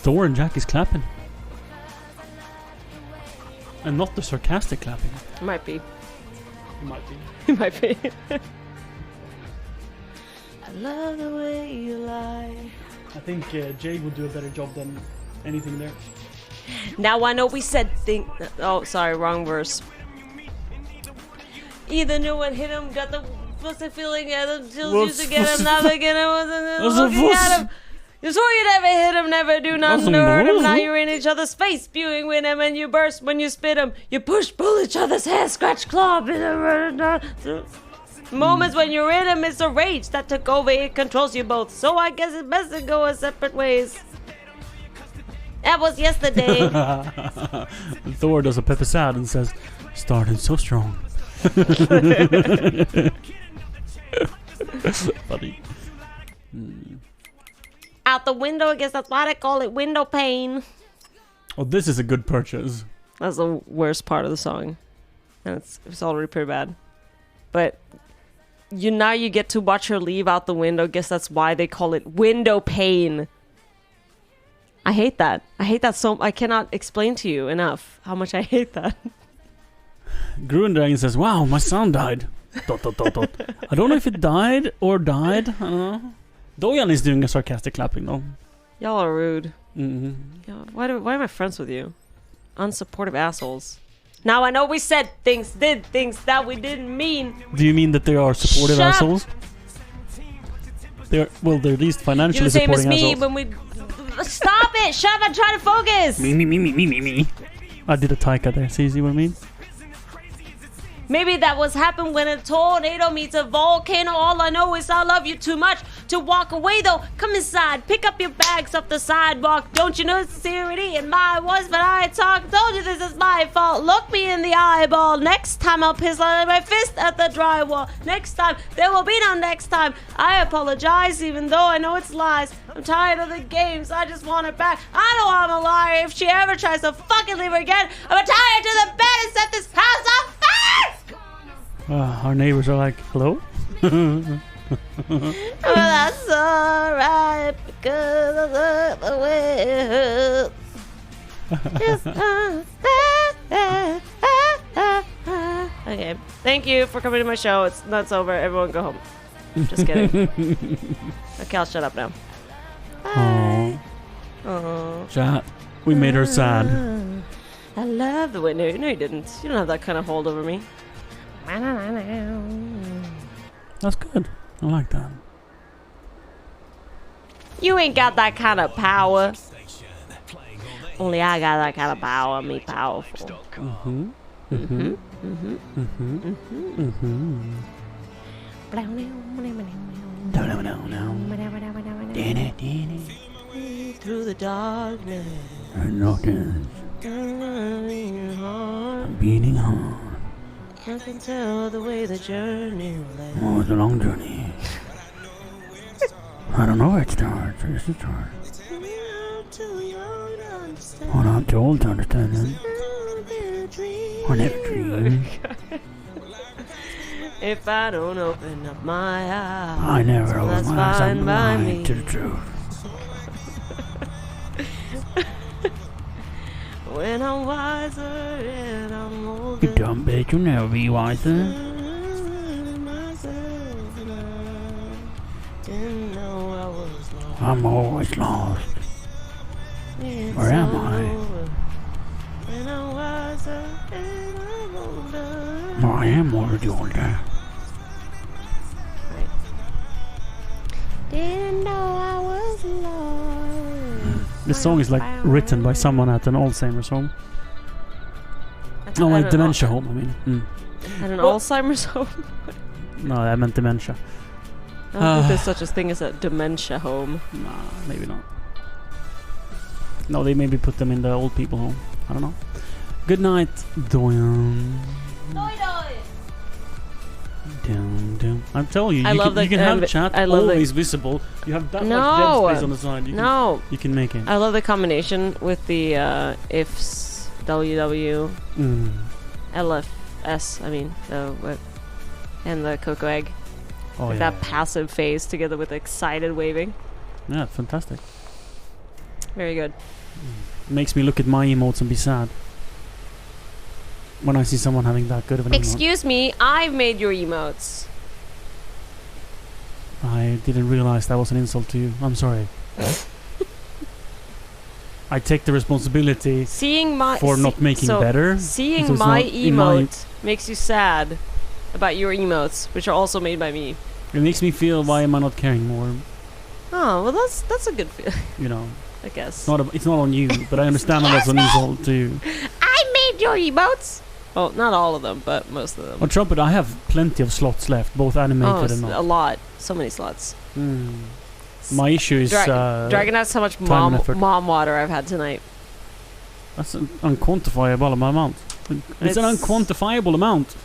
Thor and Jack is clapping. And not the sarcastic clapping. Might be. Might be. Might be. I love the way you lie. I think Jay would do a better job than anything there. Now I know we said thing. Oh, sorry, wrong verse. Either knew and hit him, got the pussy feeling at him, just used to get him, never get him, wasn't looking at him. You swore you never hit him, never do nothing to hurt him. Now you're in each other's face, spewing with him, and you burst when you spit him. You push, pull each other's hair, scratch, claw, bit him. Moments when you're in him, it's a rage that took over, it controls you both. So I guess it's best to go our separate ways. That was yesterday. Thor does a Pepe Sad and says, starting so strong. Funny. Out the window, I guess that's why they call it window pane. Oh, this is a good purchase. That's the worst part of the song. And it's already pretty bad. But now you get to watch her leave out the window. Guess that's why they call it window pane. I hate that. I hate that so I cannot explain to you enough how much I hate that. Gruendragon says, wow, my sound died. ... I don't know if it died or died. I don't know. Dojan is doing a sarcastic clapping though. Y'all are rude. Mm-hmm. Why am I friends with you? Unsupportive assholes. Now I know we said things, did things that we didn't mean. Do you mean that they are supportive Shut assholes? They're at least financially you same as supporting me assholes. when we... Stop it! Shut up! I'm trying to focus! Me. I did a Taika there. See what I mean? Maybe that was happened when a tornado meets a volcano. All I know is I love you too much to walk away though. Come inside, pick up your bags off the sidewalk. Don't you know sincerity in my voice, but I talk. Told you this is my fault. Look me in the eyeball. Next time I'll piss like my fist at the drywall. Next time, there will be no next time. I apologize even though I know it's lies. I'm tired of the games, I just want it back. I know I'm a liar. If she ever tries to fucking leave her again, I'm gonna tie her to the bed and set this house on fire! Our neighbors are like, hello? Well, that's alright because I love the way it hurts. Okay, thank you for coming to my show. That's over. Everyone go home. Just kidding. Okay, I'll shut up now. Bye. Aww. Chat. We made her sad. I love the way. No, you didn't. You don't have that kind of hold over me. That's good. I like that. You ain't got that kind of power. Only I got that kind of power. Me powerful. Mm-hmm. Mm-hmm. Mm-hmm. Mm-hmm. Through the darkness. I'm beating hard. I can tell the way the journey led. Oh, it's a long journey. I don't know where it starts. Where does it start? I'm not too old to understand it. I never dream. If I don't open up my eyes, I never open that's my eyes. fine I'm by blind me. to the truth. When I'm wiser and I'm older, You dumb bitch, you'll never be wiser. didn't know I was lost. I'm always lost. It's Where am I? over. When I'm wiser and I'm older. I am already older. Didn't know I was lost. This song is like written by someone at an Alzheimer's home. No, At like an dementia home, I mean. At an Alzheimer's home? No, I meant dementia. I don't think there's such a thing as a dementia home. Nah, maybe not. No, they maybe put them in the old people home. I don't know. Good night, Doyan. Dum. I'm telling you, I love you can have the chat I love always visible. You have that much dead No, space on the side. You can make it. I love the combination with the ifs, WW, LFS. I mean, and the cocoa egg. Oh Like yeah. that passive phase together with excited waving. Yeah, fantastic. Very good. It makes me look at my emotes and be sad. When I see someone having that good of an emote. Excuse me, I've made your emotes. I didn't realize that was an insult to you. I'm sorry. I take the responsibility Seeing my for not making so better. Seeing So it's my not in my- emote makes you sad about your emotes, which are also made by me. It makes me feel, why am I not caring more? Oh well, that's a good feeling, You know, I guess. it's not on you, but I understand that that's an insult to you. I made your emotes. Well, not all of them, but most of them. On Trumpet, I have plenty of slots left, both animated and a not. lot. So many slots. My issue is Dragon has how much time and effort. mom water I've had tonight. That's an unquantifiable amount. It's an unquantifiable amount.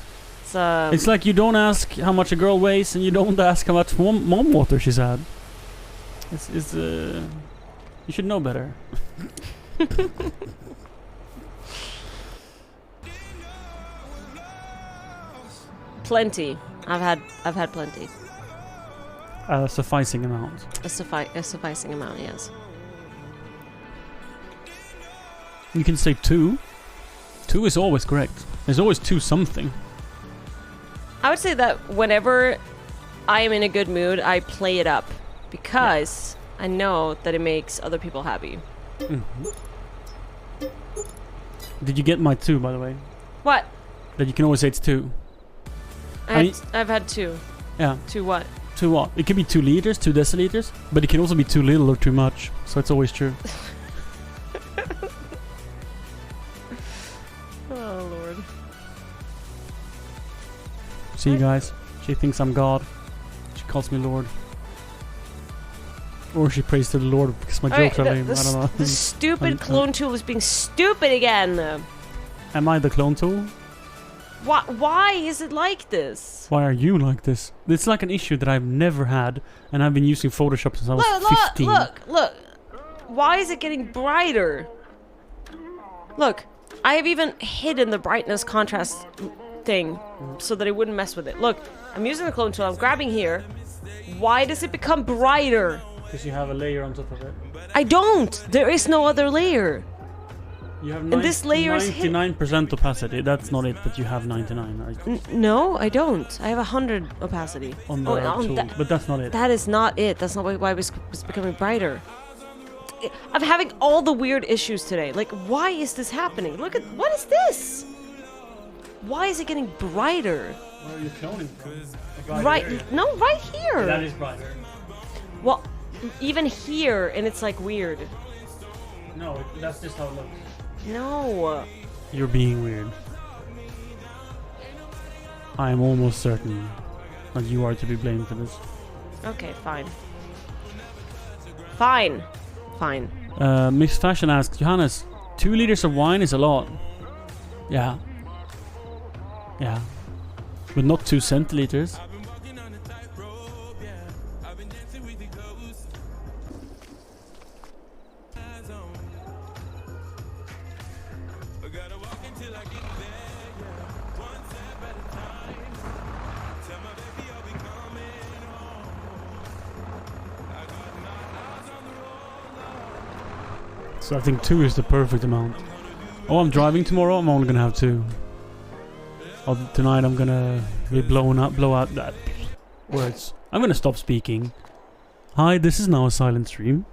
It's like you don't ask how much a girl weighs, and you don't ask how much mom water she's had. You should know better. Plenty. I've had plenty. A sufficing amount. A sufficing amount, yes. You can say 2. 2 is always correct. There's always 2 something. I would say that whenever I am in a good mood, I play it up because I know that it makes other people happy. Did you get my 2, by the way? What? That you can always say it's 2. I've had 2. Yeah. 2 what? 2 what? It can be 2 liters, 2 deciliters, but it can also be too little or too much. So it's always true. Oh Lord. See, guys, she thinks I'm God. She calls me Lord. Or she prays to the Lord because my jokes are lame. I don't know. The stupid clone tool is being stupid again. Am I the clone tool? Why is it like this? Why are you like this? It's like an issue that I've never had, and I've been using Photoshop since I was 15. Look. Why is it getting brighter? Look, I have even hidden the brightness contrast thing so that it wouldn't mess with it. Look, I'm using the clone tool, I'm grabbing here. Why does it become brighter? Because you have a layer on top of it. I don't! There is no other layer. You have And this layer is 99% opacity. That's not it, but you have 99. Right? No, I don't. I have 100 opacity. On the tool, but that's not it. That is not it. That's not why it was becoming brighter. I'm having all the weird issues today. Like, why is this happening? Look at, what is this? Why is it getting brighter? Where are you cloning from? Right, no, right here. That is brighter. Well, even here, and it's like weird. No, that's just how it looks. No. You're being weird. I am almost certain that you are to be blamed for this. Okay, fine. Fine. Miss Fashion asks, Johannes, 2 liters of wine is a lot. Yeah. But not 2 centiliters. So I think 2 is the perfect amount. Oh, I'm driving tomorrow. I'm only gonna have 2. Tonight I'm gonna be blow out that words. I'm gonna stop speaking. Hi, this is now a silent stream.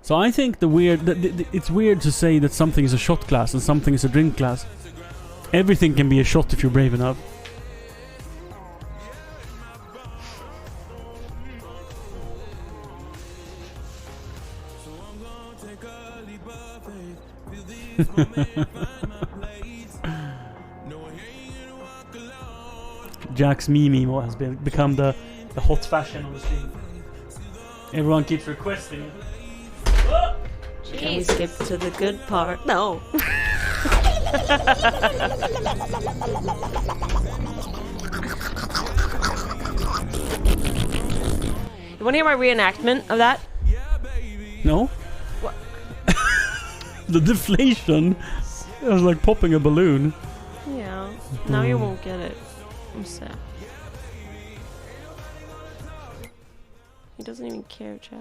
So I think it's weird to say that something is a shot glass and something is a drink glass. Everything can be a shot if you're brave enough. Jack's meme has become the hot fashion on the stream. Everyone keeps requesting it. Can we skip to the good part? No. You want to hear my reenactment of that? No? The deflation. It was like popping a balloon. Yeah. Now you won't get it. I'm sad. He doesn't even care, chat.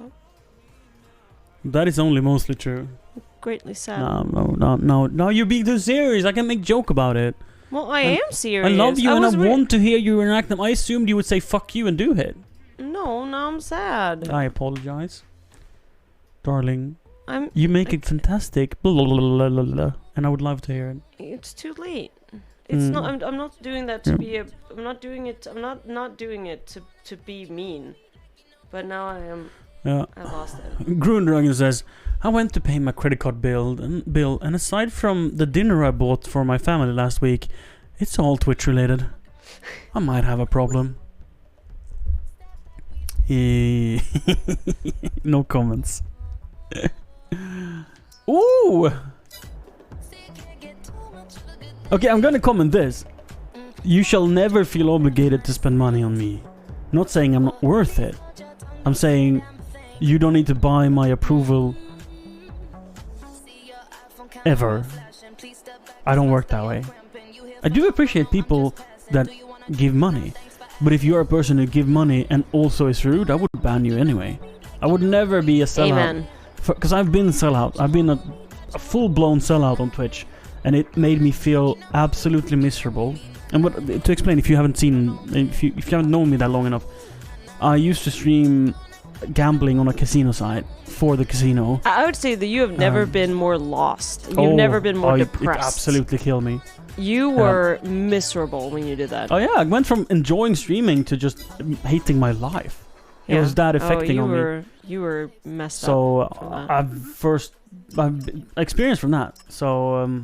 That is only mostly true. Greatly sad. No, you're being too serious. I can make joke about it. Well, I am serious. I love you and I was want to hear you enact them. I assumed you would say fuck you and do it. No, now I'm sad. I apologize. Darling, I'm. you make it fantastic. Blah, blah, blah, blah, blah, and I would love to hear it. It's too late. It's not. I'm not doing that to be a. I'm not doing it. I'm not doing it to be mean. But now I am. Yeah. I lost it. Grundragen says, I went to pay my credit card bill, and aside from the dinner I bought for my family last week, it's all Twitch related. I might have a problem. No comments. Ooh! Okay, I'm gonna comment this. You shall never feel obligated to spend money on me. Not saying I'm not worth it. I'm saying you don't need to buy my approval ever. I don't work that way. I do appreciate people that give money, but if you're a person who give money and also is rude, I would ban you anyway. I would never be a sellout. Amen. Because I've been a sellout. I've been a full-blown sellout on Twitch, and it made me feel absolutely miserable. And to explain, if you haven't known me that long enough, I used to stream gambling on a casino site for the casino. I would say that you have never been more lost. You've never been more depressed. It absolutely killed me. You were miserable when you did that. Oh yeah, I went from enjoying streaming to just hating my life. It was that affecting on me. You were messed so up. So I've experienced from that. So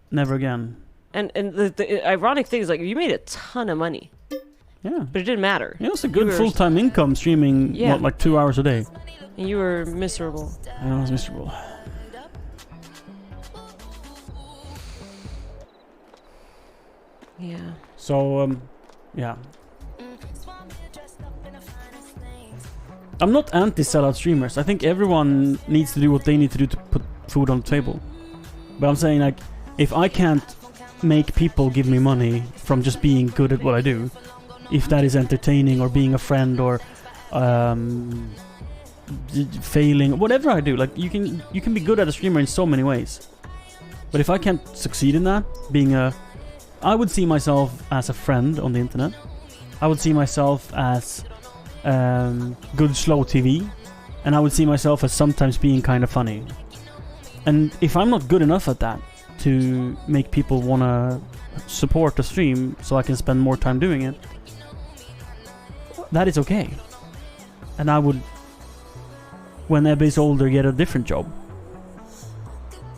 never again. And the ironic thing is, like, you made a ton of money. Yeah. But it didn't matter. It was a good full-time income streaming, like 2 hours a day. And you were miserable. I was miserable. Yeah. So, yeah. I'm not anti-sellout streamers. I think everyone needs to do what they need to do to put food on the table. But I'm saying, like, if I can't make people give me money from just being good at what I do, if that is entertaining or being a friend or failing, whatever I do, like, you can be good at a streamer in so many ways. But if I can't succeed in that, I would see myself as a friend on the internet. I would see myself as good slow TV, and I would see myself as sometimes being kind of funny. And if I'm not good enough at that to make people want to support the stream so I can spend more time doing it, that is okay. And I would, when Ebbe is older, get a different job.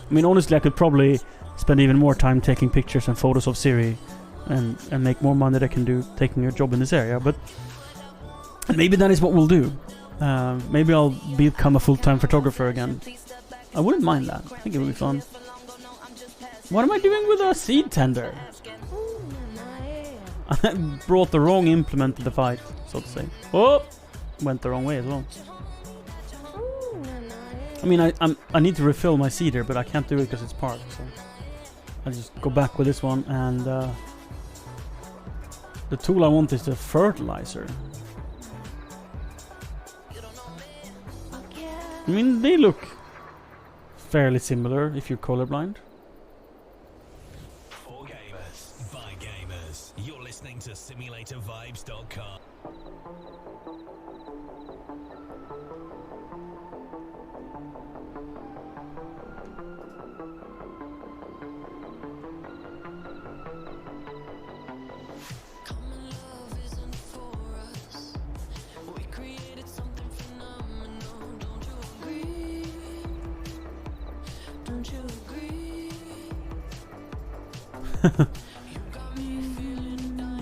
I mean, honestly, I could probably spend even more time taking pictures and photos of Siri and make more money than I can do taking a job in this area. But maybe that is what we'll do. Maybe I'll become a full-time photographer again. I wouldn't mind that. I think it would be fun. What am I doing with a seed tender? I brought the wrong implement to the fight, so to say. Oh! Went the wrong way as well. I mean, I need to refill my seeder, but I can't do it because it's parked, so I'll just go back with this one, and the tool I want is the fertilizer. I mean, they look fairly similar if you're colorblind. For gamers, by gamers, you're listening to SimulatorVibes.com.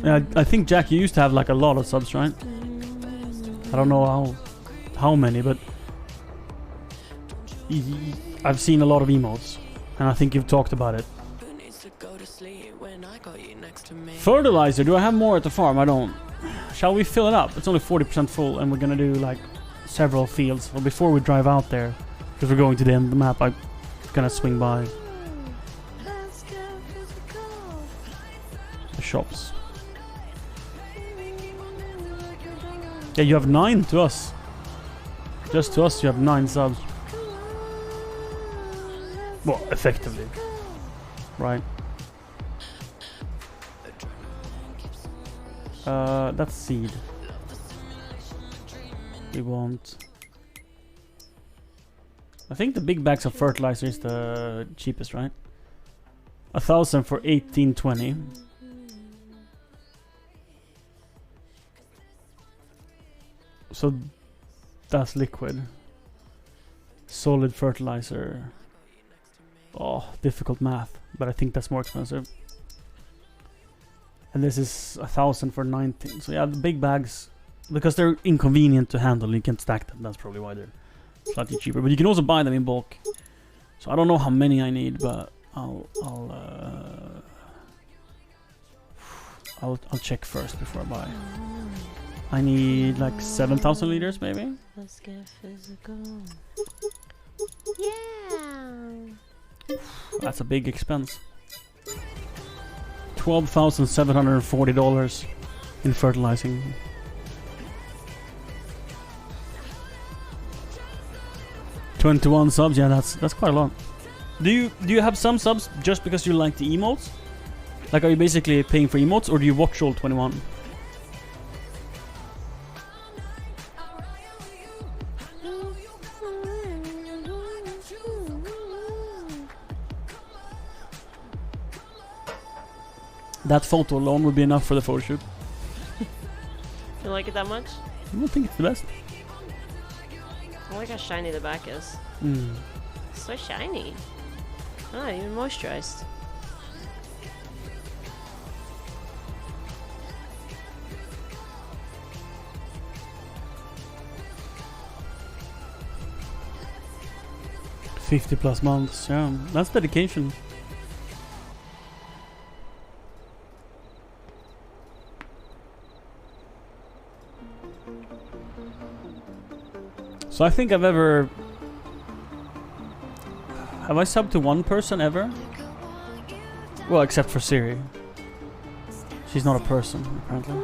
Yeah, I think, Jack, you used to have like a lot of subs, right? I don't know how many, but I've seen a lot of emotes, and I think you've talked about it. Fertilizer, do I have more at the farm? I don't. Shall we fill it up? It's only 40% full, and we're gonna do like several fields. Well, before we drive out there, because we're going to the end of the map, I gonna swing by the shops. Yeah, you have 9 to us. Just to us, you have 9 subs. Well, effectively. Right. That's seed. We want... I think the big bags of fertilizer is the cheapest, right? 1,000 for 1820. So that's liquid. Solid fertilizer. Oh, difficult math, but I think that's more expensive. And this is 1,000 for 19. So yeah, the big bags, because they're inconvenient to handle, you can't stack them. That's probably why they're slightly cheaper. But you can also buy them in bulk. So I don't know how many I need, but I'll check first before I buy. I need like 7,000 liters, maybe. Let's get physical. Yeah. That's a big expense. $12,740 in fertilizing. $21 subs, yeah, that's quite a lot. Do you have some subs just because you like the emotes? Like, are you basically paying for emotes, or do you watch all 21? That photo alone would be enough for the photo shoot. You like it that much? I don't think it's the best. I like how shiny the back is. Mm. So shiny. Ah, even moisturized. +50 months, yeah. That's dedication. So I think I've ever... Have I subbed to one person ever? Well, except for Siri. She's not a person, apparently.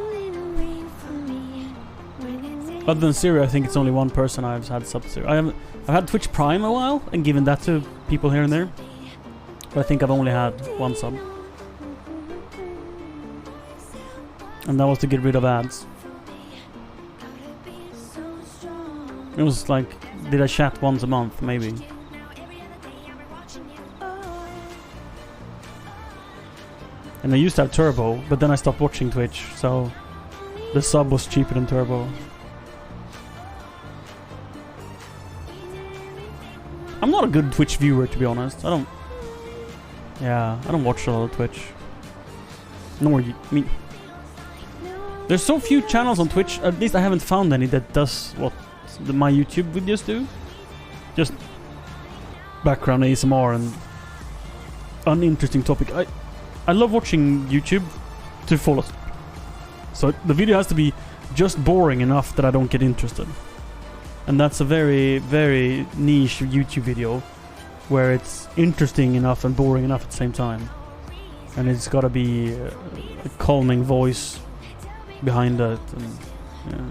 Other than Siri, I think it's only one person I've had sub to. I've had Twitch Prime a while and given that to people here and there. But I think I've only had one sub. And that was to get rid of ads. It was like, did I chat once a month, maybe? And I used to have Turbo, but then I stopped watching Twitch, so the sub was cheaper than Turbo. I'm not a good Twitch viewer, to be honest. I don't watch a lot of Twitch. Nor you, I mean, there's so few channels on Twitch, at least I haven't found any that does what my YouTube videos do. Just background ASMR and uninteresting topic. I love watching YouTube to follow. So the video has to be just boring enough that I don't get interested. And that's a very, very niche YouTube video where it's interesting enough and boring enough at the same time. And it's gotta be a calming voice behind it. And, yeah.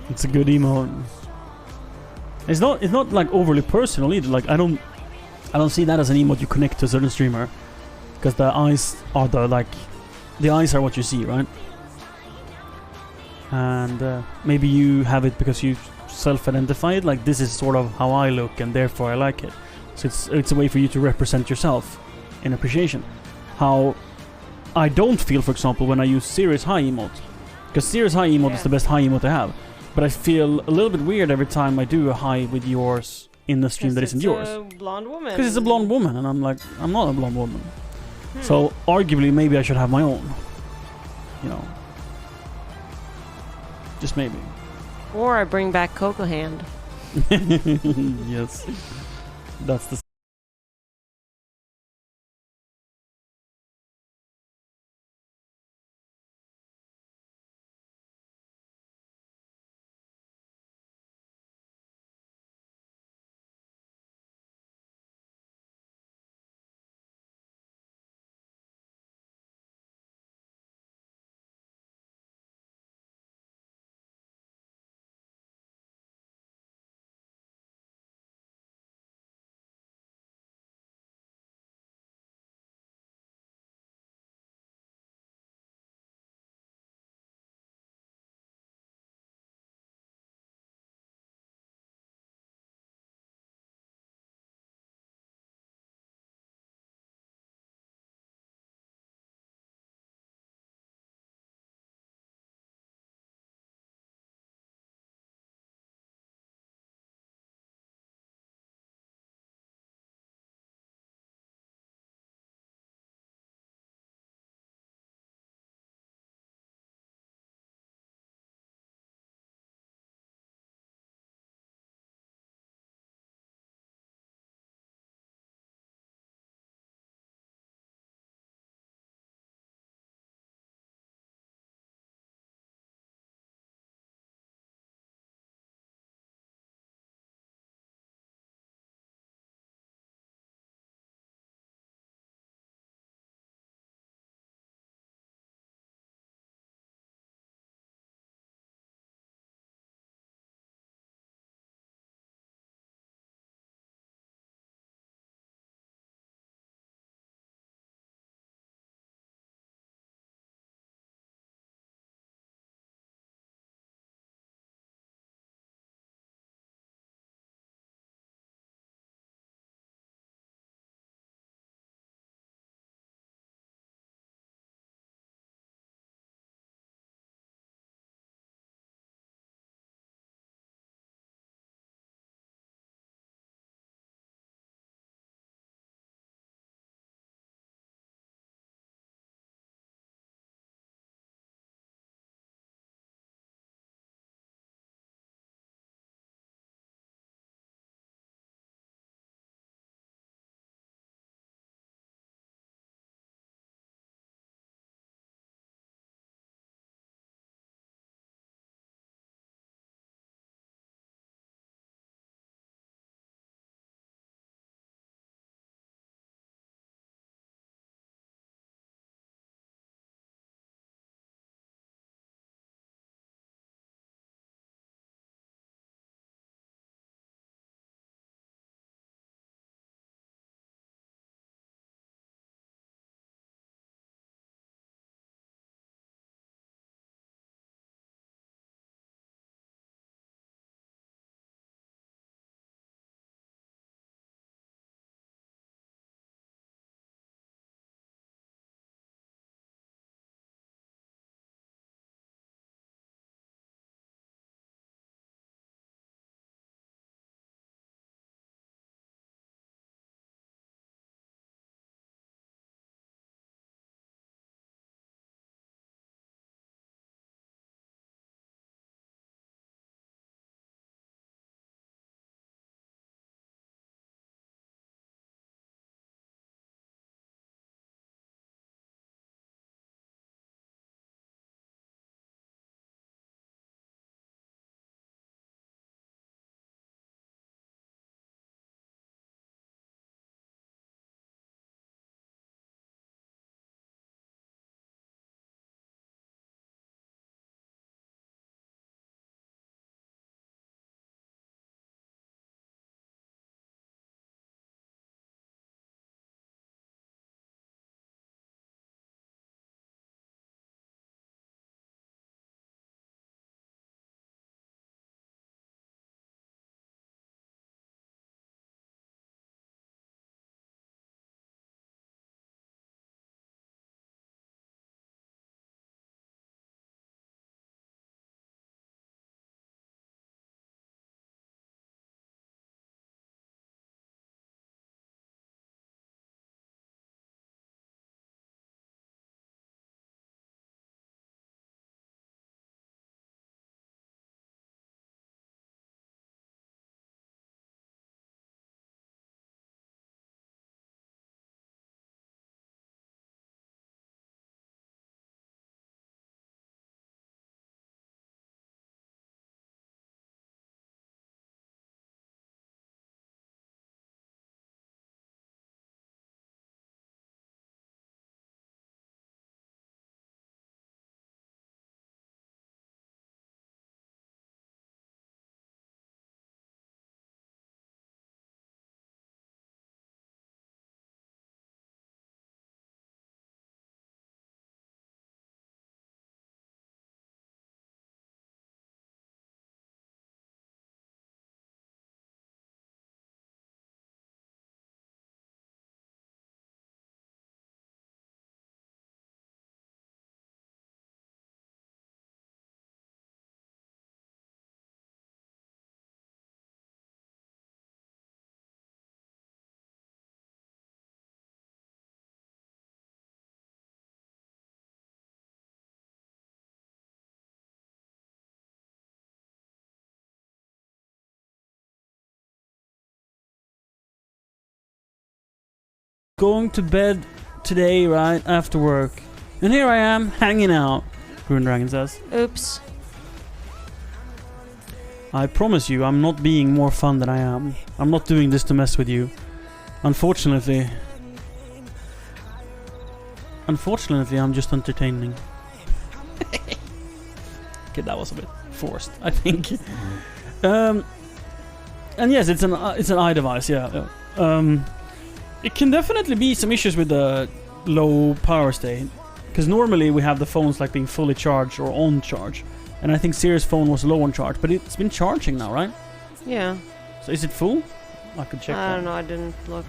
It's a good emote. It's not like overly personal either. Like I don't see that as an emote you connect to a certain streamer, because the eyes are the eyes are what you see, right? And maybe you have it because you self-identify it. Like, this is sort of how I look, and therefore I like it. So it's a way for you to represent yourself in appreciation. How I don't feel, for example, when I use Sirius High emote, because Sirius High emote is the best high emote I have. But I feel a little bit weird every time I do a high with yours in the stream that isn't yours. It's a blonde woman. Because it's a blonde woman, and I'm like, I'm not a blonde woman. So arguably, maybe I should have my own. You know, just maybe. Or I bring back Coco Hand. Yes, that's the going to bed today, right after work, and here I am hanging out. Green Dragon says. Oops. I promise you, I'm not being more fun than I am. I'm not doing this to mess with you. Unfortunately, I'm just entertaining. Okay, that was a bit forced, I think. And yes, it's an iDevice, yeah. It can definitely be some issues with the low power state, because normally we have the phones like being fully charged or on charge, and I think Sirius phone was low on charge, but it's been charging now, right? Yeah. So is it full? I could check. I don't know. I didn't look.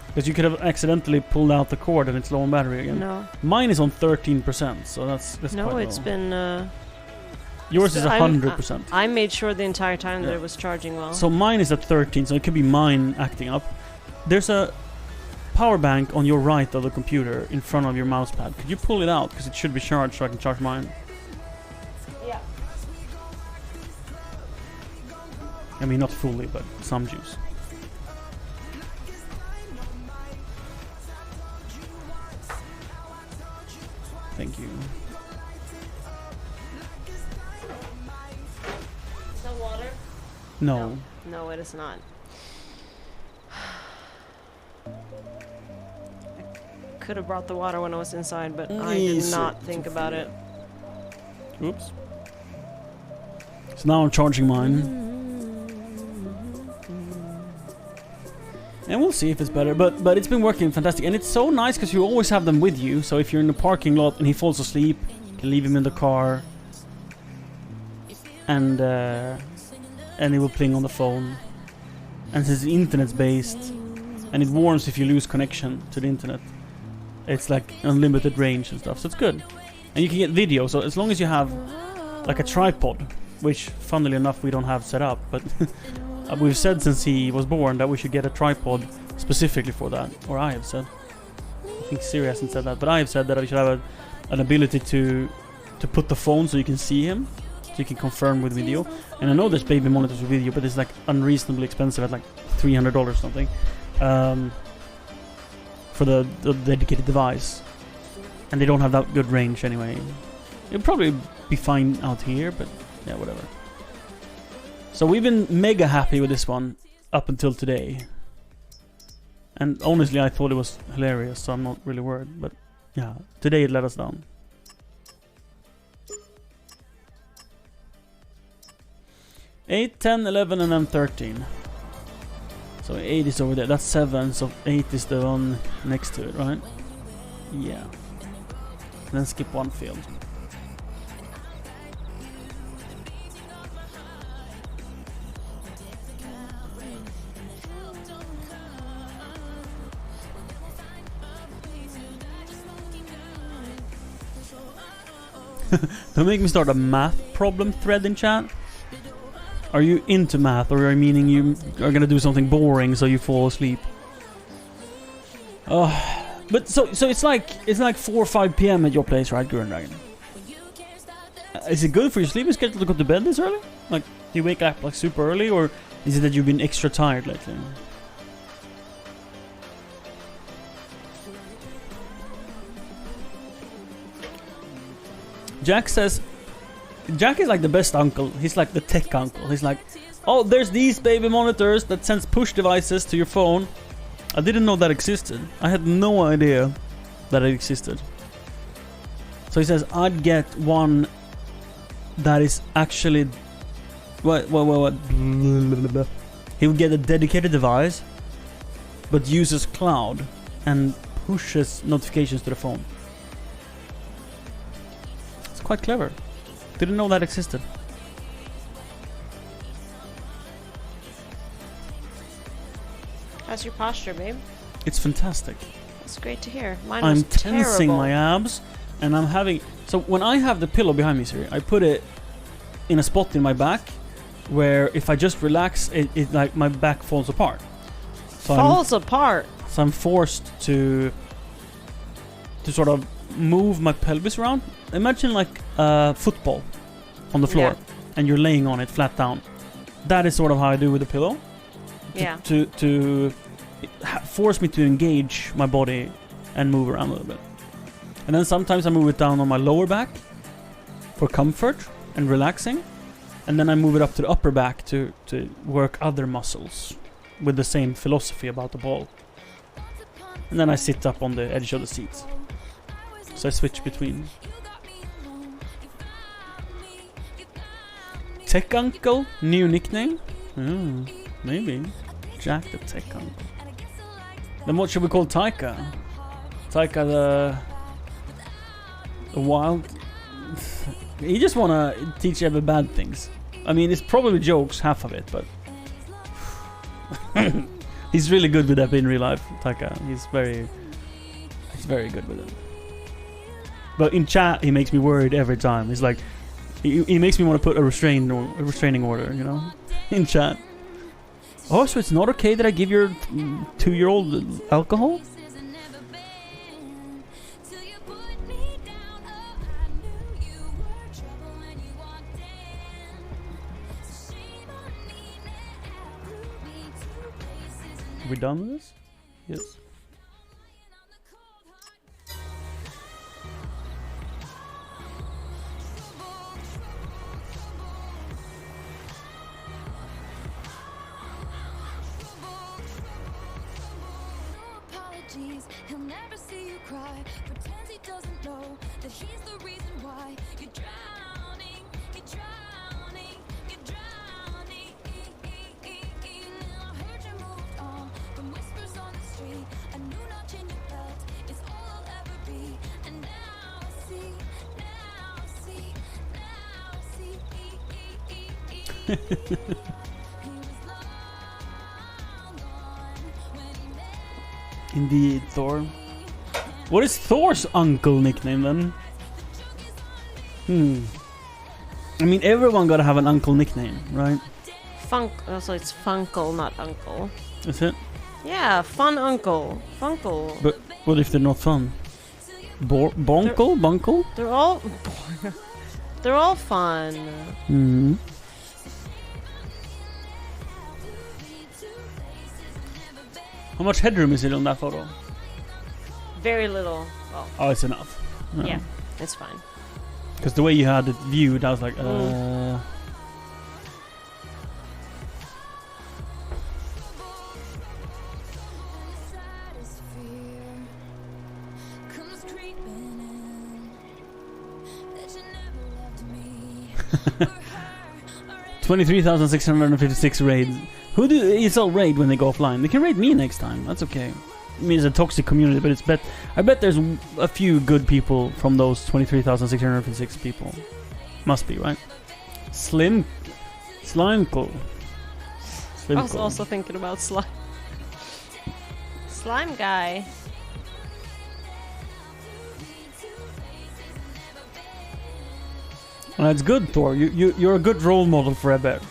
Because you could have accidentally pulled out the cord and it's low on battery again. No. Mine is on 13%, so that's no. quite It's low. been. Yours is 100%. I made sure the entire time that it was charging well. So mine is at 13, so it could be mine acting up. There's a power bank on your right of the computer in front of your mouse pad. Could you pull it out? Because it should be charged so I can charge mine. Yeah. I mean, not fully, but some juice. Thank you. Is that water? No. No, it is not. I could have brought the water when I was inside, but I did not think about it. Oops. So now I'm charging mine. And we'll see if it's better, but it's been working fantastic. And it's so nice because you always have them with you. So if you're in the parking lot and he falls asleep, you can leave him in the car. And he will ping on the phone. And since it's internet's based, and it warns if you lose connection to the internet. It's like unlimited range and stuff, so it's good. And you can get video, so as long as you have like a tripod, which funnily enough we don't have set up, but we've said since he was born that we should get a tripod specifically for that. Or I have said. I think Siri hasn't said that, but I have said that I should have an ability to put the phone so you can see him, so you can confirm with video. And I know there's baby monitors with video, but it's like unreasonably expensive at like $300 or something. For the dedicated device. And they don't have that good range anyway. It'll probably be fine out here, but yeah, whatever. So we've been mega happy with this one up until today. And honestly, I thought it was hilarious, so I'm not really worried. But yeah, today it let us down. Eight, 10, 11, and then 13. So 8 is over there. That's 7, so 8 is the one next to it, right? Yeah. Then skip one field. Don't make me start a math problem thread in chat. Are you into math, or are you meaning you are gonna do something boring so you fall asleep? But so it's like 4 or 5 p.m. at your place, right, Gurren Dragon? Is it good for your sleeping schedule to go to bed this early? Like, do you wake up like super early, or is it that you've been extra tired lately? Jack says, Jack is like the best uncle. He's like the tech uncle. He's like, oh, there's these baby monitors that sends push devices to your phone. I didn't know that existed. I had no idea that it existed. So he says, I'd get one that is actually... What? He would get a dedicated device, but uses cloud and pushes notifications to the phone. It's quite clever. Didn't know that existed. How's your posture, babe? It's fantastic. That's great to hear. Mine I'm was tensing terrible. my abs, and I'm having... So when I have the pillow behind me, Siri, I put it in a spot in my back where if I just relax, it like my back falls apart. So falls apart. So I'm forced to sort of move my pelvis around. Imagine like a football on the floor, and you're laying on it flat down. That is sort of how I do with the pillow. To force me to engage my body and move around a little bit. And then sometimes I move it down on my lower back for comfort and relaxing. And then I move it up to the upper back to work other muscles with the same philosophy about the ball. And then I sit up on the edge of the seat. So I switch between. Tech Uncle, new nickname? Maybe. Jack the Tech Uncle. Then what should we call Taika? Taika the wild... He just wanna teach Ebba bad things. I mean, it's probably jokes, half of it, but... He's really good with that in real life, Taika. He's very good with it. But in chat, he makes me worried every time. He's like... He makes me want to put a restraining order, you know? In chat. Oh, so it's not okay that I give your 2-year-old alcohol? Are we done with this? Yes. He'll never see you cry. Pretends he doesn't know that he's the reason why you're drowning. You're drowning. You're drowning. I heard you moved on from whispers on the street. A new notch in your belt is all I'll ever be. And now I see. Now I see. Now I see. Indeed, Thor. What is Thor's uncle nickname then? I mean, everyone gotta have an uncle nickname, right? So it's Funkle, not Uncle. That's it? Yeah, Fun Uncle. Funkle. But what if they're not fun? Bonkle? Bunkle? They're all fun. Hmm. How much headroom is it on that photo? Very little. Oh, it's enough. Yeah, it's fine. Because the way you had it viewed, I was like, $23,656 raids. Who do it's all raid when they go offline? They can raid me next time. That's okay. I mean, it's a toxic community, but I bet there's a few good people from those 23,656 people. Must be, right? Slimeco. I was also thinking about slime. Slime guy. That's good, Thor. You're a good role model for Ebbe.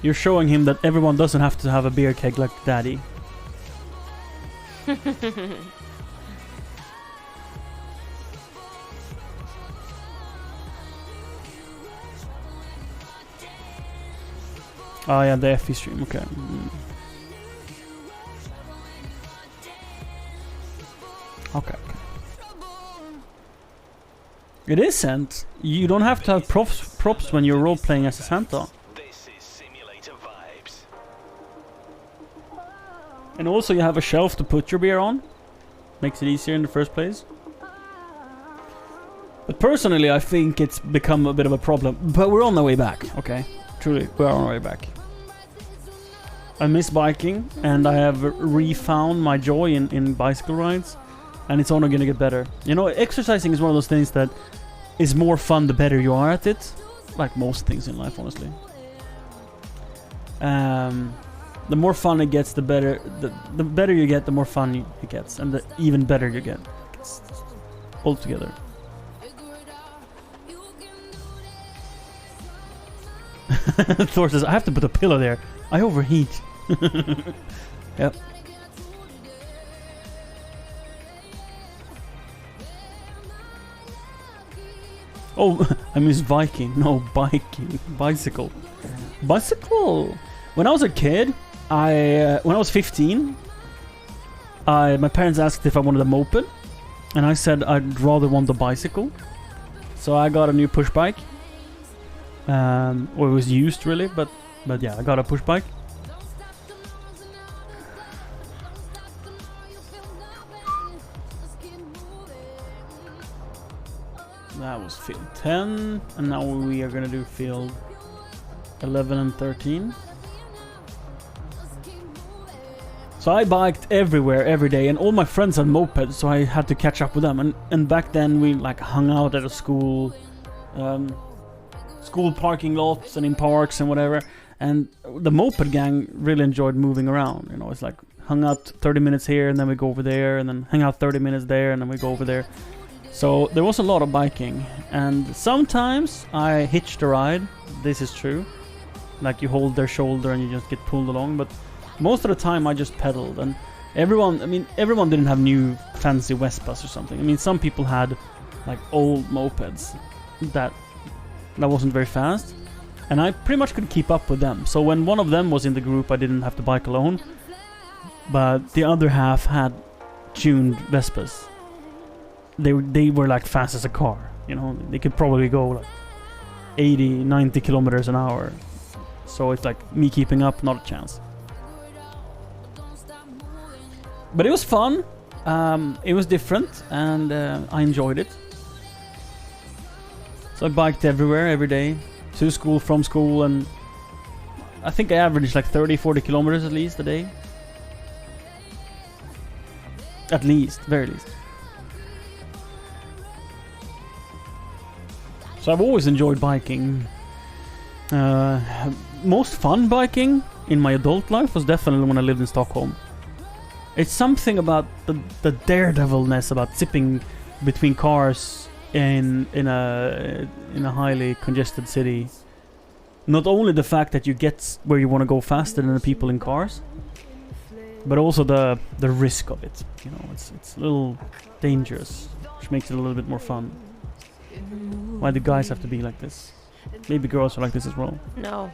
You're showing him that everyone doesn't have to have a beer keg like Daddy. Oh yeah, the FE stream, okay. Okay. It is sent. You don't have to have props when you're role-playing as a Santa. And also you have a shelf to put your beer on. Makes it easier in the first place. But personally, I think it's become a bit of a problem. But we're on the way back, okay? Truly, we're on our way back. I miss biking, and I have refound my joy in bicycle rides. And it's only gonna get better. You know, exercising is one of those things that is more fun the better you are at it. Like most things in life, honestly. The more fun it gets, the better. The better you get, the more fun it gets, and the even better you get. It's all together. Thor says, "I have to put a pillow there. I overheat." Yep. Oh, I miss Viking. No, biking. Bicycle. Bicycle. When I was a kid, when I was 15, my parents asked if I wanted a moped, and I said I'd rather want the bicycle. So I got a new push bike. Or it was used really, but yeah, I got a push bike. That was field 10, and now we are gonna do field 11 and 13. So I biked everywhere, every day, and all my friends had mopeds, so I had to catch up with them. And back then we like hung out at a school, school parking lots and in parks and whatever. And the moped gang really enjoyed moving around. You know, it's like hung out 30 minutes here, and then we go over there, and then hang out 30 minutes there, and then we go over there. So there was a lot of biking, and sometimes I hitched a ride. This is true. Like you hold their shoulder and you just get pulled along, but most of the time I just pedaled. And everyone didn't have new fancy Vespas or something. I mean, some people had like old mopeds that wasn't very fast, and I pretty much could keep up with them. So when one of them was in the group, I didn't have to bike alone, but the other half had tuned Vespas. They were like fast as a car, you know. They could probably go like 80, 90 kilometers an hour. So it's like me keeping up, not a chance. But it was fun. It was different, and I enjoyed it. So I biked everywhere, every day, to school, from school, and I think I averaged like 30, 40 kilometers at least a day. At least, very least. So I've always enjoyed biking. Most fun biking in my adult life was definitely when I lived in Stockholm. It's something about the daredevilness about zipping between cars in a highly congested city. Not only the fact that you get where you want to go faster than the people in cars, but also the risk of it. You know, it's a little dangerous, which makes it a little bit more fun. Why do guys have to be like this? Maybe girls are like this as well. No.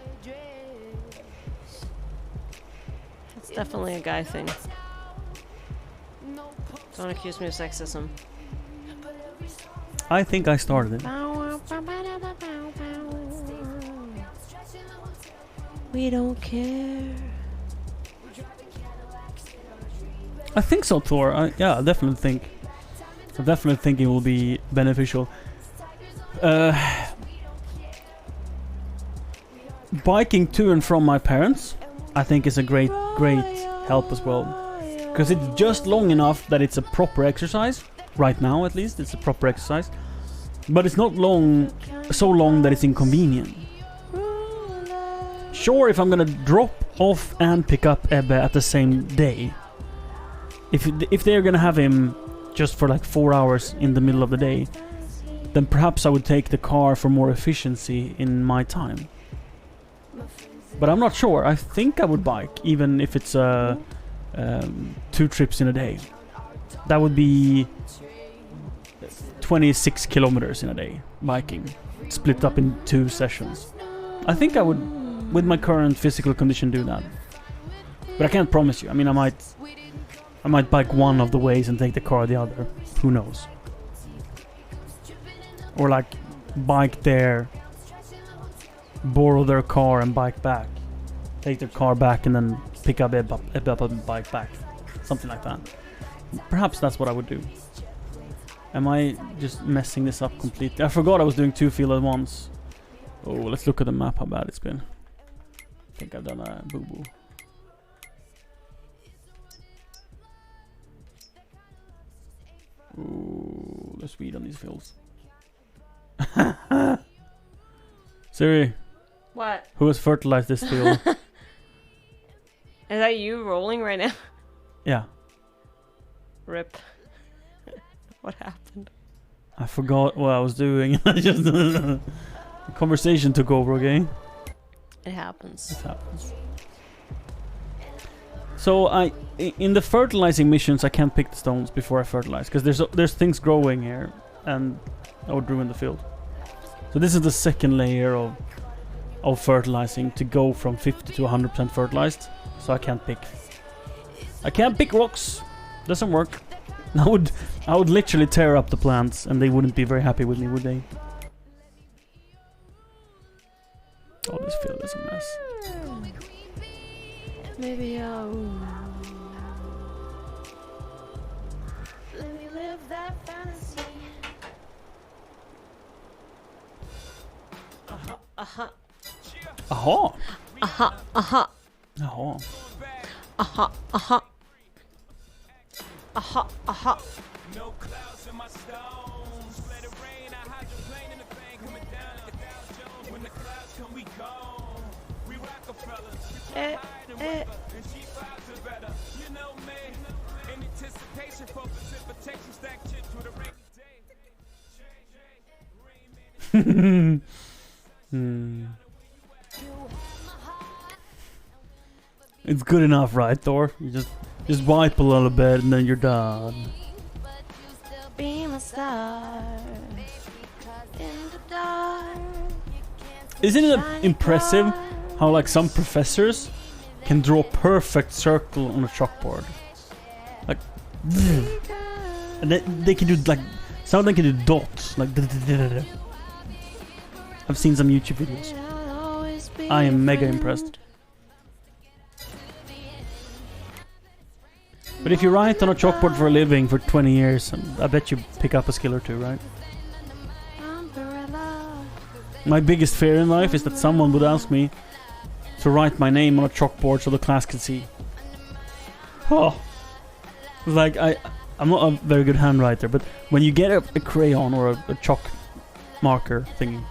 It's definitely a guy thing. Don't accuse me of sexism. I think I started it. We don't care. I think so, Thor. I definitely think it will be beneficial. Biking to and from my parents, I think, is a great help as well, because it's just long enough that it's a proper exercise. Right now, at least, it's a proper exercise, but it's not so long that it's inconvenient. Sure, if I'm gonna drop off and pick up Ebbe at the same day, if they're gonna have him just for like 4 hours in the middle of the day, then perhaps I would take the car for more efficiency in my time. But I'm not sure. I think I would bike, even if it's 2 trips in a day. That would be 26 kilometers in a day, biking, split up in 2 sessions. I think I would, with my current physical condition, do that. But I can't promise you. I mean, I might bike one of the ways and take the car the other. Who knows? Or like bike there, borrow their car and bike back, take their car back and then pick up Ebbe up and bike back, something like that. Perhaps that's what I would do. Am I just messing this up completely? I forgot I was doing 2 fields at once. Oh, let's look at the map, how bad it's been. I think I've done a boo-boo. Ooh, let's weed on these fields. Siri. What? Who has fertilized this field? Is that you rolling right now? Yeah. Rip. What happened? I forgot what I was doing. Just the conversation took over, okay? It happens. It happens. So in the fertilizing missions, I can't pick the stones before I fertilize, because there's things growing here, and I would ruin the field. So this is the second layer of fertilizing to go from 50 to 100% fertilized. So I can't pick rocks. Doesn't work. I would literally tear up the plants and they wouldn't be very happy with me, would they? Oh, this field is a mess. Maybe Let me live that fantasy. Aha. Aha! Aha. Aha. Jaha. Aha. Aha. Aha. Aha. No clouds in my stones. Let it rain. I hydroplane in the thing coming down like a Dow Jones. When the clouds come, we gone. We Rockefellers. And cheap vibes are better. You know me. In anticipation for precipitation, stack chips with a rainy day. It's good enough, right, Thor? You just wipe a little bit and then you're done. Be my star in the dark. Isn't it impressive how like some professors can draw a perfect circle on a chalkboard? Like, and they can do like some of them can do dots like. I've seen some YouTube videos. I am mega impressed. But if you write on a chalkboard for a living for 20 years, I bet you pick up a skill or two, right? My biggest fear in life is that someone would ask me to write my name on a chalkboard so the class could see. Oh, like I'm not a very good handwriter, but when you get a crayon or a chalk marker thingy,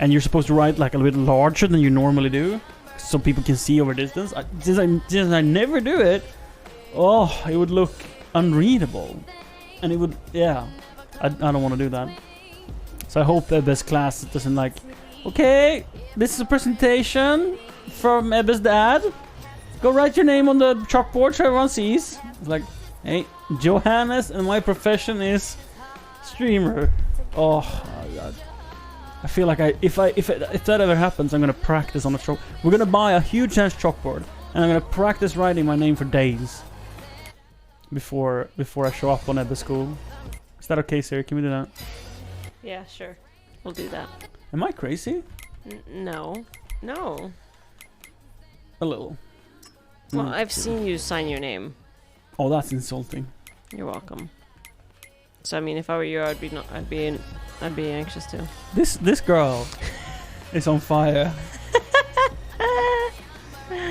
and you're supposed to write like a little bit larger than you normally do, so people can see over distance. Since I never do it, oh, it would look unreadable, and it would, yeah. I don't want to do that. So I hope Ebbe's class doesn't like. Okay, this is a presentation from Ebbe's dad. Go write your name on the chalkboard so everyone sees. It's like, hey, Johannes, and my profession is streamer. Oh, God. I feel like if that ever happens, I'm gonna practice on the chalk. We're gonna buy a huge ass chalkboard, and I'm gonna practice writing my name for days before I show up on Ebbe school. Is that okay, Siri? Can we do that? Yeah, sure. We'll do that. Am I crazy? No. No. A little. Well, I've seen you sign your name. Oh, that's insulting. You're welcome. So I mean, if I were you, I'd be anxious too. This girl is on fire.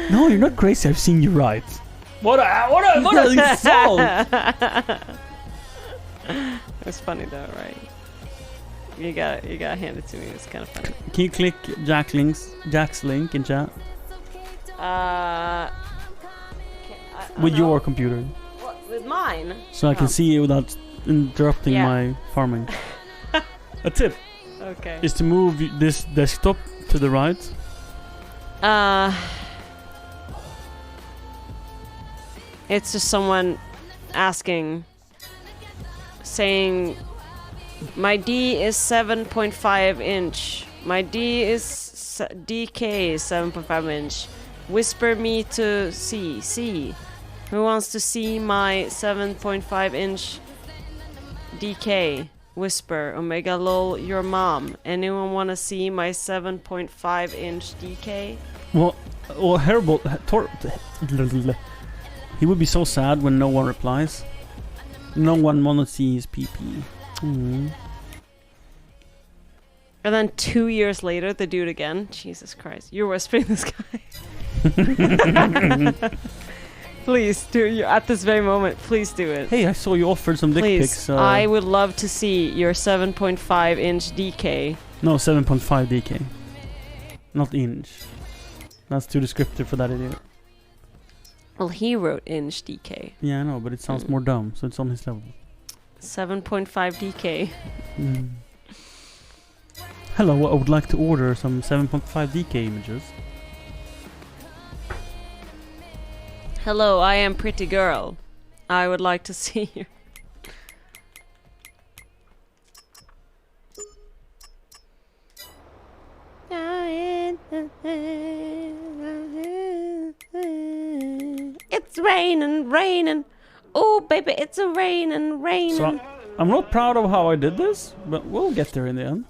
No, you're not crazy. I've seen you write. What an insult! It's funny though, right? You gotta hand it to me. It's kind of funny. Can you click Jack's link in chat? With your computer. What, with mine? So I can see it without interrupting my farming. A tip is to move this desktop to the right. It's just someone asking, saying, my D is 7.5 inch. My D is DK 7.5 inch. Whisper me to C. Who wants to see my 7.5 inch DK? Whisper. Omega lol, your mom. Anyone want to see my 7.5 inch DK? Well, Herbold... He would be so sad when no one replies. No one wanna see his PP. And then 2 years later, they do it again. Jesus Christ. You're whispering this guy. Please do it at this very moment. Please do it. Hey, I saw you offered some dick pics. I would love to see your 7.5 inch DK. No, 7.5 DK. Not inch. That's too descriptive for that idiot. Well, he wrote inch DK. Yeah, I know, but it sounds more dumb, so it's on his level. 7.5 DK. Hello, I would like to order some 7.5 DK images. Hello, I am pretty girl. I would like to see you. It's raining. Oh, baby, it's a rain and rain. So I'm not proud of how I did this, but we'll get there in the end.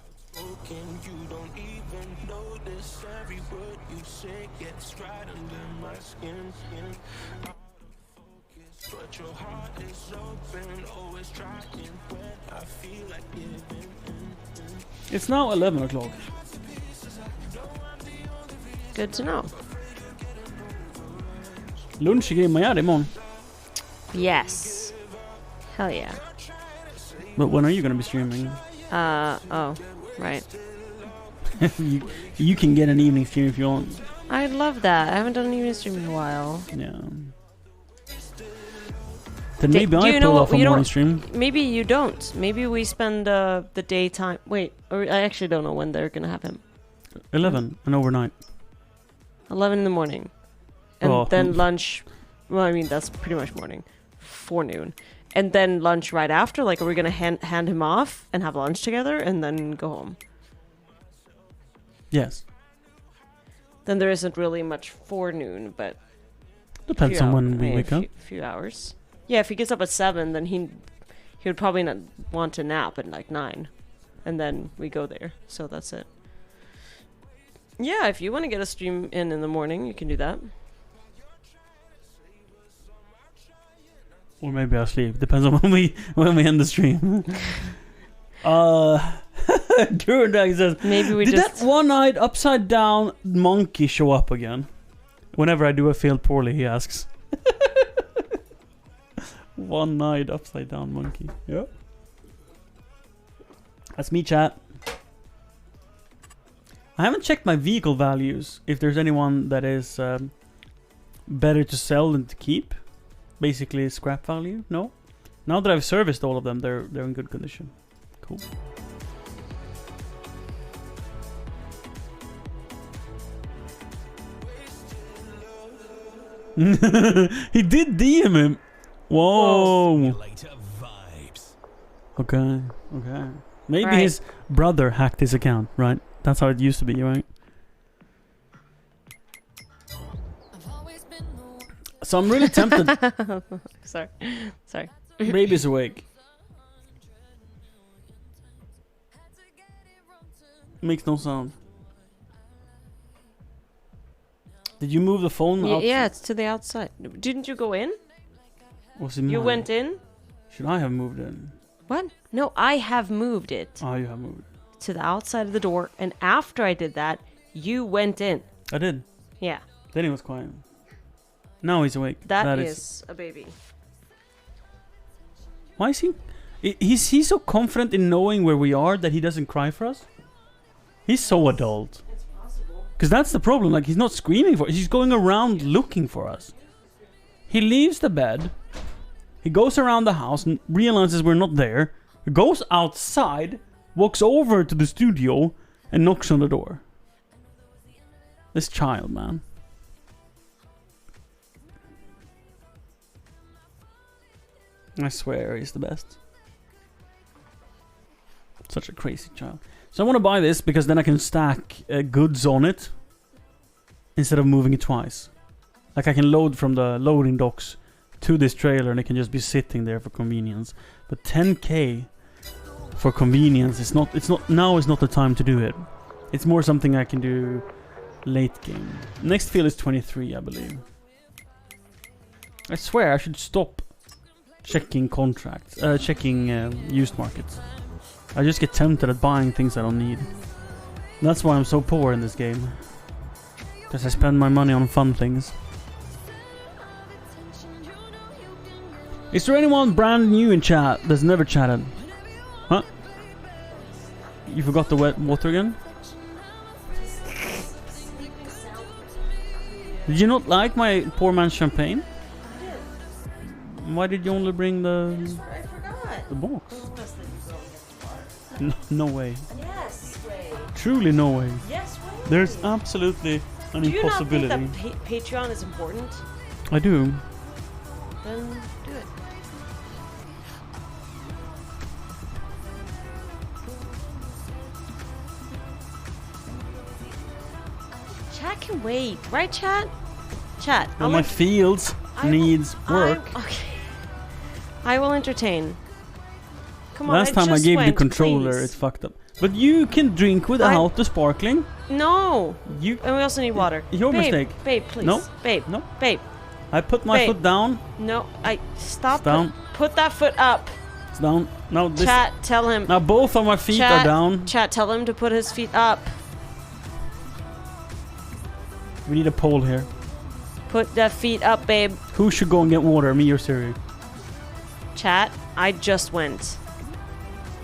It's now 11 o'clock. Good to know. Lunch i Grima imorgon. Yes. Hell yeah. But when are you gonna be streaming? Oh, right. you can get an evening stream if you want. I'd love that. I haven't done an evening stream in a while. Yeah. Then maybe I pull off a morning stream. Maybe you don't. Maybe we spend the daytime. Wait, or I actually don't know when they're gonna have him. 11 and overnight. 11 in the morning. And then lunch. Well, I mean, that's pretty much morning. Forenoon. And then lunch right after. Like, are we going to hand him off and have lunch together and then go home? Yes. Then there isn't really much forenoon, but... Depends on when we wake up. Few hours. Yeah, if he gets up at 7, then he would probably not want to nap at like 9. And then we go there. So that's it. Yeah, if you want to get a stream in the morning, you can do that. Or maybe I'll sleep. Depends on when we end the stream. Durandag says, maybe we did that one-eyed upside down monkey show up again? Whenever I do a failed poorly, he asks. One-eyed upside down monkey. Yeah. That's me, chat. I haven't checked my vehicle values. If there's anyone that is better to sell than to keep. Basically scrap value. No. Now that I've serviced all of them, they're in good condition. Cool. He did DM him. Whoa. Okay. Okay. Maybe his brother hacked his account, right? That's how it used to be, right? So I'm really tempted. Sorry. Baby's awake. Makes no sound. Did you move the phone out? Yeah, it's to the outside. Didn't you go in? Was it You mine? went in? Should I have moved it? What? No, I have moved it. Oh, you have moved it. To the outside of the door, and after I did that, you went in. I did. Yeah. Then he was quiet. Now he's awake. that is a baby. Why is he... Is he so confident in knowing where we are that he doesn't cry for us? He's so adult. It's possible. Because that's the problem. Like, he's not screaming for us. He's going around looking for us. He leaves the bed. He goes around the house and realizes we're not there. He goes outside, walks over to the studio, and knocks on the door. This child, man. I swear he's the best. Such a crazy child. So I want to buy this because then I can stack goods on it instead of moving it twice. Like I can load from the loading docks to this trailer and it can just be sitting there for convenience. But 10k for convenience is not. Now is not the time to do it. It's more something I can do late game. Next field is 23, I believe. I swear I should stop checking contracts, checking used markets. I just get tempted at buying things I don't need. That's why I'm so poor in this game. Because I spend my money on fun things. Is there anyone brand new in chat that's never chatted? Huh? You forgot the wet water again? Did you not like my poor man's champagne? Why did you only bring the box? No way. Yes, way. Truly no way. Yes, way. There's absolutely an impossibility. Do you not think that Patreon is important? I do. Then do it. Chat can wait, right, chat? Chat. Well, my fields needs work. Okay. I will entertain. Come on, Last time I just gave you the went, controller, please. it's fucked up. But you can drink without the sparkling. No. You. And we also need water. Your babe, mistake. Babe, please. No. Babe. No. Babe. I put my Babe. foot down. No. Stop. It's down. Put that foot up. It's down. Now this. Chat, tell him. Now both of my feet Chat, are down. Chat, tell him to put his feet up. We need a poll here. Put the feet up, babe. Who should go and get water, me or Siri? Chat, I just went.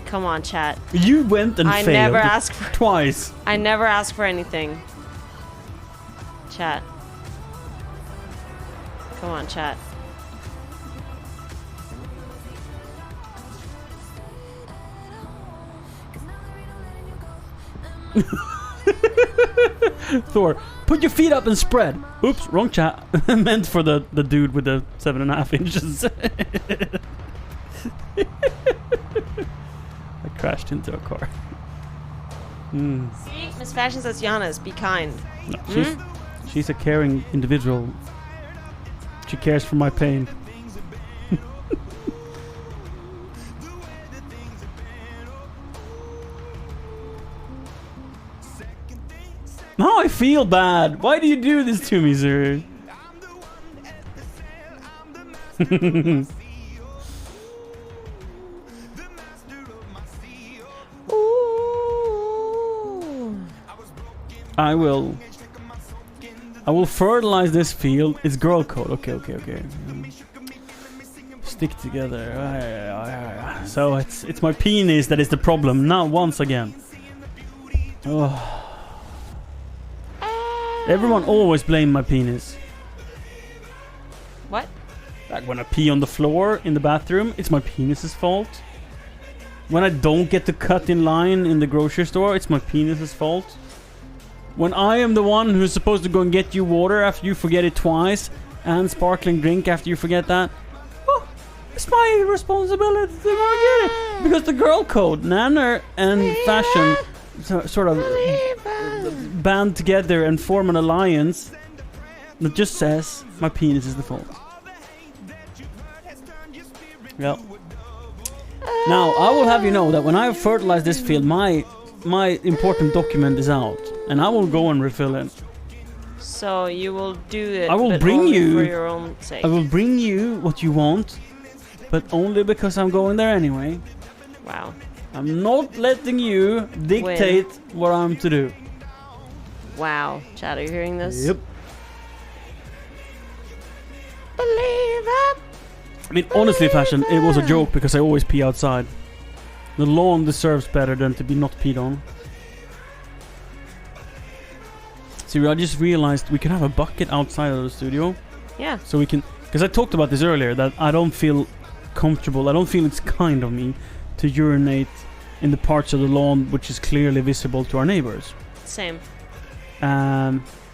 Come on, chat. You went and I failed. never asked for twice. I never asked for anything. Chat. Come on, chat. Thor, put your feet up and spread. Oops, wrong chat. Meant for the dude with the 7.5 inches. I crashed into a car. See? Miss Fashion says, Johannes, be kind. No, she's a caring individual. She cares for my pain. Now I feel bad. Why do you do this to me, sir? I will fertilize this field. It's girl code. Okay. Stick together. So it's my penis that is the problem. Now once again. Oh. Everyone always blame my penis. What? Like when I pee on the floor in the bathroom, it's my penis's fault. When I don't get to cut in line in the grocery store, it's my penis's fault. When I am the one who's supposed to go and get you water after you forget it twice, and sparkling drink after you forget that, oh, it's my responsibility to go get it. Because the girl code, Nanner and Fashion, sort of band together and form an alliance that just says my penis is the fault. Well, now I will have you know that when I fertilize this field, my important document is out, and I will go and refill it. So you will do it. I will but bring only you for your own sake. I will bring you what you want, but only because I'm going there anyway. Wow. I'm not letting you dictate what I'm to do. Wow. Chat, are you hearing this? Yep. Believe it. I mean, honestly, Fashion, it was a joke because I always pee outside. The lawn deserves better than to be not peed on. See, I just realized we can have a bucket outside of the studio. Yeah. So we can... Because I talked about this earlier, that I don't feel comfortable. I don't feel it's kind of me to urinate in the parts of the lawn which is clearly visible to our neighbors. Same.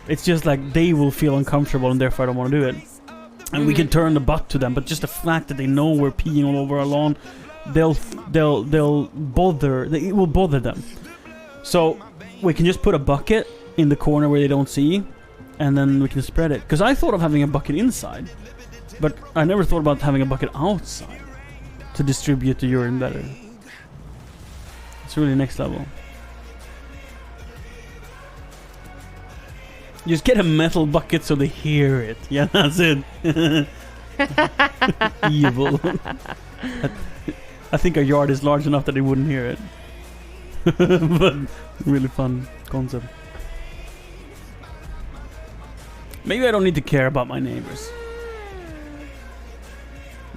It's just like they will feel uncomfortable and therefore I don't want to do it. And we can turn the butt to them, but just the fact that they know we're peeing all over our lawn, they'll bother. It will bother them. So we can just put a bucket in the corner where they don't see, and then we can spread it. Because I thought of having a bucket inside, but I never thought about having a bucket outside to distribute the urine better. It's really next level. Just get a metal bucket so they hear it. Yeah, that's it. Evil. I think our yard is large enough that they wouldn't hear it. But really fun concept. Maybe I don't need to care about my neighbors.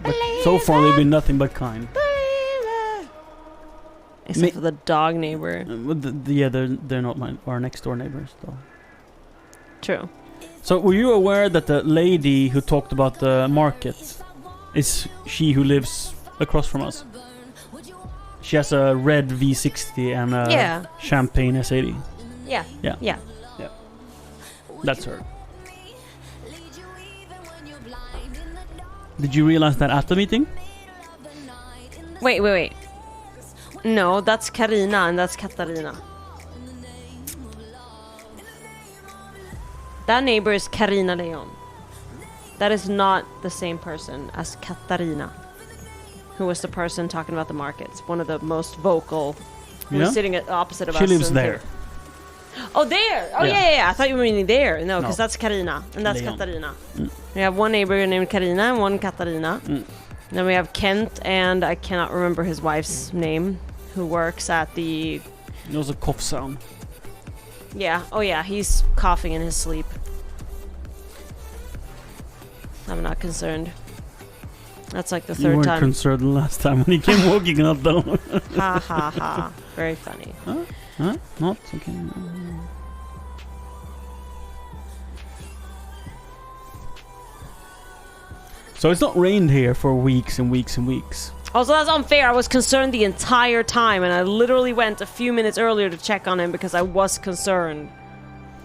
But so far they've been nothing but kind. Except for the dog neighbor. Yeah, they're not our next door neighbors though. True. So were you aware that the lady who talked about the market is she who lives across from us? She has a red V60 and a champagne S80. Yeah. Yeah. Yeah. Yeah. That's her. Did you realize that at the meeting? Wait. No, that's Karina and that's Katarina. That neighbor is Karina Leon. That is not the same person as Katarina. who was the person talking about the markets. One of the most vocal. Who was Yeah? sitting at opposite of us. She lives and there. here. Oh, there! Oh, Yeah. yeah. I thought you were meaning there. No, because No. that's Karina. And that's Leon. Katarina. We have one neighbor named Karina and one Katarina. Then we have Kent, and I cannot remember his wife's name, who works at the... It was a cough sound. Yeah. Oh, yeah. He's coughing in his sleep. I'm not concerned. That's like the You third weren't time. concerned the last time when he came walking out though. Ha ha ha. Very funny. Huh? Not? Okay. So it's not rained here for weeks and weeks and weeks. Also, that's unfair. I was concerned the entire time, and I literally went a few minutes earlier to check on him because I was concerned.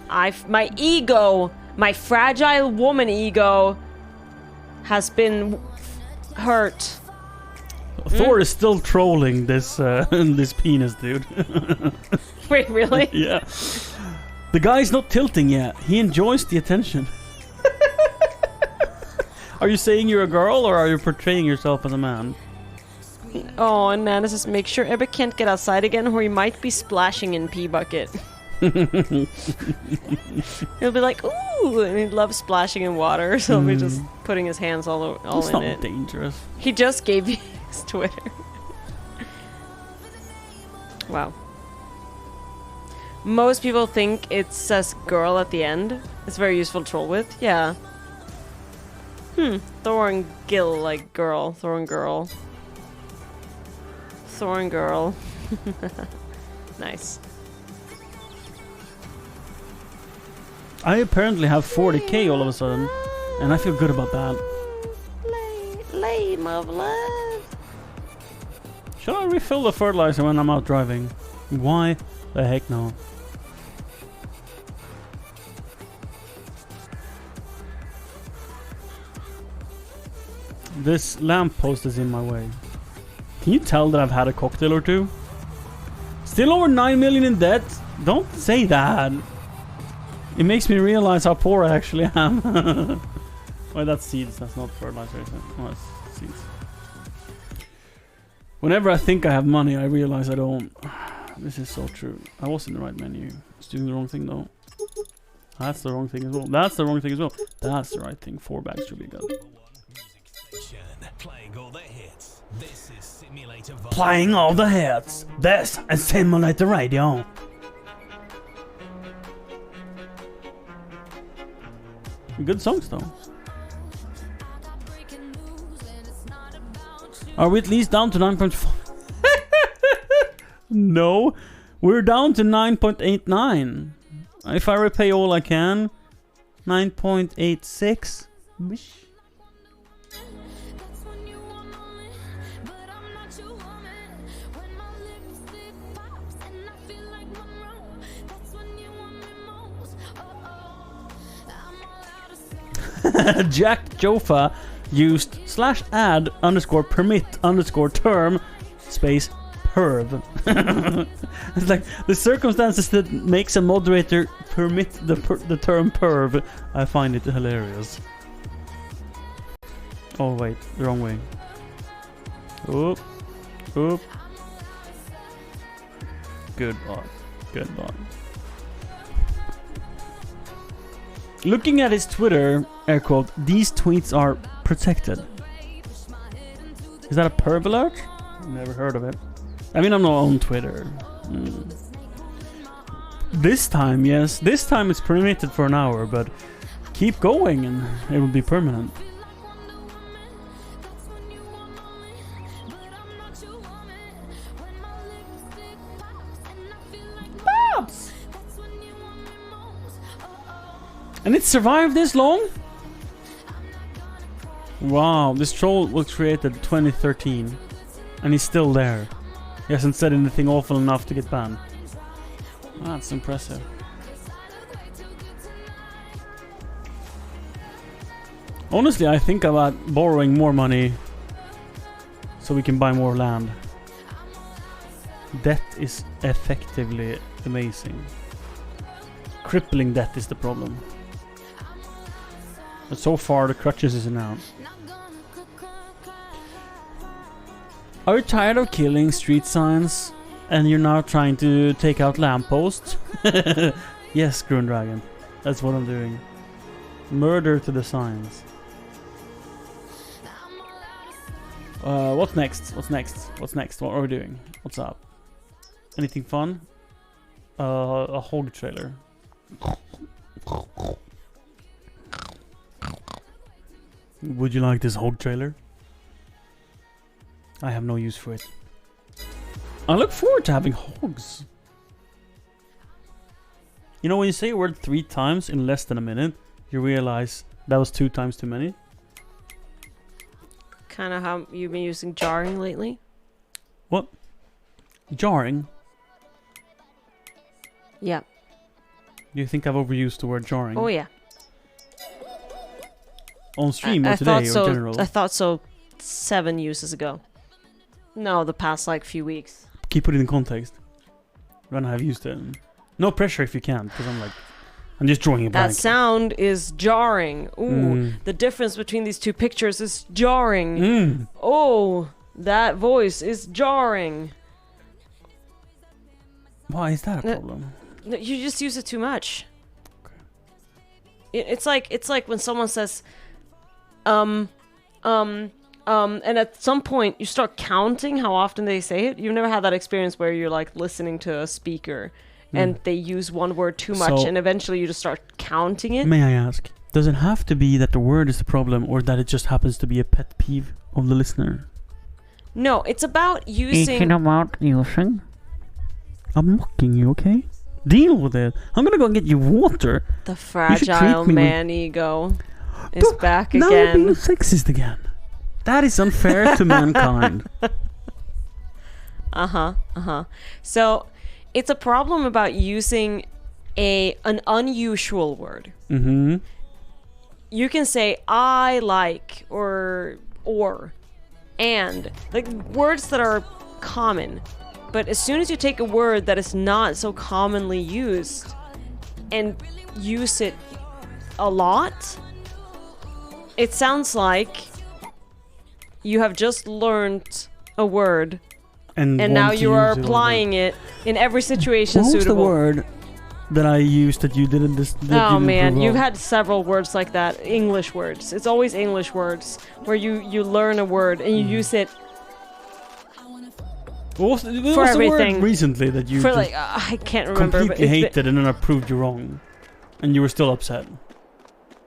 My ego, my fragile woman ego, has been hurt. Thor is still trolling this this penis, dude. Wait, really? Yeah. The guy's not tilting yet. He enjoys the attention. Are you saying you're a girl, or are you portraying yourself as a man? Oh, and Nana says, make sure Ebba can't get outside again, or he might be splashing in pee bucket. He'll be like, ooh, and he loves splashing in water, so he'll be just putting his hands all It's in not it. dangerous. He just gave you his Twitter. Wow. Most people think it says girl at the end. It's very useful to troll with. Yeah. Thorn Gill, like girl. Thorn girl. Thorn girl. Nice. I apparently have 40k all of a sudden, and I feel good about that. Lame of love. Shall I refill the fertilizer when I'm out driving? Why the heck no? This lamppost is in my way. Can you tell that I've had a cocktail or two? Still over 9 million in debt? Don't say that. It makes me realize how poor I actually am. Well, that's seeds. That's not fertilizer, is it? Oh, it's seeds. Whenever I think I have money, I realize I don't. This is so true. I was in the right menu. I was doing the wrong thing though. That's the wrong thing as well. That's the wrong thing as well. That's the right thing. 4 bags should be good. Playing all the hits. This is Simulator Playing all the hits. This is Simulator Radio. Good songs though. Are we at least down to 9.5? No, we're down to 9.89. If I repay all I can, 9.86. Jack Jofa used /ad _ permit _ term space perv. It's like the circumstances that makes a moderator permit the term perv. I find it hilarious. Oh wait, the wrong way. Oop. Oop. Good boy. Good boy. Looking at his Twitter, air quote, these tweets are protected. Is that a perv alert? Never heard of it. I mean, I'm not on Twitter. This time, yes. This time it's permitted for an hour, but keep going and it will be permanent. Babs! And it survived this long? Wow, this troll was created 2013 and he's still there. He hasn't said anything awful enough to get banned. That's impressive. Honestly, I think about borrowing more money so we can buy more land. Debt is effectively amazing. Crippling debt is the problem. But so far the crutches is announced. Are you tired of killing street signs and you're now trying to take out lampposts? Yes, Grun Dragon. That's what I'm doing. Murder to the signs. What's next? What's next? What's next? What are we doing? What's up? Anything fun? A hog trailer. Would you like this hog trailer? I have no use for it. I look forward to having hogs. You know, when you say a word 3 times in less than a minute, you realize that was 2 times too many. Kind of how you've been using jarring lately. What? Jarring? Yeah. Do you think I've overused the word jarring? Oh yeah. On stream or I today thought or so. general? I thought so 7 uses ago. No, the past like few weeks. Keep it in context. When I've used it. No pressure if you can't, because I'm just drawing a blank. That sound is jarring. Ooh, the difference between these 2 pictures is jarring. Oh, that voice is jarring. Why is that a problem? No, you just use it too much. Okay. It's like when someone says, and at some point you start counting how often they say it. You've never had that experience where you're like listening to a speaker and they use one word too much, and eventually you just start counting it. May I ask, does it have to be that the word is the problem, or that it just happens to be a pet peeve of the listener? No, it's about using... about using? I'm mocking you, okay? Deal with it. I'm gonna go and get you water. The fragile man ego is back now again. Now being sexist again. That is unfair to mankind. So, it's a problem about using an unusual word. Mm-hmm. You can say I like or and like words that are common. But as soon as you take a word that is not so commonly used and use it a lot, it sounds like you have just learned a word and now you are applying it in every situation suitable. What was the word that I used that you didn't? Oh man, you've had several words like that. English words. It's always English words where you learn a word and you use it. What was for the everything word recently that you for like I can't remember. Completely hated and then I proved you wrong, and you were still upset.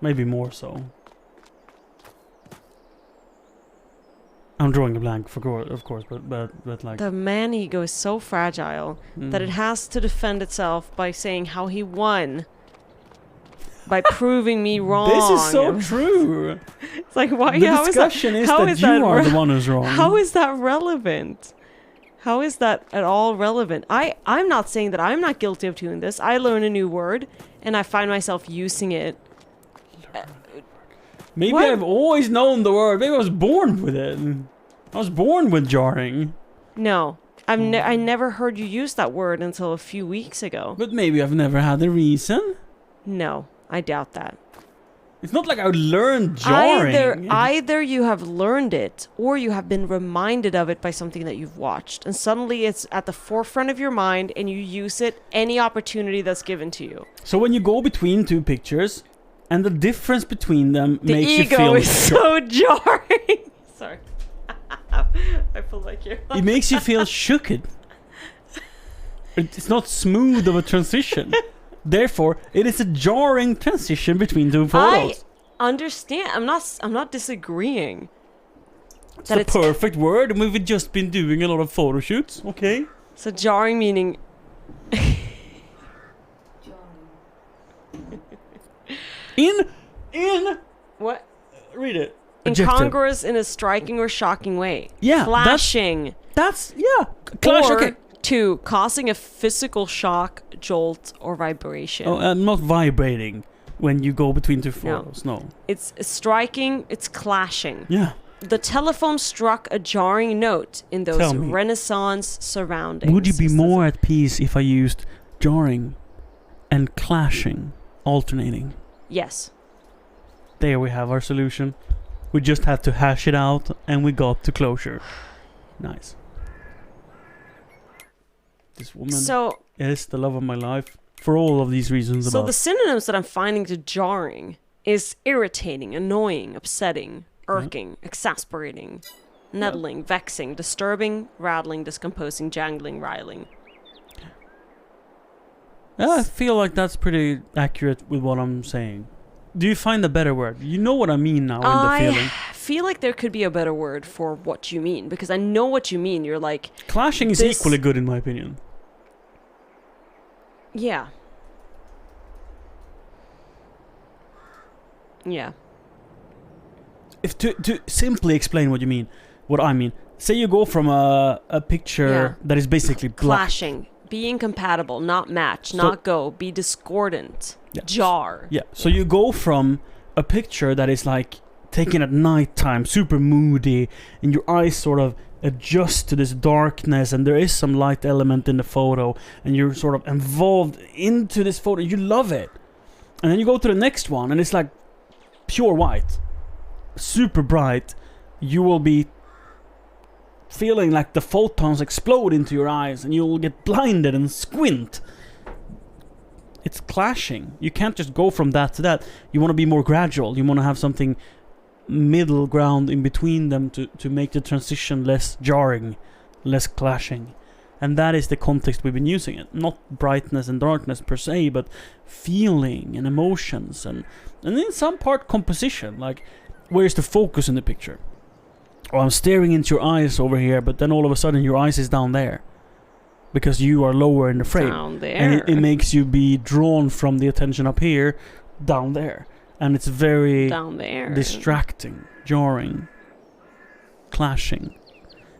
Maybe more so. I'm drawing a blank, of course, but like the man ego is so fragile that it has to defend itself by saying how he won. By proving me wrong. This is so true. It's like why? The discussion is that you are the one who's wrong. How is that relevant? How is that at all relevant? I'm not saying that I'm not guilty of doing this. I learn a new word and I find myself using it. Maybe I've always known the word. Maybe I was born with it. I was born with jarring. No. I never heard you use that word until a few weeks ago. But maybe I've never had a reason. No, I doubt that. It's not like I learned jarring. Either you have learned it or you have been reminded of it by something that you've watched. And suddenly it's at the forefront of your mind and you use it any opportunity that's given to you. So when you go between 2 pictures and the difference between them the makes you feel... The ego is so jarring. Sorry. I feel like you're... It makes you feel shooked. It's not smooth of a transition. Therefore, it is a jarring transition between 2 photos. I understand. I'm not disagreeing. It's a perfect word, and we've just been doing a lot of photo shoots. Okay. So jarring meaning. in what? Read it. Incongruous in a striking or shocking way. Yeah. Flashing. That's clash. Or okay. 2, causing a physical shock, jolt, or vibration. Oh, not vibrating when you go between 2 photos. No. It's striking. It's clashing. Yeah. The telephone struck a jarring note in those Renaissance surroundings. Would you be more at peace if I used jarring and clashing, alternating? Yes. There we have our solution. We just had to hash it out and we got to closure. Nice. This woman So is the love of my life for all of these reasons. the synonyms that I'm finding to jarring is irritating, annoying, upsetting, irking, exasperating, nettling, vexing, disturbing, rattling, discomposing, jangling, riling. I feel like that's pretty accurate with what I'm saying. Do you find a better word? You know what I mean now in the feeling. I feel like there could be a better word for what you mean, because I know what you mean. You're like... Clashing is equally good in my opinion. Yeah. Yeah. If to simply explain what you mean, what I mean. Say you go from a picture that is basically black. Clashing. Be incompatible, not match, not go, be discordant, jar. Yeah, so you go from a picture that is like taken at nighttime, super moody, and your eyes sort of adjust to this darkness, and there is some light element in the photo, and you're sort of involved into this photo. You love it. And then you go to the next one, and it's like pure white, super bright. You will be feeling like the photons explode into your eyes and you'll get blinded and squint. It's clashing. You can't just go from that to that. You want to be more gradual. You want to have something middle ground in between them to make the transition less jarring, less clashing. And that is the context we've been using it. Not brightness and darkness per se, but feeling and emotions and in some part composition. Like, where's the focus in the picture? Oh, I'm staring into your eyes over here, but then all of a sudden your eyes is down there. Because you are lower in the frame. Down there. And it makes you be drawn from the attention up here, down there. And it's very down there. Distracting, jarring, clashing.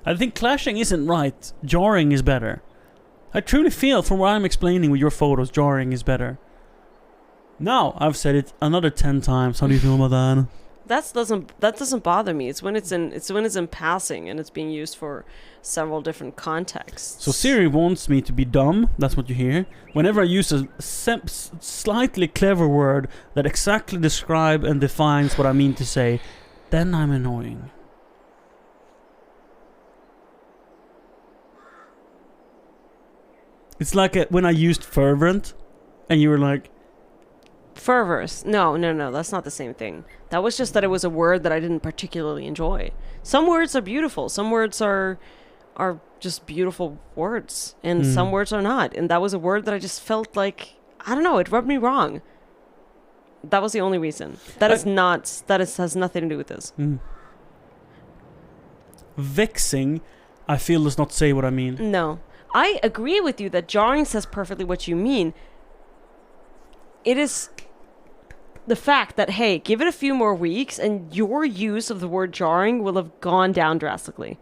I think clashing isn't right. Jarring is better. I truly feel, from what I'm explaining with your photos, jarring is better. Now, I've said it another 10 times. How do you feel about that? That doesn't bother me. It's when it's in passing and it's being used for several different contexts. So Siri wants me to be dumb. That's what you hear. Whenever I use a slightly clever word that exactly describes and defines what I mean to say, then I'm annoying. It's like when I used fervent, and you were like, fervors. No, that's not the same thing. That was just that it was a word that I didn't particularly enjoy. Some words are beautiful. Some words are just beautiful words. And some words are not. And that was a word that I just felt like, I don't know, it rubbed me wrong. That was the only reason. Has nothing to do with this. Vexing, I feel, does not say what I mean. No. I agree with you that jarring says perfectly what you mean. It is the fact that, hey, give it a few more weeks and your use of the word jarring will have gone down drastically.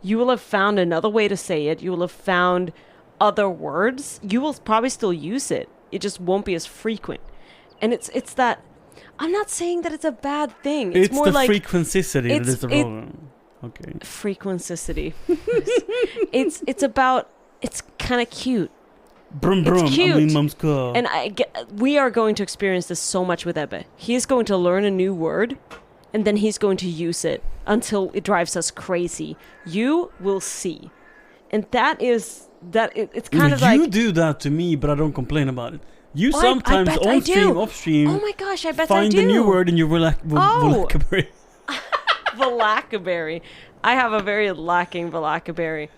You will have found another way to say it. You will have found other words. You will probably still use it. It just won't be as frequent. And it's that... I'm not saying that it's a bad thing. It's more the like... frequencicity that is the problem. Okay. Frequencicity. It's about... It's kind of cute. Brum brum, it's cute. I'm in mom's car. And we are going to experience this so much with Ebbe. He is going to learn a new word, and then he's going to use it until it drives us crazy. You will see. And it's kind of like... You do that to me, but I don't complain about it. You sometimes on stream, off stream... Oh my gosh, I bet find I do. a new word in your vocabulary. Vocabulary. I have a very lacking vocabulary.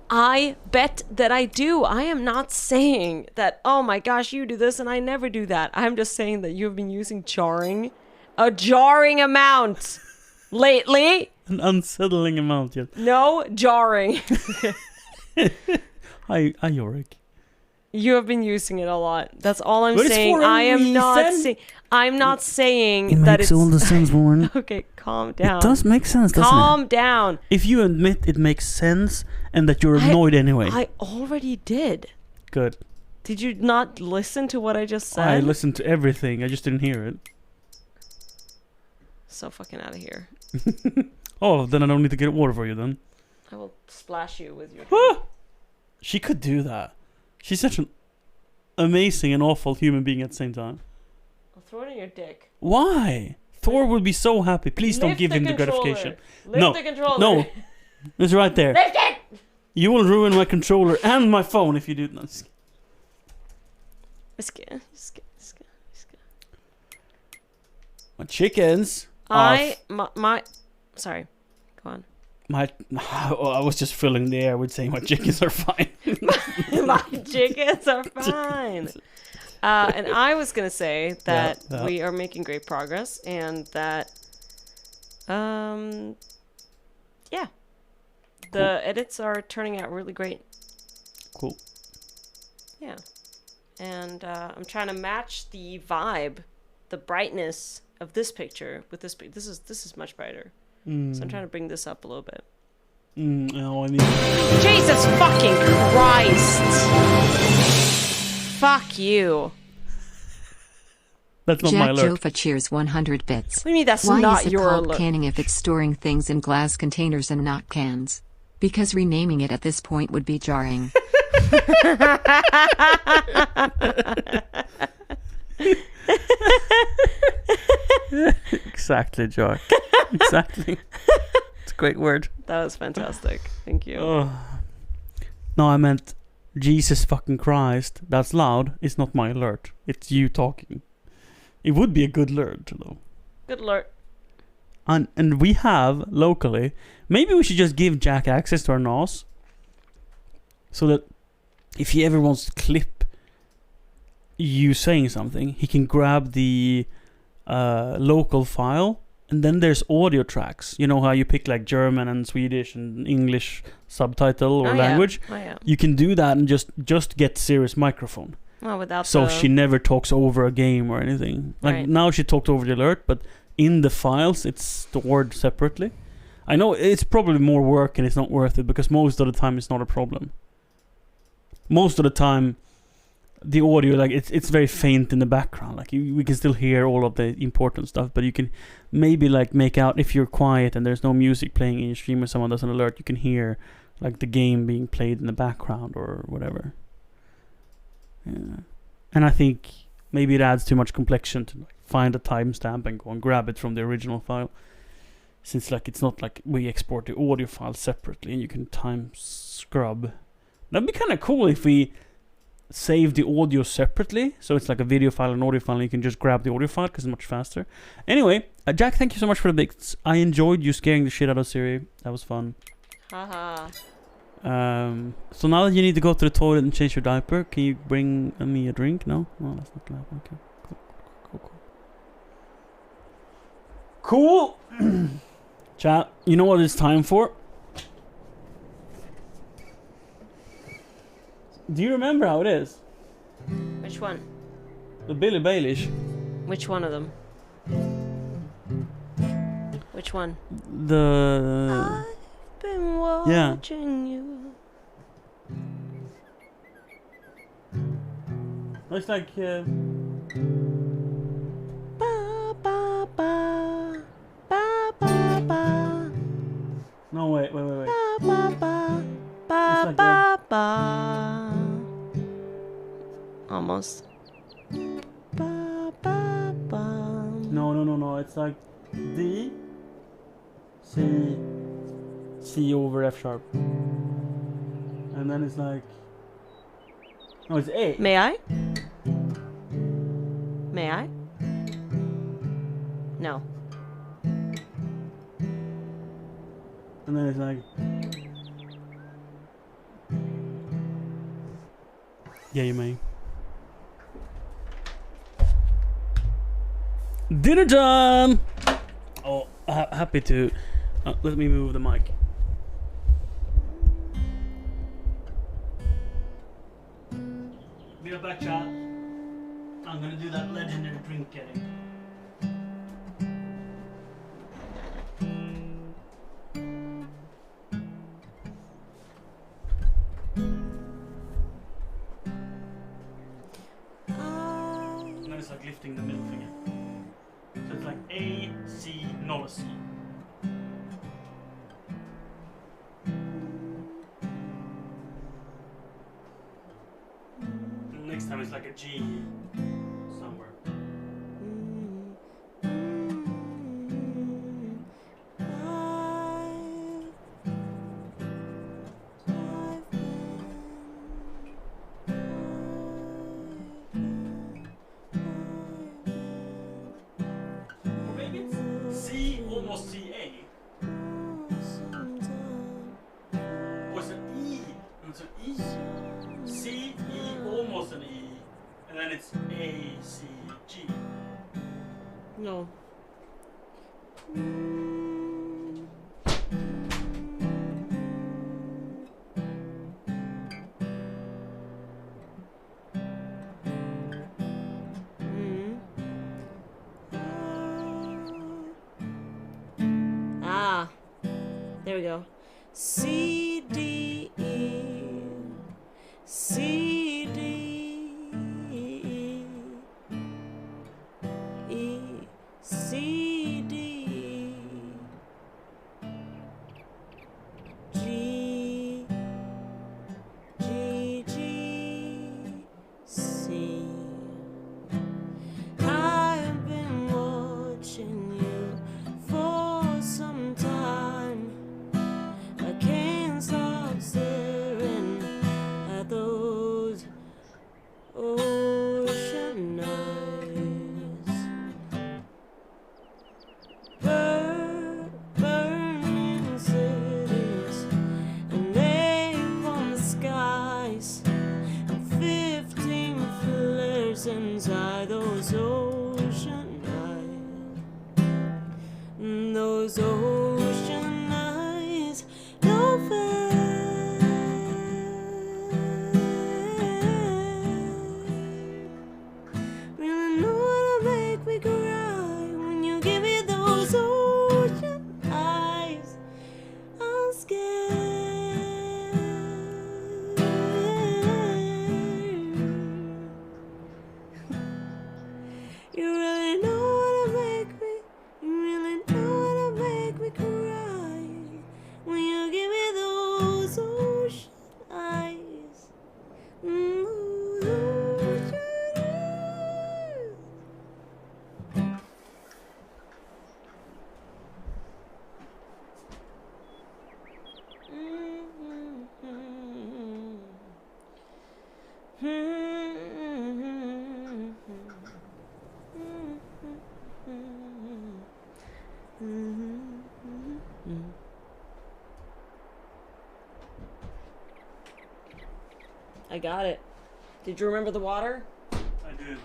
I bet that I do. I am not saying that, oh my gosh, you do this and I never do that. I'm just saying that you've been using a jarring amount lately. An unsettling amount, yes. No, jarring. Hi, Yorick. You have been using it a lot. That's all I'm saying. I'm not saying that makes all the sense, Warren. Okay, calm down. It does make sense, doesn't it? Calm down. If you admit it makes sense and that you're annoyed anyway. I already did. Good. Did you not listen to what I just said? I listened to everything. I just didn't hear it. So fucking out of here. Oh, then I don't need to get water for you then. I will splash you with your... She could do that. She's such an amazing and awful human being at the same time. I'll throw it in your dick. Why? Thor would be so happy. Please don't give him the gratification. Lift the controller. No. It's right there. Lift it! You will ruin my controller and my phone if you do that. My chickens. Sorry. Go on. I was just filling the air with saying my chickens are fine. My chickens are fine. And I was gonna say that we are making great progress, and that, the edits are turning out really great. Cool. Yeah, and I'm trying to match the vibe, the brightness of this picture with this. This is much brighter. So I'm trying to bring this up a little bit. Jesus fucking Christ! Fuck you. That's not my Jack alert. Jofa cheers 100 bits. What do you mean that's Why not is it your called alert? canning if it's storing things in glass containers and not cans? Because renaming it at this point would be jarring. Exactly, Jack. Exactly. It's a great word. That was fantastic. Thank you. No, I meant Jesus fucking Christ. That's loud. It's not my alert. It's you talking. It would be a good alert, though. Good alert. And we have locally. Maybe we should just give Jack access to our NAS, so that if he ever wants to clip you saying something, he can grab the local file, and then there's audio tracks. You know how you pick like German and Swedish and English subtitle or language? Yeah. Oh, yeah. You can do that and just get Siri's microphone. Well, without So the... she never talks over a game or anything. Like Right. now she talked over the alert, but in the files it's stored separately. I know it's probably more work and it's not worth it, because most of the time it's not a problem. Most of the time the audio, like it's very faint in the background. Like we can still hear all of the important stuff, but you can maybe like make out if you're quiet and there's no music playing in your stream or someone does an alert, you can hear like the game being played in the background or whatever. Yeah. And I think maybe it adds too much complexion to like find a timestamp and go and grab it from the original file, since like it's not like we export the audio file separately and you can time scrub. That'd be kind of cool if we save the audio separately, so it's like a video file and audio file and you can just grab the audio file because it's much faster. Anyway, Jack, thank you so much for the bits. I enjoyed you scaring the shit out of Siri. That was fun. Haha. So now that you need to go to the toilet and change your diaper, can you bring me a drink? No? No, that's not gonna happen. Okay. Cool. Chat, you know what it's time for? Do you remember how it is? Which one? The Billie Eilish. Which one of them? Which one? The... I've been watching you. It's like... Ba, ba, ba. Ba, ba, ba. No, wait. Ba, ba, ba. Ba, like ba, ba. Almost. Ba, ba, ba. No. It's like D, C, C over F sharp. And then it's like... No, it's A. May I? May I? No. And then it's like... Yeah, you may. Dinner time! Oh, happy to... let me move the mic. Be right back, chat. I'm gonna do that legendary drink getting. And then it's like lifting the middle finger. So it's like A, C, not a C. And next time it's like a G somewhere. was an E, and then it's A, C, G. No. Ah, there we go. C, D, E, C, D, E, C, D, G, G, G, C. I've been watching you for some time. I can't stop staring at those ocean eyes. Burning cities and napalm skies, and 15 flares inside those ocean eyes. Those ocean eyes don't fail. Really know how to make me cry when you give me those ocean eyes. I'm scared. You really know how to make me. You really know how to make me cry when you give me those ocean eyes. Those ocean eyes. I got it. Did you remember the water? I did.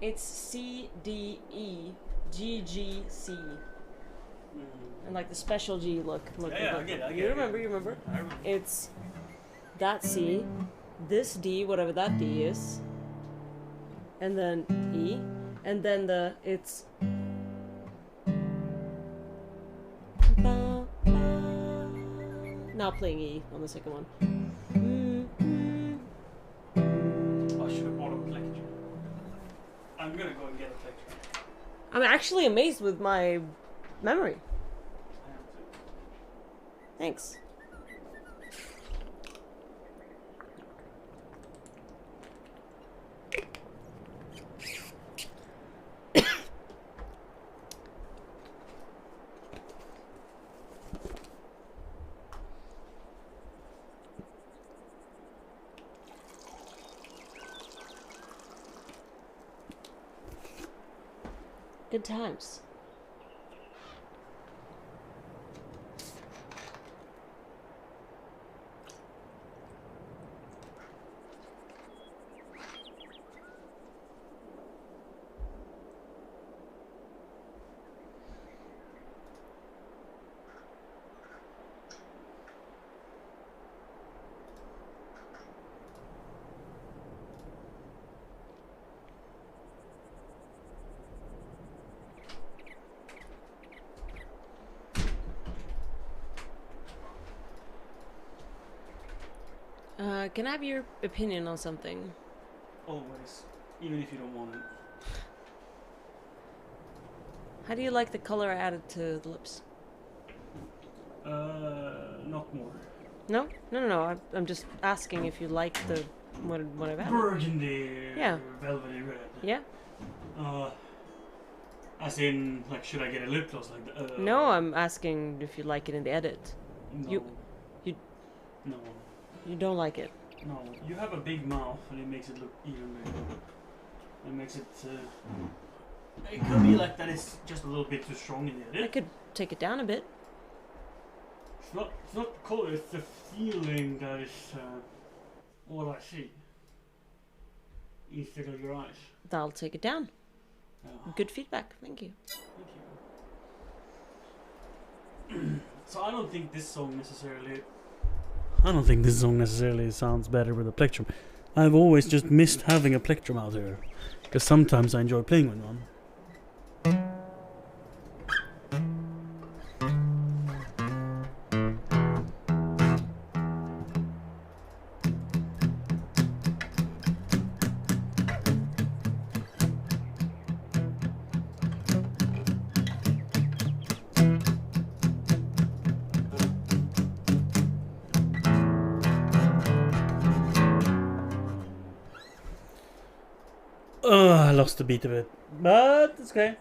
It's C, D, E, G, G, C. And like the special G, look. Yeah, I get it. You remember. I remember. It's that C, this D, whatever that D is, and then E, and then it's now playing E on the second one. I should have bought a plectrum. I'm gonna go and get a plectrum. I'm actually amazed with my memory. Thanks. Good times. Can I have your opinion on something? Always. Even if you don't want it. How do you like the color I added to the lips? Not more. No? No. I'm just asking if you like the what I've added. Burgundy. Yeah. Velvety red. Yeah. As in, like, should I get a lip gloss like that? No, I'm asking if you like it in the edit. No. No. You don't like it. No. You have a big mouth, and it makes it look even bigger. It makes it. It could be like that. It's just a little bit too strong in the edit. I could take it down a bit. It's not the color. It's the feeling that is all I see. You fiddle your eyes. I'll take it down. Yeah. Good feedback. Thank you. So I don't think this song necessarily sounds better with a plectrum. I've always just missed having a plectrum out there, because sometimes I enjoy playing with one. I lost the beat of it, but it's okay.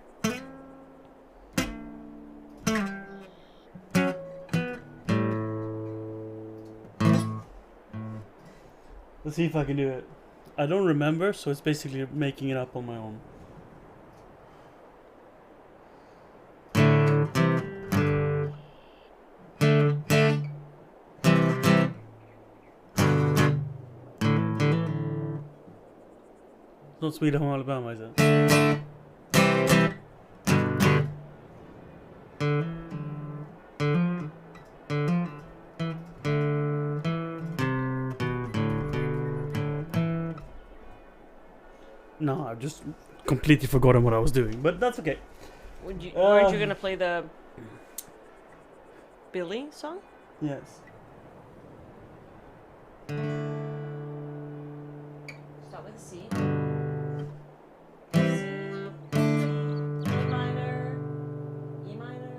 Let's see if I can do it. I don't remember, so it's basically making it up on my own. Not Sweet Home Alabama, is it? No, I've just completely forgotten what I was doing, but that's okay. Weren't you gonna play the Billy song? Yes. Start with C. C, E minor, E minor.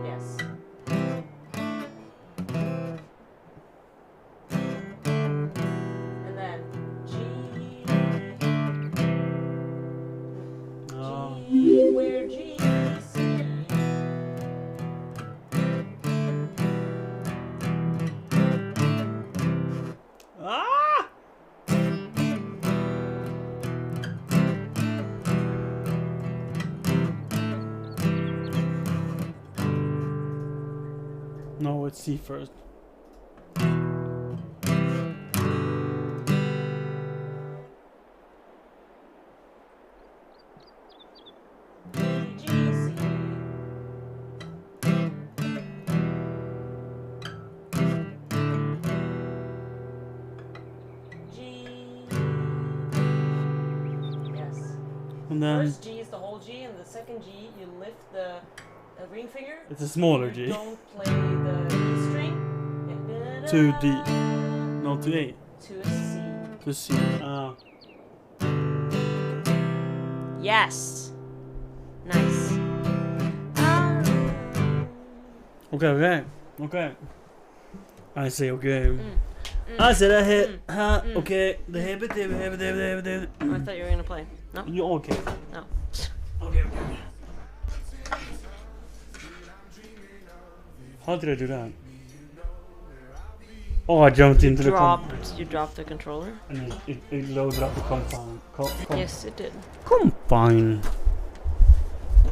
Yes. And then G. G, where G, C. Ah! No, it's C first. G, C. G. Yes. And then First G is the whole G, and the second G you lift the ring finger. it's a smaller You G. don't play the E string. To D. No, to A. To a C. To C. Ah. Yes. Nice. Okay. I say okay. I said I hit. Okay. The hip it. Oh, I thought you were gonna play. No. You okay? No. Okay. How did I do that? Oh, I jumped into the You dropped the controller? and it loaded up the confine. Yes, it did. Confine.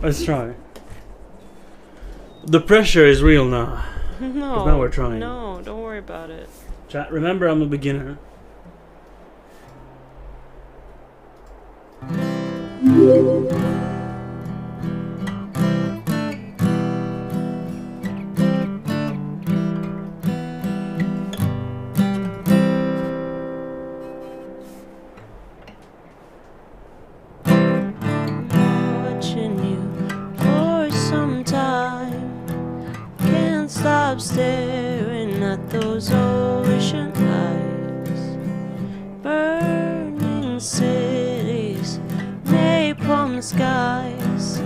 Let's try. The pressure is real now. No. Now we're trying. No, don't worry about it. Chat, remember I'm a beginner. Watching you for some time. Can't stop staring at those ocean eyes. Burning cities, napalm skies.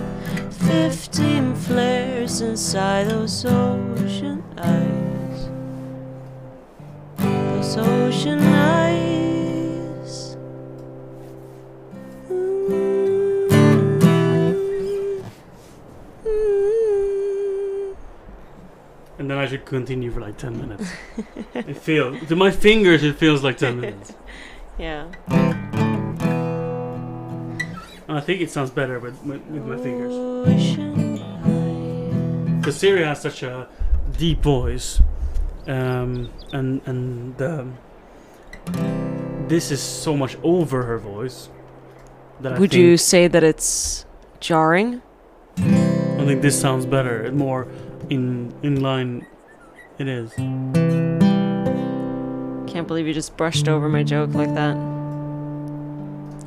15 flares inside those ocean eyes. Those ocean eyes. And then I should continue for like 10 minutes. It feels, to my fingers, it feels like 10 minutes. Yeah. And I think it sounds better with my fingers. Ocean eyes. Because Siri has such a deep voice. And this is so much over her voice that Would you say that it's jarring? I think this sounds better, more in line. It is. Can't believe you just brushed over my joke like that.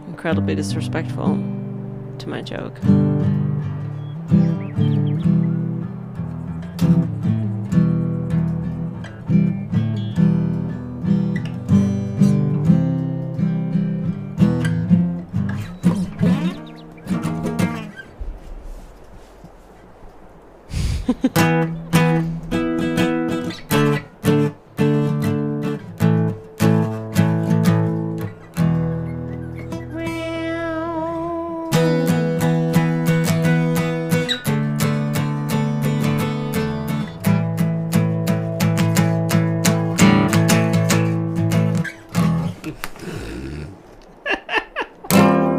Incredibly disrespectful to my joke.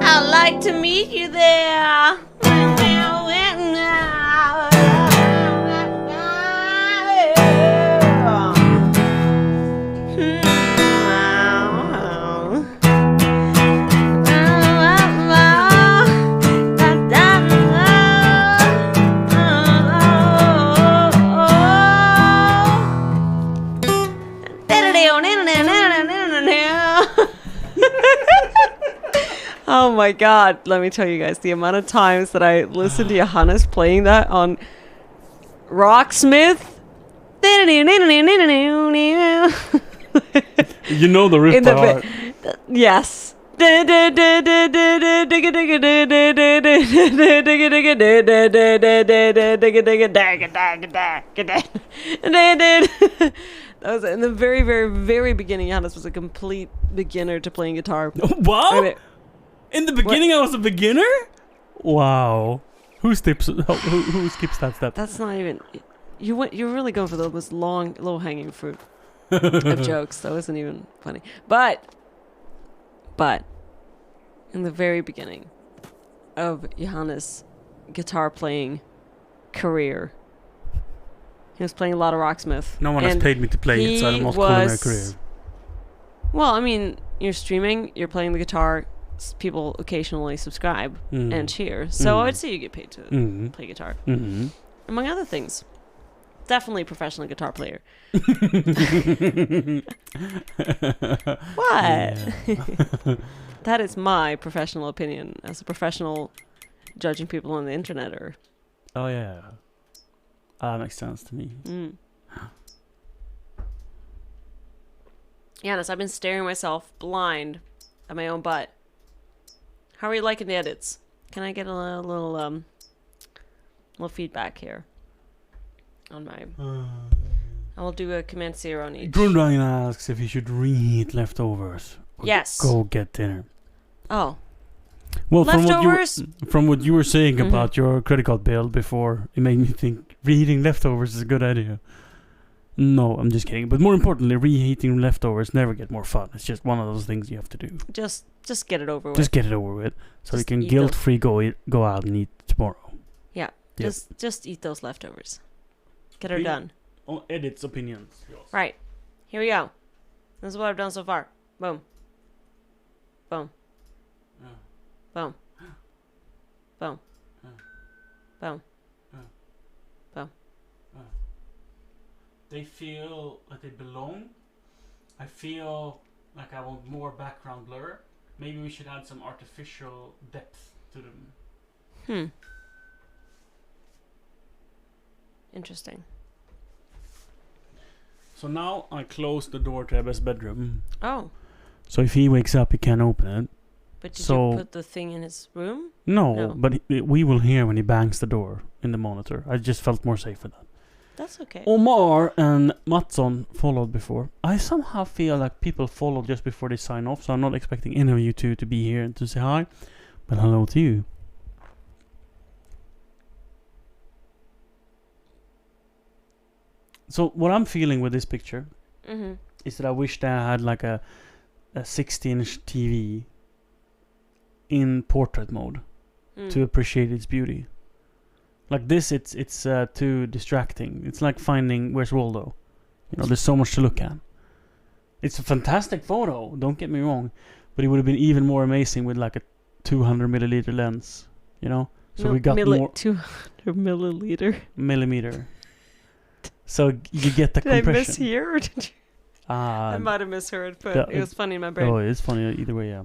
I'd like to meet you there. Oh my god, let me tell you guys, the amount of times that I listened to Johannes playing that on Rocksmith. You know the riff by heart. Yes. That was in the very, very, very beginning. Johannes was a complete beginner to playing guitar. Wow! In the beginning, I was a beginner? Wow. Who skips that step? That's not even... You're really going for the most low-hanging fruit of jokes. That wasn't even funny. But, in the very beginning of Johannes' guitar playing career, he was playing a lot of Rocksmith. No one has paid me to play it, so I'm not calling it a career. Well, I mean, you're streaming, you're playing the guitar, people occasionally subscribe and cheer. So I would say you get paid to play guitar. Among other things. Definitely a professional guitar player. What? That is my professional opinion as a professional judging people on the internet. Oh, yeah. That makes sense to me. Johannes, I've been staring myself blind at my own butt. How are you liking the edits? Can I get a little feedback here on my... I will do a Command 0 on each. Grundryan asks if you should reheat leftovers. Yes. Go get dinner. Oh. Well, leftovers? from what you were saying about your credit card bill before, it made me think reheating leftovers is a good idea. No, I'm just kidding. But more importantly, reheating leftovers never get more fun. It's just one of those things you have to do. Just get it over with. Just get it over with, so you can guilt-free go out and eat tomorrow. Yeah. Yep. Just eat those leftovers. Get her done. Oh, edits opinions. Yes. Right. Here we go. This is what I've done so far. Boom. Boom. Boom. Boom. Boom. Boom. They feel like they belong. I feel like I want more background blur. Maybe we should add some artificial depth to them. Interesting. So now I close the door to Ebbe's bedroom. Oh. So if he wakes up, he can't open it. But did you put the thing in his room? No. But we will hear when he bangs the door in the monitor. I just felt more safe with that. That's okay. Omar and Mattsson followed before. I somehow feel like people follow just before they sign off, so I'm not expecting any of you two to be here and to say hi. But hello to you. So what I'm feeling with this picture is that I wish that I had like a 60-inch TV in portrait mode to appreciate its beauty. Like this, it's too distracting. It's like finding Where's Waldo. You know, there's so much to look at. It's a fantastic photo. Don't get me wrong, but it would have been even more amazing with like a 200 milliliter lens. You know, so we got more 200 milliliter. millimeter. So you get the Did I compression. mishear or did you? I might have misheard, but it was funny in my brain. Oh, it's funny either way, yeah.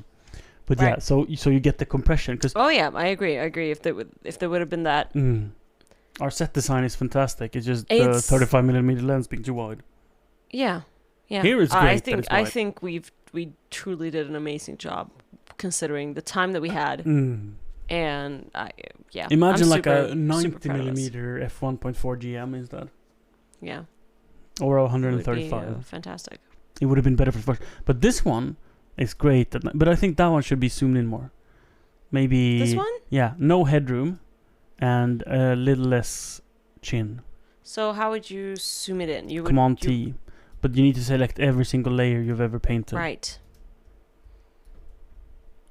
But Right. yeah, so you get the compression because Oh yeah, I agree. If there would have been that. our set design is fantastic. It's just the It's- 35 millimeter lens being too wide. Yeah. Yeah. Here it's great I that think it's wide. we truly did an amazing job considering the time that we had. And yeah. Imagine I'm like super, a super 90 proud of us. millimeter f1.4 GM instead, Yeah. or a It would be, 135. fantastic. It would have been better for the first. But this one is great. But I think that one should be zoomed in more. Maybe This one? Yeah, no headroom, and a little less chin. So how would you zoom it in? You would Command you- T, but you need to select every single layer you've ever painted. Right.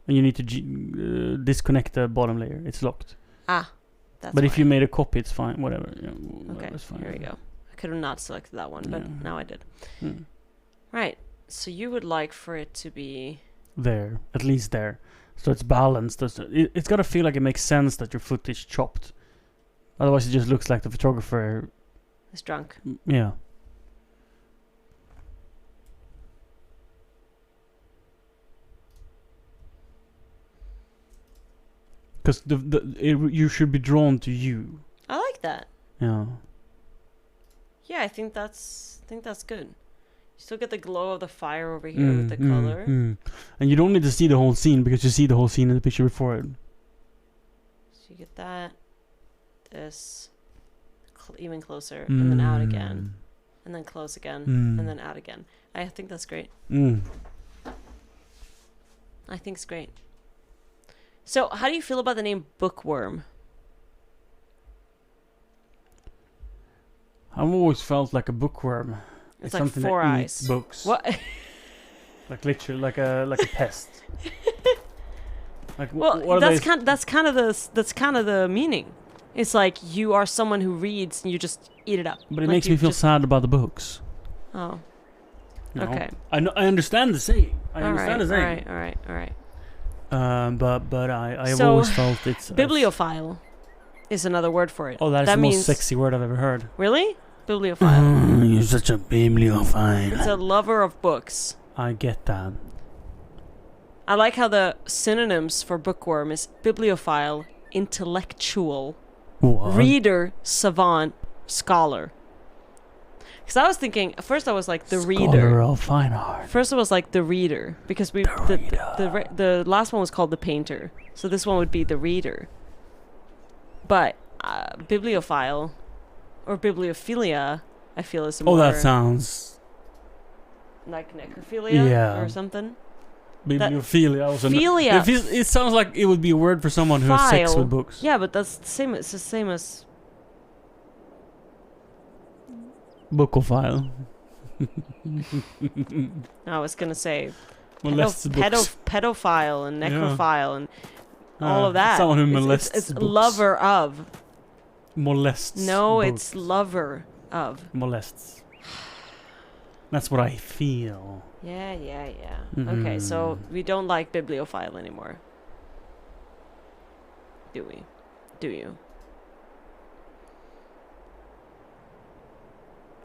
And you need to disconnect the bottom layer. It's locked. That's But if why. you made a copy, it's fine. Whatever. Yeah, Okay, whatever's fine. here we go. I could have not selected that one, but Yeah. now I did. Hmm. Right. So you would like for it to be There, at least there, so it's balanced. It's got to feel like it makes sense that your foot is chopped. Otherwise, it just looks like the photographer. it's drunk. Yeah. Because you should be drawn to you. I like that. Yeah. Yeah, I think that's good. You still get the glow of the fire over here with the color. And you don't need to see the whole scene because you see the whole scene in the picture before it. So you get that, this, even closer, and then out again, and then close again, and then out again. I think that's great. I think it's great. So, how do you feel about the name Bookworm? I've always felt like a bookworm. It's like something four that eyes. eats books. What? Like literally, like a pest. Like Well, what are that's they? kind of the meaning. It's like you are someone who reads and you just eat it up. But it Like makes you me feel just- sad about the books. Oh. You know? Okay. I know. I understand the saying. I All understand right. the saying. All right. But I have So, always felt it's Bibliophile is another word for it. Oh, that is that the means most sexy word I've ever heard. Really? Bibliophile. You're such a bibliophile. It's a lover of books. I get that. I like how the synonyms for bookworm is bibliophile, intellectual, What? reader, savant, scholar. Because I was thinking, at first I was like the Scholar reader. of fine art. First it was like the reader because the last one was called the painter, so this one would be the reader. But bibliophile or bibliophilia, I feel is more Oh, that sounds like necrophilia Yeah. or something. bibliophilia. Also Philia. It sounds like it would be a word for someone who has sex File. with books. Yeah, but that's the same. It's the same as Bookophile. I was gonna say Molests books. pedophile and necrophile and all of that. Someone who It's- molests it's books. lover of. Molests. No, books. it's lover of. Molests. That's what I feel. Yeah. Okay, so Mm-hmm. we don't like bibliophile anymore. Do we? Do you?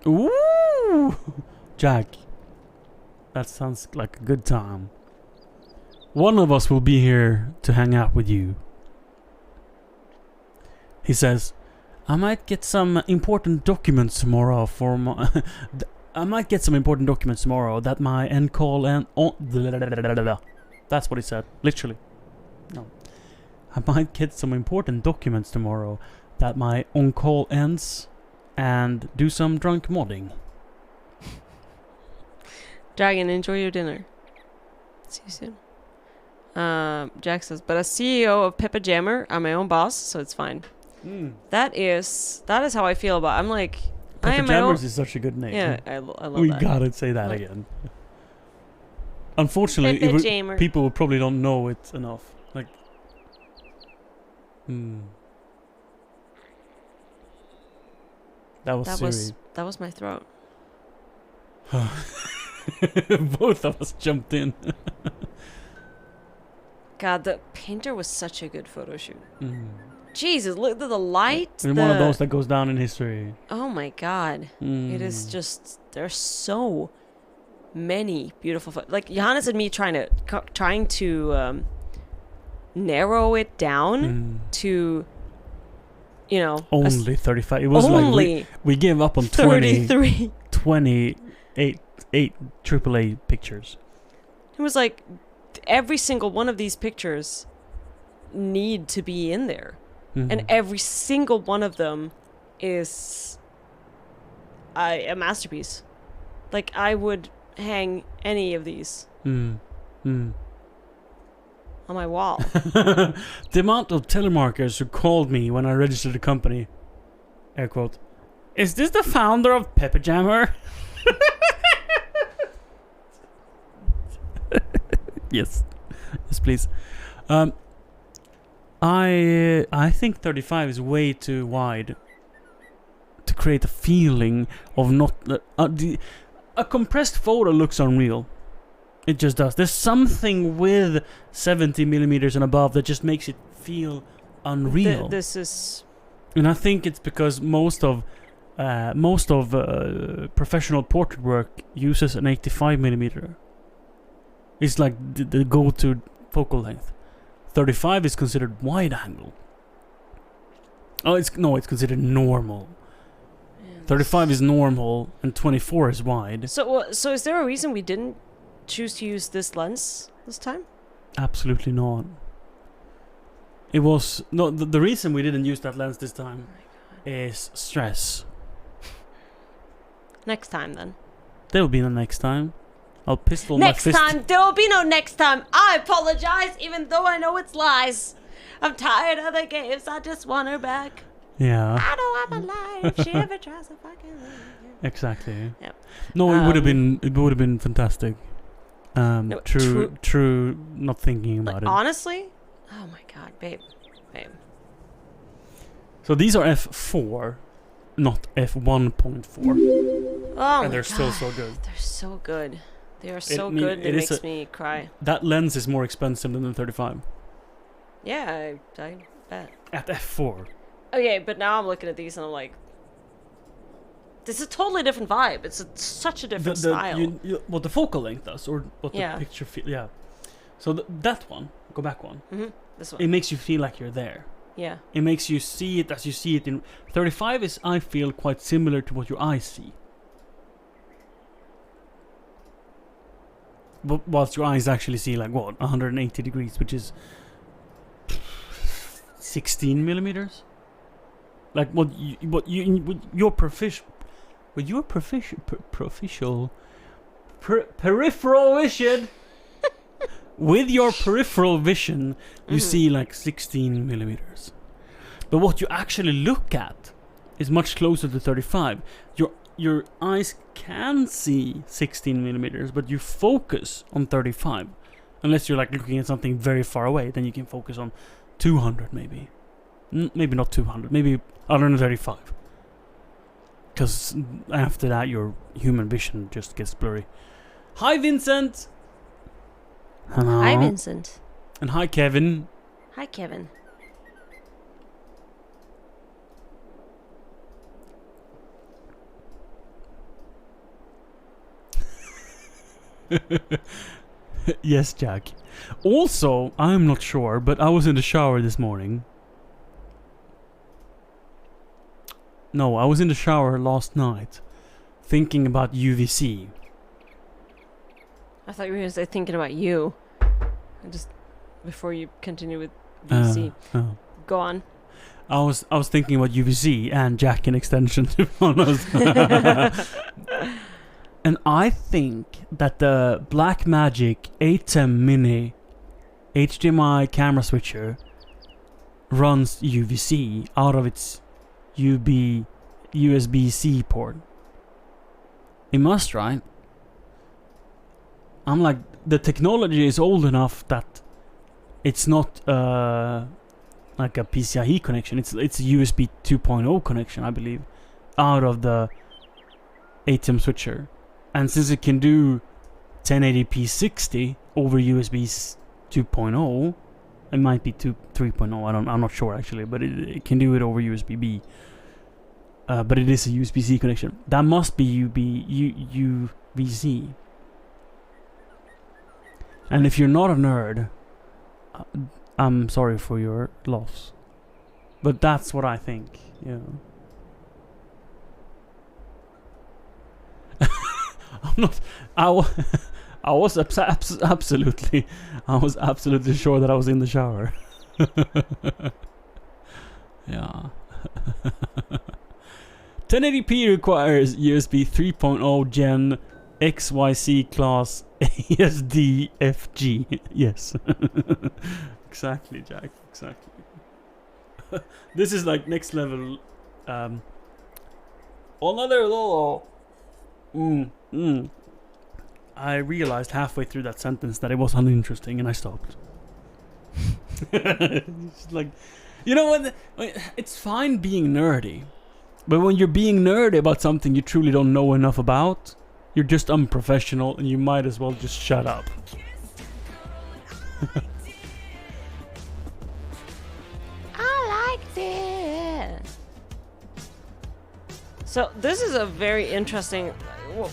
Ooh, Jack. That sounds like a good time. One of us will be here to hang out with you. He says, I might get some important documents tomorrow for my... I might get some important documents tomorrow that my end call and... That's what he said. Literally. No. I might get some important documents tomorrow that my on-call ends and do some drunk modding. Dragon, enjoy your dinner. See you soon. Jack says, but as CEO of Peppa Jammer, I'm my own boss, so it's fine. That is how I feel about. I'm like, I Pepper am my own. Jammers is such a good name. Yeah, I love We that. gotta say that Like- again. Unfortunately, Peppa Jammer. people probably don't know it enough. Like, That was Siri. That was my throat. Both of us jumped in. God, the painter was such a good photo shoot. Mm. Jesus, look at the light. And one of those that goes down in history. Oh my God. It is just, there's so many beautiful like Johannes and me trying to narrow it down to, you know, only 35. It was only like we gave up on 28 AAA pictures. It was like every single one of these pictures need to be in there. And every single one of them is a masterpiece. Like, I would hang any of these on my wall. The amount of telemarketers who called me when I registered the company, air quote, is this the founder of Pepper Jammer? Yes, please. I think 35 is way too wide to create a feeling of not a compressed photo looks unreal. It just does. There's something with 70 millimeters and above that just makes it feel unreal. This is, and I think it's because most of professional portrait work uses an 85 millimeter. It's like the go-to focal length. 35 is considered wide angle. It's considered normal. Yeah, 35 is normal and 24 is wide. So is there a reason we didn't choose to use this lens this time? Absolutely not. It was no. The reason we didn't use that lens this time is stress. Next time, then. There will be no next time. I'll pistol my fist. Next time, there will be no next time. I apologize, even though I know it's lies. I'm tired of the games. I just want her back. Yeah. I know I'm alive. If she ever tries to fucking leave. Exactly. Yep. No, it would have been. It would have been fantastic. No, true. Not thinking about it. Honestly, oh my God, babe. So these are f4, not f1.4. Oh, and they're still so good. They're so good. They are so good. It makes me cry. That lens is more expensive than the 35. Yeah, I bet. At f4. Okay, but now I'm looking at these and I'm like, this is a totally different vibe. It's such a different style. What the focal length does, or what the picture feel. Yeah. So that one, go back one. This one. It makes you feel like you're there. Yeah. It makes you see it as you see it in 35 is, I feel, quite similar to what your eyes see. But whilst your eyes actually see like what 180 degrees, which is 16 millimeters. Like with your peripheral vision. With your peripheral vision, you see like 16 millimeters. But what you actually look at is much closer to 35. Your eyes can see 16 millimeters, but you focus on 35. Unless you're like looking at something very far away, then you can focus on 200 maybe. Maybe not 200, maybe 135. Because after that, your human vision just gets blurry. Hi, Vincent! Hello. Hi, Vincent. And hi, Kevin. Hi, Kevin. Yes, Jack. Also, I'm not sure, but I was in the shower this morning. No, I was in the shower last night, thinking about UVC. I thought you were going to say thinking about you. Just before you continue with VC. Go on. I was thinking about UVC and Jack in extension, to be honest. And I think that the Blackmagic ATEM Mini HDMI camera switcher runs UVC out of its USB-C port. It must, right? I'm like, the technology is old enough that it's not like a PCIe connection. It's a USB 2.0 connection, I believe, out of the ATEM switcher. And since it can do 1080p 60 over USB 2.0. It might be 3.0. I'm not sure actually, but it can do it over USB B. But it is a USB-C connection. That must be UVC. And if you're not a nerd, I'm sorry for your loss. But that's what I think. Yeah. I'm not. I was absolutely sure that I was in the shower. Yeah. 1080p requires USB 3.0 Gen XYZ class ASDFG. Yes. Exactly, Jack. Exactly. This is like next level. Another little. I realized halfway through that sentence that it was uninteresting, and I stopped. It's like, you know what? It's fine being nerdy, but when you're being nerdy about something you truly don't know enough about, you're just unprofessional, and you might as well just shut up. I like this. So this is a very interesting.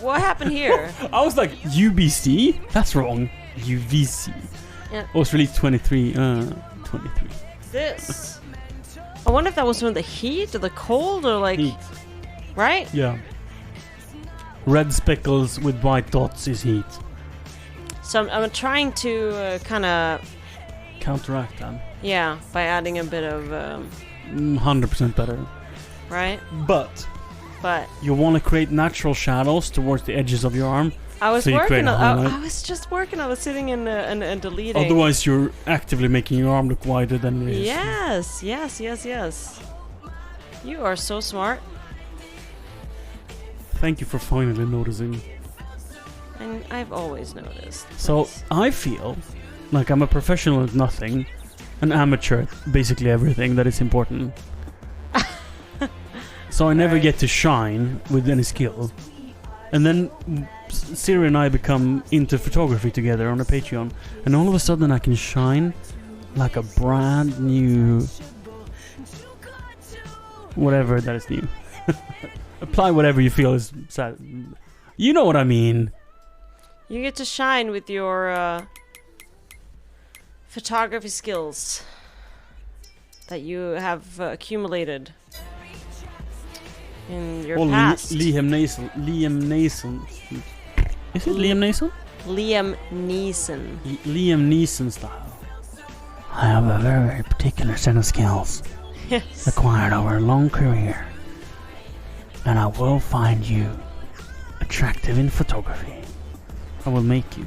What happened here? I was like, UBC? That's wrong. UVC. Yeah. Oh, it's released 23. This. I wonder if that was from the heat or the cold or like. Heat. Right? Yeah. Red speckles with white dots is heat. So I'm trying to kind of. Counteract them. Yeah, by adding a bit of. 100% better. Right? But. You want to create natural shadows towards the edges of your arm. I was so working. I was just working. I was sitting and deleting. Otherwise, you're actively making your arm look wider than it is. Yes. You are so smart. Thank you for finally noticing. And I've always noticed. So I feel like I'm a professional at nothing, an amateur at basically everything that is important. So I never get to shine with any skill. And then Siri and I become into photography together on a Patreon. And all of a sudden I can shine like a brand new... whatever that is new. Apply whatever you feel is sad. You know what I mean. You get to shine with your photography skills that you have accumulated. In your past. Liam Neeson. Is it Liam Neeson? Liam Neeson. Liam Neeson style. I have a very, very particular set of skills. Yes. Acquired over a long career. And I will find you attractive in photography. I will make you.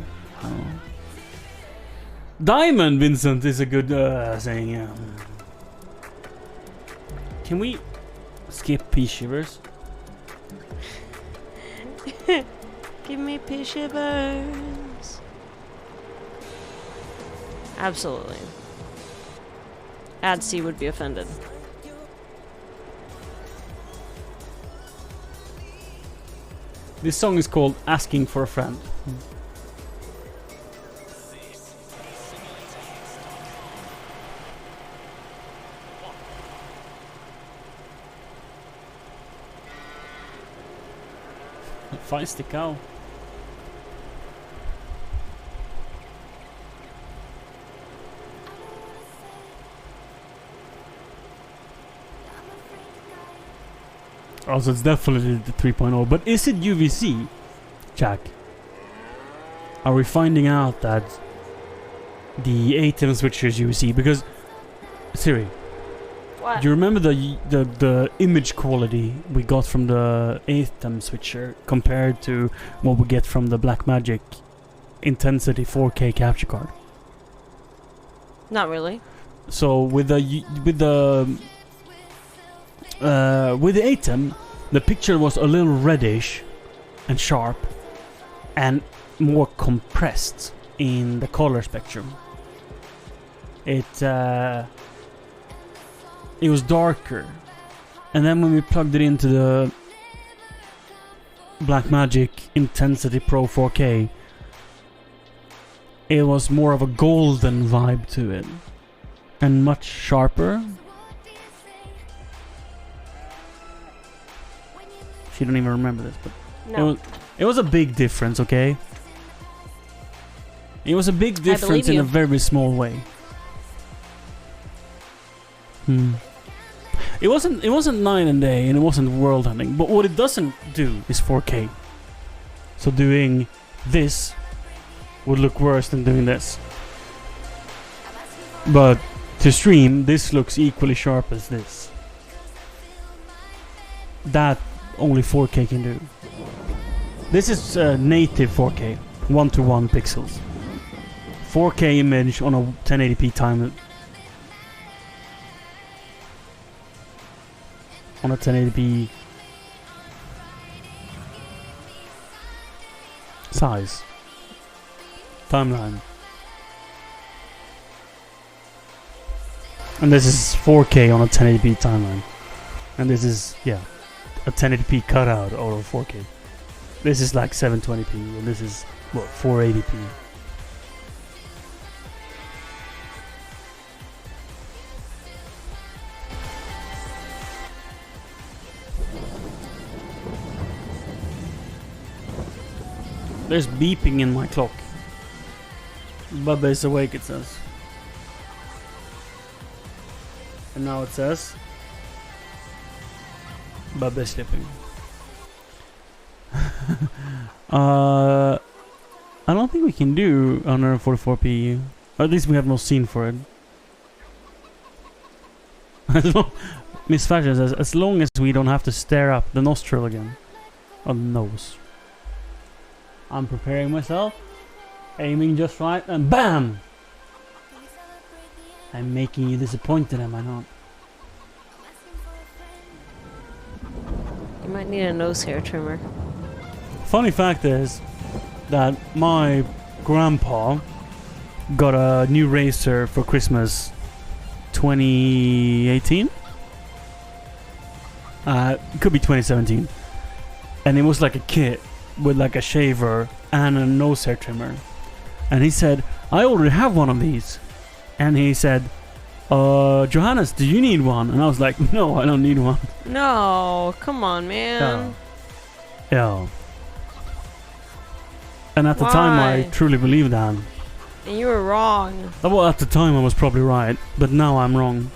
Diamond, Vincent, is a good saying. Yeah. Can we skip pea shivers? Give me pea shivers. Absolutely. AdC would be offended. This song is called Asking for a Friend. Feisty cow. Also, it's definitely the 3.0. But is it UVC, Jack? Are we finding out that the ATEM switcher is UVC? Because, Siri, what? Do you remember the image quality we got from the ATEM switcher compared to what we get from the Blackmagic Intensity 4K capture card? Not really. So with the ATEM, the picture was a little reddish and sharp and more compressed in the color spectrum. It was darker, and then when we plugged it into the Blackmagic Intensity Pro 4K, it was more of a golden vibe to it. And much sharper. She don't even remember this, but No. it was a big difference, okay? It was a big difference in you. a very small way. It wasn't night and day, and it wasn't world hunting. But what it doesn't do is 4K. So doing this would look worse than doing this. But to stream, this looks equally sharp as this. That only 4K can do. This is native 4K, 1:1 pixels. 4K image on a 1080p timer. On a 1080p size. Timeline. And this is 4K on a 1080p timeline. And this is, yeah, a 1080p cutout out of 4K. This is like 720p, and this is, what, 480p. There's beeping in my clock. Bubba is awake, it says. And now it says Bubba is sleeping. I don't think we can do 144p. Or at least we have no scene for it. Miss Fashion says, as long as we don't have to stare up the nostril again. Or the nose. I'm preparing myself. Aiming just right, and BAM! I'm making you disappointed, am I not? You might need a nose hair trimmer. Funny fact is that my grandpa got a new razor for Christmas 2018? It could be 2017. And it was like a kit with like a shaver and a nose hair trimmer. And he said, I already have one of these. And he said, Johannes, do you need one? And I was like, no, I don't need one. No, come on, man. Yeah. And at the time, I truly believed that. And you were wrong. Well, at the time, I was probably right. But now I'm wrong.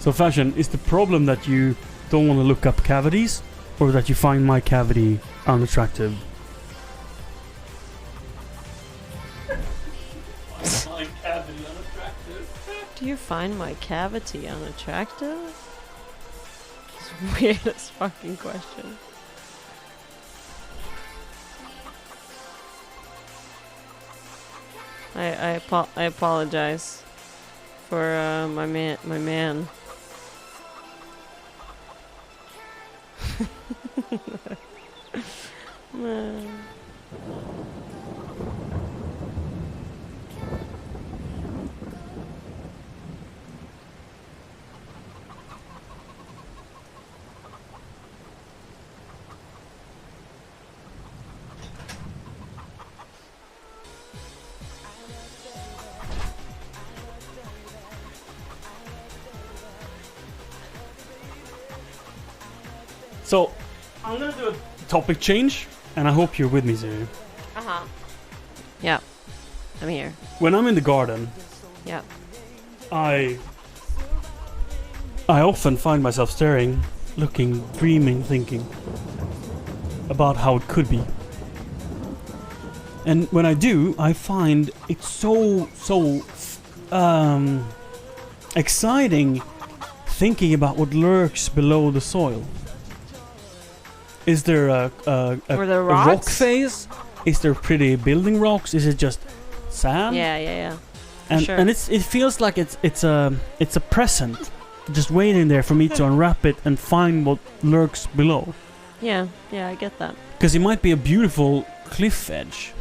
So Fashion, is the problem that you don't want to look up cavities, or that you find my cavity unattractive? Do you find my cavity unattractive? It's the weirdest fucking question. I apologize for my man. So, I'm gonna do a topic change, and I hope you're with me, Zuri. Uh-huh. Yeah. I'm here. When I'm in the garden, Yeah. I often find myself staring, looking, dreaming, thinking about how it could be. And when I do, I find it so exciting thinking about what lurks below the soil. Is there a rock phase? Is there pretty building rocks? Is it just sand? Yeah. And sure. and it feels like it's a present, just waiting there for me to unwrap it and find what lurks below. Yeah, I get that. Because it might be a beautiful cliff face,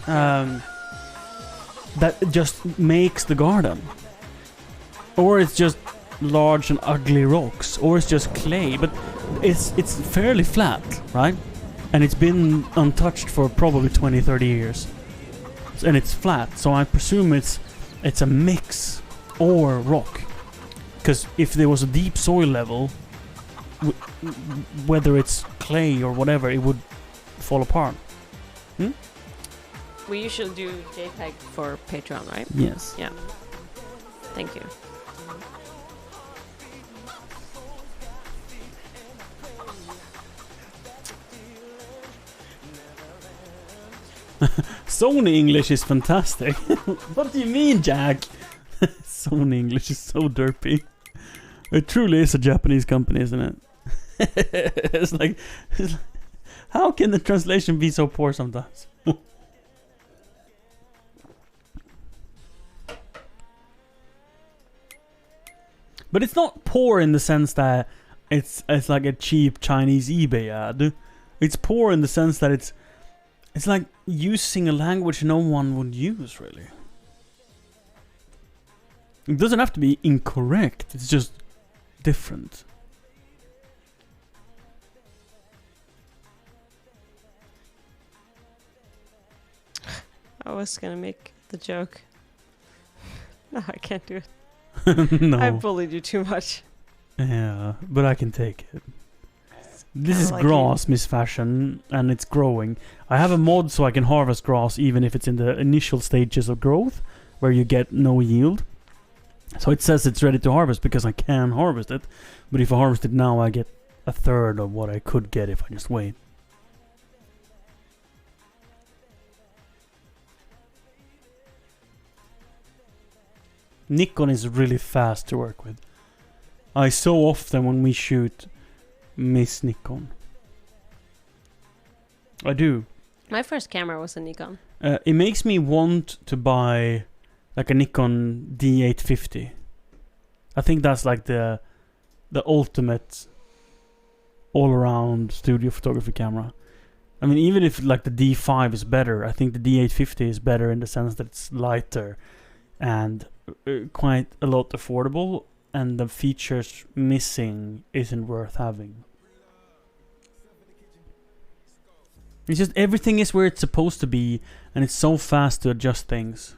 that just makes the garden, or it's just large and ugly rocks, or it's just clay, but it's fairly flat, right? And it's been untouched for probably 20-30 years. And it's flat, so I presume it's a mix or rock. Because if there was a deep soil level, whether it's clay or whatever, it would fall apart. We usually do JPEG for Patreon, right? Yes. Yeah. Thank you. Sony English is fantastic. What do you mean, Jack? Sony English is so derpy. It truly is a Japanese company, isn't it? it's like, how can the translation be so poor sometimes? But it's not poor in the sense that it's like a cheap Chinese eBay ad. It's poor in the sense that it's like using a language no one would use, really. It doesn't have to be incorrect, it's just different. I was gonna make the joke. No, I can't do it. No. I bullied you too much. Yeah, but I can take it. This I is like grass, Miss Fashion, and it's growing. I have a mod so I can harvest grass even if it's in the initial stages of growth, where you get no yield. So it says it's ready to harvest because I can harvest it. But if I harvest it now, I get a third of what I could get if I just wait. Nikon is really fast to work with. I so often when we shoot miss Nikon. I do. My first camera was a Nikon. It makes me want to buy like a Nikon D850. I think that's like the ultimate all-around studio photography camera. I mean, even if like the D5 is better, I think the D850 is better in the sense that it's lighter and quite a lot affordable, and the features missing isn't worth having. It's just everything is where it's supposed to be, and it's so fast to adjust things.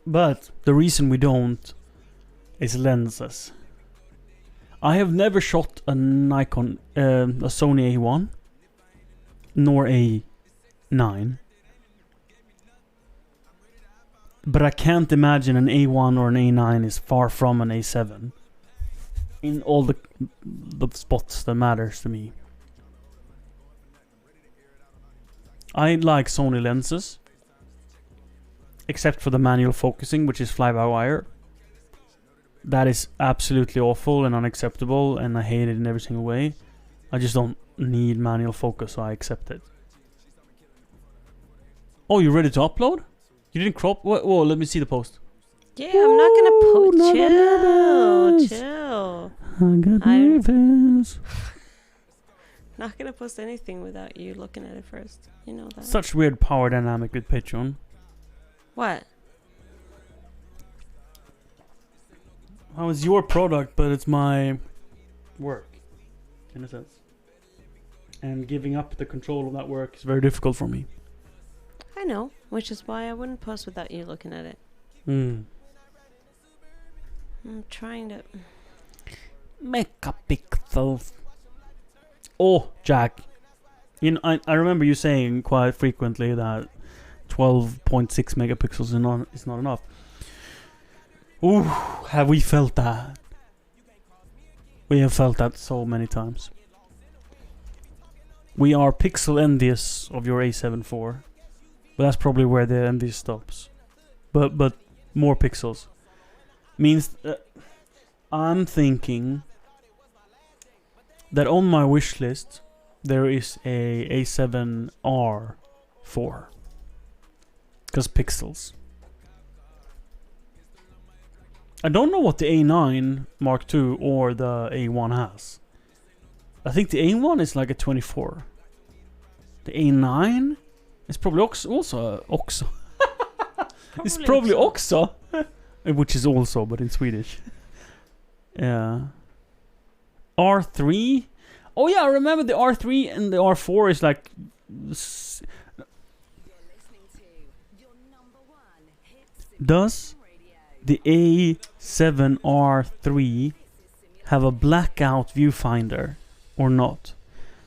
But the reason we don't is lenses. I have never shot a Nikon, a Sony A1, nor A9. But I can't imagine an A1 or an A9 is far from an A7. In all the spots that matters to me. I like Sony lenses. Except for the manual focusing, which is fly-by-wire. That is absolutely awful and unacceptable, and I hate it in every single way. I just don't need manual focus, so I accept it. Oh, you ready to upload? You didn't crop? Whoa, let me see the post. Yeah, I'm not gonna post. not nervous. Chill. I got nervous. Not gonna post anything without you looking at it first. You know that. Such weird power dynamic with Patreon. What? Well, it's your product, but it's my work, in a sense. And giving up the control of that work is very difficult for me. I know, which is why I wouldn't post without you looking at it. I'm trying to... Megapixels. Oh, Jack. You know, I remember you saying quite frequently that 12.6 megapixels is not enough. Ooh, have we felt that? We have felt that so many times. We are pixel envious of your A7 IV. But that's probably where the envy stops. But more pixels. Means I'm thinking that on my wish list there is a A7R IV. Because pixels. I don't know what the A9 Mark II or the A1 has. I think the A1 is like a 24. The A9 It's probably also. It's probably också, which is also, but in Swedish. Yeah. R3. Oh yeah, I remember the R3 and the R4 is like. Does the A7R3 have a blackout viewfinder or not?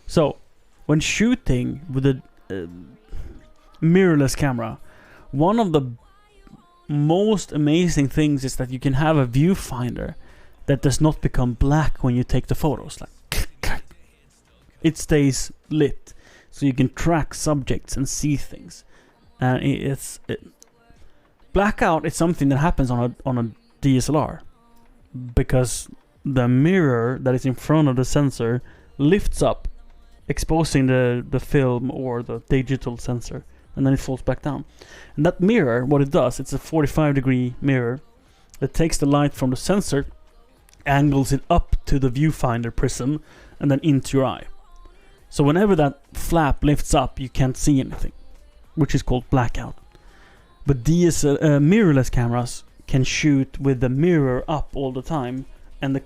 So, when shooting with a mirrorless camera, one of the most amazing things is that you can have a viewfinder that does not become black when you take the photos. Like, it stays lit, so you can track subjects and see things. And blackout is something that happens on a DSLR because the mirror that is in front of the sensor lifts up, exposing the film or the digital sensor, and then it falls back down. And that mirror, what it does, it's a 45-degree mirror that takes the light from the sensor, angles it up to the viewfinder prism, and then into your eye. So whenever that flap lifts up, you can't see anything, which is called blackout. But mirrorless cameras can shoot with the mirror up all the time, and the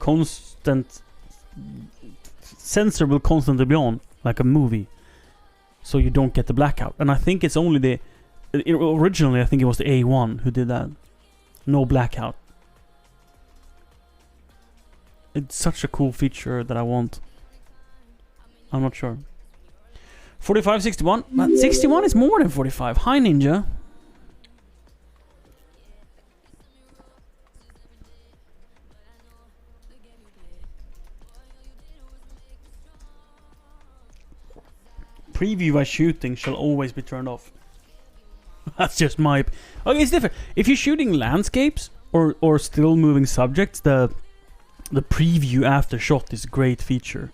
sensor will constantly be on, like a movie, so you don't get the blackout. And I think it's only originally I think it was the A1 who did that. No blackout. It's such a cool feature that I want. I'm not sure. 45, 61. But 61 is more than 45. Hi, Ninja. Preview while shooting shall always be turned off. That's just my... Okay, it's different. If you're shooting landscapes or still moving subjects, the preview after shot is a great feature.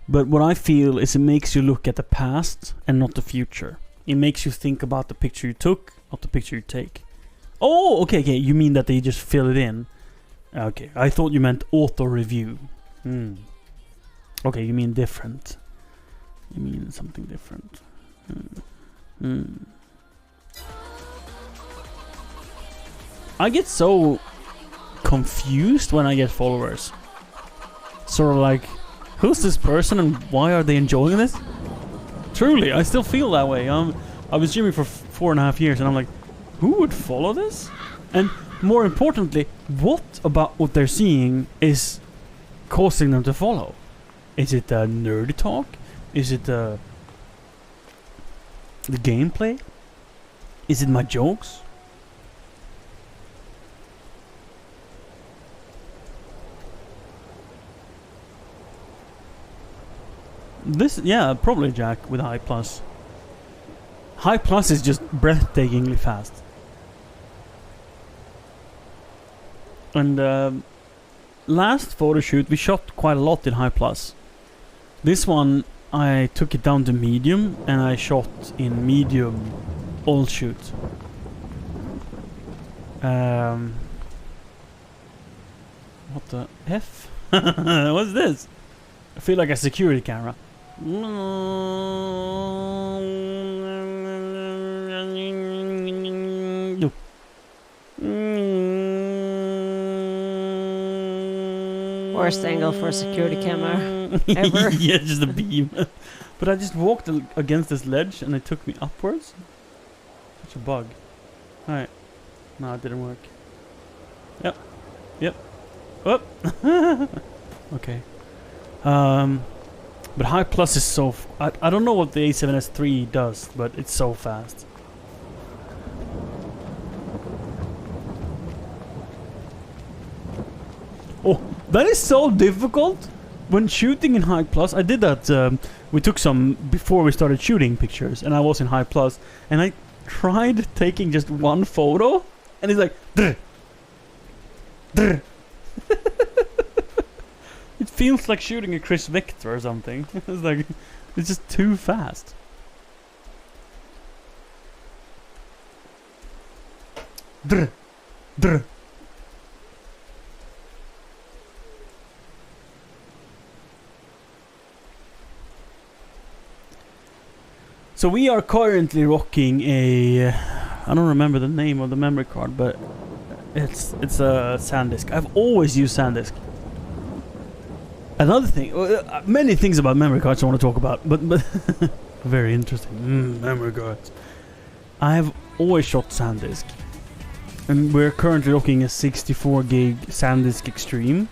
But what I feel is it makes you look at the past and not the future. It makes you think about the picture you took, not the picture you take. Oh, okay. You mean that they just fill it in? Okay, I thought you meant auto review. Okay, you mean different. You mean something different. I get so confused when I get followers. Sort of like, who's this person and why are they enjoying this? Truly, I still feel that way. I've been streaming for 4.5 years and I'm like, who would follow this? And more importantly, what about what they're seeing is causing them to follow? Is it the nerdy talk? Is it the gameplay? Is it my jokes? This, yeah, probably Jack with High Plus. High Plus is just breathtakingly fast. And last photo shoot we shot quite a lot in High Plus. This one I took it down to medium and I shot in medium all shoot. What the F? What's this? I feel like a security camera. Worst angle for a security camera ever. Yeah, just a beam. But I just walked against this ledge and it took me upwards. Such a bug. Alright. No, it didn't work. Yep. Oh. Okay. But High Plus is so... I don't know what the A7S III does, but it's so fast. Oh, that is so difficult when shooting in High Plus. I did that. We took some before we started shooting pictures, and I was in High Plus, and I tried taking just one photo, and it's like... Drr, drr. It feels like shooting a Chris Victor or something. It's like, it's just too fast. Drr, drr. So we are currently rocking a... I don't remember the name of the memory card, but it's a SanDisk. I've always used SanDisk. Another thing, many things about memory cards I want to talk about, but very interesting. Memory cards. I've always shot SanDisk, and we're currently rocking a 64 gig SanDisk Extreme,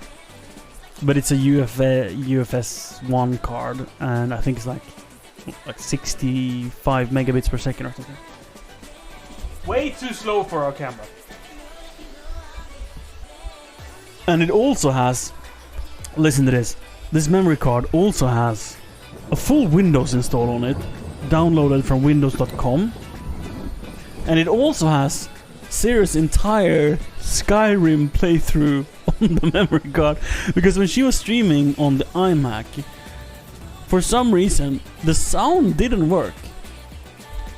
but it's a UFS 1 card, and I think it's like 65 megabits per second or something. Way too slow for our camera. And it also has, listen to this, this memory card also has a full Windows install on it, downloaded from windows.com. And it also has Sarah's entire Skyrim playthrough on the memory card. Because when she was streaming on the iMac, for some reason, the sound didn't work.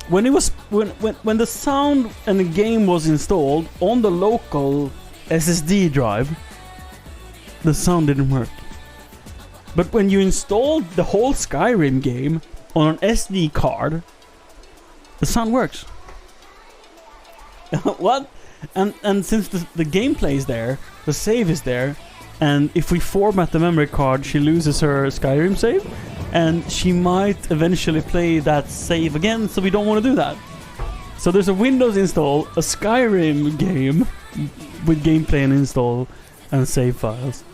When it was when the sound and the game was installed on the local SSD drive, the sound didn't work. But when you installed the whole Skyrim game on an SD card, the sound works. What? And since the gameplay is there, the save is there, and if we format the memory card, she loses her Skyrim save, and she might eventually play that save again, so we don't want to do that. So there's a Windows install, a Skyrim game with gameplay and install and save files.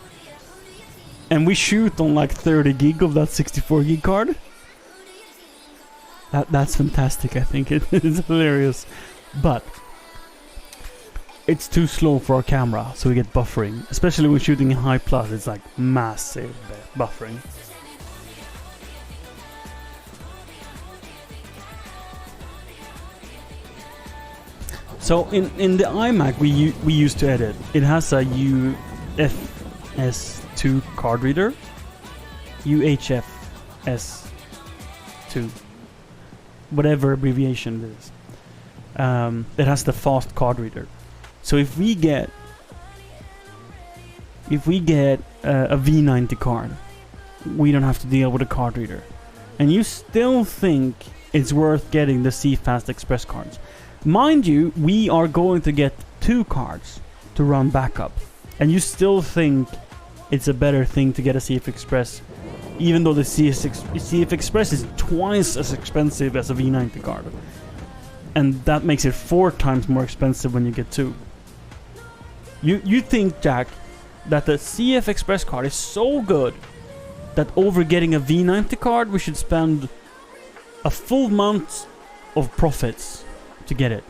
And we shoot on like 30 gig of that 64 gig card. That's fantastic, I think. It's hilarious. But it's too slow for our camera, so we get buffering. Especially when shooting in high plus, it's like massive buffering. So in the iMac we used to edit, it has a UFS2 card reader, UHFS2, whatever abbreviation it is. It has the fast card reader. So if we get a V90 card, we don't have to deal with a card reader, and you still think it's worth getting the CFast Express cards. Mind you, we are going to get 2 cards to run backup, and you still think it's a better thing to get a CF Express, even though the CF Express is twice as expensive as a V90 card, and that makes it 4 times more expensive when you get 2. You think, Jack, that the CF Express card is so good that over getting a V90 card we should spend a full month of profits to get it?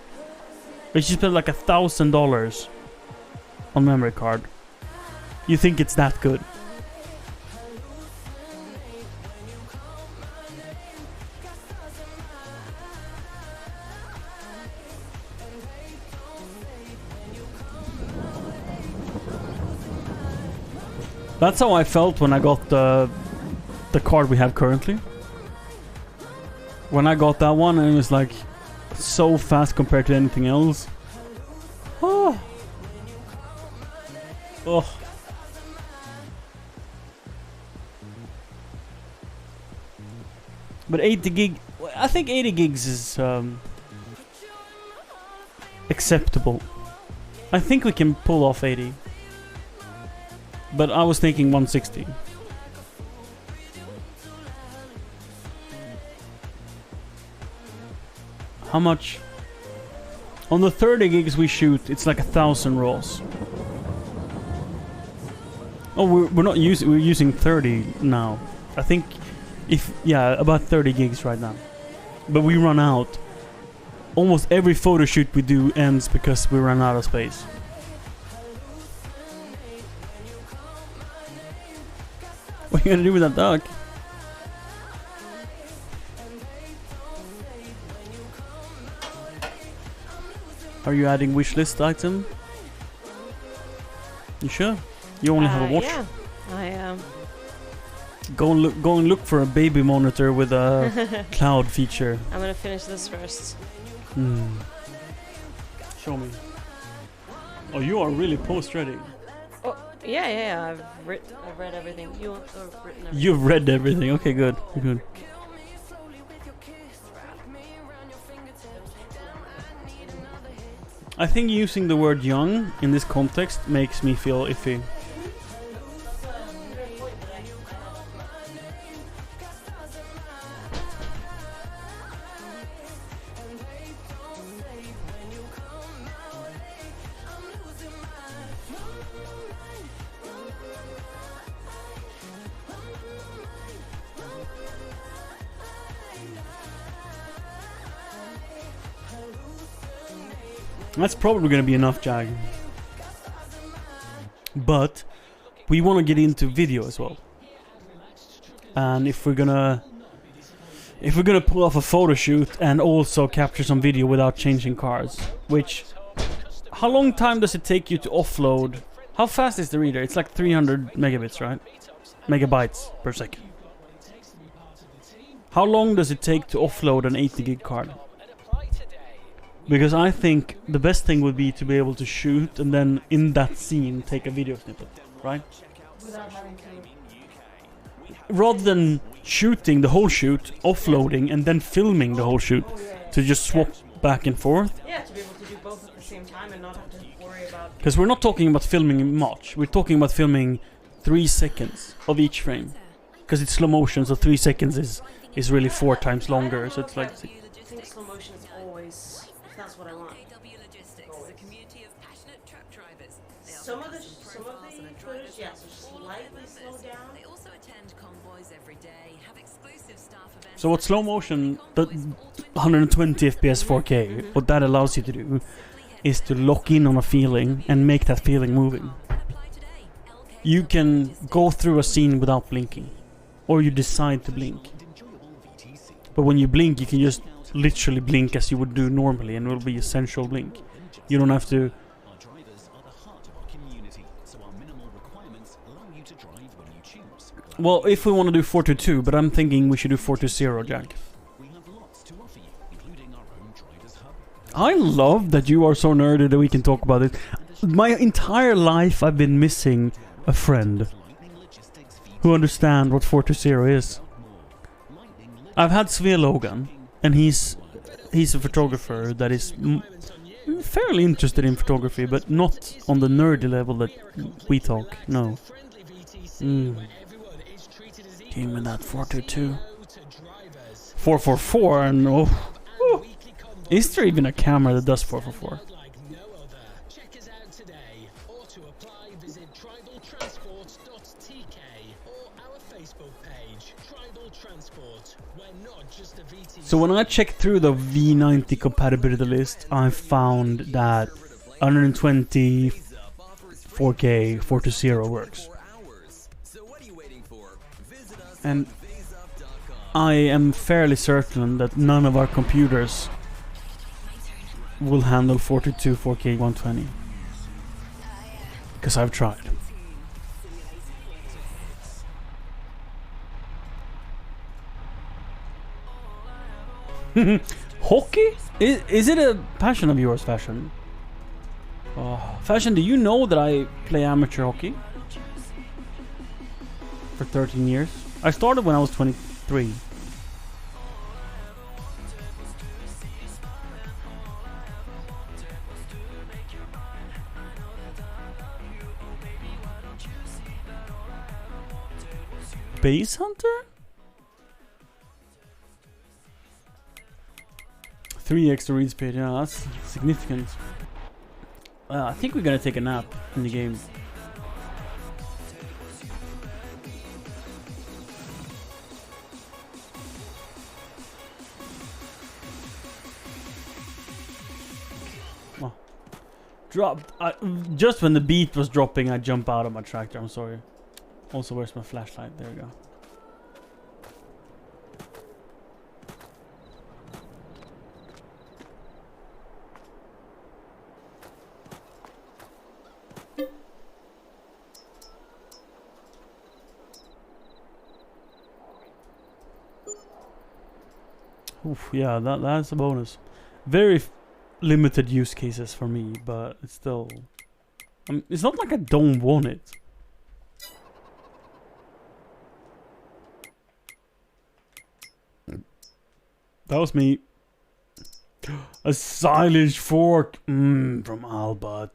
We should spend like $1,000 on memory card. You think it's that good? That's how I felt when I got the card we have currently. When I got that one, and it was like so fast compared to anything else. Oh. Oh. But 80 gig, I think 80 gigs is acceptable. I think we can pull off 80. But I was thinking 160. How much? On the 30 gigs we shoot, it's like 1,000 RAWs. Oh, we're not using, we're using 30 now. I think about 30 gigs right now. But we run out. Almost every photo shoot we do ends because we run out of space. What are you gonna do with that duck? Are you adding wishlist item? You sure? You only have a watch? Yeah, I am. Go and look for a baby monitor with a cloud feature. I'm gonna finish this first. Show me. Oh, you are really post ready. Oh, yeah. I've read everything. Written everything. You've read everything. Okay, good. Good. I think using the word young in this context makes me feel iffy. That's probably gonna be enough, Jag. But we want to get into video as well. And if we're gonna pull off a photo shoot and also capture some video without changing cards, which how long time does it take you to offload? How fast is the reader? It's like 300 megabits, right? Megabytes per second. How long does it take to offload an 80 gig card? Because I think the best thing would be to be able to shoot and then in that scene take a video snippet, right? Without having to... Rather than shooting the whole shoot, offloading and then filming the whole shoot to just swap back and forth. Yeah, to be able to do both at the same time and not have to worry about... Because we're not talking about filming much, we're talking about filming 3 seconds of each frame. Because it's slow motion, so 3 seconds is really 4 times longer, so it's like... I think slow motion is always... That's what I want. Some of the footage, yes, are slightly slowed down. So what slow motion, the 120 FPS 4K, what that allows you to do is to lock in on a feeling and make that feeling moving. You can go through a scene without blinking, or you decide to blink. But when you blink, you can just literally blink as you would do normally, and it will be a sensual blink. You don't have to. Our drivers are the heart of our community, so our minimal requirements allow you to drive when you choose. Well, if we want to do 422, but I'm thinking we should do 420, Jack. We have lots to offer you, including our own drivers hub. I love that you are so nerdy that we can talk about it. My entire life I've been missing a friend who understands what 420 is. I've had Svea Logan, and he's a photographer that is fairly interested in photography, but not on the nerdy level that we talk. No. Give me that 422. 444, and oh. Is there even a camera that does 444? So when I checked through the V90 compatibility list, I found that 120 4K 420 works. And I am fairly certain that none of our computers will handle 422 4K 120. Because I've tried. Hockey? Is it a passion of yours, Fashion? Fashion, do you know that I play amateur hockey? For 13 years. I started when I was 23. Base Hunter? 3 extra read speed, yeah, that's significant. I think we're gonna take a nap in the game. Oh. Just when the beat was dropping, I jump out of my tractor, I'm sorry. Also, where's my flashlight? There we go. Oof, yeah, that's a bonus. Very limited use cases for me, but it's still... it's not like I don't want it. That was me A silage fork. From Albert.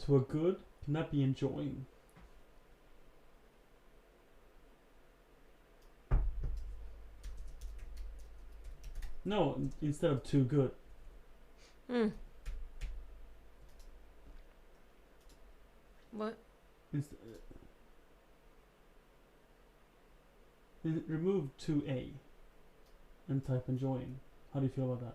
To a good, can that be enjoying? No, instead of too good. What? Remove 2A and type enjoying. How do you feel about that?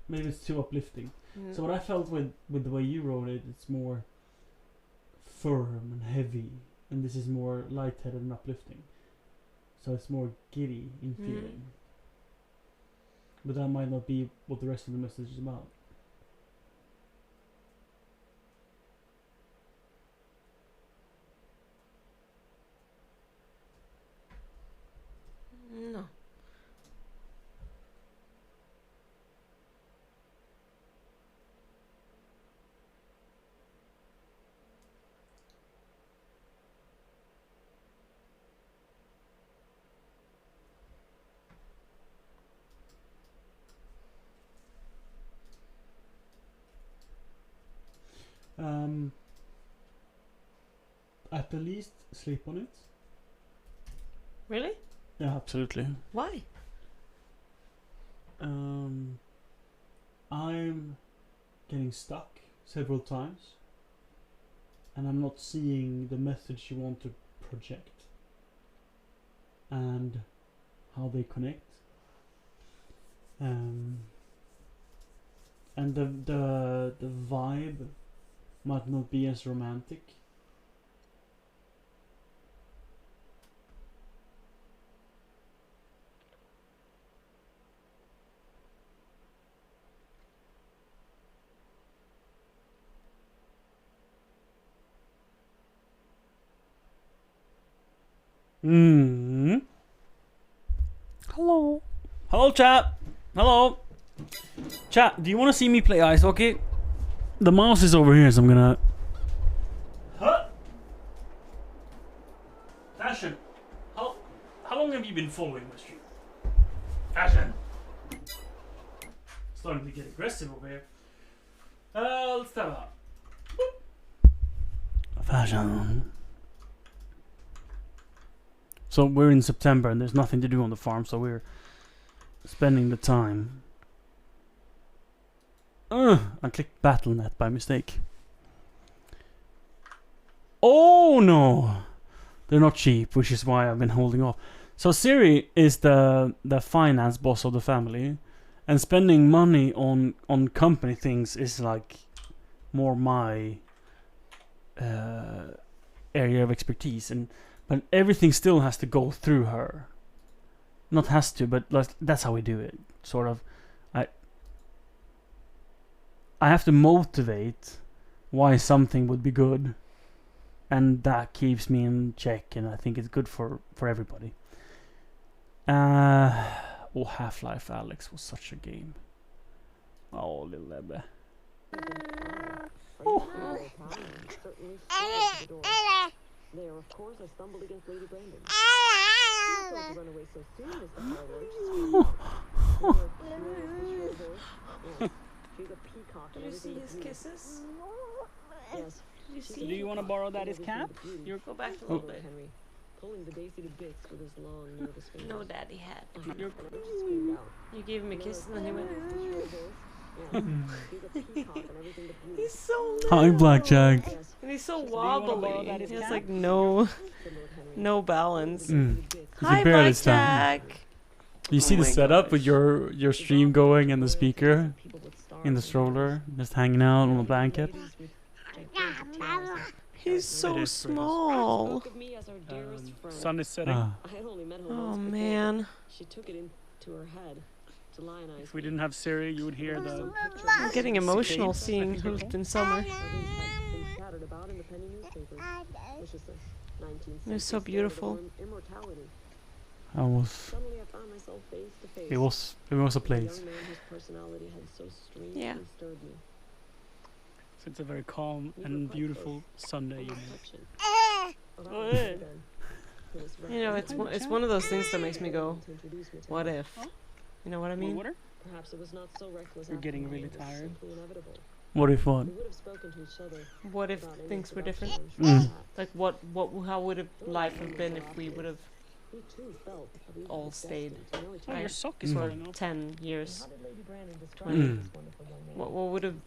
Maybe it's too uplifting. So what I felt with the way you wrote it, it's more firm and heavy, and this is more lightheaded and uplifting. So it's more giddy in feeling. But that might not be what the rest of the message is about. No. At the least sleep on it. Really? Yeah, absolutely. Why? I'm getting stuck several times, and I'm not seeing the message you want to project and how they connect. And the vibe might not be as romantic. Hello. Hello, chat. Hello. Chat, do you want to see me play ice hockey? The mouse is over here, so I'm gonna... Huh? Fashion. How long have you been following my stream? Fashion. Starting to get aggressive over here. Let's start out. Fashion. So we're in September and there's nothing to do on the farm, so we're spending the time. I clicked Battle.net by mistake. Oh no! They're not cheap, which is why I've been holding off. So Siri is the finance boss of the family, and spending money on company things is like more my area of expertise, but everything still has to go through her. Not has to, but that's how we do it. Sort of. I have to motivate why something would be good, and that keeps me in check, and I think it's good for everybody. Half-Life Alex was such a game. Oh, little Ebbe. There, of course, I stumbled against Lady Brandon. She thought to run away so soon as the She's a peacock. Did you see his kisses? Yes. Did you see? Do you want to borrow that as cap? You go back a little bit. Henry, pulling the Daisy to bits with his long, nervous fingers. No, Daddy had. You gave him a kiss and then he went. He's so little. Hi, Blackjack. And he's so wobbly. He has like no balance. Hi, barely Blackjack. You see the setup with your stream going and the speaker in the stroller, just hanging out on the blanket. He's so small. Sun is setting. Oh man. She took it into her head to lionize. If we didn't have Siri, you would hear the... I'm getting emotional seeing Ruth in summer. About in the penny newspapers. Which is this? 19th It was so beautiful. Immortality. I was. Suddenly I found myself face to face. It was a with place. young man whose personality had so strangely Yeah. stirred me. So it's a very calm and beautiful Sunday evening. You know, it's one of those things that makes me go, what if? You know what I mean? Water? Perhaps it was not so reckless. You're getting after all. really It was tired. simply inevitable. What if what? We would have spoken to each other. What if without any things were different? introduction. Like how would have life have been if we would have We too felt that we all were stayed destined to know each Oh, other. your sock is for falling off. 10 years? How did Lady Brandon describe Mm. this wonderful young man?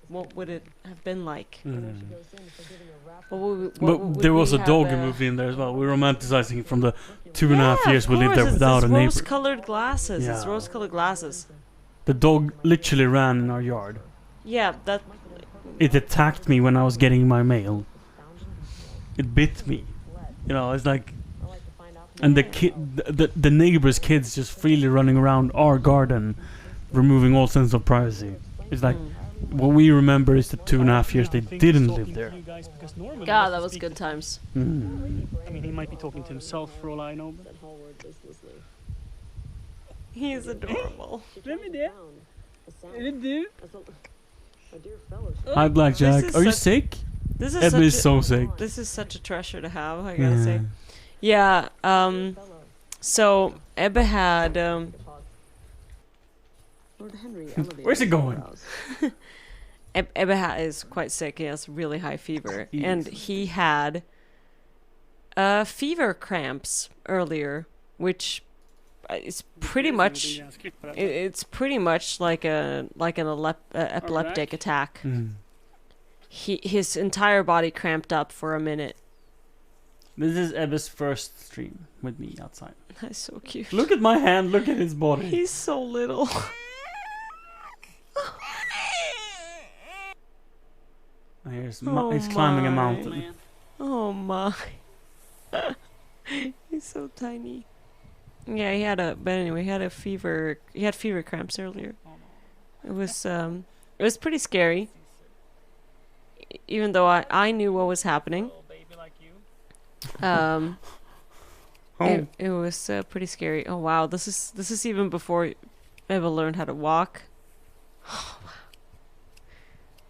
What would it have been like? And then Mm. she goes in for giving a rap. What But there was a dog movie in there as well. We're romanticizing from the 2.5 years we lived there without a neighbor. Rose-colored glasses. It's Yeah. rose-colored glasses. The dog literally ran in our yard. Yeah, that. It attacked me when I was getting my mail. It bit me. You know, it's like. And the neighbors' kids just freely running around our garden, removing all sense of privacy. It's like, what we remember is the 2.5 years they didn't live there. God, that was good times. Mm. I mean, he might be talking to himself for all I know. But He's adorable. Vem är det? Är det du? Hi, Blackjack. This is Are you such- sick? This is Ebba is such so sick. This is such a treasure to have, I gotta say. Yeah, so Ebba had, Lord Henry Where's it going? Ebba is quite sick. He has really high fever. And he had fever cramps earlier, which is pretty much, it's pretty much like an epileptic attack. Mm. His entire body cramped up for a minute. This is Ebba's first stream with me outside. That's so cute. Look at my hand, look at his body. He's so little. He's climbing a mountain. Oh my. He's so tiny. Yeah, he had a fever. He had fever cramps earlier. It was pretty scary. Even though I knew what was happening. It was pretty scary. Oh wow, this is even before Ebba learned how to walk.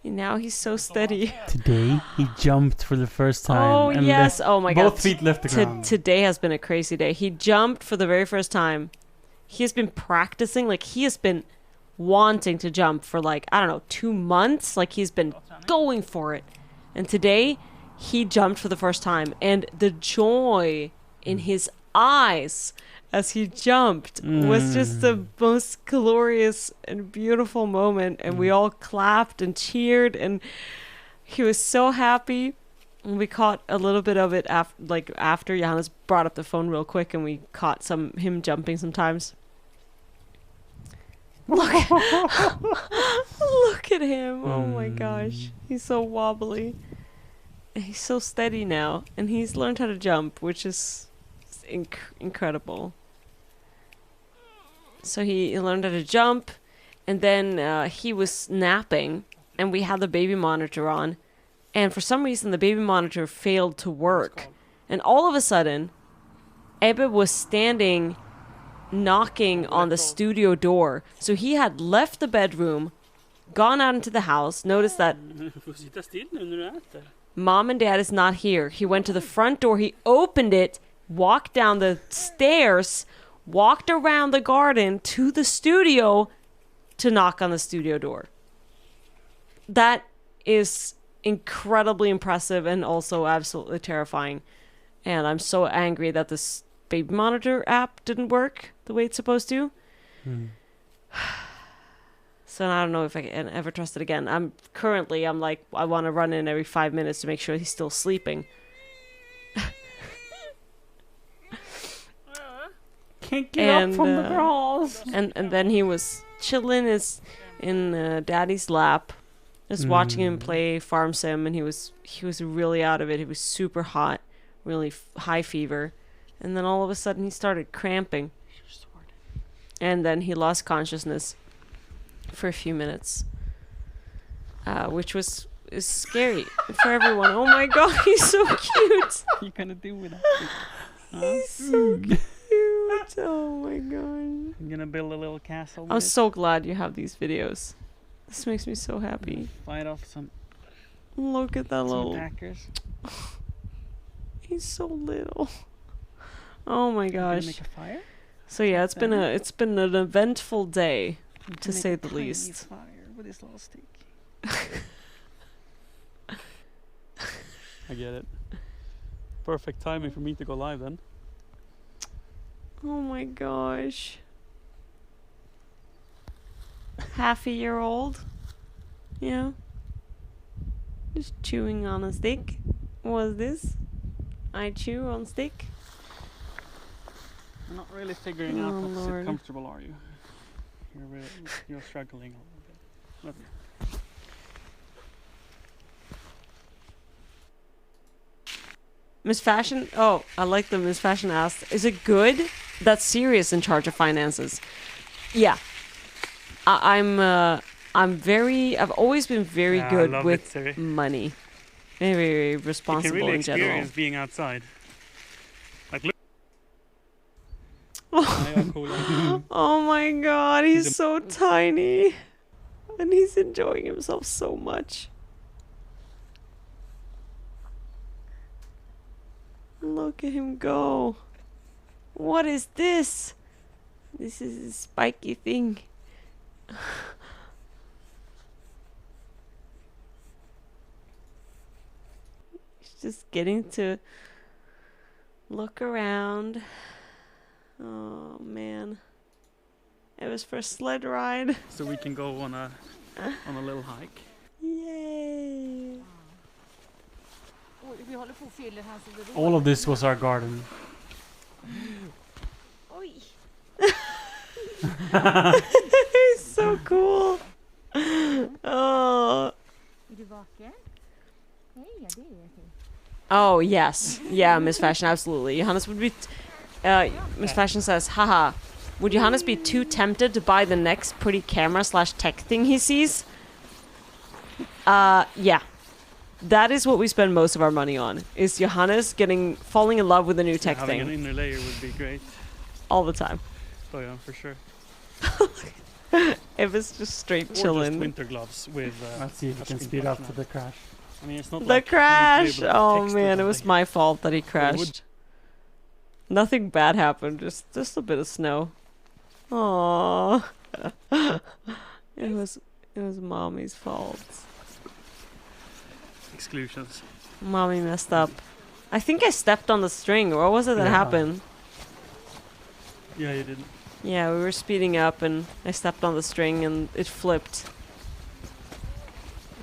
And now he's so steady. Today he jumped for the first time. Oh and yes! Oh my god! Both feet left the ground. Today has been a crazy day. He jumped for the very first time. He has been practicing, like he has been wanting to jump for like, I don't know, 2 months. Like he's been going for it. And today he jumped for the first time, and the joy in his eyes as he jumped was just the most glorious and beautiful moment. And we all clapped and cheered, and he was so happy. And we caught a little bit of it after Johannes brought up the phone real quick, and we caught him jumping sometimes. Look at him. Oh my gosh. He's so wobbly. And he's so steady now, and he's learned how to jump, which is incredible. So he learned how to jump, and then he was napping, and we had the baby monitor on, and for some reason the baby monitor failed to work. And all of a sudden, Ebba was standing knocking on the studio door. So he had left the bedroom, gone out into the house, noticed that Mom and Dad is not here. He went to the front door, he opened it, walked down the stairs, walked around the garden to the studio to knock on the studio door. That is incredibly impressive and also absolutely terrifying. And I'm so angry that this baby monitor app didn't work the way it's supposed to. So I don't know if I can ever trust it again. I'm like, I want to run in every 5 minutes to make sure he's still sleeping. Can't get up from the grass. And then he was chilling in Daddy's lap, just watching him play Farm Sim, and he was really out of it. He was super hot, really high fever, and then all of a sudden he started cramping, and then he lost consciousness for a few minutes, which is scary for everyone. Oh my god, he's so cute. You gonna do with that? He's so cute. Oh my god. I'm gonna build a little castle. I'm with it. so glad you have these videos. This makes me so happy. Fight off some Look at that little. attackers. He's so little. Oh my Gonna gosh. make a fire? So yeah, it's been an eventful day, You to can make say a the tiny least. Fire with this little stick. I get it. Perfect timing for me to go live then. Oh my gosh. Half a year old. Yeah. Just chewing on a stick. What's this? I chew on stick. You're not really figuring Oh, out what's so Lord. comfortable, are you? You're struggling a little bit. Let me. Miss Fashion. Oh, I like the Miss Fashion asked. Is it good that Sirius in charge of finances? Yeah. I've always been very Yeah, I good love with it, Siri. money. Very, very You can responsible really in general. experience being outside. Like, look. Oh my god, he's so tiny. And he's enjoying himself so much. Look at him go. What is this? This is a spiky thing. He's just getting to look around. Oh man. It was for a sled ride. So we can go on a little hike. Yay! All of this was our garden. He's so cool. Oh. Oh yes, yeah, Miss Fashion, absolutely. Johannes would be. Miss Fashion says, haha. Would Johannes be too tempted to buy the next pretty camera / tech thing he sees? Yeah. That is what we spend most of our money on. Is Johannes falling in love with a new tech Having thing an inner layer would be great. all the time. Oh yeah, for sure. If it's just straight Or just chilling. winter gloves with. Let's see if we can touchscreen speed up to functionality. the crash. I mean, it's not The like crash! you'll be able to Oh text man, or it was something. my fault that he Or would- crashed. Nothing bad happened, just a bit of snow. Aww. It was mommy's fault. Exclusions. Mommy messed up. I think I stepped on the string. What was it that Yeah. happened? Yeah, you didn't. Yeah, we were speeding up and I stepped on the string and it flipped.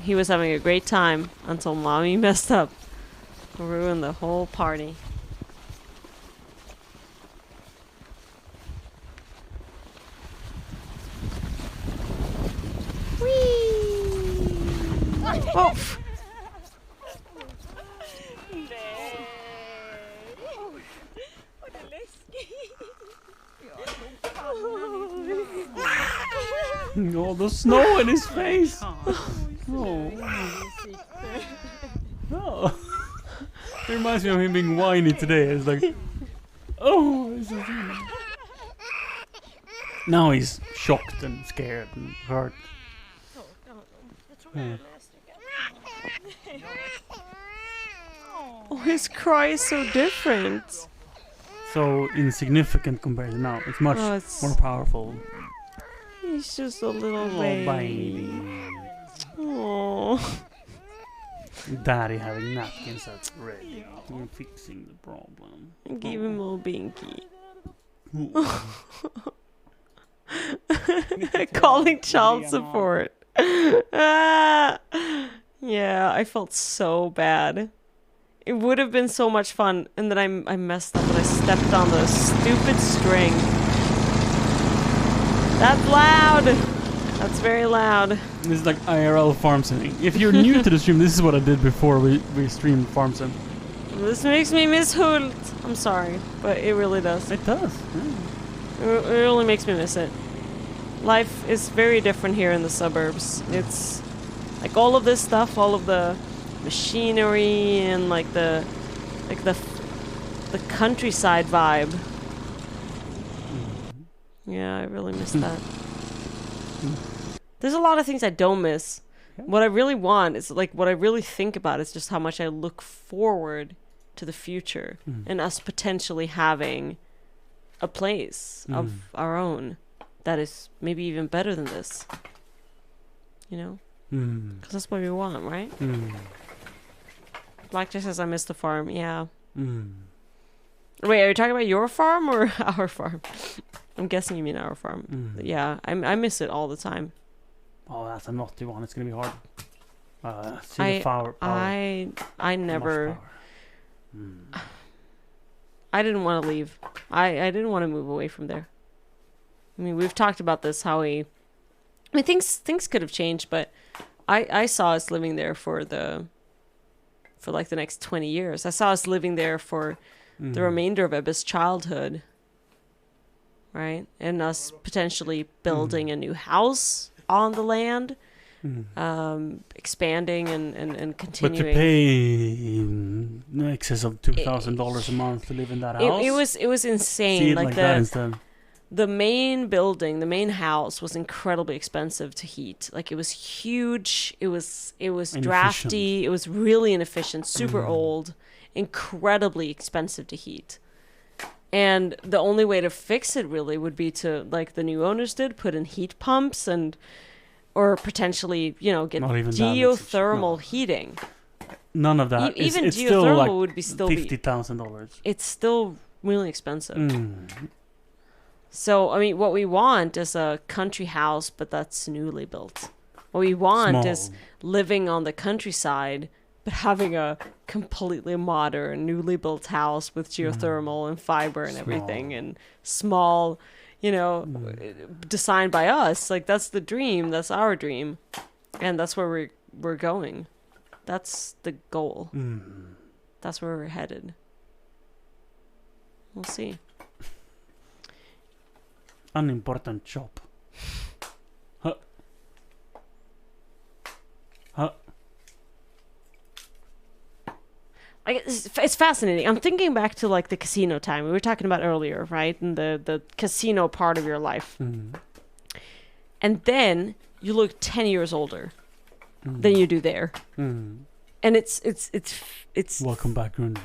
He was having a great time until mommy messed up. Ruined the whole party. Oh. Oh, the snow in his face. Oh. Oh. It reminds me of him being whiny today. It's like, oh, this is now he's shocked and scared and hurt. Yeah. Oh, his cry is so different. So insignificant compared to now. It's much Oh, it's- more powerful. He's just a little Oh, baby. Oh. Daddy having napkins that's ready. I'm fixing the problem. Give him a little binky. Calling child support. Ah. Yeah, I felt so bad. It would have been so much fun, and then I messed up and I stepped on the stupid string. That's loud. That's very loud. This is like IRL farm simming. If you're new to the stream, this is what I did before we streamed farm sim. This makes me miss Hult. I'm sorry, but it really does. It does. It really makes me miss it. Life is very different here in the suburbs. It's like all of this stuff, all of the machinery and like the countryside vibe Yeah, I really miss that. There's a lot of things I don't miss. What I really want is like what I really think about is just how much I look forward to the future and us potentially having a place of our own that is maybe even better than this. You know? Because that's what we want, right? Blackjack says I miss the farm. Yeah. Wait, are you talking about your farm or our farm? I'm guessing you mean our farm. Yeah, I miss it all the time. Oh, that's a naughty one. It's gonna be hard. See I the power. I never. I didn't want to leave. I didn't want to move away from there. I mean, we've talked about this. How I mean, things could have changed, but I saw us living there for like the next 20 years. I saw us living there for the remainder of Ebba's childhood. Right, and us potentially building a new house on the land. Expanding and continuing. But to pay in excess of $2,000 a month to live in that house. It was insane. See it like that instead. The main building, the main house was incredibly expensive to heat. Like it was huge. It was drafty. It was really inefficient. Super old. Incredibly expensive to heat. And the only way to fix it really would be to, like the new owners did, put in heat pumps or potentially, get geothermal heating. None of that. Even it's geothermal still like would be still $50,000. It's still really expensive. So, I mean, what we want is a country house, but that's newly built. What we want is living on the countryside, but having a completely modern, newly built house with geothermal and fiber and everything, and small, designed by us. Like that's the dream. That's our dream, and that's where we're going. That's the goal. That's where we're headed. We'll see. Unimportant job. Huh. It's fascinating. I'm thinking back to like the casino time we were talking about earlier, right? And the casino part of your life. And then you look 10 years older than you do there. And it's welcome back, Rune.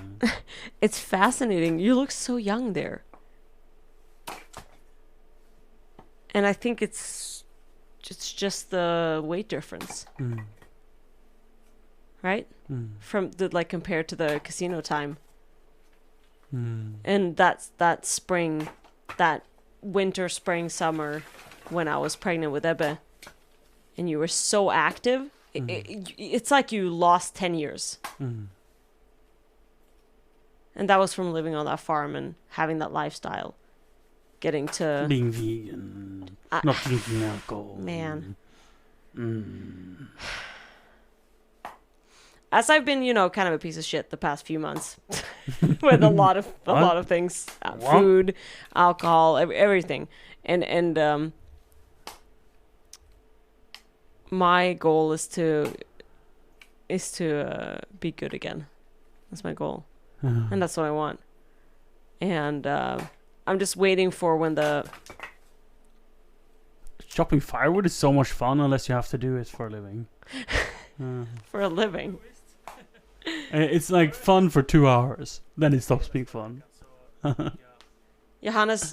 It's fascinating. You look so young there. And I think it's just the weight difference. Right? From the compared to the casino time. And that spring, that winter, spring, summer, when I was pregnant with Ebbe, and you were so active, it's like you lost 10 years. And that was from living on that farm and having that lifestyle. Getting to... being vegan, not drinking alcohol. Man. As I've been, kind of a piece of shit the past few months with a lot of things, food, alcohol, everything, and my goal is to be good again. That's my goal, and that's what I want. And I'm just waiting for when the chopping firewood is so much fun unless you have to do it for a living. For a living. It's like fun for 2 hours, then it stops being fun. Johannes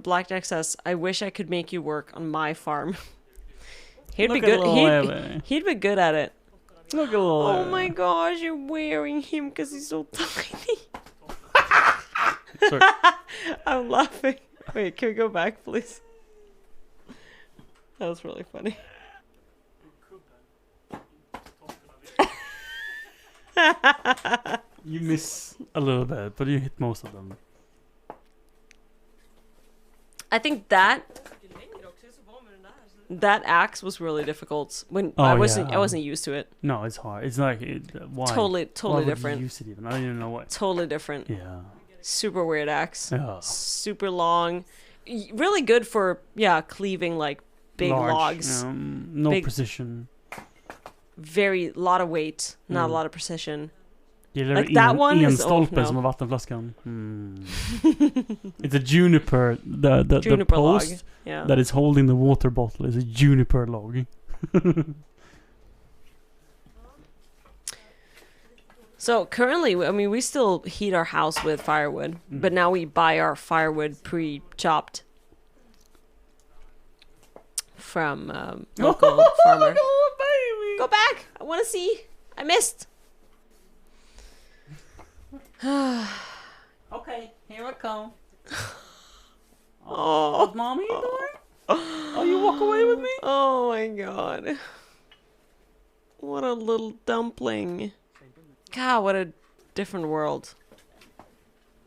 Blackjack says, "I wish I could make you work on my farm." He'd be good. He'd be good at it. Look a little. Oh my gosh, you're wearing him because he's so tiny. Sorry. I'm laughing. Wait, can we go back, please? That was really funny. You miss a little bit, but you hit most of them. I think that axe was really difficult when I wasn't used to it. No, it's hard. It's like why? Totally why different. You use it even? I don't even know why. Totally different. Yeah. Super weird axe. Yeah. Super long. Really good for cleaving like big logs. No precision. Lot of weight, not a lot of precision. Gillar Like that one is enstolpen som har vattenflaskan. It's a juniper. The Juniper log. post Yeah. that is holding the water bottle is a juniper log. So currently, I mean, we still heat our house with firewood, but now we buy our firewood pre-chopped from local farmer. Go back! I want to see. I missed. Okay, here I come. Oh, mommy doing? Oh, you walk away with me? Oh my god. What a little dumpling. God, what a different world.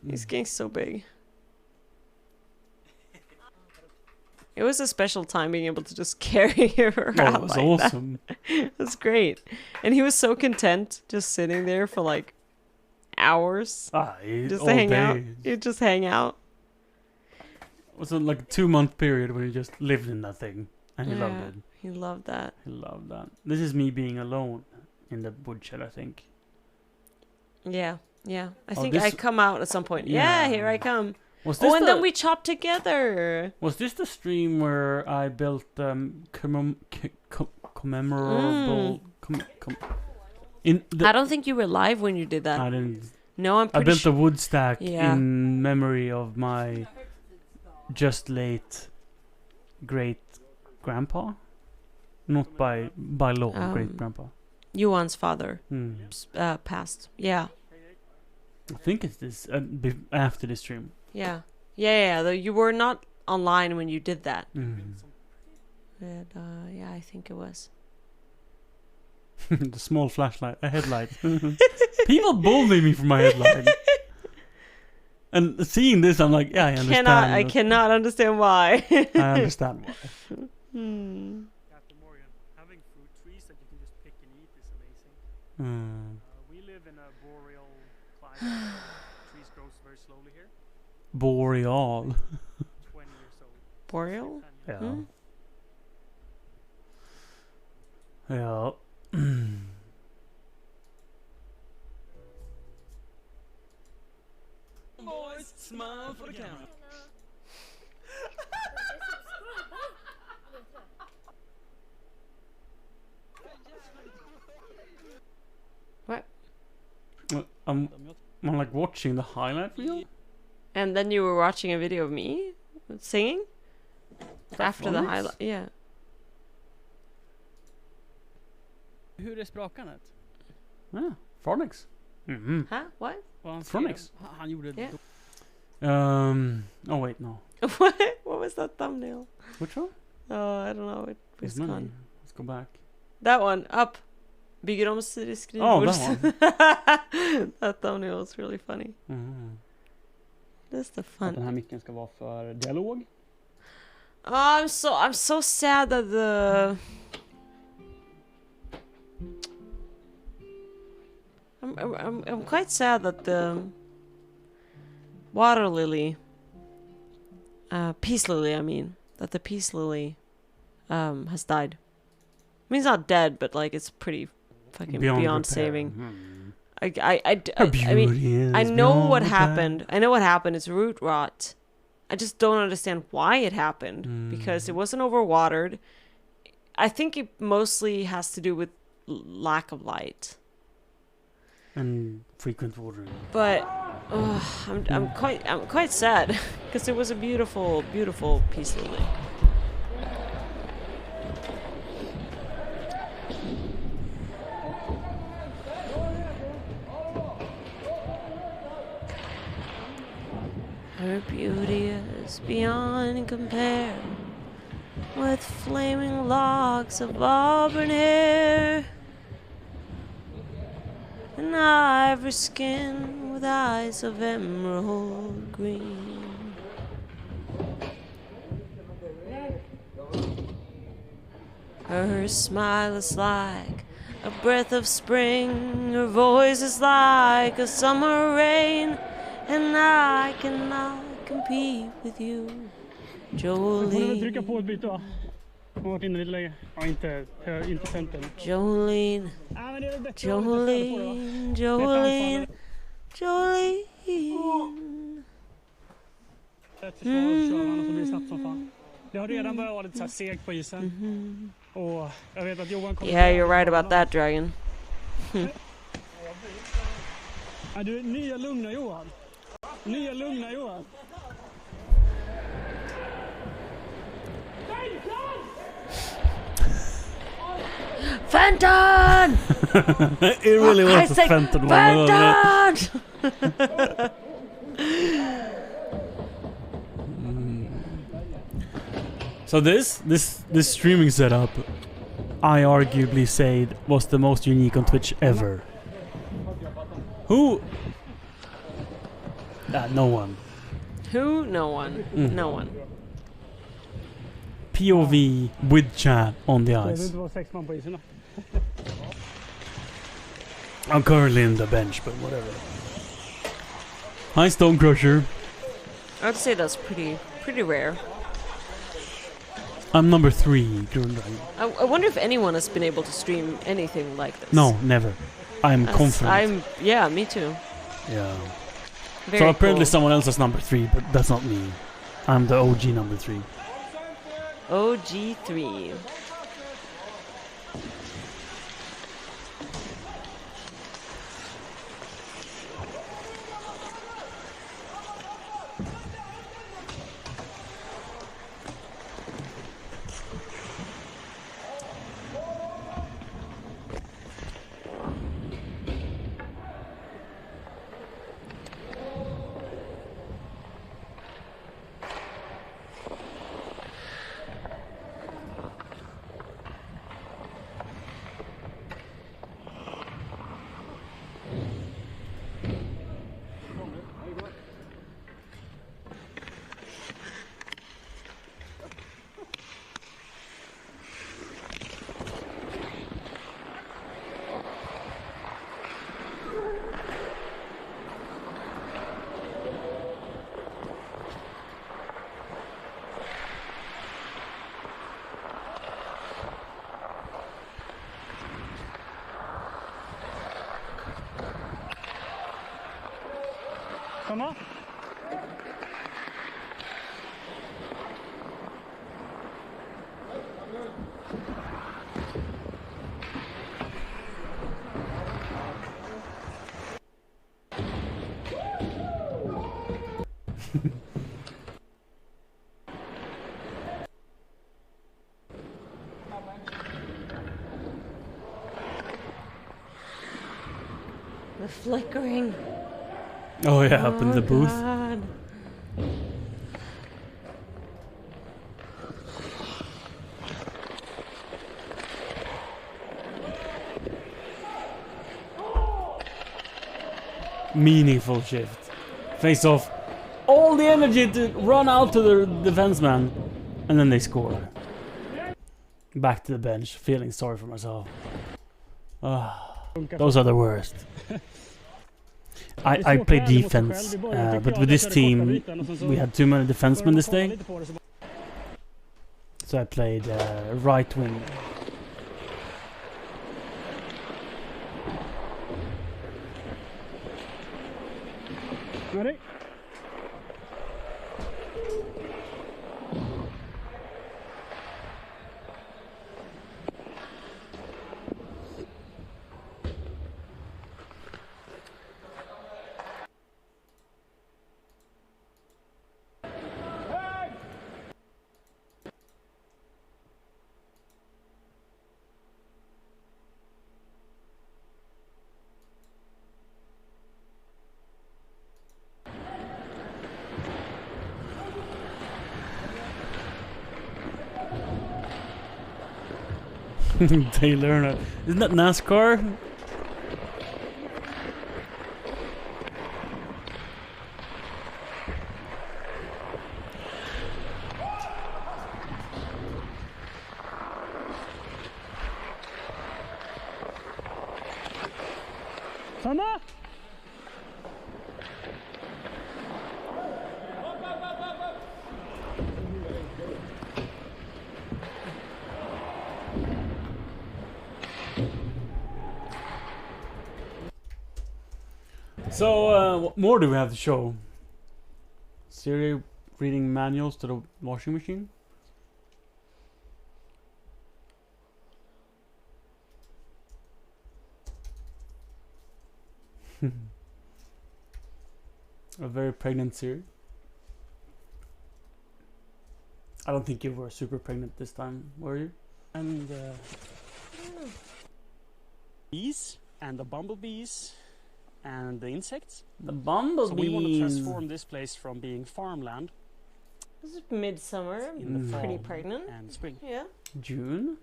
He's getting so big. It was a special time being able to just carry her Oh, out it was like awesome. that. It was great. And he was so content just sitting there for like hours. Just all to hang out. day. He'd just hang out. It was like a 2-month period where he just lived in that thing. And he loved Yeah, it. He loved that. He loved that. This is me being alone in the woodshed, I think. Yeah, yeah. I Oh, think this- I come out at some point. Yeah. Yeah, here I come. Was this Oh, and the- then we chopped together. Was this the stream where I built commemorable I don't think you were live when you did that. I didn't. No, I'm I pretty built sure. a wood stack Yeah. in memory of my just late great grandpa, not by law, great grandpa. Johan's father Hmm. passed. Yeah, I think it's this after the stream. yeah, yeah. Though you were not online when you did that. Mm. But, yeah, I think it was. The small flashlight, a headlight. People bully me for my headlight. And seeing this, I'm like, yeah, I understand. I cannot understand why. I understand why. Hmm. Captain Morgan, having fruit trees that you can just pick and eat is amazing. Mm. We live in a boreal climate. Trees grow very slowly here. Boreal. 20 years old. Boreal? Yeah. Hmm? Yeah. Boys, smile for the camera. What? I'm like watching the highlight reel. And then you were watching a video of me singing after the Phonics? highlight. Yeah. Hur är sprakandet? Yeah, Phonics. Mm-hmm. Huh? What? Vad han Phonics. skrev. Han gjorde ett Yeah. Oh wait, no. What? What was that thumbnail? Which one? Oh, I don't know. It was It's many. gone. Let's go back. That one, up. Bygger om skrivbords. Oh, that one. That thumbnail was really funny. Mm. That's the Att fun. den här micken ska vara för dialog. Oh, I'm so sad that I'm quite sad that the water lily, peace lily, I mean, that the peace lily, has died. I mean, it's not dead, but like it's pretty fucking beyond repair. saving. Hmm. I mean, I know beyond what repair. happened. I know what happened. It's root rot. I just don't understand why it happened because it wasn't overwatered. I think it mostly has to do with lack of light. And frequent watering. But I'm quite sad because it was a beautiful peace lily. Her beauty is beyond compare, with flaming locks of auburn hair, and ivory skin with eyes of emerald green. Her smile is like a breath of spring, her voice is like a summer rain, and I cannot compete with you, Du får Jolene. trycka på ett byte va? Hon har varit inne lite länge. Ja, inte center. Jolene. Jolene. Jolene. Jolene. Ett försvar och kör han och så blir det snabbt som fan. Det har redan börjat vara lite så här segt på isen. Och jag vet att Johan kommer... Yeah, you're right about that, Dragon. Ja, du är nya lugna Johan. Nya lugna Johan. Fenton! It really was a Fenton one. Fenton! So this streaming setup, I arguably say was the most unique on Twitch ever. Who? No one. Who? No one. No one. POV with chat on the Det ice. inte vara 6 man på isen då. I'm currently in the bench, but whatever. Hi, Stone Crusher. I would say that's pretty rare. I'm number 3 currently. I wonder if anyone has been able to stream anything like this. No, never. I'm confident. Yeah, me too. Yeah. Very So apparently cool. someone else is number 3, but that's not me. I'm the OG number 3. OG3. Samma? The flickering. Oh yeah, up in the booth. God. Meaningful shift. Face off. All the energy to run out to the defenseman. And then they score. Back to the bench, feeling sorry for myself. Those are the worst. I played defense, but with this team, we had too many defensemen this day. So I played right wing. Ready? Dale Lerner. Isn't that NASCAR? Samma? So, what more do we have to show? Siri reading manuals to the washing machine? A very pregnant Siri. I don't think you were super pregnant this time, were you? And bees and the bumblebees and the insects. The bumblebees. So we want to transform this place from being farmland. This is midsummer. In the Pretty fall pregnant. and spring. Yeah. June?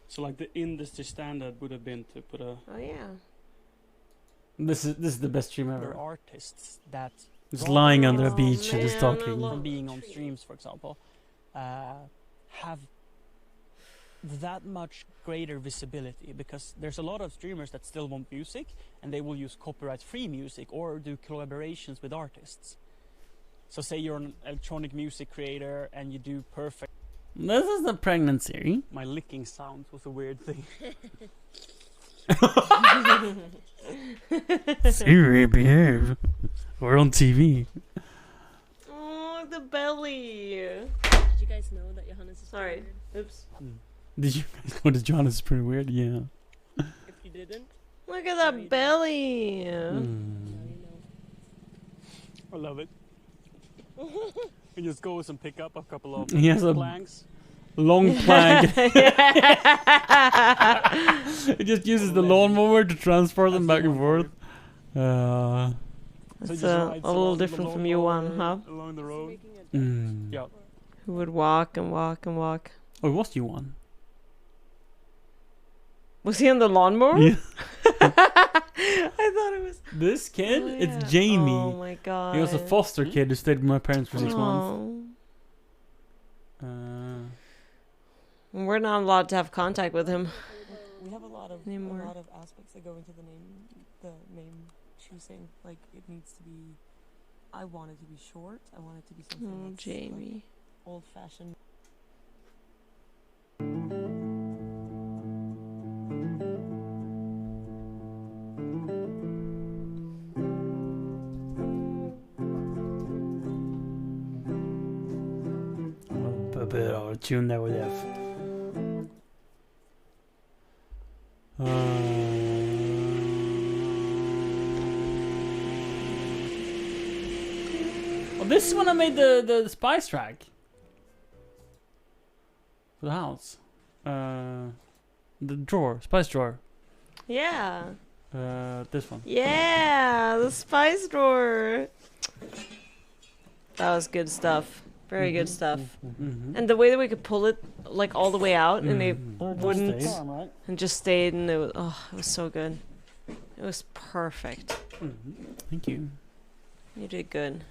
So like the industry standard would have been to put a. Oh yeah. This is the best stream There ever. are artists that Just lying under a Oh, beach and just man, I talking. love from being on streams, for example, have that much greater visibility, because there's a lot of streamers that still want music and they will use copyright-free music or do collaborations with artists. So say you're an electronic music creator and you do perfect. This is the pregnant Siri. My licking sound was a weird thing. Siri, behave. We're on TV. Oh, the belly. Did you guys know that Johannes is Sorry. weird? Oops. Did you guys know that Johannes is pretty weird? Yeah. If you didn't, Look at that belly. now you I love it. He just goes and pick up a couple of He has a planks. long plank. He just uses the lawnmower to transport them back and forth. So That's just a rides little along the different from you one, huh? Along the road. Mm. Who would walk and walk and walk. Oh, it was you one. Was he on the lawnmower? Yeah. I thought it was This kid, Oh, yeah. it's Jamie. Oh my god. He was a foster kid who stayed with my parents for 6 months. Oh. We're not allowed to have contact with him. We have a lot of Anymore. aspects that go into the name choosing. Like it needs to be. I want it to be short. I want it to be something Oh, that's Jamie. like, old-fashioned. A bit out of tune there with F. Well, this is when I made the spice track for the house. The drawer, spice drawer. Yeah. This one. Yeah, the spice drawer. That was good stuff. Very good stuff. And the way that we could pull it like all the way out and it wouldn't stayed. and just stayed and it was so good. It was perfect. Thank you. You did good.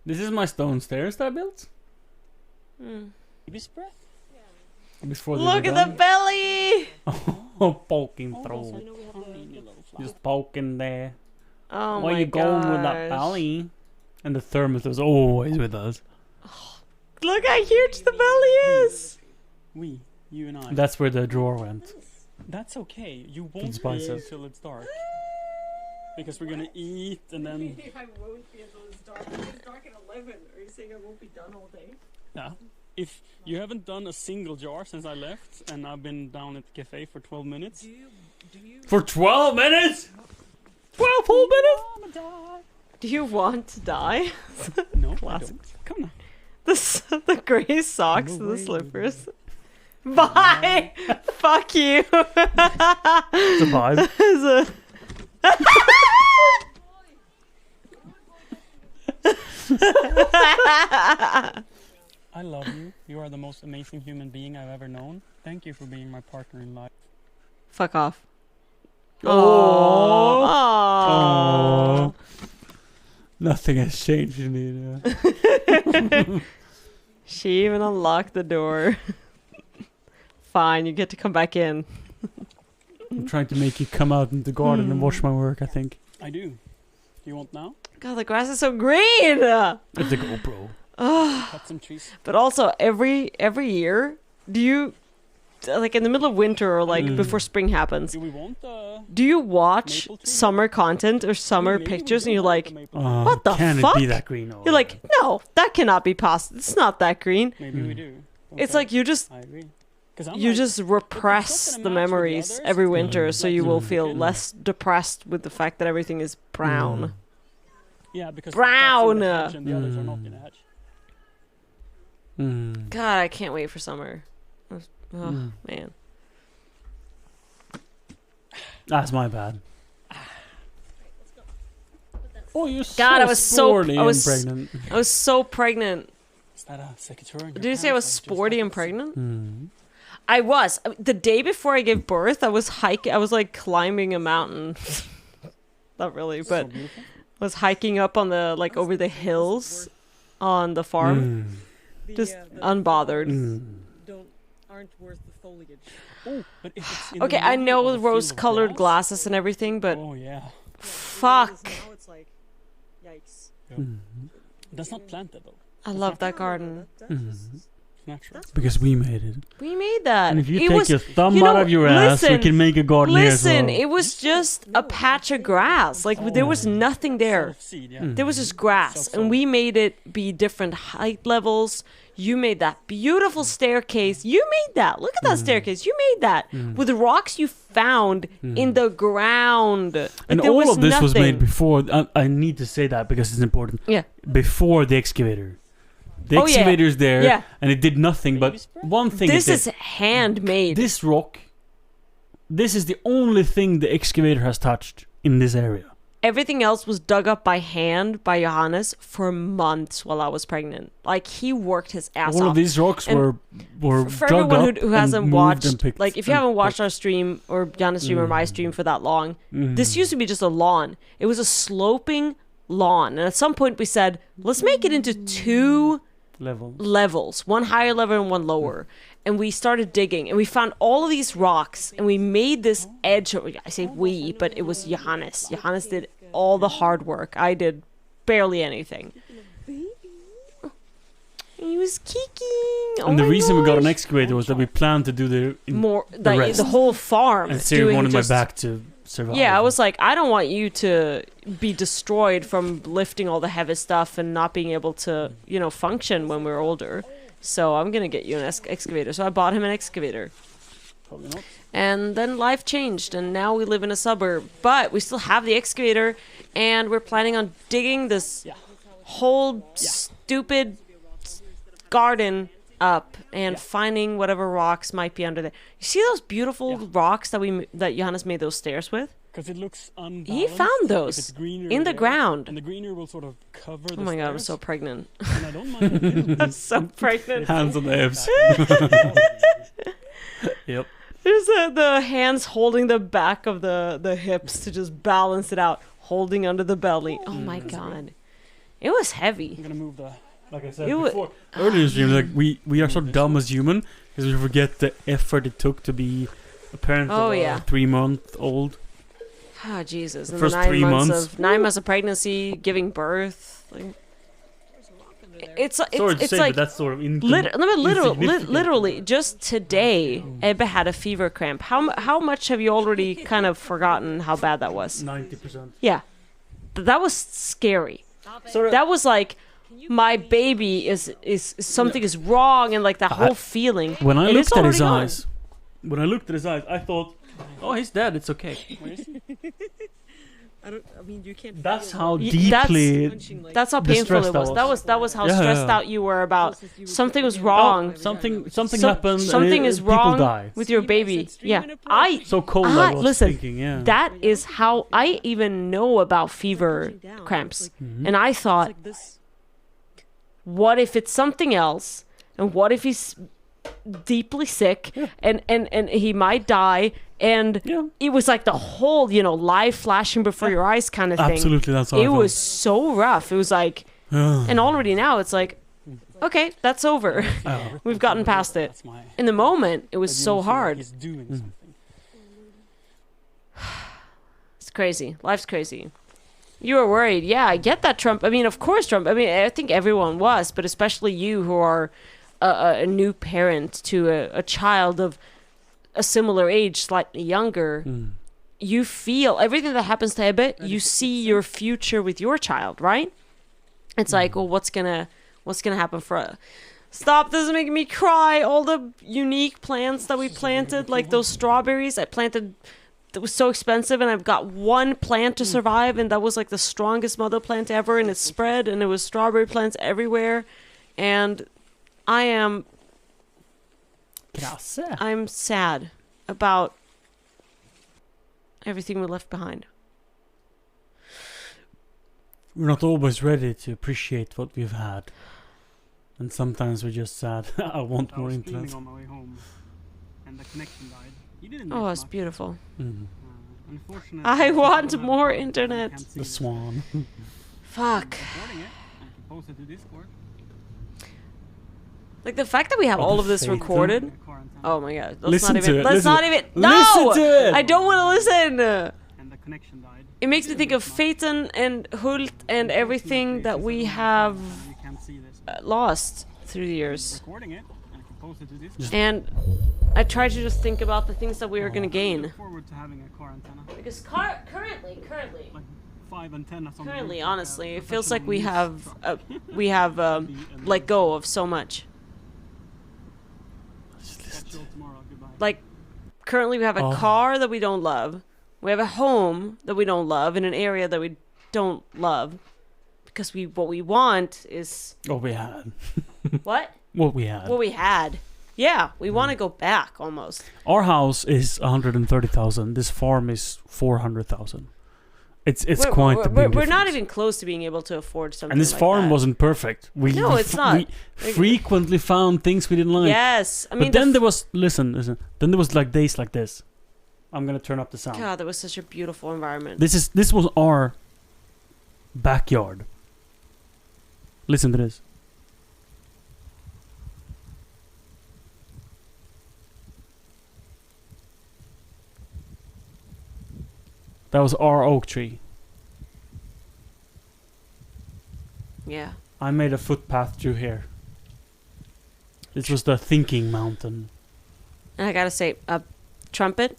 This is my stone stairs that I built. Baby's breath? Before they Look were at the done. belly! Oh, poking through. Just poking there. Oh Where my you going with that gosh. belly? And the thermos was always with us. Look how huge the belly is! We, you and I. That's where the drawer went. That's okay. You won't be spices. until it's dark. Because we're gonna eat and then. I won't be until it's dark. It's dark at 11. Are you saying I won't be done all day? Yeah. If you haven't done a single jar since I left, and I've been down at the cafe for 12 minutes. For 12 minutes? 12 whole minutes? Do you want to die? No, I Classic. don't. Come on. The grey socks and the slippers. Bye! Fuck you! It's a vibe. It's I love you. You are the most amazing human being I've ever known. Thank you for being my partner in life. Fuck off. Oh. Aww. Nothing has changed, Anita. She even unlocked the door. Fine, you get to come back in. I'm trying to make you come out in the garden and watch my work, I think. I do. Do you want now? God, the grass is so green! It's a GoPro. Oh, Cut some trees. But also every year, do you like in the middle of winter or like before spring happens? Do we want Do you watch maple tree? summer content or summer Maybe we pictures and do you're want like, the maple Oh, what the can fuck? it be that green? Oh, You're like, no, that cannot be possible. It's not that green. Maybe we do. It's Okay. like you just I agree. 'Cause I'm you like, just repress gonna the match with the memories others, every winter, so you will Mm. feel Mm. less depressed with the fact that everything is brown. yeah, because Brown. that's in the hedge and the others are not in the hedge. God, I can't wait for summer. Oh man. That's my bad. Oh, you're God, so I was so sporty I was and pregnant. I was so pregnant. Is that a secretary? Did you say I was sporty and pregnant? I was. The day before I gave birth, I was hiking. I was like climbing a mountain. Not really, but I was hiking up on the like over the hills on the farm, just unbothered. Aren't worth the foliage. Oh, but if it's in Okay, the I middle know of a field rose-colored of glasses and everything, but Oh yeah. fuck, Now it's like, yikes. That's not planted though. I love that garden. It's natural. Because we made it. We made that. And if you It take was- your thumb you know, out of your ass, we listen, can make a garden here as Listen, well. it was just a patch of grass. Like there was nothing there. Seed, yeah. There was just grass, and we made it be different height levels. You made that beautiful staircase. You made that. Look at that staircase. You made that with the rocks you found in the ground. Like, And there all of this was made nothing. before. I need to say that because it's important. Yeah. Before the excavator. The Oh, yeah. excavator's there, Yeah. and it did nothing. But one thing This it is did. handmade. This rock. This is the only thing the excavator has touched in this area. Everything else was dug up by hand by Johannes for months while I was pregnant. Like he worked his ass off. All of these rocks And were for dug everyone up who and hasn't moved watched, and picked like if you and haven't watched picked. our stream or Johannes' stream or my stream for that long, Mm. this used to be just a lawn. It was a sloping lawn, and at some point we said, let's make it into two levels, one higher level and one lower. And we started digging, and we found all of these rocks, and we made this edge. I say we, but it was Johannes. Johannes did all the hard work. I did barely anything. He was kicking. And the reason we got an excavator was that we planned to do the the whole farm. And Siri doing wanted just- my back to survive. Yeah, I was like, I don't want you to be destroyed from lifting all the heavy stuff and not being able to, function when we're older. So I'm gonna get you an excavator. So I bought him an excavator. And then life changed, and now we live in a suburb. But we still have the excavator, and we're planning on digging this whole stupid garden up and finding whatever rocks might be under there. You see those beautiful rocks that Johannes made those stairs with? Because it looks unbalanced. He found if those it's greener in the there, ground. And the greener will sort of cover the Oh my god, I'm stairs. so pregnant. And I don't mind a little bit. I'm so pregnant. Hands on the hips. Yep. There's the hands holding the back of the hips to just balance it out, holding under the belly. Oh my god. It was heavy. I'm gonna move the... Like I said It wa- before, earlier in the stream, like we are so dumb as human because we forget the effort it took to be a parent Oh, of a yeah. 3-month-old. Oh Jesus. The And first the 3 months. 9 months of pregnancy, giving birth. Like, it's Sorry to it's say, like but that's sort of literally just today Ebbe had a fever cramp. How much have you already kind of forgotten how bad that was? 90%. Yeah. That was scary. Sorry. That was like my baby is something is wrong, and like that whole feeling. When I and it's looked at his already gone. eyes, I thought, oh, he's dead. It's okay. You can't. That's how Y- deeply. That's how painful it distressed I was. That was how Yeah, stressed yeah. out you were about something was wrong. Something Some- happened. and Something is people wrong die. with your baby. Yeah, So cold I was listen. thinking, yeah. That is how I even know about fever cramps, Mm-hmm. and I thought, what if it's something else? And what if he's deeply sick and he might die? And it was like the whole, life flashing before your eyes kind of thing. Absolutely, that's how I It felt. was so rough. It was like, and already now it's like, okay, that's over. We've gotten past it. In the moment, it was so hard. He's doing something. It's crazy. Life's crazy. You were worried. Yeah, I get that, Trump. I mean, of course, Trump. I mean, I think everyone was, but especially you who are a new parent to a child of a similar age, slightly younger. You feel everything that happens to Ebbe, you see your future with your child, right? It's like, well, what's gonna happen for Stop, this is making me cry. All the unique plants that we planted, like those strawberries I planted, that was so expensive, and I've got one plant to survive, and that was like the strongest mother plant ever, and it spread, and it was strawberry plants everywhere, and I'm sad about everything we left behind. We're not always ready to appreciate what we've had. And sometimes we're just sad. I want more internet. On my way home, and the connection died. You didn't Oh, it's beautiful. Unfortunately, I want more internet. The swan. Fuck. Recording it, I can post it to Discord. Like the fact that we have all of this Phaeton. recorded. Oh my god. Let's Listen not to even. it, Let's listen not to even. it. No! Listen to it! I don't want to listen! And the connection died. It makes me think of Phaeton and Hult and everything that we have lost through the years. Recording it, and I can post it to Discord. And I try to just think about the things that we are going to gain. Look forward to having a car antenna. Because currently, Like 5 antennas on the currently, roof, honestly, like a it feels like we professional have let go of so much. Catch you all tomorrow. Goodbye. Like, currently we have a car that we don't love. We have a home that we don't love in an area that we don't love. Because what we want is... What we had. What? What we had. What we had. Yeah, we want to go back almost. Our house is 130,000. This farm is 400,000. It's quite a big We're difference. not even close to being able to afford something And this like farm that. wasn't perfect. No, it's not. We frequently found things we didn't like. Yes, I mean, but then there was listen. Then there was like days like this. I'm gonna turn up the sound. God, that was such a beautiful environment. This was our backyard. Listen to this. That was our oak tree. Yeah. I made a footpath through here. This was the thinking mountain. And I gotta say, Trumpet,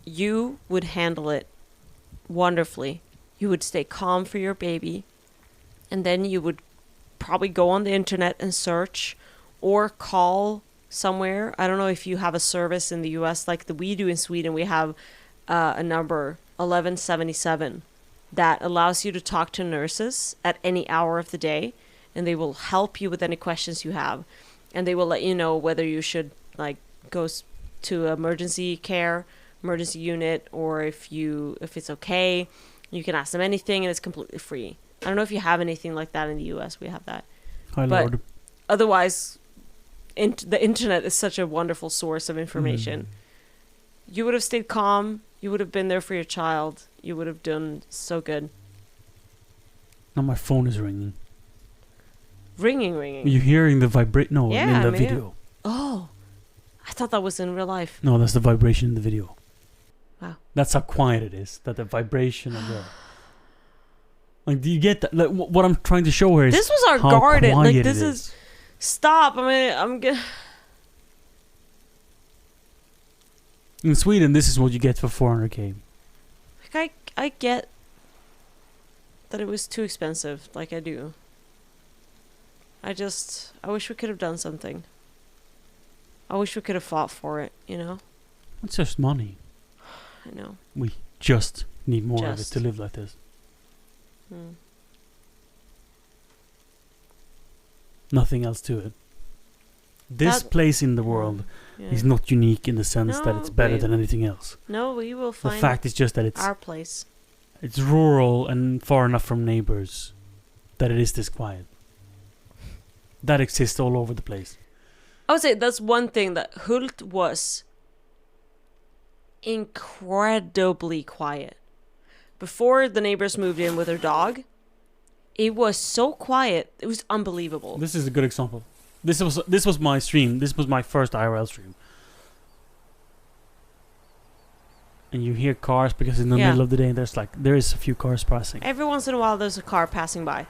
you would handle it wonderfully. You would stay calm for your baby, and then you would probably go on the internet and search, or call somewhere. I don't know if you have a service in the US like we do in Sweden. We have a number 1177 that allows you to talk to nurses at any hour of the day, and they will help you with any questions you have, and they will let you know whether you should like go to emergency care, emergency unit, or if it's okay. You can ask them anything, and it's completely free. I don't know if you have anything like that in the US. We have that. Hi, but Lord. Otherwise, the internet is such a wonderful source of information. You would have stayed calm. You would have been there for your child. You would have done so good. Now my phone is ringing. Ringing. Are you hearing the vibrate? No, Yeah, in the I mean, video. Oh, I thought that was in real life. No, that's the vibration in the video. Wow. That's how quiet it is. That the vibration of the... Like, do you get that? Like, what I'm trying to show here is This was our how garden. Like, quiet this it is... Stop. I'm gonna... In Sweden, this is what you get for 400k. Like, I get that it was too expensive. Like, I do. I wish we could have done something. I wish we could have fought for it, you know? It's just money. I know. We just need more of it Just. to live like this. Hmm. Nothing else to it. This That- place in the world Yeah. is not unique in the sense that No, it's better we- than anything else. No, we will The find fact is just that it's our place. it's rural and far enough from neighbors that it is this quiet. That exists all over the place. I would say that's one thing that Hult was incredibly quiet. Before the neighbors moved in with their dog, it was so quiet. It was unbelievable. This is a good example. This was my stream. This was my first IRL stream. and you hear cars because in the Yeah. middle of the day there is a few cars passing. Every once in a while, there's a car passing by.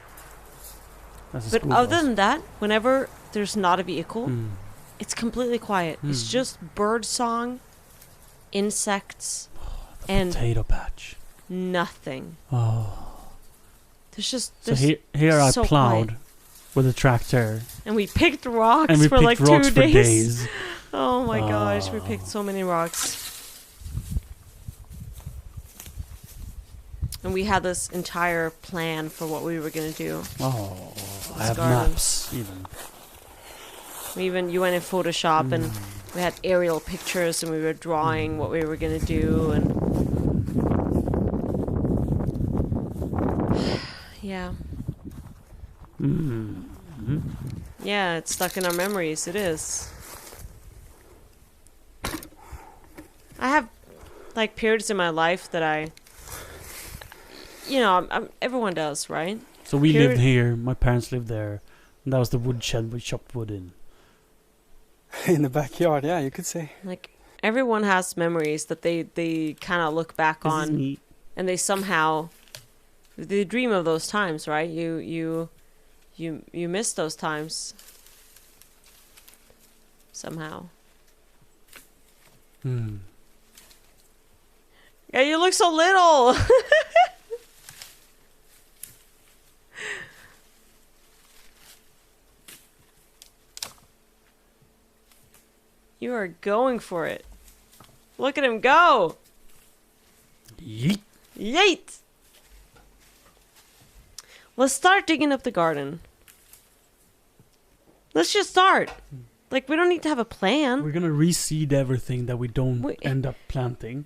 That's a But school other bus. than that, whenever there's not a vehicle, Mm. it's completely quiet. It's Mm. just bird song, insects, and Potato patch. nothing. Oh. There's just So there's here I so plowed quiet. with a tractor. And we picked rocks And we for picked like rocks 2 for days. days. Oh my gosh, we Oh. picked so many rocks. And we had this entire plan for what we were gonna do. Oh, I This have garden. maps even. You went in Photoshop and Mm. we had aerial pictures and we were drawing what we were gonna do and yeah. Mm. Yeah, it's stuck in our memories. It is. I have like periods in my life that everyone does, right? So we Period- lived here. My parents lived there. And that was the woodshed we chopped wood in. In the backyard, yeah, you could say. Like everyone has memories that they kind of look back This is on, neat. and they somehow they dream of those times, right? You miss those times somehow. Hmm. Yeah, you look so little. You are going for it. Look at him go. Yeet. Yeet. Let's start digging up the garden. Let's just start. Like, we don't need to have a plan. We're gonna reseed everything that we don't end up planting.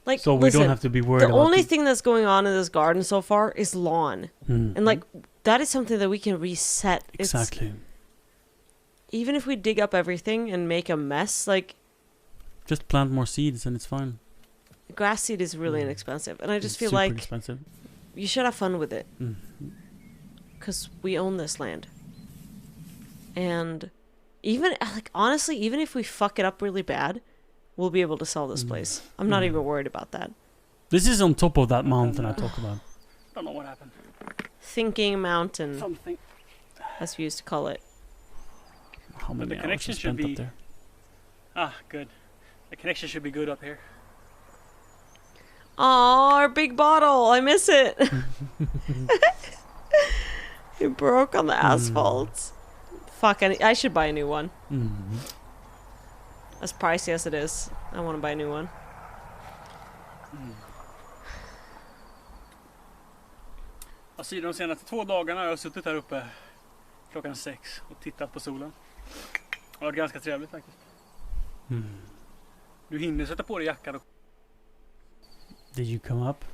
Like, so we listen, don't have to be worried the about only the- thing that's going on in this garden so far is lawn. Mhm. And, like, that is something that we can reset. Exactly. Even if we dig up everything and make a mess, like, Just plant more seeds and it's fine. grass seed is really inexpensive. And I just It's feel super like expensive. you should have fun with it. Mhm. Because we own this land. And even, like, honestly, even if we fuck it up really bad, we'll be able to sell this place. I'm not even worried about that. This is on top of that mountain I talk about. Don't know what happened. Thinking Mountain, Something. as we used to call it. How But many the hours connection I should spent up be. there? Ah, good. The connection should be good up here. Oh, our big bottle. I miss it. It broke on the asphalt. Fuck, I should buy a new one. Mhm. As pricey as it is, I want to buy a new one. Alltså de senaste 2 dagarna har jag suttit här uppe klockan 6 och tittat på solen. Det har varit ganska trevligt faktiskt. Mm. Du hinner sätta på dig jackan och... Did you come up?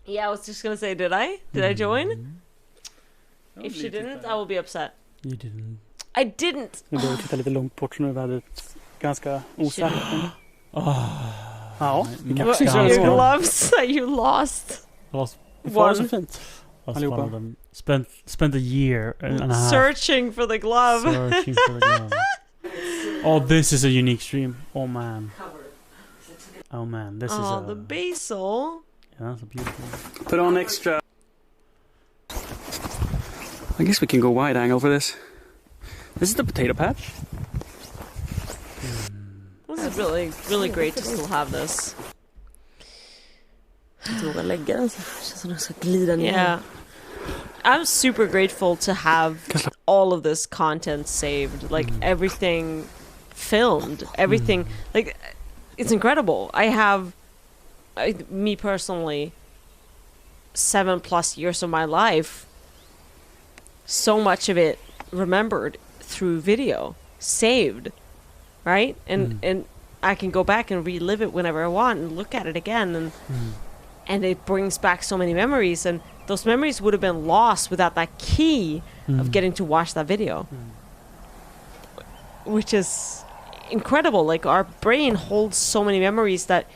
Yeah, I was just gonna say, did I join? Ja, If she lite didn't, där. I will be upset. You didn't. I didn't. Nu börjar vi titta lite långt bort nu, vädret ganska osäkert. Ja, vi What, kanske ska your göra gloves that you lost. Lost. Var det så One. fint? Lost Allihopa. one of them. Spent a year and a half Searching for the glove. searching for the glove. Oh, this is a unique stream. Oh man. Oh man, this is Oh, a. the basil. Yeah, that's a beautiful. Put on extra. I guess we can go wide angle for this. This is the potato patch. This is really, really great to still have this. Våga lägga den så känns som den ska glida ner. Yeah. I'm super grateful to have all of this content saved. Like everything filmed. Everything. Like, it's incredible. I have, me personally, 7+ years of my life. So much of it remembered through video. Saved. Right? And I can go back and relive it whenever I want and look at it again. And it brings back so many memories, and those memories would have been lost without that key of getting to watch that video, which is incredible. Like, our brain holds so many memories that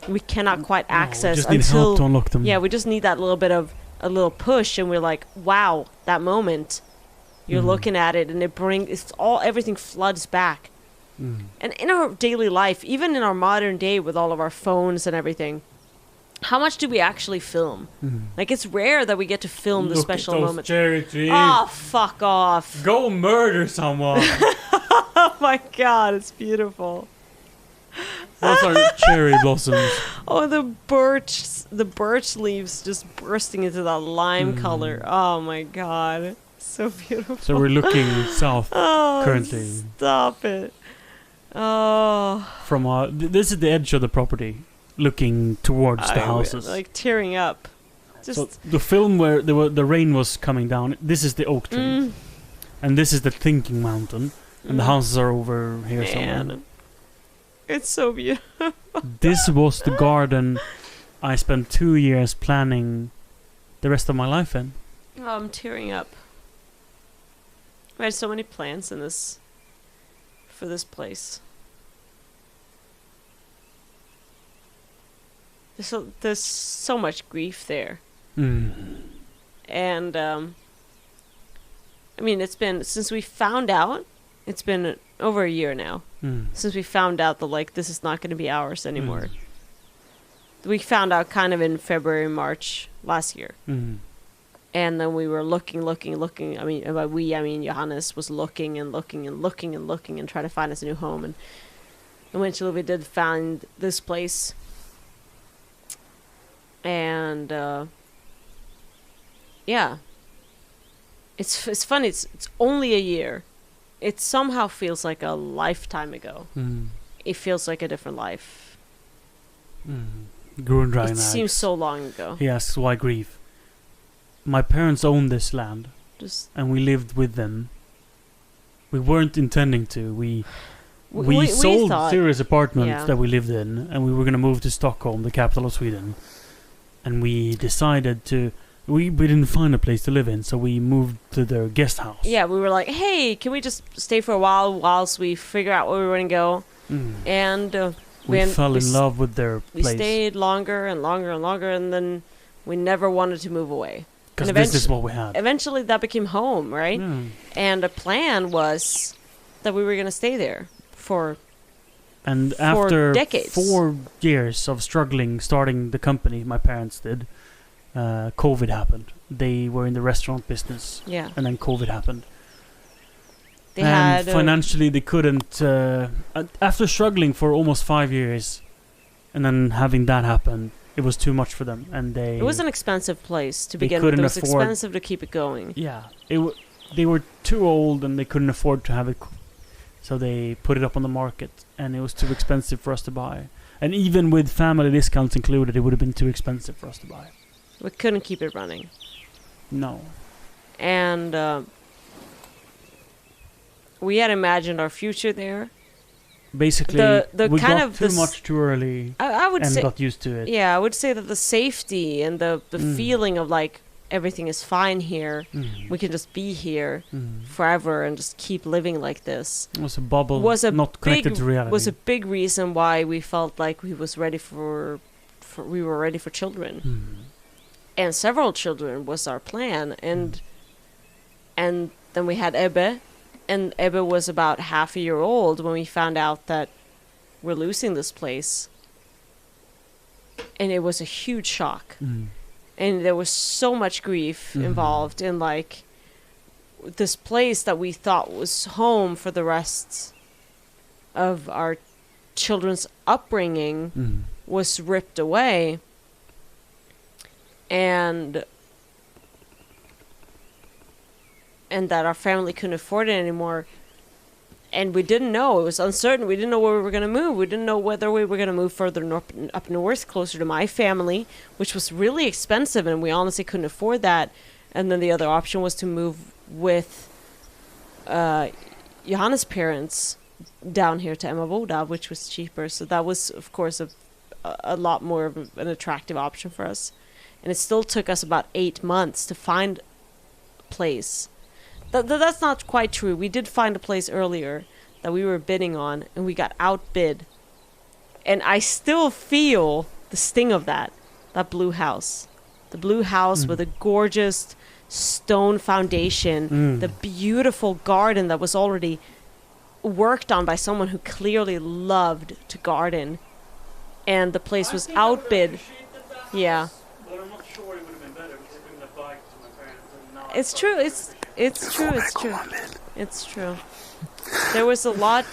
we cannot quite access just need until help to unlock them. Yeah, we just need that little bit of a little push, and we're like, wow, that moment. You're looking at it, and everything floods back. And in our daily life, even in our modern day with all of our phones and everything, how much do we actually film? Like, it's rare that we get to film the Look special at those moments. cherry trees. Oh, fuck off. Go murder someone. Oh my god, it's beautiful. Those are cherry blossoms. Oh, the birch leaves just bursting into that lime color. Oh my god. So beautiful. So we're looking south currently. Stop it. Oh. From this is the edge of the property, looking towards the houses. Like tearing up. Just So the film where the rain was coming down, this is the oak tree. And this is the thinking mountain. And the houses are over here somewhere. man. It's so beautiful. This was the garden I spent 2 years planning the rest of my life in. Oh, I'm tearing up. I had so many plans in this for this place. There's so much grief there. And I mean, it's been since we found out. It's been over a year now since we found out that like this is not going to be ours anymore. We found out kind of in February, March last year. And then we were looking. I mean, by we, I mean Johannes was looking and trying to find us a new home. And eventually we did find this place. And yeah, it's funny. It's only a year. It somehow feels like a lifetime ago. It feels like a different life. It seems so long ago. He asks, why grief? My parents owned this land. And we lived with them. We weren't intending to. We sold thought, serious apartments that we lived in. And we were going to move to Stockholm, the capital of Sweden. And we decided to... We didn't find a place to live in, so we moved to their guest house. Yeah, we were like, hey, can we just stay for a while whilst we figure out where we want to go? And we fell in love with their place. We stayed longer and longer and longer, and then we never wanted to move away. Because this is what we had. Eventually, that became home, right? And the plan was that we were going to stay there for after decades. 4 years of struggling, starting the company, my parents did, COVID happened. They were in the restaurant business. Yeah. And then COVID happened. And financially, they couldn't... after struggling for almost 5 years, and then having that happen, it was too much for them. And they... It was an expensive place to begin with. It was expensive to keep it going. Yeah. They were too old, and they couldn't afford to have it... So they put it up on the market, and it was too expensive for us to buy. And even with family discounts included, it would have been too expensive for us to buy. We couldn't keep it running. No. And we had imagined our future there. Basically, we got too much too early. I would and say, got used to it. Yeah, I would say that the safety and the feeling of like everything is fine here. We can just be here forever and just keep living like this. It was a bubble, not connected to reality. Was a big reason why we felt like we were ready for children. And several children was our plan, and then we had Ebbe, and Ebbe was about half a year old when we found out that we're losing this place, and it was a huge shock, and there was so much grief involved in like this place that we thought was home for the rest of our children's upbringing was ripped away. And that our family couldn't afford it anymore. And we didn't know. It was uncertain. We didn't know where we were going to move. We didn't know whether we were going to move further up north, closer to my family, which was really expensive, and we honestly couldn't afford that. And then the other option was to move with Johannes' parents down here to Emmaboda, which was cheaper. So that was, of course, a lot more of an attractive option for us. And it still took us about 8 months to find a place. That's not quite true. We did find a place earlier that we were bidding on, and we got outbid. And I still feel the sting of that blue house. The blue house with a gorgeous stone foundation, the beautiful garden that was already worked on by someone who clearly loved to garden. And the place was outbid Yeah. But I'm not sure it would have been better because I bring the bike to my parents and now. It's true. It's true. It's true. It's true. There was a lot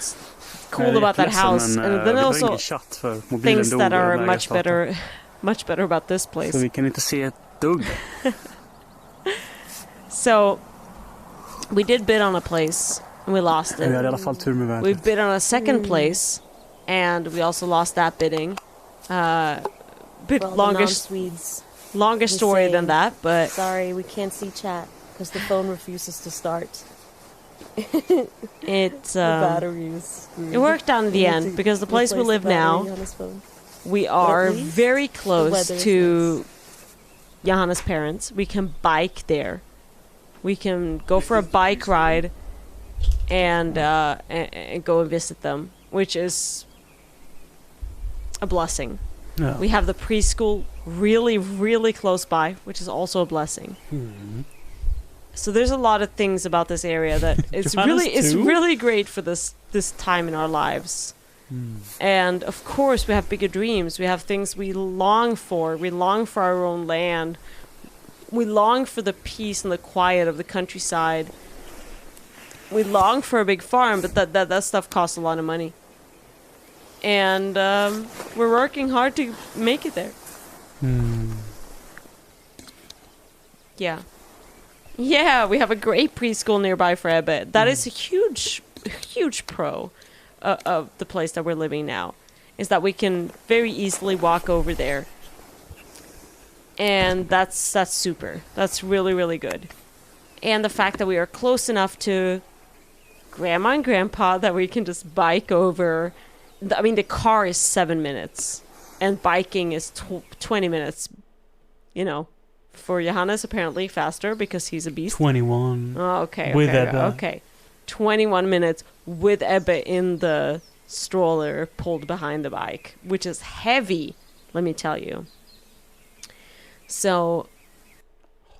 cool about that house, and then also things that are much better about this place. Så vi kan inte se ett dugg. So we did bid on a place and we lost it. Vi hade I alla fall tur med vädret. We bid on a second place and we also lost that bidding. Longer story than that, but sorry, we can't see chat because the phone refuses to start. The battery is screwed. It worked out in the end because the place we live now, we are very close to Johanna's parents. We can bike there. We can go for a bike ride and go and visit them, which is a blessing. Yeah. We have the preschool really, really close by, which is also a blessing. So there's a lot of things about this area that it's really great for this time in our lives. And of course we have bigger dreams. We have things we long for. We long for our own land. We long for the peace and the quiet of the countryside. We long for a big farm, but that stuff costs a lot of money. And we're working hard to make it there. Yeah, we have a great preschool nearby for Ebbe. That is a huge pro of the place that we're living now, is that we can very easily walk over there. And that's super. That's really, really good. And the fact that we are close enough to Grandma and Grandpa that we can just bike over. I mean, the car is 7 minutes, and biking is 20 minutes, you know. For Johannes, apparently faster because he's a beast. 21. Oh, okay. With Ebbe. Okay. 21 minutes with Ebbe in the stroller pulled behind the bike, which is heavy, let me tell you. So,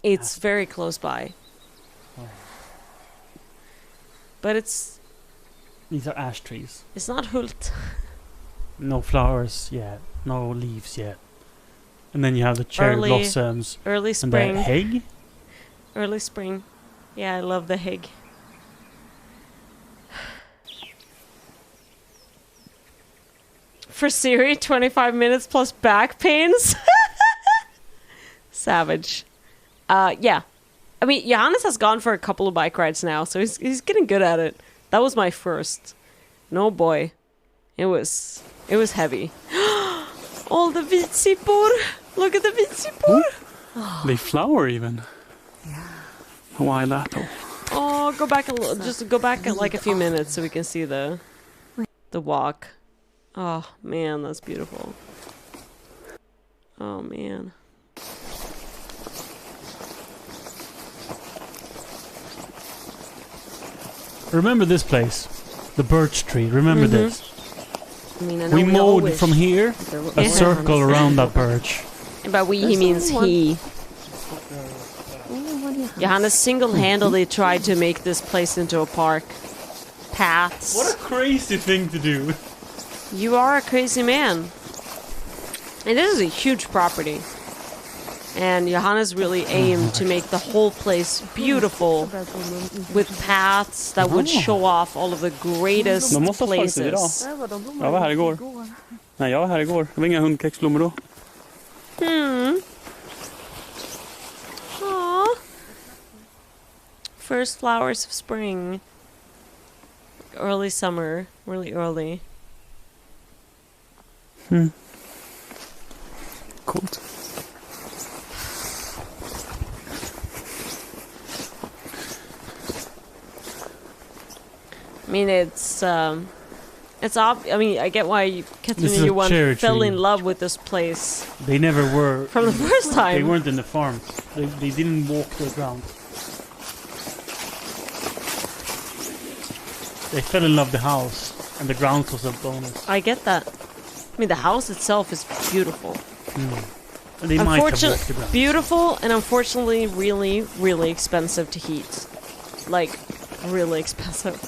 it's very close by. But These are ash trees. It's not Hult. No flowers yet. No leaves yet. And then you have the cherry blossoms. Early spring. And the heg? Early spring. Yeah, I love the heg. For Siri, 25 minutes plus back pains. Savage. Yeah. I mean, Johannes has gone for a couple of bike rides now, so he's getting good at it. That was my first. No boy. It was heavy. All the vitsippor. Look at the vitsippor. They flower even. Why that though? Oh, go back a little. Just go back like a few minutes so we can see the walk. Oh man, that's beautiful. Oh man. Remember this place, the birch tree. Remember this. I mean, I know we all mowed wish from here a circle around that birch. And by we, he means he. Johannes single-handedly tried to make this place into a park. Paths. What a crazy thing to do. You are a crazy man. And this is a huge property. And Johannes really aimed to make the whole place beautiful with paths that would show off all of the greatest places. Jag var här igår. Nej, jag var här igår. Det var inga hundkexblommor då. Aww. First flowers of spring. Early summer. Really early. Coolt. I mean, it's I mean, I get why Catherine and Johan fell in love with this place. They never were from the first time. They weren't in the farm. They didn't walk the ground. They fell in love with the house, and the ground was a bonus. I get that. I mean, the house itself is beautiful. And they might have walked the ground. Beautiful, and unfortunately, really, really expensive to heat. Like, really expensive.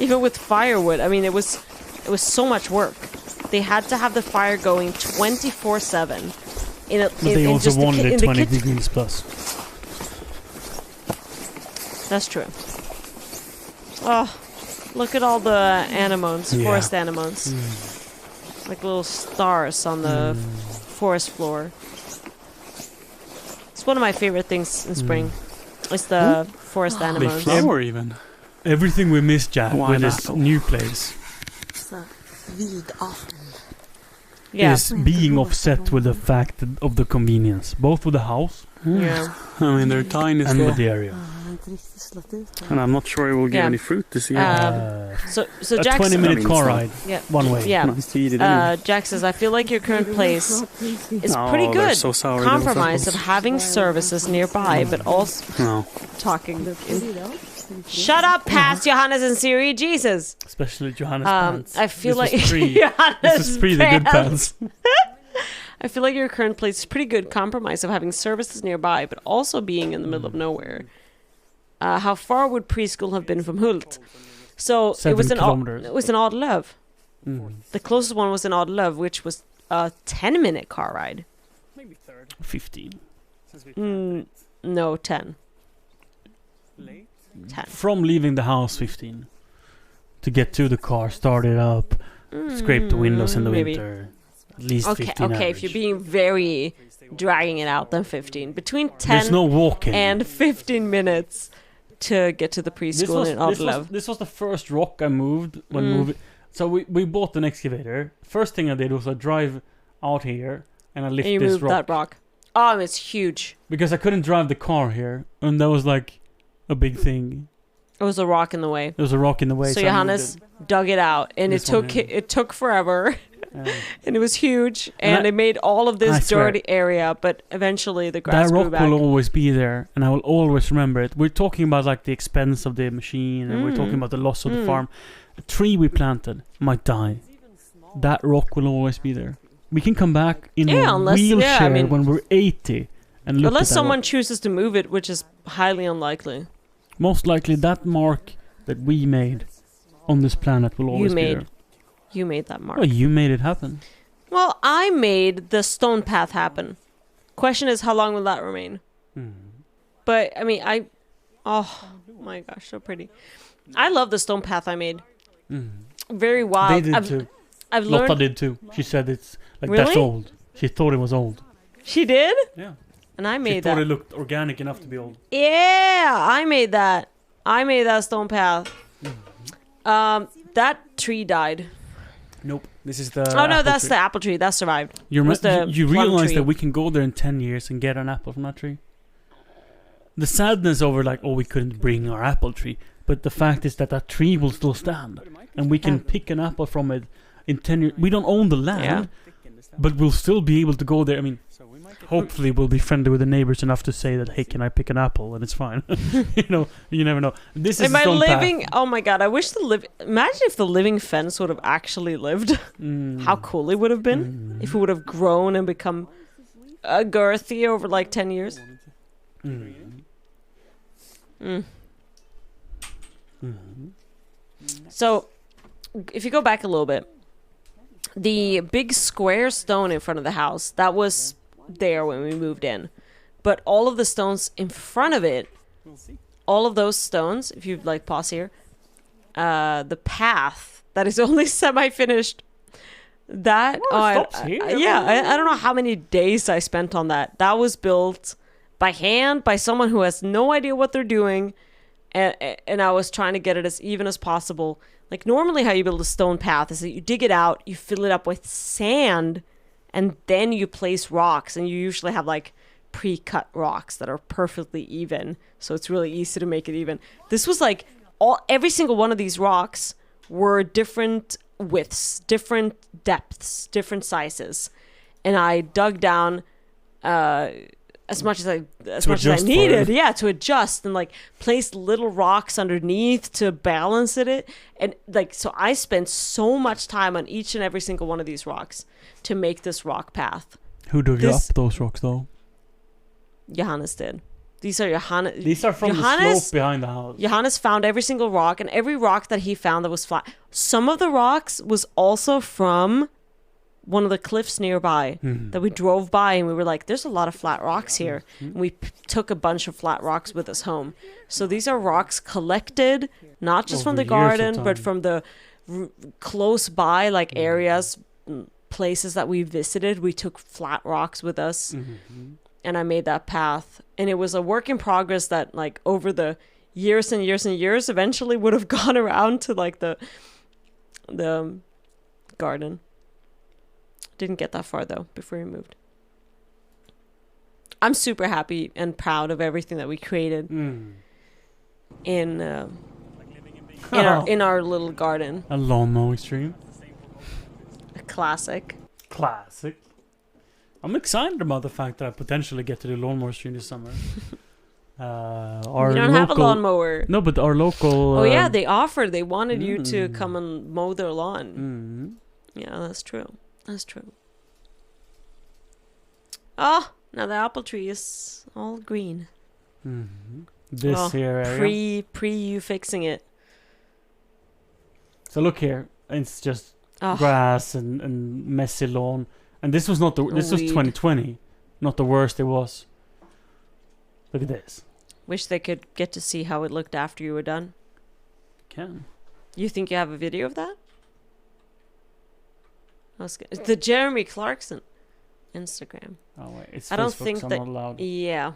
Even with firewood, I mean, it was so much work. They had to have the fire going 24/7. in a, But they in also just the wanted in it the 20 kitchen. degrees plus. That's true. Oh, look at all the anemones, Yeah. forest anemones. Like little stars on the forest floor. It's one of my favorite things in spring. It's the forest They anemones. flower even. Everything we missed, Jack, Why with not? this new place Så vildarten. Yeah. is being offset with the fact of the convenience, both with the house Yeah. I mean, they're tiny and still. with the area. And I'm not sure it will give Yeah. any fruit this year. So a Jack's 20-minute I mean, car it's not- ride, Yeah. one way. Yeah. Nice to eat it anyway. Jack says, I feel like your current place is Oh, pretty they're good. so sour, Compromise those of having services nearby, but also No. talking. Shut up, past Johannes and Siri, Jesus. Especially Johannes pants. I feel This like was pre- Johannes this is pre the good pants. I feel like your current place is pretty good compromise of having services nearby, but also being in the middle of nowhere. How far would preschool have been from Hult? So 7 it was kilometers. it was an odd love. Mm. The closest one was in Odd Love, which was a 10-minute car ride. 15. No, 10. 10. From leaving the house, 15. To get to the car, start it up, scrape the windows in the Maybe. winter. At least Okay, 15 okay. If you're average. being very dragging it out, then 15. Between There's 10 no walking. and 15 minutes to get to the preschool in Odd Love. This was the first rock I moved when moving. So we bought an excavator. First thing I did was I drive out here and I lift And you this moved rock. that rock. Oh, it's huge. Because I couldn't drive the car here. And that was like a big thing. It was a rock in the way. There was a rock in the way. So I moved Johannes dug it out, and This one here. it took forever, Yeah. and it was huge, And and I- it made all of I this swear. dirty area. But eventually, the grass That grew rock back. will always be there, and I will always remember it. We're talking about like the expense of the machine, and we're talking about the loss of the farm. A tree we planted might die. That rock will always be there. We can come back in Yeah, a unless- yeah, I wheelchair mean- when we're 80 and look Unless at that someone rock. chooses to move it, which is highly unlikely. Most likely that mark that we made on this planet will always be there. You made that mark. Well, you made it happen. Well, I made the stone path happen. Question is, how long will that remain? But I mean, oh my gosh, so pretty. I love the stone path I made. Very wild. They did too. I've learned. Lotta did too. She said it's like Really? that's old. She thought it was old. She did? Yeah. And I She made thought that. it looked organic enough to be old. Yeah, I made that. I made that stone path. That tree died. Nope. This is the. Oh no, apple that's tree. the apple tree. That survived. You, Was the you plum realize tree. that we can go there in 10 years and get an apple from that tree? The sadness over like, oh, we couldn't bring our apple tree. But the fact is that that tree will still stand. And we can Yeah. pick an apple from it in 10 years. We don't own the land. Yeah. But we'll still be able to go there. I mean, hopefully we'll be friendly with the neighbors enough to say that, hey, can I pick an apple? And it's fine. You know, you never know. This is Am I stone path. living? Oh my god! I wish imagine if the living fence would have actually lived. How cool it would have been if it would have grown and become girthy over like 10 years. So, if you go back a little bit, the big square stone in front of the house that was there when we moved in, but all of the stones in front of it, all of those stones, if you like pause here, the path that is only semi-finished, that stops here? I don't know how many days I spent on that. That was built by hand by someone who has no idea what they're doing, and I was trying to get it as even as possible. Like normally how you build a stone path is that you dig it out, you fill it up with sand, and then you place rocks, and you usually have like pre-cut rocks that are perfectly even, so it's really easy to make it even. This was like every single one of these rocks were different widths, different depths, different sizes, and I dug down as much as I needed, to adjust and like place little rocks underneath to balance it, and like so I spent so much time on each and every single one of these rocks to make this rock path. Who dug up those rocks though? Johannes did. These are Johannes. These are from the slope behind the house. Johannes found every single rock, and every rock that he found that was flat. Some of the rocks was also from one of the cliffs nearby that we drove by, and we were like, there's a lot of flat rocks here. And we took a bunch of flat rocks with us home. So these are rocks collected, not just from Over the years of garden, but time. from the close by, like areas, places that we visited. We took flat rocks with us, and I made that path. And it was a work in progress that, like, over the years and years and years, eventually would have gone around to like the garden. Didn't get that far though before we moved. I'm super happy and proud of everything that we created in our little garden. A lawn mowing stream. A classic. Classic. I'm excited about the fact that I potentially get to do lawnmower stream this summer. Our You don't have a lawnmower. No, but our local. Oh yeah, they offered. They wanted you to come and mow their lawn. Yeah, that's true. That's true. Oh, now the apple tree is all green. This here area. Pre you fixing it. So look here, it's just Oh. grass and messy lawn, and this was not the. This was Weed. 2020, not the worst it was. Look at this. Wish they could get to see how it looked after you were done. Can. You think you have a video of that? The Jeremy Clarkson Instagram. Oh wait, it's I don't Facebook, think so I'm that. not allowed. Yeah.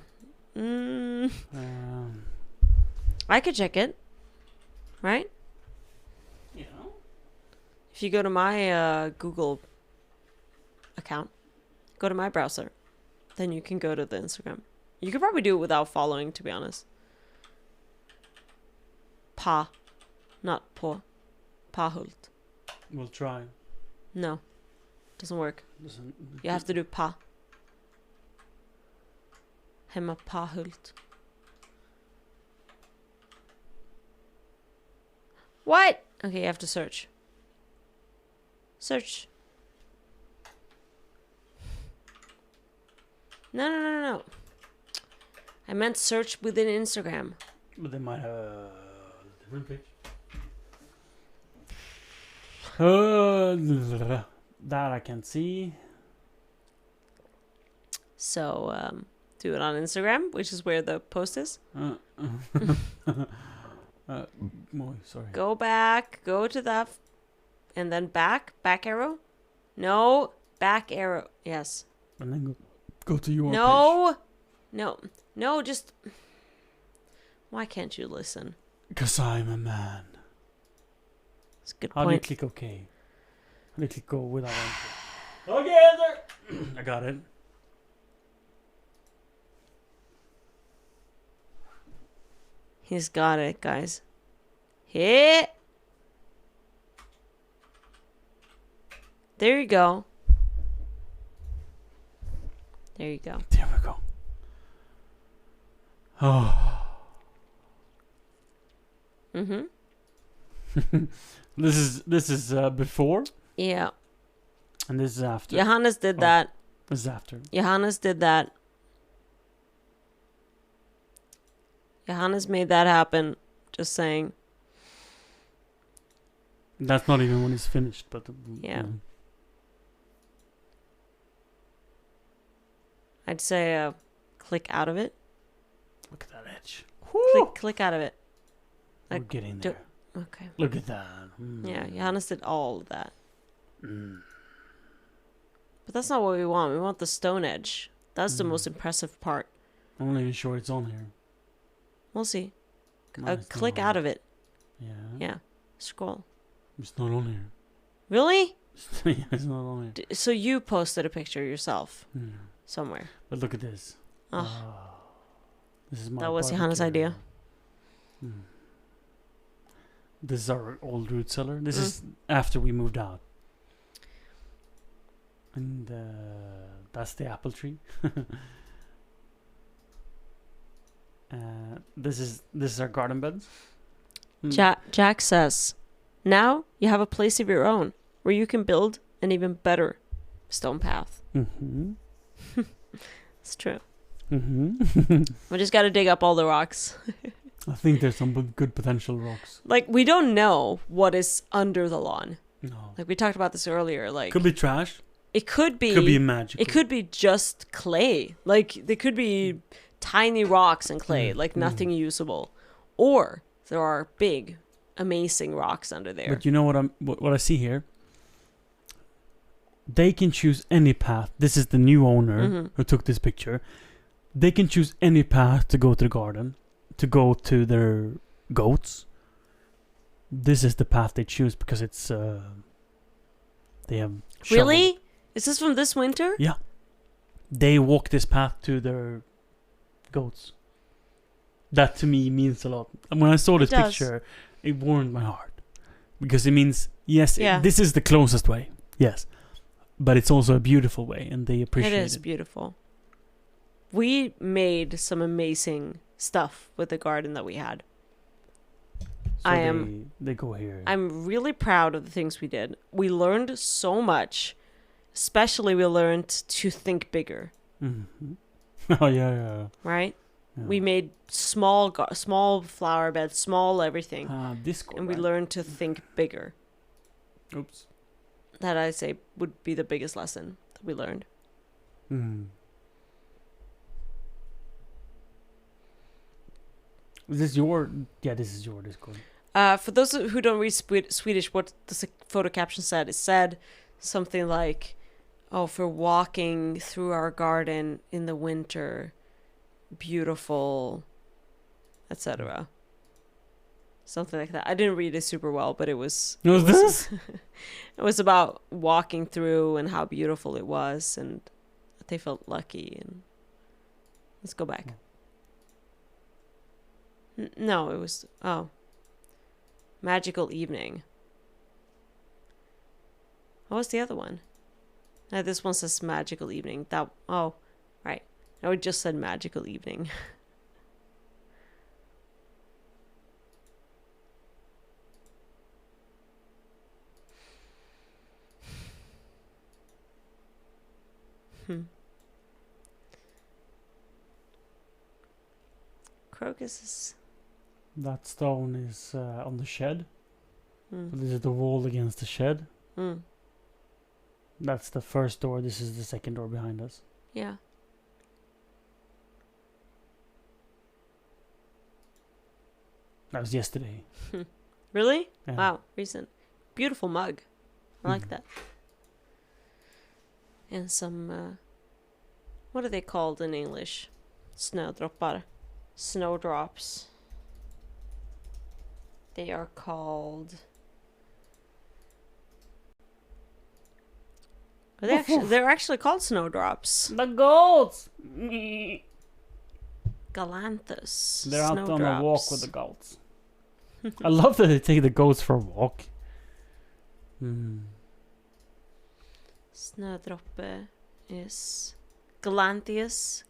I could check it. Right? Yeah. If you go to my Google account, go to my browser, then you can go to the Instagram. You could probably do it without following, to be honest. Not på. Pahult. We'll try. No. Doesn't work. Doesn't. You have to do pa. Hemma Pahult. What? Okay, you have to search. Search. No. I meant search within Instagram. But they might have a different page. That I can see. So, do it on Instagram, which is where the post is. Sorry. Go back, go to that, and then back arrow. No, back arrow. Yes. And then go to your page. No, just. Why can't you listen? Because I'm a man. That's a good How point. do you click OK? How do you click go without enter? Okay, I got it. He's got it, guys. Hit. There you go. There you go. There we go. Oh. This is before. Yeah. And this is after. Johannes did that. This is after. Johannes did that. Johannes made that happen. Just saying. That's not even when it's finished, but Yeah. I'd say click out of it. Look at that edge. Click out of it. We're getting there. Okay. Look at that. Yeah, Johannes did all of that. But that's not what we want. We want the stone edge. That's the most impressive part. I'm not even sure it's on here. We'll see. No, it's Click not on out of it. Yeah. Yeah. Scroll. It's not on here. Really? Yeah, it's not on here. So you posted a picture yourself Yeah. somewhere. But look at this. Oh. This is my That was Johannes' barbecue. idea. This is our old root cellar. This is after we moved out. And that's the apple tree. This is our garden beds. Jack says, now you have a place of your own where you can build an even better stone path. It's true. We just got to dig up all the rocks. I think there's some good potential rocks. Like, we don't know what is under the lawn. No. Like, we talked about this earlier. Like, Could be trash. it could be magical. It could be just clay. Like they could be tiny rocks and clay, like nothing usable. Or there are big, amazing rocks under there. But you know what I see here? They can choose any path. This is the new owner who took this picture. They can choose any path to go to the garden, to go to their goats. This is the path they choose because it's they have Really? shoveled. Is this from this winter? Yeah. They walk this path to their goats. That to me means a lot. And when I saw this picture, it warmed my heart. Because it means, yes, this is the closest way. Yes. But it's also a beautiful way, and they appreciate it. It is beautiful. We made some amazing stuff with the garden that we had. So they go here. I'm really proud of the things we did. We learned so much. Especially we learned to think bigger. Mm-hmm. Oh, yeah. Right? Yeah. We made small flower beds, small everything. And we learned to think bigger. Oops. That I say would be the biggest lesson that we learned. Mm. Is this your... Yeah, this is your Discord. For those who don't read Swedish, what the photo caption said, it said something like, "Oh, for walking through our garden in the winter, beautiful, etc." Something like that. I didn't read it super well, but it was... What was this? It was about walking through and how beautiful it was, and that they felt lucky. And let's go back. No, it was... Oh. Magical evening. What was the other one? This one says magical evening. That... Oh, right. No, it just said magical evening. Crocus is... That stone is on the shed. So this is the wall against the shed. That's the first door. This is the second door behind us. Yeah. That was yesterday. Really? Yeah. Wow, recent. Beautiful mug. I like that. And some... what are they called in English? Snödroppar. Snowdrops. They are called... They're actually called snowdrops. The goats! Galanthus. They're out on a walk with the goats. I love that they take the goats for a walk. Snödroppe is Galanthus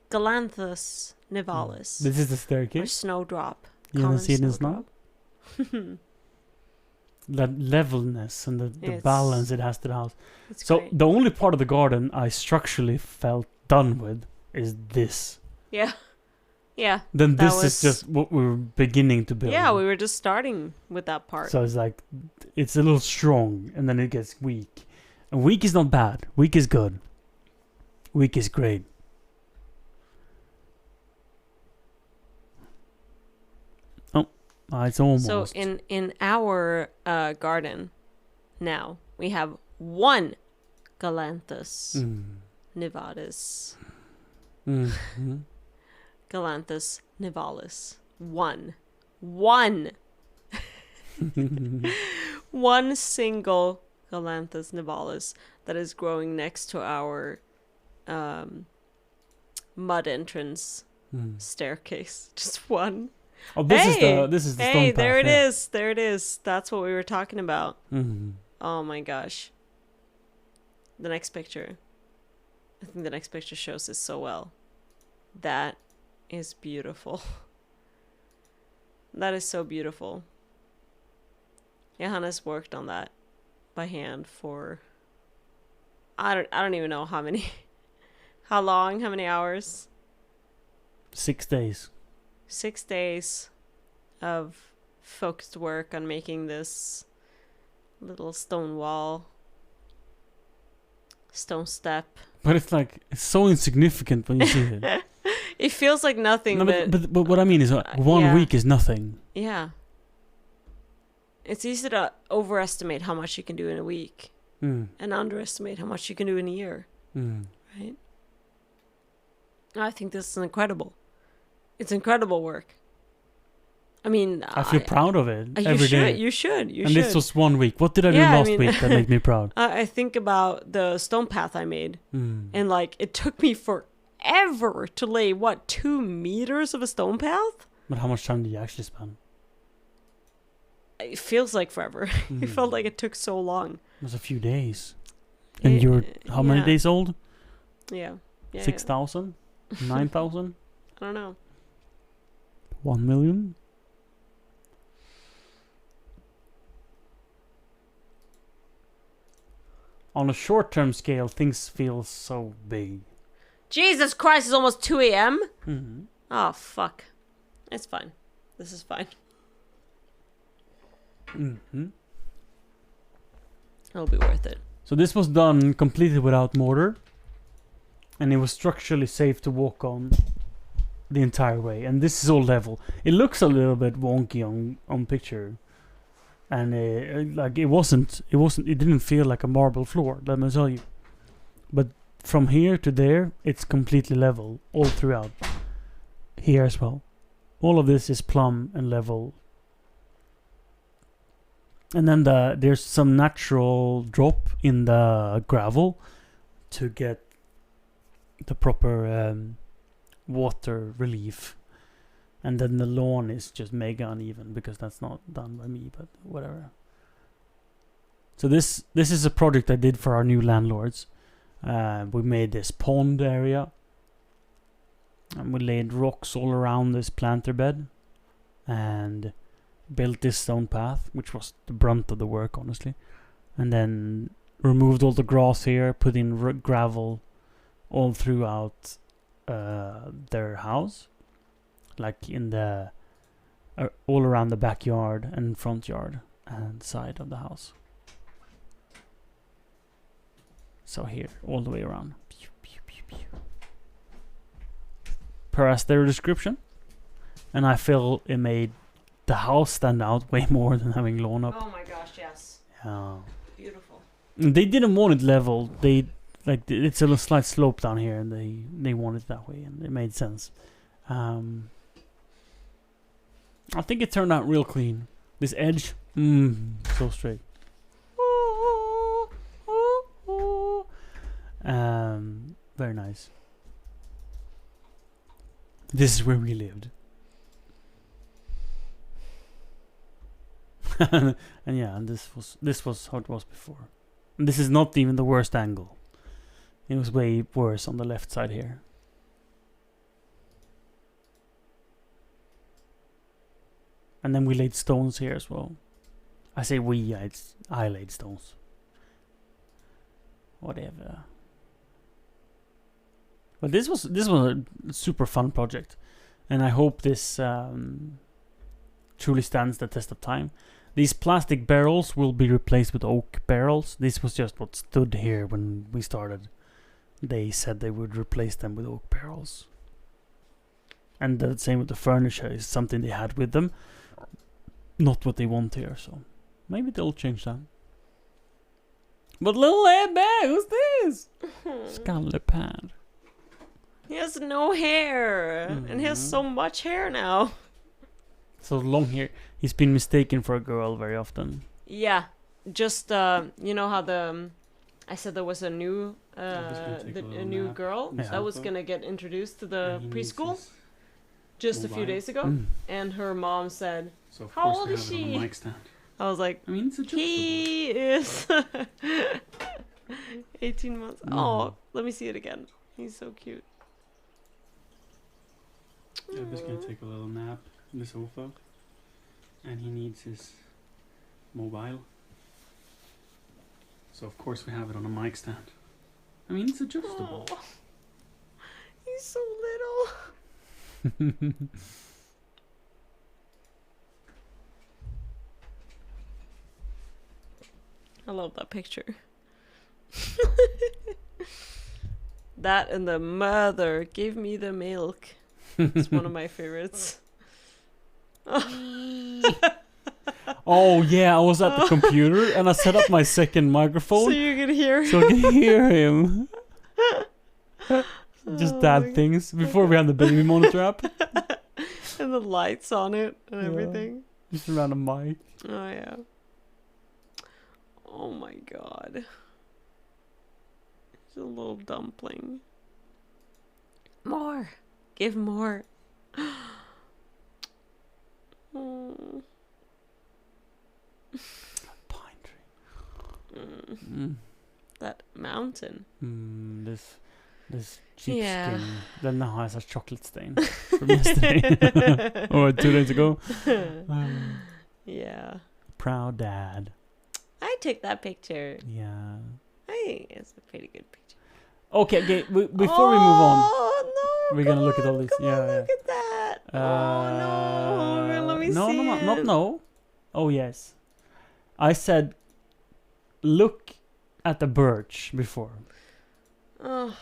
nivalis. This is the Or staircase. snowdrop. You haven't seen this now? Snowdrop. That levelness and the It's- balance it has to the house. It's So great. the only part of the garden I structurally felt done with is this. Yeah. Yeah. Then that this was- is just what we're beginning to build. Yeah, we were just starting with that part. So it's like, it's a little strong, and then it gets weak. And weak is not bad. Weak is good. Weak is great. Oh, it's almost. So in our garden now, we have one Galanthus nivalis. Mhm. Galanthus nivalis. One. One single Galanthus nivalis that is growing next to our mud entrance staircase. Just one. Oh, this is the stone Hey, path, there it yeah. is. There it is. That's what we were talking about. Mhm. Oh my gosh. The next picture. I think the next picture shows this so well. That is beautiful. That is so beautiful. Johannes worked on that by hand for I don't even know how many how long, how many hours? 6 days. 6 days of focused work on making this little stone wall. stone step. But it's like, it's so insignificant when you see it. It feels like nothing, No, but what I mean is, one yeah. week is nothing. Yeah. It's easy to overestimate how much you can do in a week and underestimate how much you can do in a year. Right? I think this is incredible. It's incredible work. I mean, I feel proud of it you every day. You should. And this was 1 week. What did I do last week that made me proud? I think about the stone path I made. And like, it took me forever to lay, 2 meters of a stone path? But how much time did you actually spend? It feels like forever. It felt like it took so long. It was a few days. And you're how many days old? Yeah. 6,000? 9,000? I don't know. 1 million? On a short-term scale, things feel so big. Jesus Christ, it's almost 2 a.m.? Mm-hmm. Oh, fuck. It's fine. This is fine. Mm-hmm. It'll be worth it. So this was done completely without mortar. And it was structurally safe to walk on the entire way. And this is all level. It looks a little bit wonky on picture. And it didn't feel like a marble floor, let me tell you. But from here to there, it's completely level all throughout. Here as well. All of this is plumb and level. And then there's some natural drop in the gravel to get the proper water relief. And then the lawn is just mega uneven because that's not done by me, but whatever. So this is a project I did for our new landlords. We made this pond area. And we laid rocks all around this planter bed. And built this stone path, which was the brunt of the work, honestly. And then removed all the grass here, put in gravel all throughout their house. Like in the all around the backyard and front yard and side of the house. So here, all the way around. Pew, pew, pew, pew. Per as their description. And I feel it made the house stand out way more than having lawn up. Oh my gosh, yes. Yeah. Beautiful. They didn't want it level. They it's a slight slope down here, and they want it that way, and it made sense. I think it turned out real clean. This edge, so straight. Very nice. This is where we lived. And yeah, and this was how it was before. And this is not even the worst angle. It was way worse on the left side here. And then we laid stones here as well. I say we, I laid stones. Whatever. But this was a super fun project. And I hope this truly stands the test of time. These plastic barrels will be replaced with oak barrels. This was just what stood here when we started. They said they would replace them with oak barrels. And the same with the furniture is something they had with them. Not what they want here, so maybe they'll change that. But little head bag, who's this? Scarlet Pad. He has no hair, and he has so much hair now. So long hair. He's been mistaken for a girl very often. Yeah, just you know how I said there was a new new girl that was gonna get introduced to the preschool just a few days ago, and her mom said, so "How old is she?" I was like, I mean, it's he is 18 months. Oh, let me see it again. He's so cute. Ebba's gonna take a little nap in the sofa, and he needs his mobile. So of course we have it on a mic stand. I mean, it's adjustable. Oh, he's so little. I love that picture. That and the mother, give me the milk. It's one of my favorites. Oh yeah, I was at the computer and I set up my second microphone So you can hear so I can hear him. Just dad things before we had the baby monitor app. And the lights on it and everything. Just around a mic. Oh yeah. Oh my god. It's a little dumpling. More. Give more. Oh. Pine tree. That mountain. This sheepskin Yeah. that now has a chocolate stain from yesterday or 2 days ago. Yeah. Proud dad. I took that picture. Yeah. I think it's a pretty good picture. Okay. Before we move on, no, we're gonna look at all these. Yeah. Look at that. Oh no. Let me see not it. no. Oh yes. I said, look at the birch before. Oh.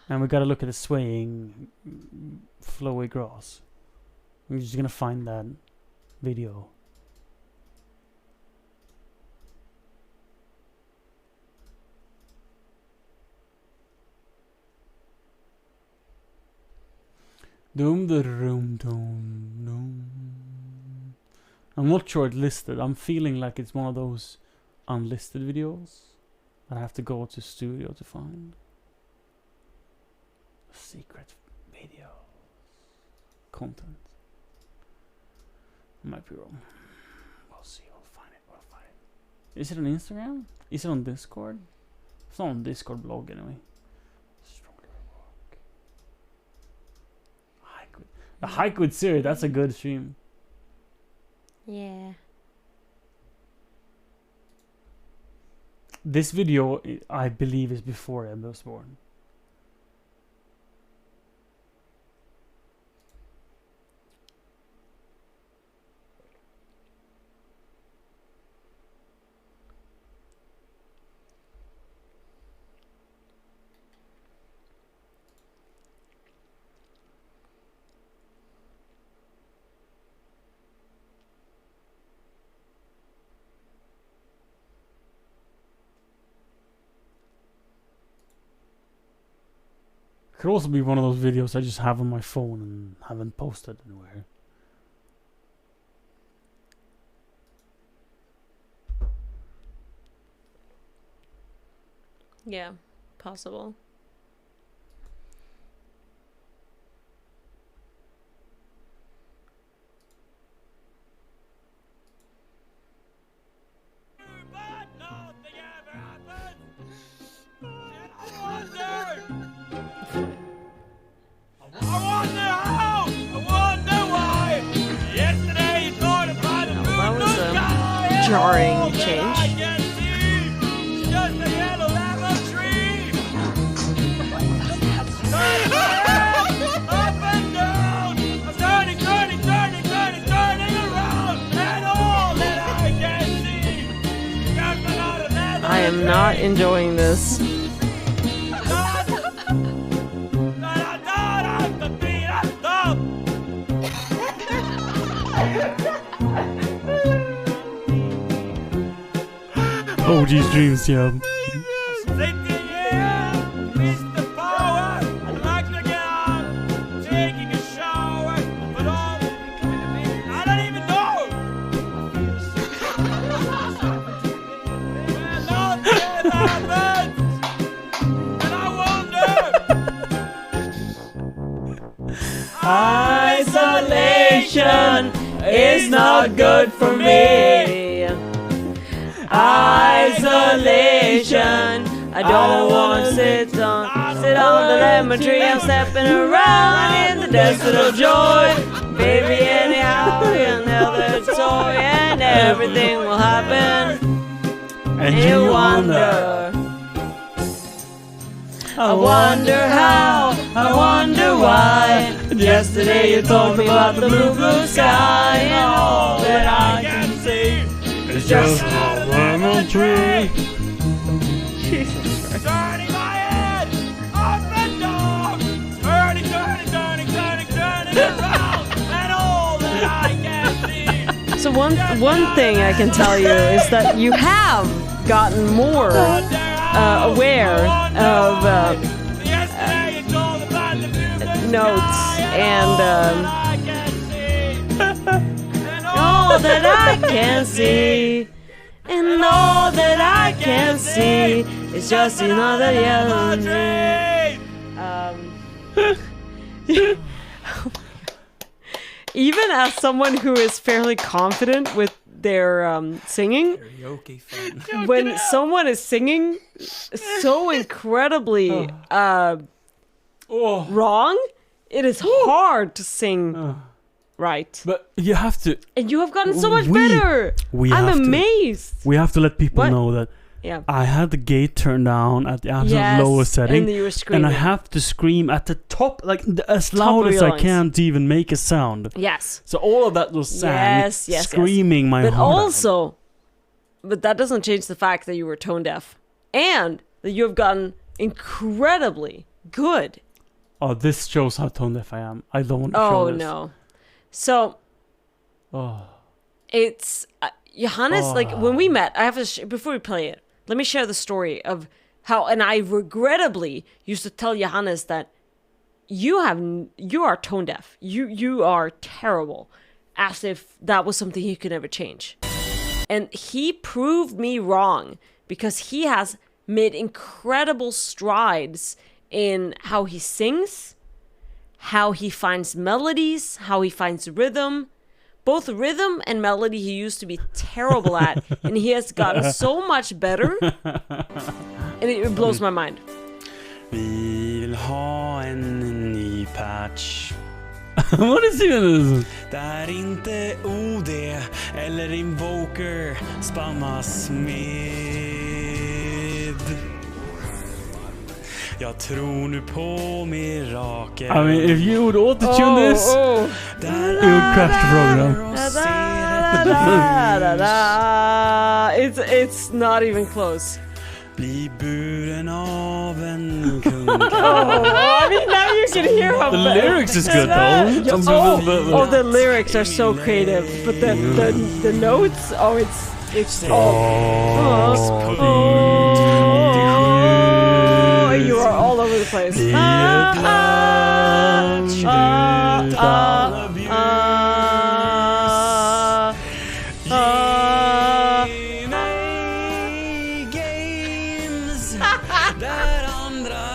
And we gotta look at the swaying, flowy grass. We're just gonna find that video. Doom the room doom. I'm not sure it's listed. I'm feeling like it's one of those unlisted videos that I have to go to studio to find. Secret video content. I might be wrong. We'll see. We'll find it. Is it on Instagram? Is it on Discord? It's not on Discord blog anyway. The Hike with Siri, that's a good stream. Yeah. This video, I believe, is before Emma was born. Could also be one of those videos I just have on my phone and haven't posted anywhere. Yeah, possible. Jarring change. I am not enjoying this. OG's dreams, yeah. Isolation is not good for me. Isolation. I don't wanna sit on the lemon tree. I'm stepping around in the desert of joy. Baby, anyhow, another toy, and everything will happen. And you wonder. I wonder how, I wonder why. Yesterday you told me about the blue, blue sky, and all that I can see is just a lemon tree. Jesus Christ. Turning my head up and down. one thing I can tell you is that you have gotten more aware of notes and all that I can see, and all that I can see is just another yellow dream. Even as someone who is fairly confident with their singing, Karaoke fan. when someone is singing so incredibly wrong, it is hard to sing right. But you have to. And you have gotten so much better. I'm amazed. We have to let people What? know that Yeah. I had the gate turned down at the absolute lowest setting, and you were screaming. and I have to scream at the top, like as Top loud of as your I lungs. can to even make a sound. Yes. So all of that was sang, Yes. screaming my But heart out. also, but that doesn't change the fact that you were tone deaf, and that you have gotten incredibly good. Oh, this shows how tone deaf I am. I don't want to show Oh this. no. So Oh. it's Johannes. Like when we met, I have to before we play it. Let me share the story of how, and I regrettably used to tell Johannes that you are tone deaf. You are terrible, as if that was something he could never change. And he proved me wrong because he has made incredible strides in how he sings, how he finds melodies, how he finds rhythm. Both rhythm and melody he used to be terrible at, and he has gotten so much better, and it blows my mind. Vi vill ha en ny patch. What is this? Där inte OD eller Invoker spammas med. Jag tror nu på mirakel. I mean, if you would auto-tune this, it would crash the program. It's not even close. Bli buren av en kung. I mean, now you can hear how The lyrics is good though. The lyrics are so creative, but the notes, you are all over the place. Där andra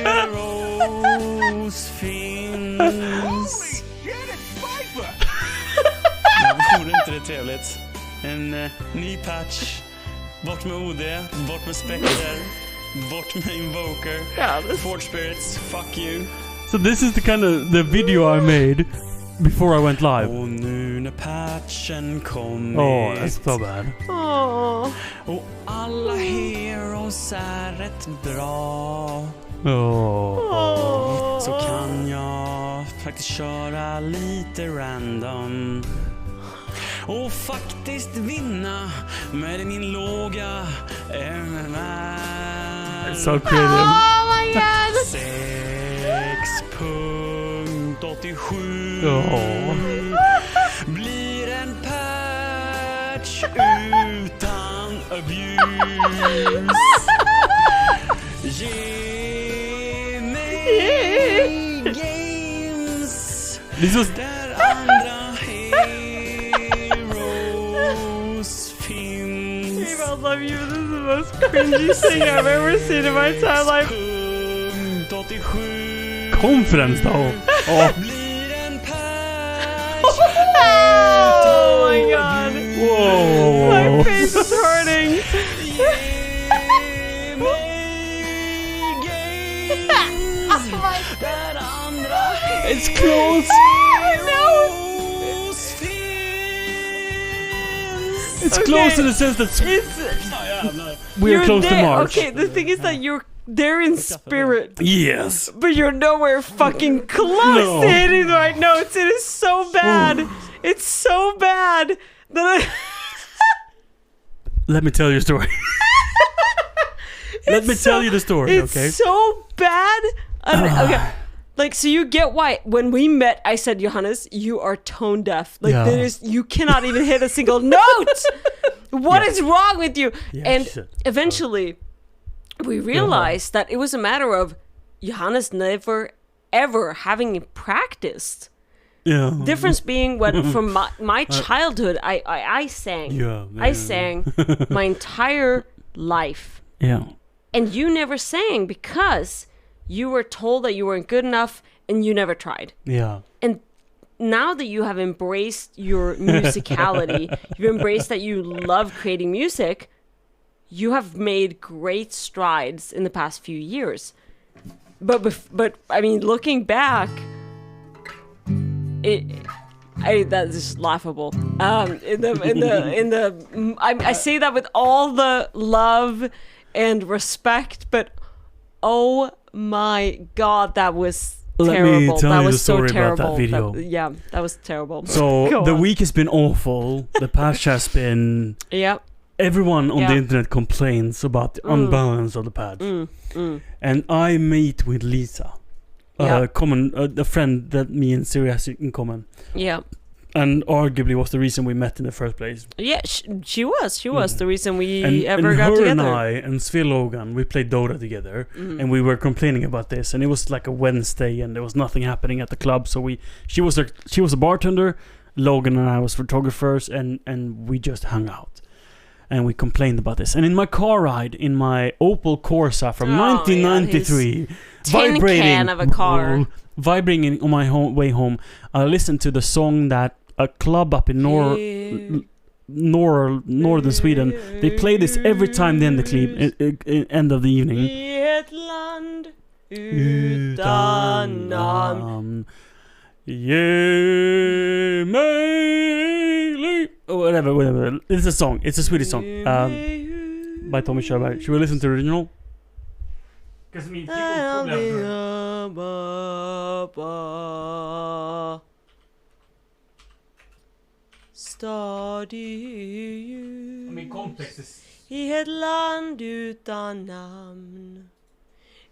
heroes finns. Vore inte det trevligt? En ny patch. Bort med OD, bort med Spectre, bort med Invoker. Forge Spirits, fuck you. So this is the video I made before I went live. Och nu när patchen kommit. Oh, that's so bad. Och alla heroes är rätt bra. Så kan jag faktiskt köra lite random. Och faktiskt vinna med min låga MMR. So creative. Oh my god! 6.87 blir en patch utan abuse. Ge mig games där andra heroes finns. I love you. This is the most cringy thing I've ever seen in my entire life. Conference though. Oh. Oh my god. Whoa. My face is hurting. It's close. It's close in the sense that we're close to March. Okay, the thing is that you're there in spirit. Yes. But you're nowhere fucking close No. to hitting the right notes. It is so bad. It's so bad that I... Let me tell you a story. Let me tell you the story, It's okay? so bad. Okay. Like, so you get why when we met, I said, Johannes, you are tone deaf. Like, Yeah. you cannot even hit a single note. What is wrong with you? Yeah, and shit. eventually, we realized that it was a matter of Johannes never, ever having practiced. Yeah. Difference being when from my childhood, I sang. Yeah, I sang my entire life. Yeah. And you never sang because you were told that you weren't good enough and you never tried. Yeah. And now that you have embraced your musicality, you've embraced that you love creating music, you have made great strides in the past few years. But I mean, looking back, that is laughable. I say that with all the love and respect, but oh my God, that was terrible. Let me tell that you was the story so terrible. about that video. That was terrible. So Go the on. week has been awful. The patch has been. Yeah. Everyone on Yeah. the internet complains about the unbalance of the patch. And I meet with Lisa, Yeah. a friend that me and Siri has in common. Yeah. And arguably was the reason we met in the first place. Yeah, she was the reason we And ever her got together. and I and Svea Logan, we played Dota together, and we were complaining about this. And it was like a Wednesday, and there was nothing happening at the club. So she was a bartender, Logan and I was photographers, and we just hung out. And we complained about this. And in my car ride, in my Opel Corsa from 1993, tin can of a car. Vibrating on my way home, I listened to the song that a club up in northern Sweden, they play this every time they end the end of the evening. I ett land utan namn. Ge mig liv. Whatever. It's a song. It's a Swedish song. By Tommy Körberg. Should we listen to the original? Because I mean, people probably have heard. I mean, context is... I ett land utan namn.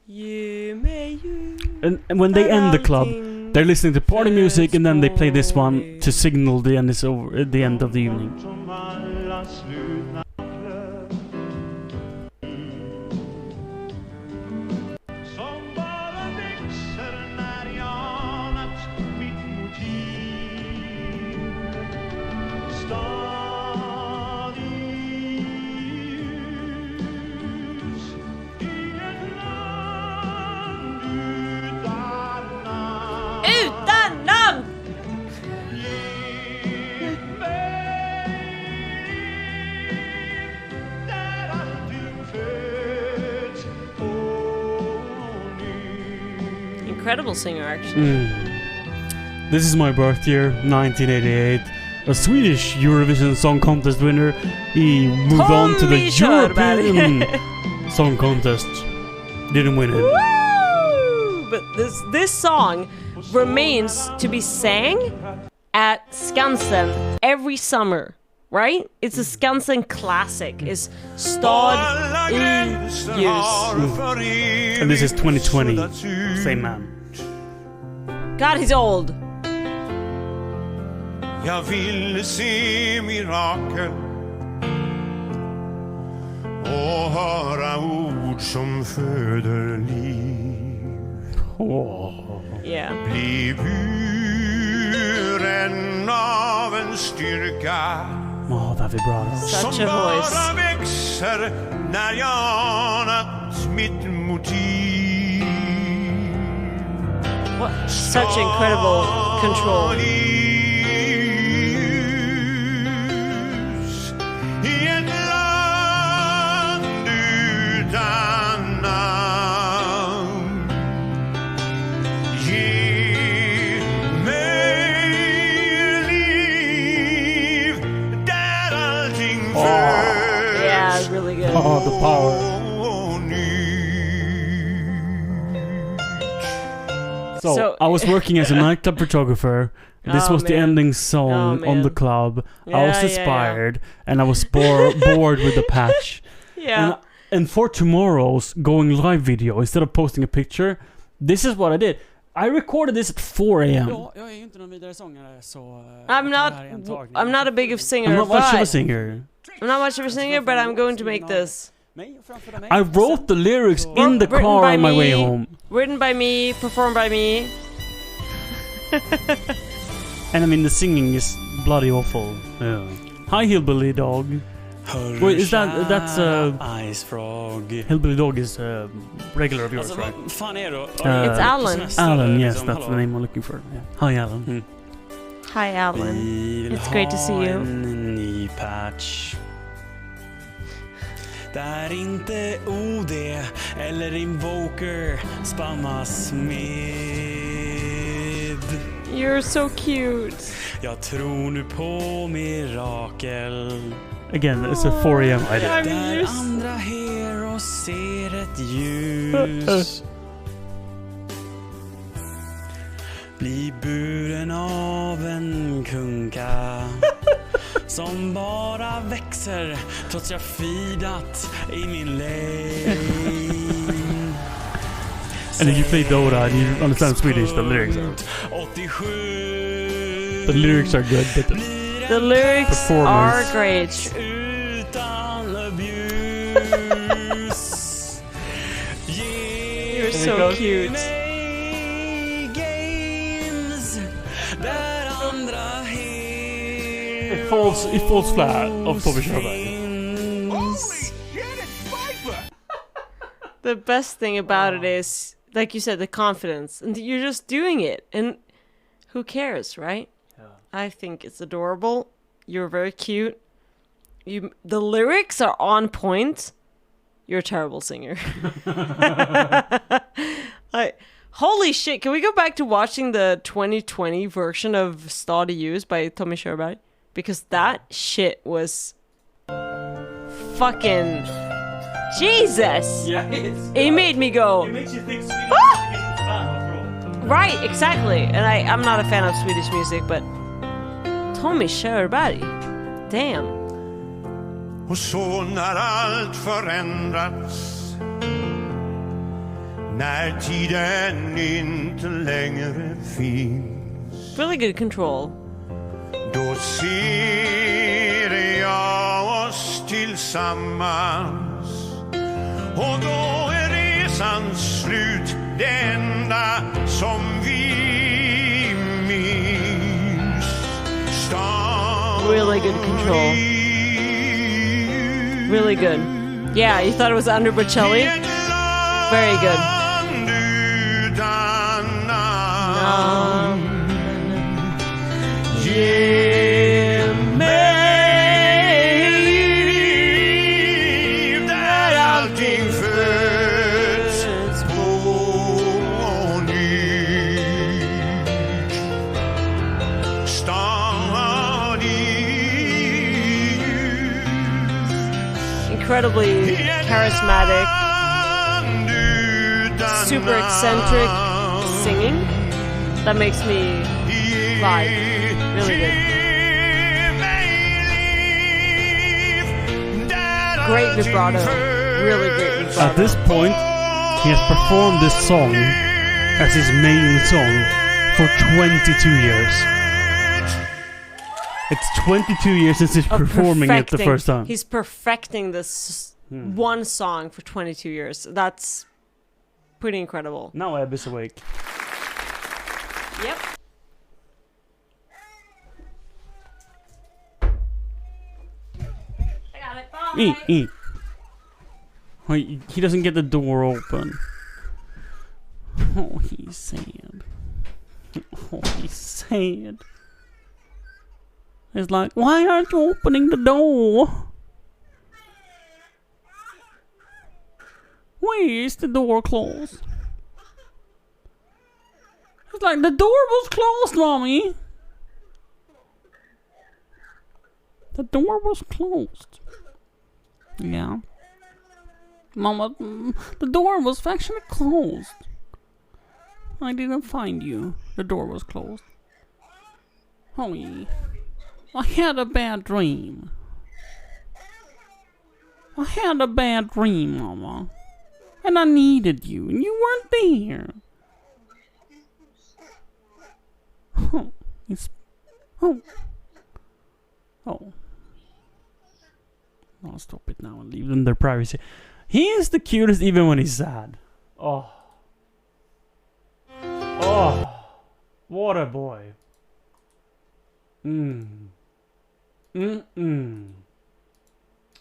Ge mig ljus. And when they end the club, they're listening to party music, and then they play this one to signal the end is over, the end of the evening. Utan namn! Incredible singer, actually. This is my birth year, 1988. A Swedish Eurovision Song Contest winner. He moved on to the European Song Contest. Didn't win it. Woo! But this song remains to be sang at Skansen every summer, right? It's a Skansen classic. It's Stad I ljus. And this is 2020. Same man. God, he's old. Jag ville se mirakel och höra ord som föder liv. Yeah. Bli buren av en styrka that vibrato. som Such a voice. bara växer när jag anat mitt motiv. What? Such incredible control. I ett land utan namn. Ge mig liv där allting föds. Yeah, really good. Oh, the power. So I was working as a nightclub photographer. This was the ending song on the club. I was inspired, and I was bored with the patch. Yeah. And for tomorrow's going live video, instead of posting a picture, this is what I did. I recorded this at 4 a.m. Ja, jag är ju inte någon vidare sångare så... I'm not a big of singer, I'm not much of a but singer. I'm not much of a singer, but I'm going to make this. I wrote the lyrics in the Written car by on my way me, home. Written by me, performed by me. And I mean, the singing is bloody awful. Yeah. Hi, Hillbilly Dog. Wait, is that's Ice Frog. Hillbilly Dog is regular of yours, Alltså, right? vad fan är det då? It's Alan. Alan, yes, that's the name I'm looking for. Yeah. Hi, Alan. Hi, Alan. It's great to see you. En ny patch. Där inte OD eller Invoker spammas med. You're so cute. Jag tror nu på mirakel. Again, it's a 4 a.m. idea. Där andra heroes ser ett ljus. Bli buren av en kunka som bara växer trots jag fidat i min lane. And if you play Dota and you understand Swedish, the lyrics are... The lyrics are good, but the lyrics performance... are great. You're so cute. It falls flat of Tommy Körberg. The best thing about it is, like you said, the confidence. And you're just doing it. And who cares, right? Yeah. I think it's adorable. You're very cute. The lyrics are on point. You're a terrible singer. Holy shit, can we go back to watching the 2020 version of Stadig Ljus by Tommy Körberg? Because that shit was fucking Jesus. Yeah, it made me go. It makes you think Swedish Ah! music is bad after all. Right, exactly. And I'm not a fan of Swedish music, but Tommy Körberg, damn. Och så när allt förändrats, när tiden inte längre finns, Really good control. då ser jag oss tillsammans. Och då är resan slut, det enda som vi minns. Really good control. Really good. Yeah, you thought it was under Bocelli? Very good. Ge mig liv där allting föds på nytt. Incredibly charismatic, super eccentric singing that makes me vibe. Really good. Great vibrato. Really great vibrato. At this point, he has performed this song as his main song for 22 years. It's 22 years since he's performing it the first time. He's perfecting this one song for 22 years. That's pretty incredible. Now Ebb is awake. Yep. I got it. Bye. Wait, he doesn't get the door open. Oh, he's sad. Oh, he's sad. It's like, why aren't you opening the door? Why is the door closed? It's like, the door was closed, Mommy. The door was closed. Yeah. Mama, the door was actually closed. I didn't find you. The door was closed. Oh, I had a bad dream. I had a bad dream, Mama. And I needed you, and you weren't there. It's... Oh. I'll stop it now and leave them their privacy. He is the cutest even when he's sad. Oh. What a boy. Oh,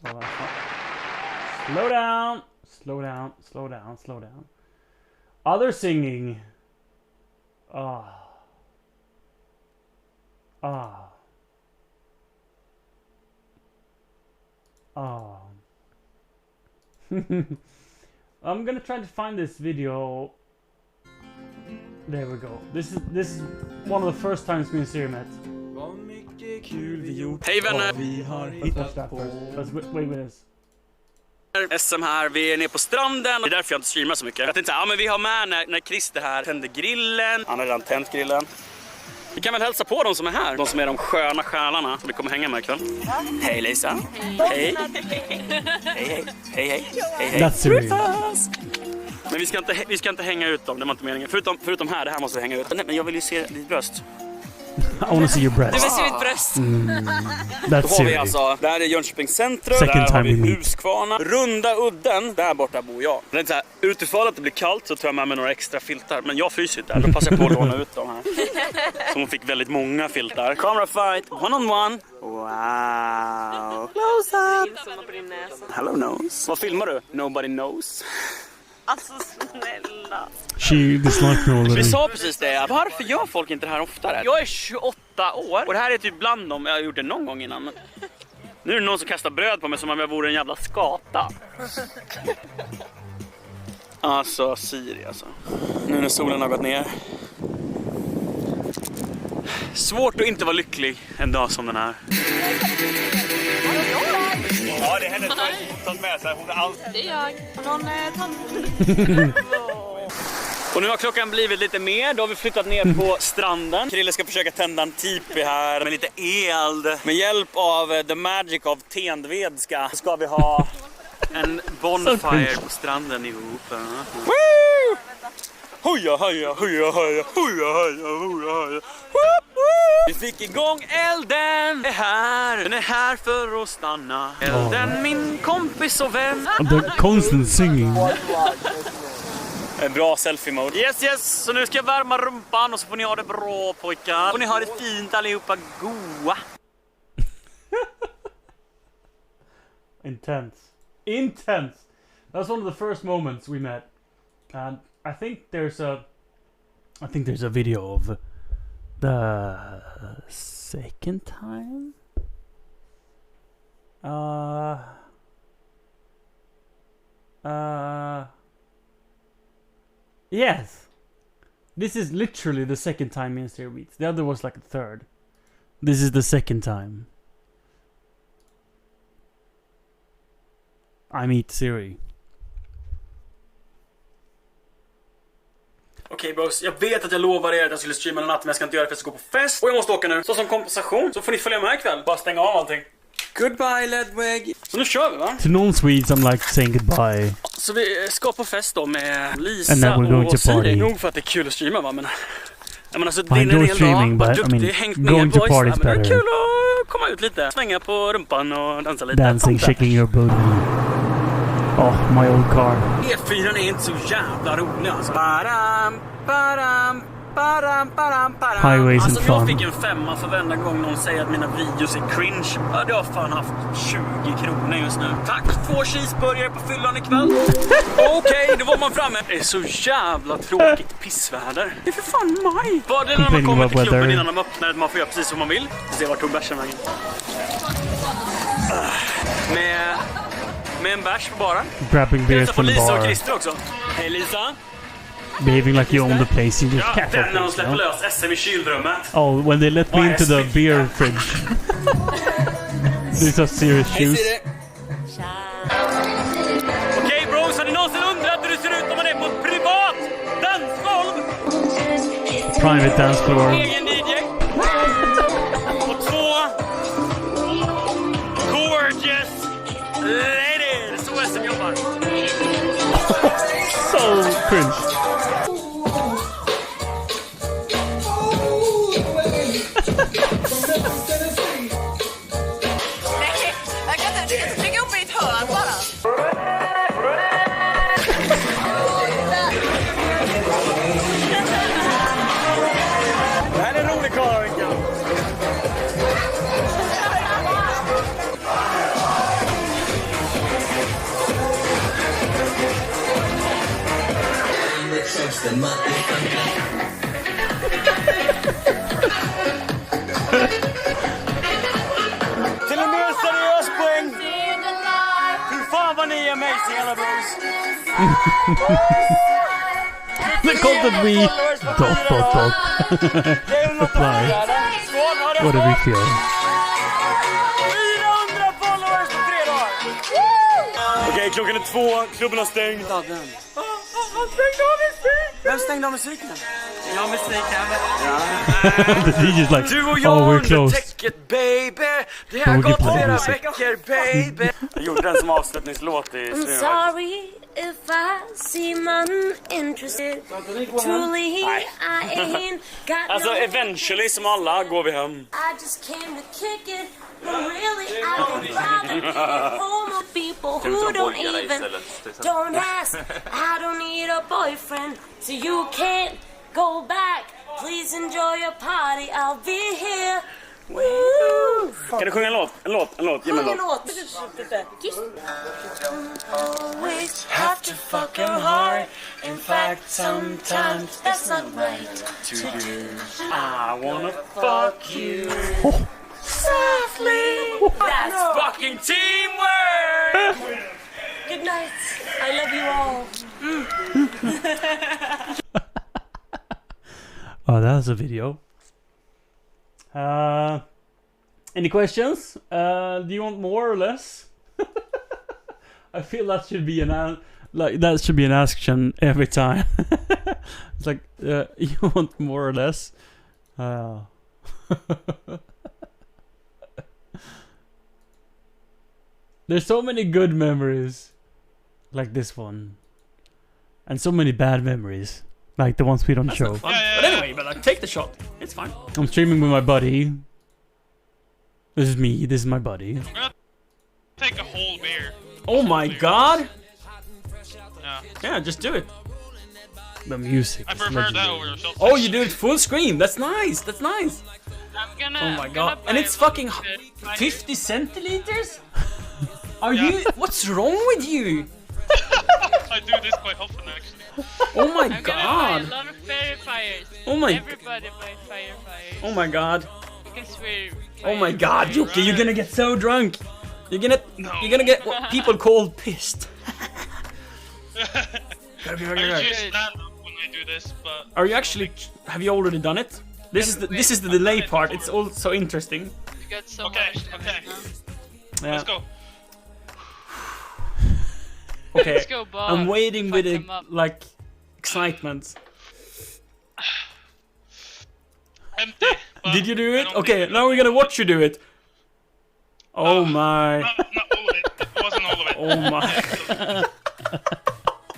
that's fun. Slow down. Other singing. I'm gonna try to find this video. There we go. This is one of the first times me and Siri met. Hej vänner! Let's wait with this. SM här, vi är nere på stranden. Det är därför jag inte streamar så mycket. Jag tänkte men vi har med när Christer här tände grillen. Han har redan tänt grillen. Vi kan väl hälsa på de som är här. De som är de sköna själarna som vi kommer hänga med ikväll. Hej Lisa. Hej. Hej. That's Rufus. Men vi ska inte hänga ut dem, det var inte meningen. Förutom här, det här måste vi hänga ut. Nej, men jag vill ju se ditt bröst. I wanna see your breast. Du vill se mitt bröst. That's Då har vi alltså, där är Jönköpings centrum, där har vi Huskvarna. Runda udden, där borta bor jag. Det är inte så här, utifall att det blir kallt så tar jag med mig några extra filtar. Men jag fryser inte där, då passar jag på att låna ut dem här. Så hon fick väldigt många filtar. Camera fight, one-on-one. Wow. Close up. Hello nose. Vad filmar du? Nobody knows. Alltså snälla. She disliked me already. Vi sa precis det. Varför gör folk inte det här oftare? Jag är 28 år och det här är typ bland dem. Jag har gjort det någon gång innan. Men nu är det någon som kastar bröd på mig som om jag vore en jävla skata. Alltså Siri alltså. Nu när solen har gått ner. Svårt att inte vara lycklig en dag som den här. Ja, det är hennes som med sig. Hon är allt. Det är jag. Någon Och nu har klockan blivit lite mer. Då har vi flyttat ner på stranden. Krille ska försöka tända en tipi här med lite eld. Med hjälp av the magic av tändvedska ska vi ha en bonfire på stranden ihop. Woo! Hoja, hoja, hoja, hoja, hoja, hoja, hoja, hoja. Vi fick igång elden. Den är här för att stanna. Elden, min kompis och vän. The constant singing. En bra selfie-mode. Yes. Så nu ska jag värma rumpan och så får ni ha det bra, pojkar. Och ni har det fint allihopa. Goa. Intense. That's one of the first moments we met. And I think there's a video of the second time. Yes. This is literally the second time me and Siri meets. The other was like a third. This is the second time I meet Siri. Okej bros, jag vet att jag lovade er att jag skulle streama en natt, men jag ska inte göra det för att jag ska gå på fest. Och jag måste åka nu. Så som kompensation så får ni följa med ikväll. Bara stänga av allting. Goodbye Ludwig. Så nu kör vi va? To non-Swedes I'm like saying goodbye. Så vi ska på fest då med Lisa And then we're going to Siri. party. Nog för att det är kul att streama va, men alltså I det är en enjoy hel streaming, dag. Bara but I mean, duktig, hängt med going to boys. party is Men det är better. kul att komma ut lite. Svänga på rumpan och dansa lite. Dancing, shaking your booty. Oh, my old car. E4 är inte så jävla rolig alltså. Highways and alltså jag fun. fick en 5 för varenda gång någon säger att mina videos är cringe. Ja, det har fan haft 20 kronor just nu. Tack, 2 cheeseburgare på fyllan ikväll. Okej, då var man framme. Det är så jävla tråkigt pissväder. Det är för fan maj. Vad är det när man kommer till klubben innan de öppnar att man får göra precis som man vill? Vi ser vart tog bärsen vägen. Med en bärs på baren. Grabbing beers from the Lisa och bar. Christer också. Hej Lisa. Behaving like you own the place. You just Ja, can't den när de help släpper it, lös SM i kylrummet. Oh, when they let me into the beer fridge. These are serious shoes. Okej bros, har ni någonsin undrat hur det ser ut om man är på ett privat dansgolv? Private dance floor. Egen DJ. Och 2 gorgeous ladies. Så SM jobbar. So cringe. Till en mer seriös poäng. Fy fan vad ni är amazing alla bros. The content we apply whatever we feel. 400 followers på 3 dagar. Okej, klockan är 2, klubben har stängt. Vem stängde av musiken? Jag musiken. The DJ's like, Du och oh, jag we're under closed. täcket baby. Det But har we can gått play flera music. veckor baby. Jag gjorde den som avslutningslåt i I'm streamen. sorry if I seem uninterested. Truly, I ain't got Alltså no. eventually som alla går vi hem. I just came to kick it. But really, I would rather get home with people who don't even don't ask. I don't need a boyfriend, so you can't go back. Please enjoy your party. I'll be here. Woo! Kan du sjunga en låt? En låt. Ge mig en låt. Always have to fuck him hard. In fact, sometimes that's not right to do. I wanna fuck you. Softly. That's fucking teamwork! Good night. I love you all. Oh, that's a video. Any questions? Do you want more or less? I feel that should be an action every time. It's like, you want more or less? There's so many good memories, like this one, and so many bad memories, like the ones we don't show. But anyway, but like, take the shot. It's fine. I'm streaming with my buddy. This is me. This is my buddy. I'm gonna take a whole beer. Oh my god! Yeah. Yeah, just do it. The music. I is prefer that legendary. over yourself. Oh, you do it full screen. That's nice. That's nice. I'm gonna. Oh my god. And it's fucking 50 centiliters? Are you? What's wrong with you? I do this quite often actually. Oh my I'm gonna buy god. a lot of fairy fires. Oh my- Everybody buy fire fires. Oh my god. Because we're Oh my god, Yuki, you're gonna get so drunk. You're gonna get what people call pissed. I usually stand up when I do this, but Are you actually? Have you already done it? This is the delay part. It's all so interesting. we got so okay, much. okay. Yeah. Let's go. Okay. Let's go, Bob. I'm waiting with Fuck it, them up. like excitement. Empty. but Did you do I it? don't Okay, think- now we're gonna watch you do it. Oh my. Not all of it. It wasn't all of it. Oh my.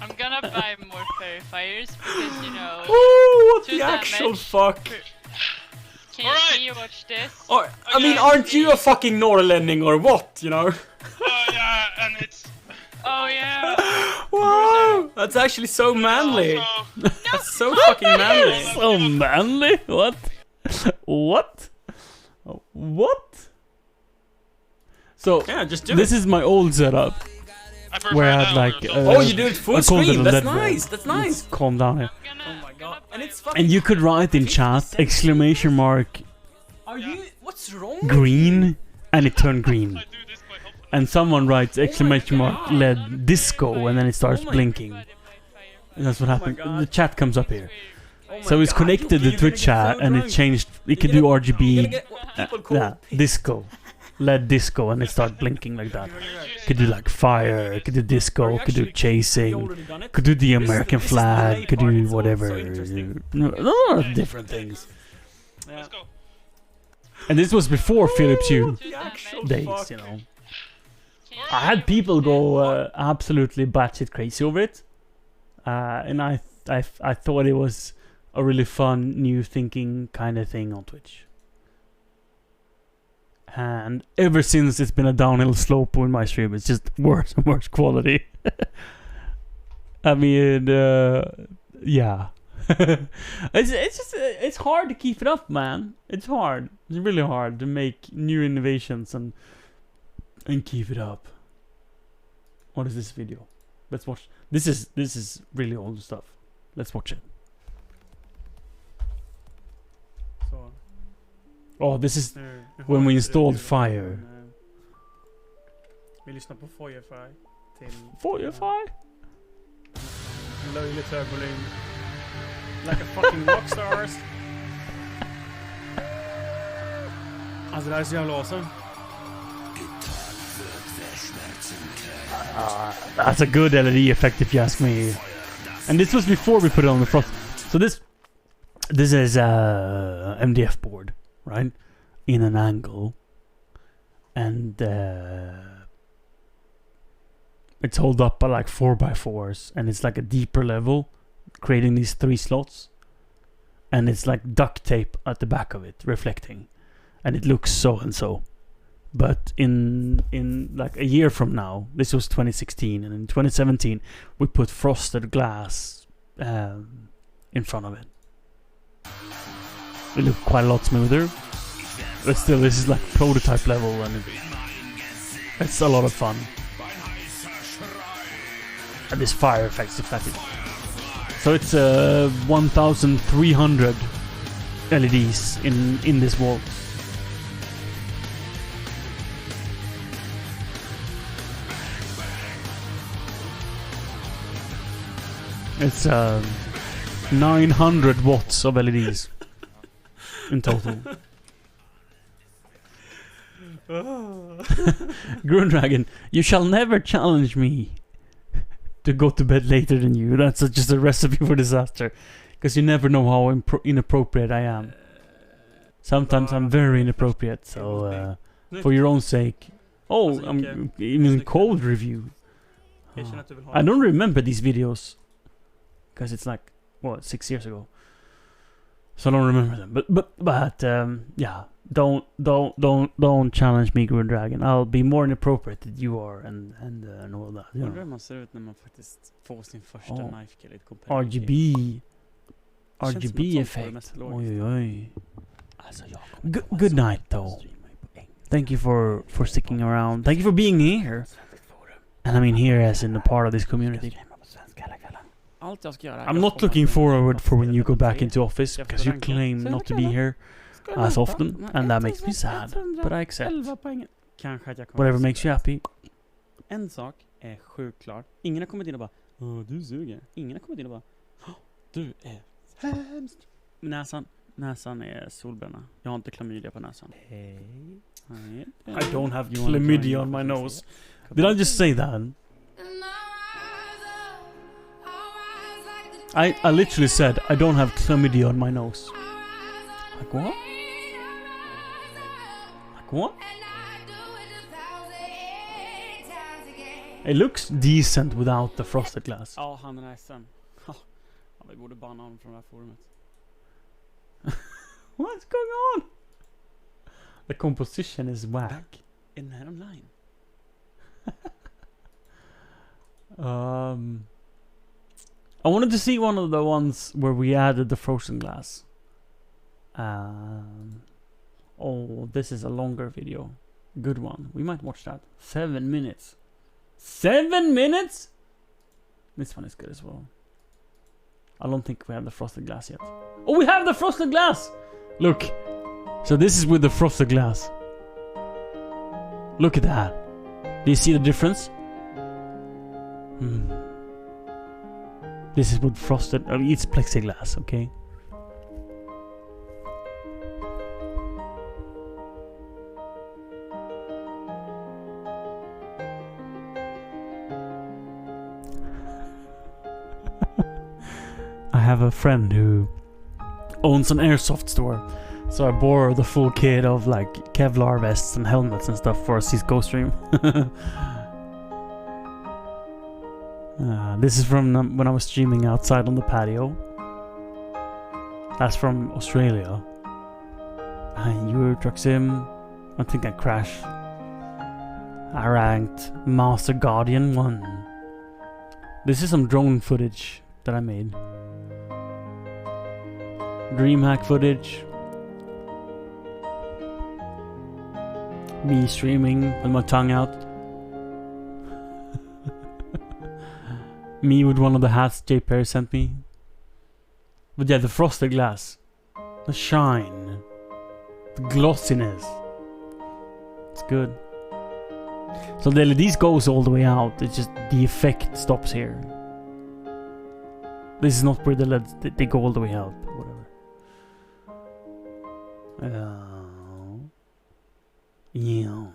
I'm gonna buy more fairy fires because you know. Ooh, what two the actual damage fuck? Can you watch this? Or, I mean, aren't you a fucking norrlänning or what? You know? Yeah, and it's. Oh yeah. Wow, that's actually so manly. That's so fucking manly. So manly? What? What? What? So Yeah, just do this it. is my old setup, where I had like. Oh, you do it full I called it screen. a That's LED bulb. nice. That's nice. Let's calm down here. Oh my god. And it's fucking. And you could write in chat exclamation mark Are you? What's wrong? green, and it turned green. And someone writes exclamation mark LED disco, and then it starts blinking. And that's what happened. The chat comes up here. So it's connected to Twitch chat, and it changed. It could do RGB, disco, LED disco, and it starts blinking like that. Could do like fire, could do disco, could do chasing, could do the American flag, could do whatever. A lot of different things. Let's go. And this was before Philips Hue days, you know. I had people go absolutely batshit crazy over it, and I thought it was a really fun, new thinking kind of thing on Twitch. And ever since, it's been a downhill slope with my stream. It's just worse and worse quality. I mean, yeah. it's hard to keep it up, man. It's hard. It's really hard to make new innovations and keep it up. What is this video? Let's watch. This is really old stuff. Let's watch it. Oh, this is when we installed Fire. Vi lyssnar på Firefly till... Firefly? Löjligt hög volym. Like a fucking rockstars. Alltså det här är så jävla awesome. That's a good LED effect if you ask me. And this was before we put it on the Frost. So this is a MDF board, right? In an angle. And it's held up by like 4x4s, and it's like a deeper level, creating these 3 slots. And it's like duct tape at the back of it, reflecting. And it looks so and so. But in like a year from now, this was 2016, and in 2017 we put frosted glass in front of it. It looked quite a lot smoother, but still, this is like prototype level, and it's a lot of fun. And this fire effects effective. So it's 1,300 LEDs in this wall. It's 900 watts of LEDs in total. Grundragon, you shall never challenge me to go to bed later than you. That's just a recipe for disaster. Because you never know how inappropriate I am. Sometimes I'm very inappropriate, so for your own sake. Oh, I'm even cold review. I don't remember these videos. Because it's like, what, 6 years ago. So I don't remember them. But yeah. Don't challenge me, Grundragon. I'll be more inappropriate than you are and all that. You Undrar hur man ser ut när man faktiskt får sin första knife kill i ett RGB effect. Oj, oj, oj. Good night though. Thank you for sticking around. Thank you for being here. And I mean here as in the part of this community. I'm not looking forward for when you go back into office, because you claim not to be here as often, and that makes me sad. But I accept. Whatever makes you happy. En sak är sjukt klar. Ingen har kommit in och bara du suger. Ingen har kommit in och bara du är hemskt. Näsan är solbränna. Jag har inte klamydia på näsan. I don't have chlamydia on my nose. Did I just say that? I literally said I don't have chlamydia on my nose. Like what? Like what? It looks decent without the frosted glass. Ja, han är nästan. Ja, vi borde banna honom från det här forumet. What's going on? The composition is whack. In här online. I wanted to see one of the ones where we added the frozen glass. Oh, this is a longer video. Good one. We might watch that. 7 minutes. 7 minutes? This one is good as well. I don't think we have the frosted glass yet. Oh, we have the frosted glass! Look. So this is with the frosted glass. Look at that. Do you see the difference? This is with frosted. I mean, it's plexiglass, okay? I have a friend who owns an airsoft store, so I borrow the full kit of like Kevlar vests and helmets and stuff for a Cisco stream. This is from when I was streaming outside on the patio. That's from Australia. Euro Truck Sim. I think I crashed. I ranked Master Guardian 1. This is some drone footage that I made. DreamHack footage. Me streaming with my tongue out. Me with one of the hats J. Perry sent me. But yeah, the frosted glass. The shine. The glossiness. It's good. So the LEDs goes all the way out. It's just the effect stops here. This is not where the LEDs they go all the way out. Whatever. Yeah.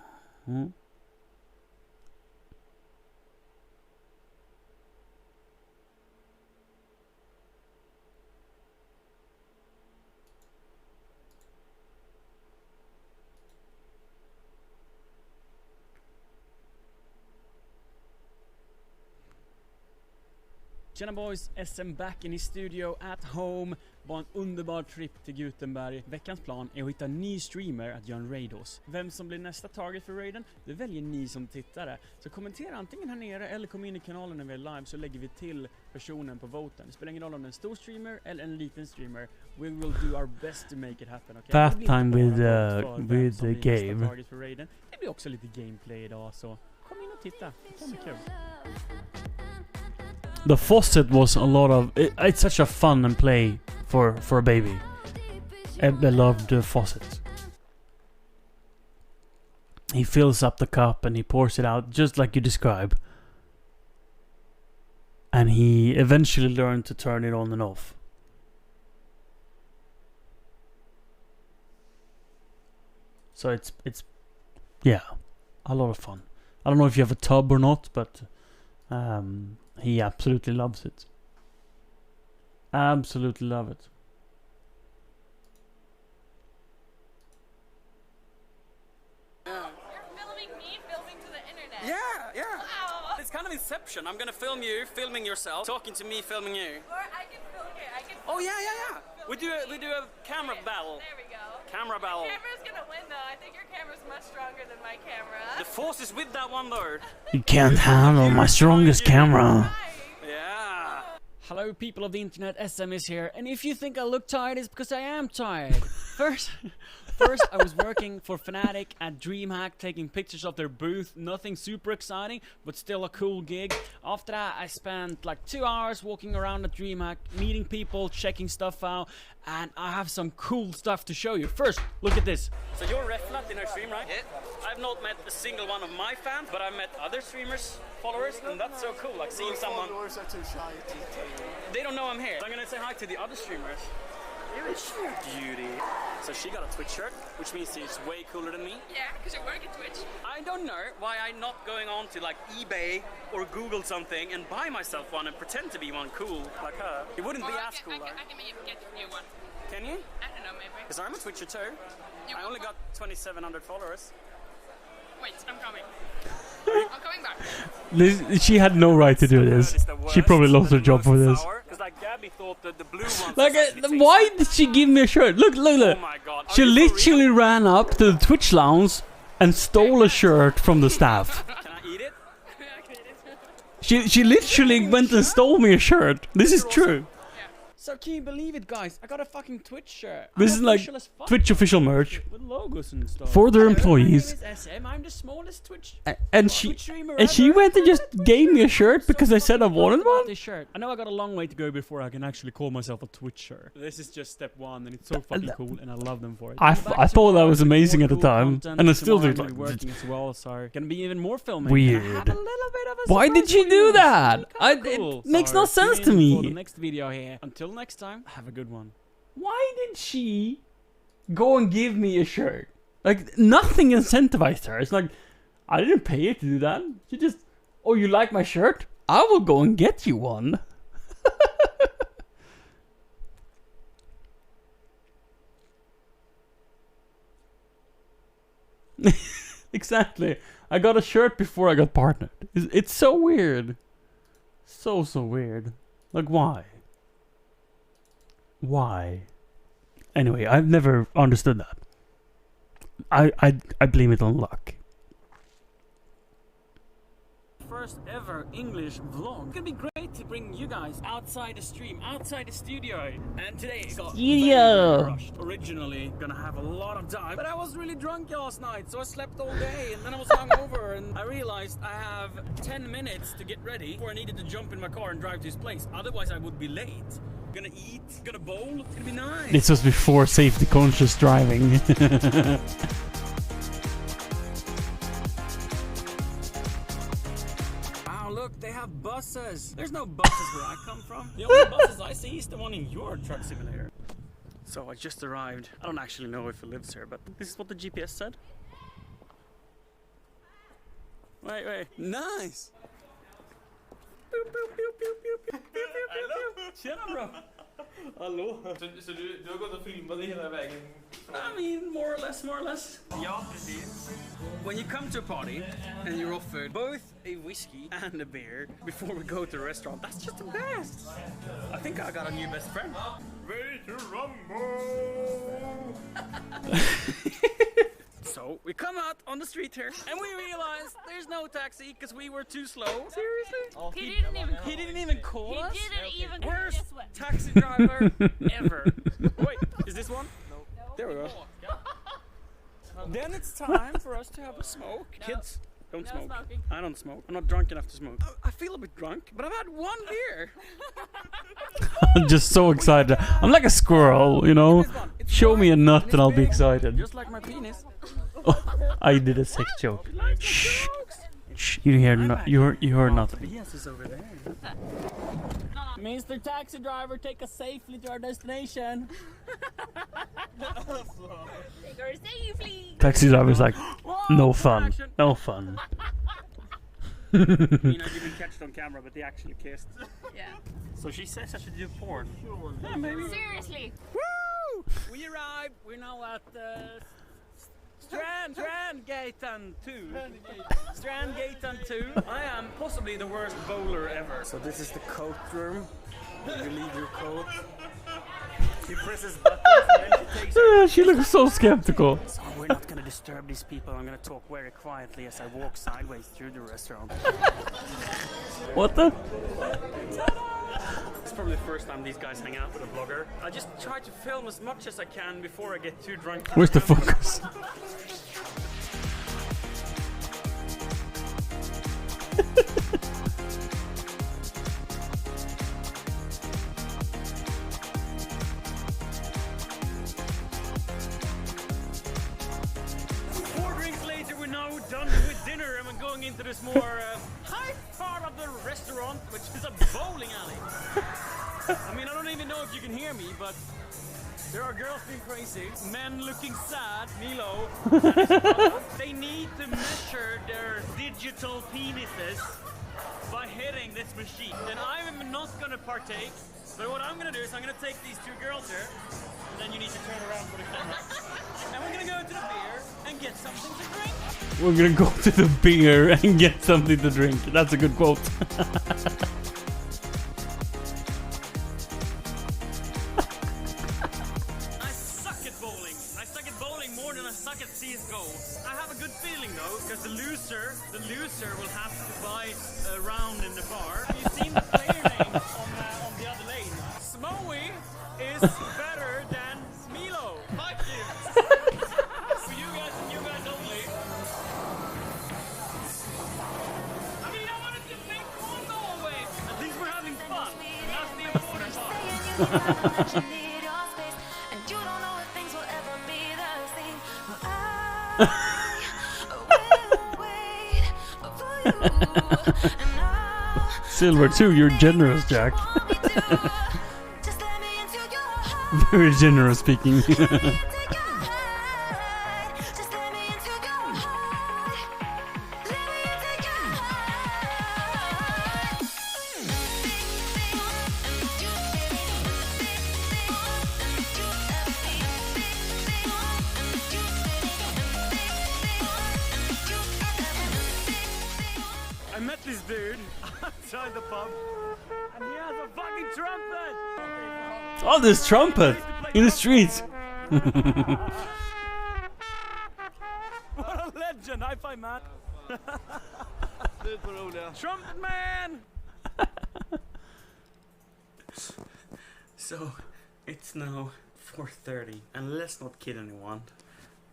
Tjena boys, SM back in i studio at home. Var en underbar trip till Gutenberg. Veckans plan är att hitta en ny streamer att göra en raid hos. Vem som blir nästa target för raiden, det väljer ni som tittare. Så kommentera antingen här nere eller kom in i kanalen när vi är live, så lägger vi till personen på voten. Det spelar ingen roll om det är en stor streamer eller en liten streamer. We will do our best to make it happen, okay? That time with the game. Det blir också lite gameplay idag, så kom in och titta. Det kommer kul. The faucet was a lot of... It's such a fun and play for a baby. I loved the faucet. He fills up the cup and he pours it out just like you describe. And he eventually learned to turn it on and off. So it's yeah, a lot of fun. I don't know if you have a tub or not, but he absolutely loves it. Absolutely love it. You're filming me, filming to the internet. Yeah. Wow. It's kind of Inception. I'm gonna film you, filming yourself, talking to me, filming you. Or I can film it. Oh yeah. We do a camera battle. There we go. Camera battle. Your camera's gonna win though. I think your camera's much stronger than my camera. The force is with that one though. You can't handle my strongest camera. Yeah. Hello people of the internet, SM is here, and if you think I look tired, it's because I am tired. First I was working for Fnatic at DreamHack, taking pictures of their booth, nothing super exciting, but still a cool gig. After that I spent like 2 hours walking around at DreamHack, meeting people, checking stuff out, and I have some cool stuff to show you. First, look at this. So you're Reflat in our stream, right? Yeah. I've not met a single one of my fans, but I've met other streamers, followers, and that's so cool, like seeing someone... Followers are too shy to tell you. They don't know I'm here. So I'm gonna say hi to the other streamers. You're a beauty. So she got a Twitch shirt, which means she's way cooler than me. Yeah, because you work at Twitch. I don't know why I'm not going on to like eBay or Google something and buy myself one and pretend to be one cool like her. It wouldn't be as cool. I can maybe get you one. Can you? I don't know, maybe. Because I'm a Twitcher too. I only got 2,700 followers. Wait, I'm coming. I'm coming back. She had no right to do this. She probably lost her job for this. Because like Gabby thought that the blue one. Like, why did she give me a shirt? Look. Oh my god. She literally ran up to the Twitch lounge and stole a shirt from the staff. Can I eat it? She literally went and stole me a shirt. This is true. So can you believe it, guys? I got a fucking Twitch shirt. This is like Twitch official merch with logos and stuff for their employees. My name is SM. I'm the smallest Twitch. And she went and just gave me a shirt because I said I wanted one. This shirt. I know I got a long way to go before I can actually call myself a Twitcher. This is just step one, and it's so fucking cool, and I love them for it. I thought that was amazing at the time, and I still do. Like, working as well, so gonna be even more filming. Weird. Why did she do that? It makes no sense to me. For the next video here. Until next time, have a good one. Why did she go and give me a shirt? Like, nothing incentivized her. It's like, I didn't pay her to do that. She just, oh, you like my shirt? I will go and get you one. Exactly. I got a shirt before I got partnered. It's so weird. So weird. Like, why? Why? Anyway, I've never understood that. I blame it on luck. First ever English vlog. It's gonna be great to bring you guys outside the stream, outside the studio. And today it got very rushed. Originally gonna have a lot of time, but I was really drunk last night, so I slept all day, and then I was hungover, and I realized I have 10 minutes to get ready before I needed to jump in my car and drive to his place. Otherwise I would be late. gonna eat, gonna bowl. It's gonna be nice. This was before safety conscious driving. Wow, look, they have buses. There's no buses where I come from. The only buses I see is the one in your truck simulator. So I just arrived. I don't actually know if it lives here, but this is what the GPS said. Wait. Nice! Tjena bro! Hallå! Så du har gått och filmat hela vägen? I mean, more or less. Ja, precis. When you come to a party and you're offered both a whiskey and a beer before we go to the restaurant, that's just the best! I think I got a new best friend. Ready to rumble! So we come out on the street here and we realize there's no taxi because we were too slow. Seriously? He didn't even call us? Worst taxi driver ever. Wait, is this one? No. There we go. Then it's time for us to have a smoke. Kids, don't smoke. Smoking. I don't smoke. I'm not drunk enough to smoke. I feel a bit drunk, but I've had one beer. I'm just so excited. I'm like a squirrel, you know. Show me a nut and I'll be excited. Just like my penis. Oh, I did a sex joke. Shh. Shh. You heard nothing. Yes, it's over there. Mr. Taxi Driver, take us safely to our destination. Take her safely. Taxi driver's like, no fun. No fun. You know, you didn't catch it on camera, but they actually kissed. Yeah. So she says I should do porn. Yeah, maybe. Seriously. Woo! We arrived. We're now at Strandgatan 2. Strandgatan 2. I am possibly the worst bowler ever. So this is the coat room. You leave your coat. She presses buttons and then she takes her. She looks so skeptical. So we're not gonna disturb these people. I'm gonna talk very quietly as I walk sideways through the restaurant. What the? It's probably the first time these guys hang out with a vlogger. I just try to film as much as I can before I get too drunk. Where's the focus? Done with dinner and we're going into this more high part of the restaurant, which is a bowling alley. I mean, I don't even know if you can hear me, but there are girls being crazy, men looking sad, Milo. They need to measure their digital penises by hitting this machine. And I'm not gonna partake, but what I'm gonna do is I'm gonna take these two girls here, and then you need to turn around for the camera. And we're gonna go to the beer and get something to drink. We're gonna go to the beer and get something to drink. That's a good quote. I suck at bowling. I suck at bowling more than I suck at CSGO. I have a good feeling though, because the loser will have to buy a round in the bar. Have you seen the player names on the other lane? Smoey is better than Milo. Fuck you. For you guys and you guys only. I mean, I wanted to make one go away. At least we're having fun. That's the important part. Silver too, you're generous, Jack. Very generous speaking. I met this dude outside the pub, and he has a fucking trumpet! Oh, there's trumpet in the streets. What a legend! High five, man! Trumpet man! So, it's now 4:30, and let's not kid anyone.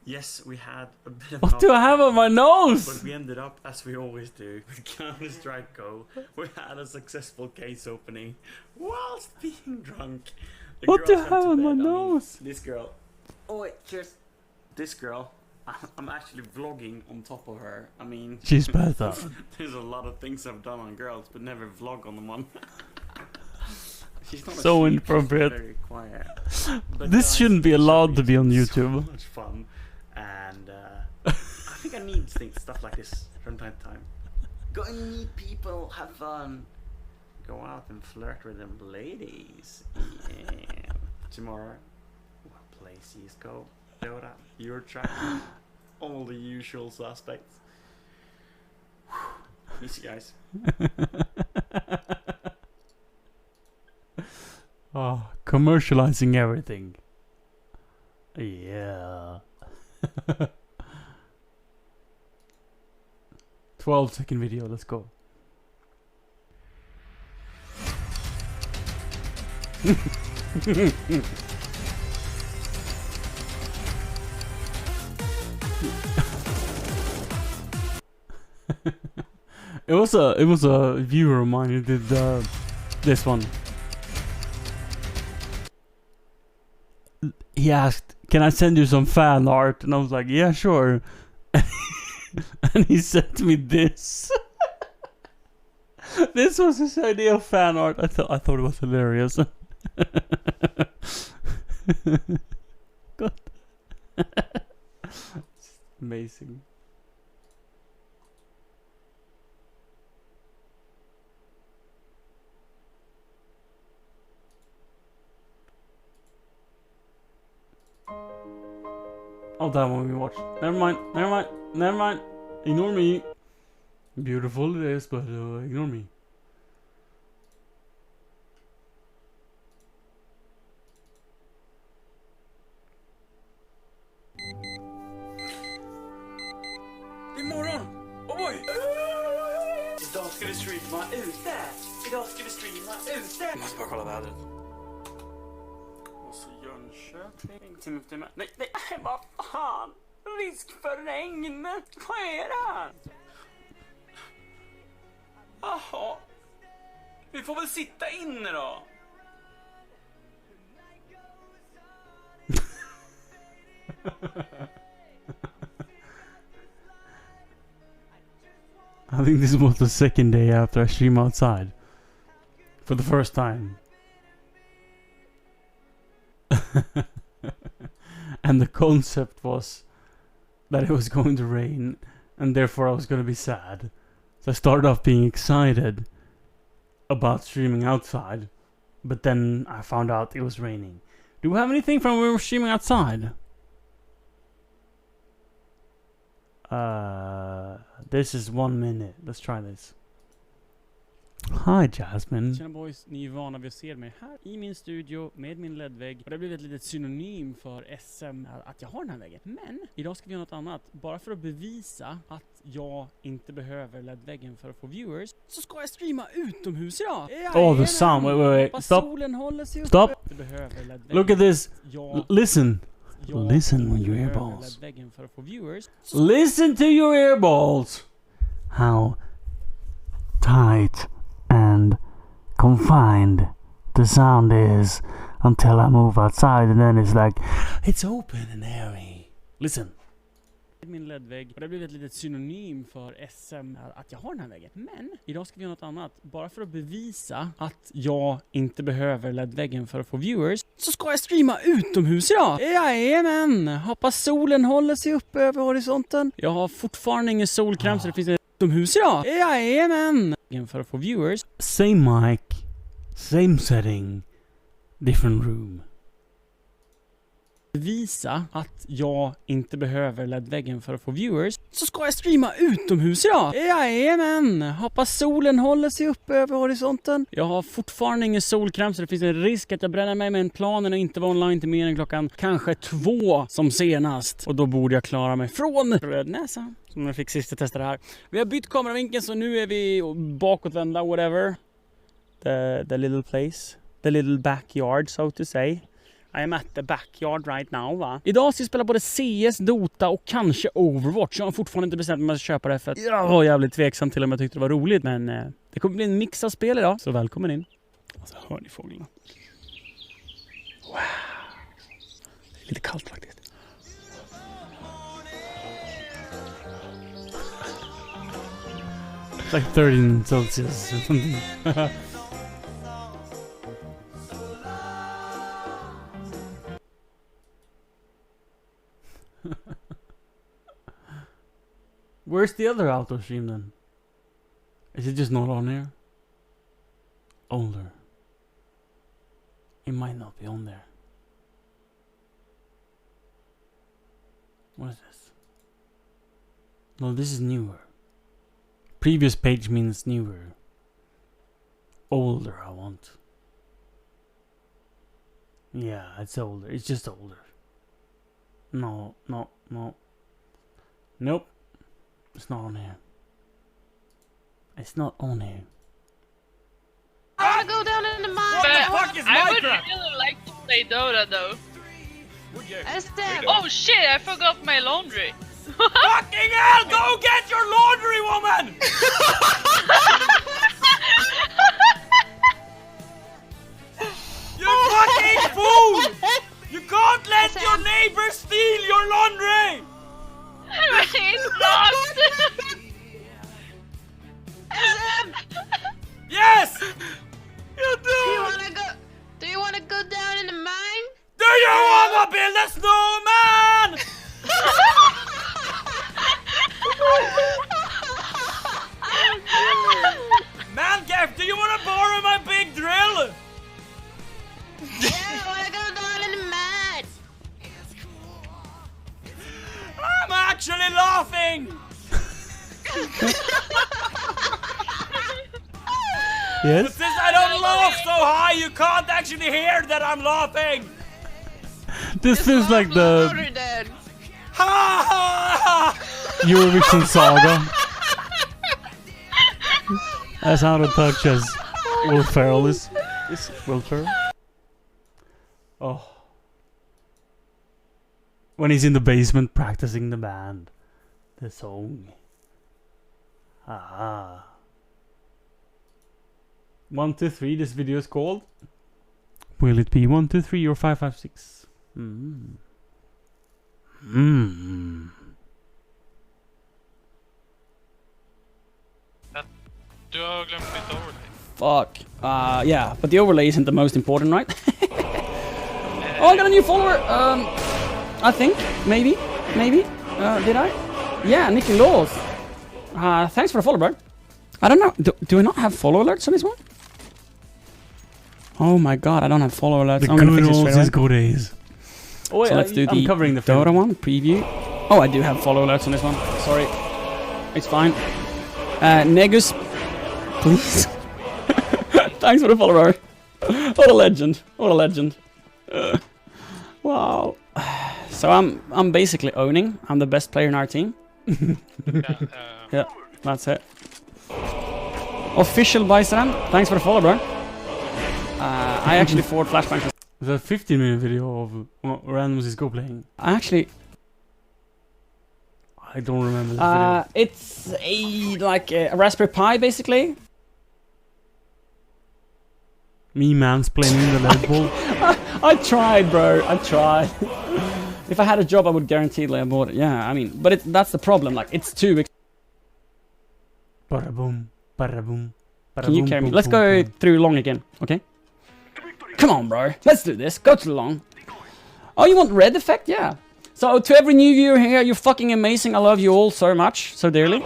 Yes, we had a bit of What do I have on my nose? But we ended up, as we always do, with Counter-Strike Go. We had a successful case opening whilst being drunk. The What do I girls went have to on my bed. nose? This girl. Oh wait, cheers. This girl. I'm actually vlogging on top of her. I mean, She's better. There's a lot of things I've done on girls, but never vlog on one. She's not So a sheep, inappropriate. She's very quiet. But This guys, shouldn't be allowed to be on so YouTube. much fun, and I think I need stuff like this from time to time. Go and meet people, have fun, go out and flirt with them ladies. Yeah. Tomorrow, we'll play CS:GO, Dota, Eurotrack, all the usual suspects. Miss you guys. Oh, commercializing everything. Yeah. 12-second video, let's go. It was a viewer of mine who did this one. He asked, "Can I send you some fan art?" And I was like, "Yeah, sure." And he sent me this. This was his idea of fan art. I thought it was hilarious. God. It's amazing. Oh, that one we watched. Never mind. Ignore me. Beautiful it is, but ignore me. Det är morgon! Oj! Idag ska vi streama ute! Idag ska vi streama ute! Jag måste bara kolla vädret. Och så Jönköping. Timme. Nej, vad fan! Risk för regn! Vad är det? Jaha. Vi får väl sitta inne då. I think this was the second day after I streamed outside. For the first time. And the concept was that it was going to rain, and therefore I was going to be sad. So I started off being excited about streaming outside, but then I found out it was raining. Do we have anything from when we were streaming outside? This is 1 minute. Let's try this. Hi Jasmine. Tjena boys, ni är vana vid att se mig här i min studio med min LED-vägg. Och det har blivit ett litet synonym för SM att jag har den här väggen. Men idag ska vi göra något annat. Bara för att bevisa att jag inte behöver LED-väggen för att få viewers, så ska jag streama utomhus idag. Oh, the sound. Wait. Stop. Stop. Look at this. Listen. Listen with your earballs. Listen to your earballs. How tight and confined the sound is until I move outside, and then it's like it's open and airy. Listen. Min LED-vägg. Och det har blivit ett litet synonym för SM att jag har den här väggen. Men idag ska vi göra något annat. Bara för att bevisa att jag inte behöver LED-väggen för att få viewers, så ska jag streama utomhus idag. Jajamän! Hoppas solen håller sig uppe över horisonten. Jag har fortfarande ingen solkräm så det finns en utomhus idag. Jajamän! För att få viewers. Same mic, same setting, different room. Visa att jag inte behöver LED-väggen för att få viewers, så ska jag streama utomhus idag. Jajamän! Hoppas solen håller sig uppe över horisonten. Jag har fortfarande ingen solkräm så det finns en risk att jag bränner mig med en planen och inte vara online till mer än klockan kanske 2 som senast. Och då borde jag klara mig från rödnäsa. Som jag fick sist att testa det här. Vi har bytt kameravinkeln så nu är vi bakåtvända, whatever. The little place. The little backyard, so to say. I am at the backyard right now, va? Idag ska jag spela både CS, Dota och kanske Overwatch. Jag har fortfarande inte bestämt mig att köpa det för att jag var jävligt tveksam till om jag tyckte det var roligt. Men det kommer bli en mix av spel idag. Så välkommen in. Och så hör ni fåglarna. Wow. Det är lite kallt faktiskt. It's like 13 Celsius or something. Where's the other outdoor stream then? Is it just not on here? Older. It might not be on there. What is this? No, this is newer. Previous page means newer. Older, I want. Yeah, it's older. It's just older. No. Nope. It's not on here. It's not on here. I wanna go down in the mine. I would really like to play Dota though. Oh shit, I forgot my laundry. Fucking hell! Go get your laundry, woman! You fucking fool! You can't let your neighbor steal your laundry! It's locked! Yes! Do you wanna go down in the mine? Do you wanna build a snowman? Man, Gav, do you wanna borrow my big drill? Yeah, I wanna go down in the mine. I'm actually laughing! Yes? But since I don't laugh so high, you can't actually hear that I'm laughing! This feels like the Ha ha! Eurovision saga. As out of touch as Will Ferrell is. Is Will Ferrell? Oh. When he's in the basement practicing the band. The song. Ah. 1, 2, 3, this video is called. Will it be 1, 2, 3 or 5, 5, 6? Du har glömt mitt overlay. Fuck. Yeah, but the overlay isn't the most important, right? Oh, I got a new follower! I think. Maybe. Did I? Yeah, Nicky Laws. Thanks for the follow, bro. I don't know. Do I not have follow alerts on this one? Oh my god, I don't have follow alerts. The I'm gonna fix good it old straight away. Cisco days. Oh wait, So let's do I'm the covering the Dota film. one preview. Oh, I do have follow alerts on this one. Sorry, it's fine. Negus, please. Thanks for the follow, bro. What a legend! What a legend! Wow. So I'm basically owning. I'm the best player in our team. Yeah, that's it. Official Bison. Thanks for the follow, bro. I actually forward flashbang. There's a 15-minute video of random Cisco playing. I don't remember this video. It's a Raspberry Pi, basically. Me mansplaining the LED bulb. I tried, bro. I tried. If I had a job, I would guarantee I bought it. Yeah, I mean, but that's the problem. Like, it's too. Ba-da-boom, ba-da-boom. Can you carry me? Let's go through long again, okay? Come on, bro. Let's do this. Go to long. Oh, you want red effect? Yeah. So to every new viewer here, you're fucking amazing. I love you all so much, so dearly.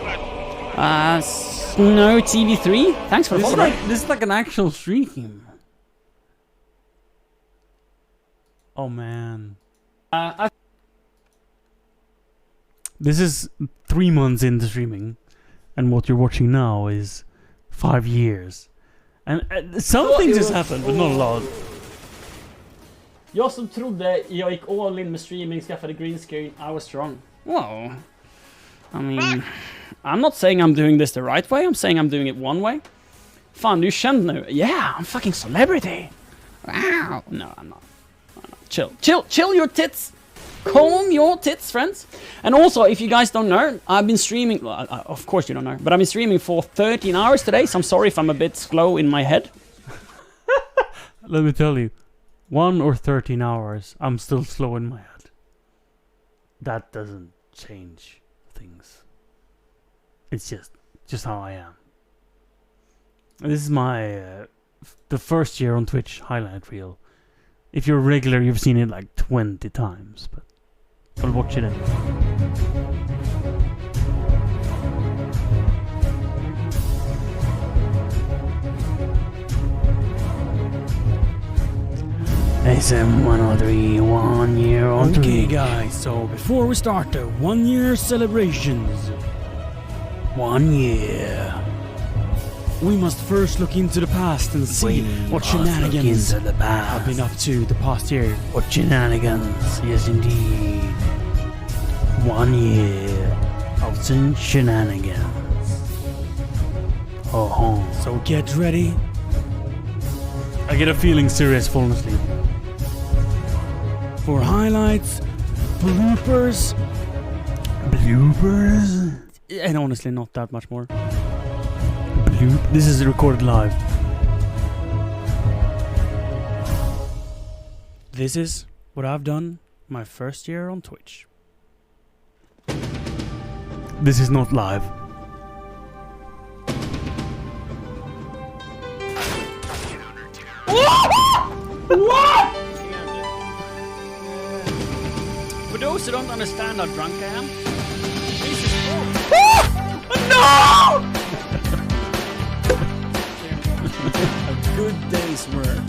Snow TV3. Thanks for the follow. This is like an actual stream. Oh man. This is 3 months into streaming, and what you're watching now is 5 years. And some things has happened, but not a lot. Jag som trodde jag gick all in med streaming, skaffade green screen, I was strong. Well, I mean, I'm not saying I'm doing this the right way, I'm saying I'm doing it one way. Fan, du är känd nu. Yeah, I'm fucking celebrity. Wow. No, I'm not. Chill your tits. Calm your tits, friends. And also, if you guys don't know, I've been streaming, well, of course you don't know, but I've been streaming for 13 hours today, so I'm sorry if I'm a bit slow in my head. Let me tell you, 1 or 13 hours, I'm still slow in my head. That doesn't change things. It's just how I am. This is my the first year on Twitch highlight reel. If you're regular, you've seen it like 20 times, but I'll watch it anyway. SM103, 1 year on Okay, Twitch. guys, so before we start the 1 year celebrations, 1 year. we must first look into the past and see what shenanigans into the past. have been up to the past year. What shenanigans? Yes, indeed. 1 year of some shenanigans. Oh, so get ready. I get a feeling Sirius falling asleep. For highlights, bloopers, and honestly not that much more. This is recorded live. This is what I've done my first year on Twitch. This is not live. What? For those who don't understand how drunk I am, this is No! a good day's work.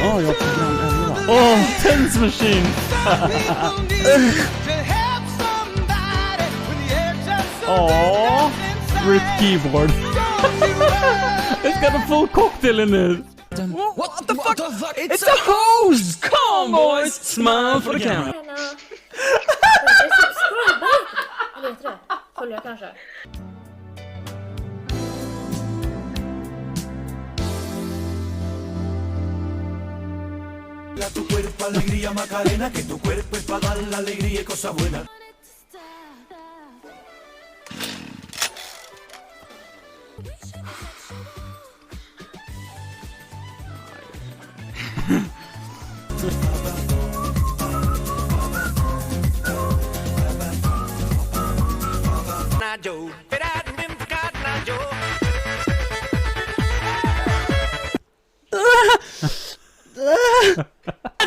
Oh, jag program 11. Oh, Tense Machine! Aww, rip keyboard. It's got a full cocktail in it. What the fuck? It's a hose! Come on, boys! Smile for the camera. Eller heter det? Följa kanske? Tu cuerpo alegría Macarena, que tu cuerpo es para dar la alegría y cosas buenas.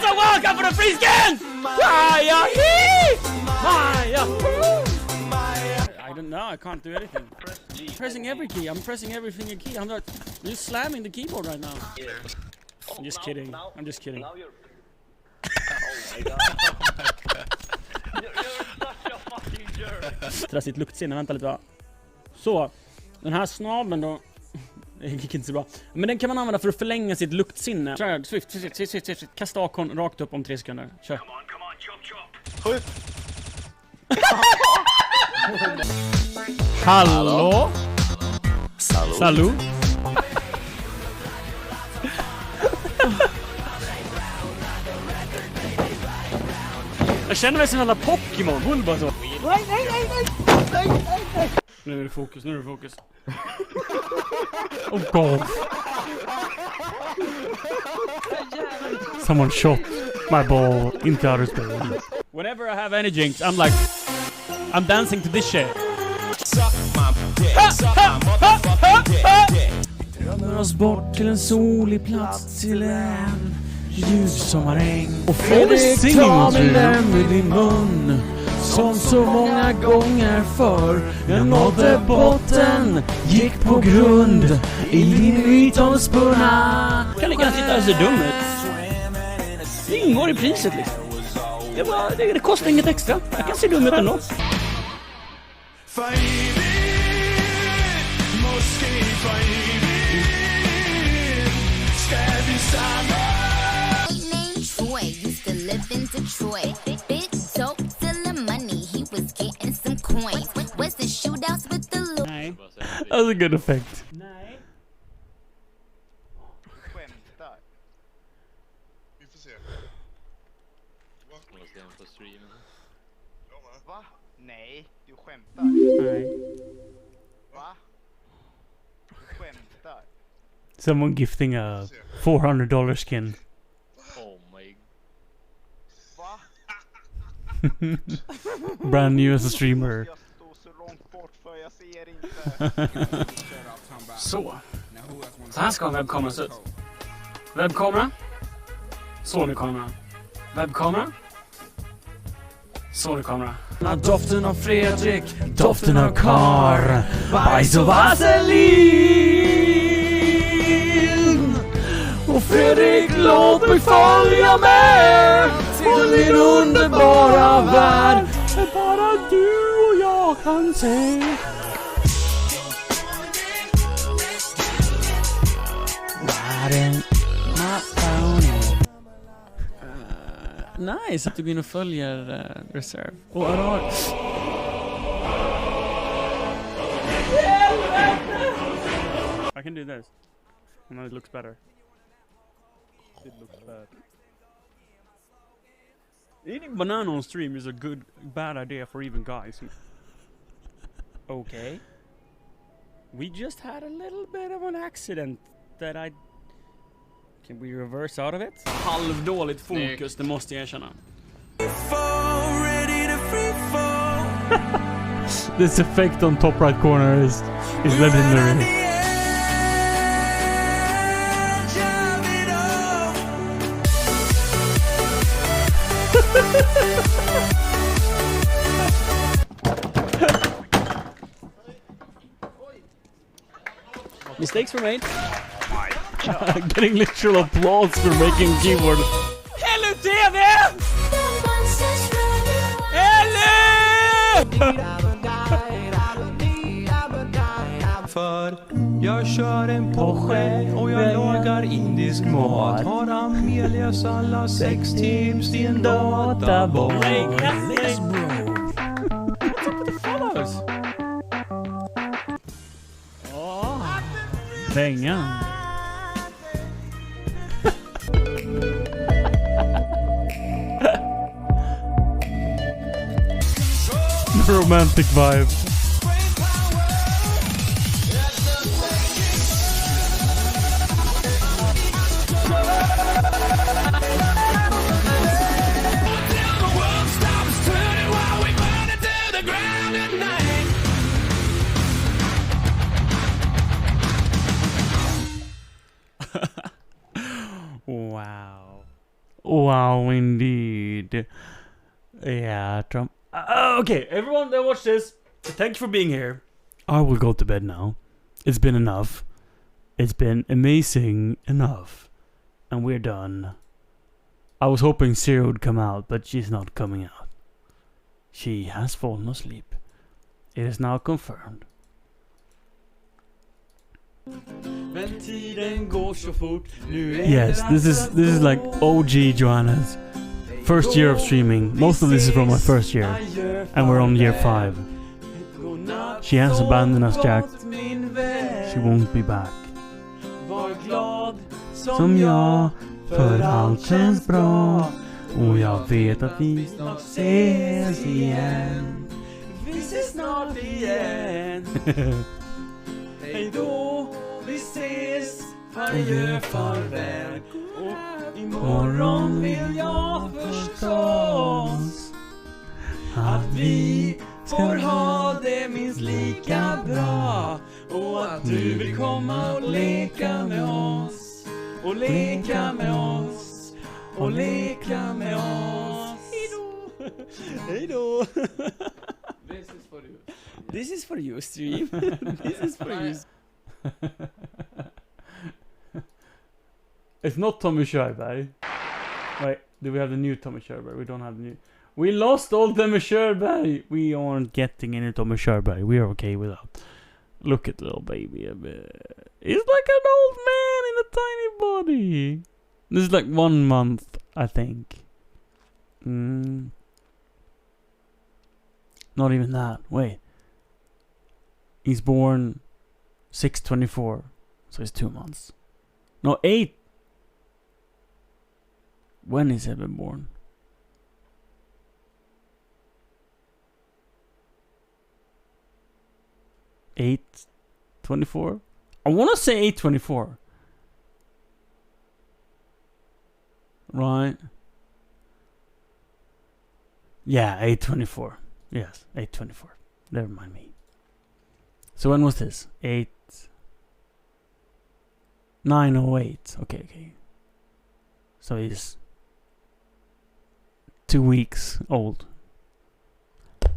So welcome for the free skins! Fire! I don't know, I can't do anything. I'm pressing every key, I'm pressing every finger key. I'm just slamming the keyboard right now. I'm just kidding, I'm just kidding. Oh my god. You're such a fucking jerk. Trassigt luktsinne, vänta lite va. Så, den här snabeln då. Det gick inte så bra. Men den kan man använda för att förlänga sitt luktsinne. Kör, Swift. Kasta akon rakt upp om 3 sekunder. Kör. Come on, chop. Hallå? Salut? Jag känner mig som en jävla Pokémon. Hon bara så. Nej. Nu är det fokus. Oh god. Someone shot my ball into outer space. Whenever I have any drinks, I'm dancing to this shit. Drömmer oss bort till en solig plats, till en ljus sommaräng. Och Fredrik tar min läm i din mun, som så många gånger förr. Jag nådde botten, gick på grund i din mytomspunna. Kan ni kanske sitta och se dum ut? Det ingår i priset liksom. Det kostar inget extra. Jag kan se dum ut ändå. Live in Detroit, big dope, selling money. He was getting some coins. Was the shootouts with the loot? That's a good effect. igen på streamen. Va? Nej, du skämtar. Nej. Va? Du skämtar. Someone gifting a $400 skin. Oh my... Va? Brand new as a streamer. Jag står så långt bort för jag ser inte. Så. Så här ska en webbkamera se ut. Webbkamera. Sony-kamera. Webbkamera. Sony-kamera. Doften av Fredrik, doften av kar, bajs och vaselin. Och Fredrik, låt mig följa med till din underbara värld. Där bara du och jag kan se. Världen, Nice att du går in och följer Reserve. Och Arar... I can do this. And then it looks better. It looks bad. Eating banana on stream is a bad idea for even guys. Okay. We just had a little bit of an accident that I... Can we reverse out of it? Halvdåligt fokus, det måste jag erkänna. This effect on top right corner is legendary. Mistakes were made. Getting literal applause for making keyboard. Hello TV! För jag kör en Porsche och jag lagar indisk mat. Har Amelias alla 6 tips i en databas. Let's bro. Pengar. Romantic vibe. Wow. Wow, indeed. Yeah, Trump. Okay, everyone that watched this, thank you for being here. I will go to bed now. It's been enough. It's been amazing enough. And we're done. I was hoping Sarah would come out, but she's not coming out. She has fallen asleep. It is now confirmed. Yes, this is like OG Joanna's first year of streaming. Most of this is from my first year, and we're on year 5. She has abandoned us, Jack. She won't be back. Som jag, för allt känns bra. Och jag vet att vi snart ses igen. Vi ses snart igen. Hej då, vi ses. Adjö, farväl. Och imorgon vill jag förstås att vi får ha det minst lika bra. Och att du vill komma och leka med oss. Och leka med oss. Och leka med oss. Hej då. This is for you. This is for you, stream. This is for you. It's not Tommy Körberg. Wait, do we have the new Tommy Körberg? We don't have the new. We lost old Tommy Körberg. We aren't getting any Tommy Körberg. We are okay without. Look at little baby a bit. He's like an old man in a tiny body. This is like 1 month, I think. Not even that. Wait. He's born 6/24, so it's 2 months. No, 8. When is he been born? 824. I want to say 824. Right. Yeah, 824. Yes, 824. Never mind me. So when was this? 908. Okay. So he's 2 weeks old.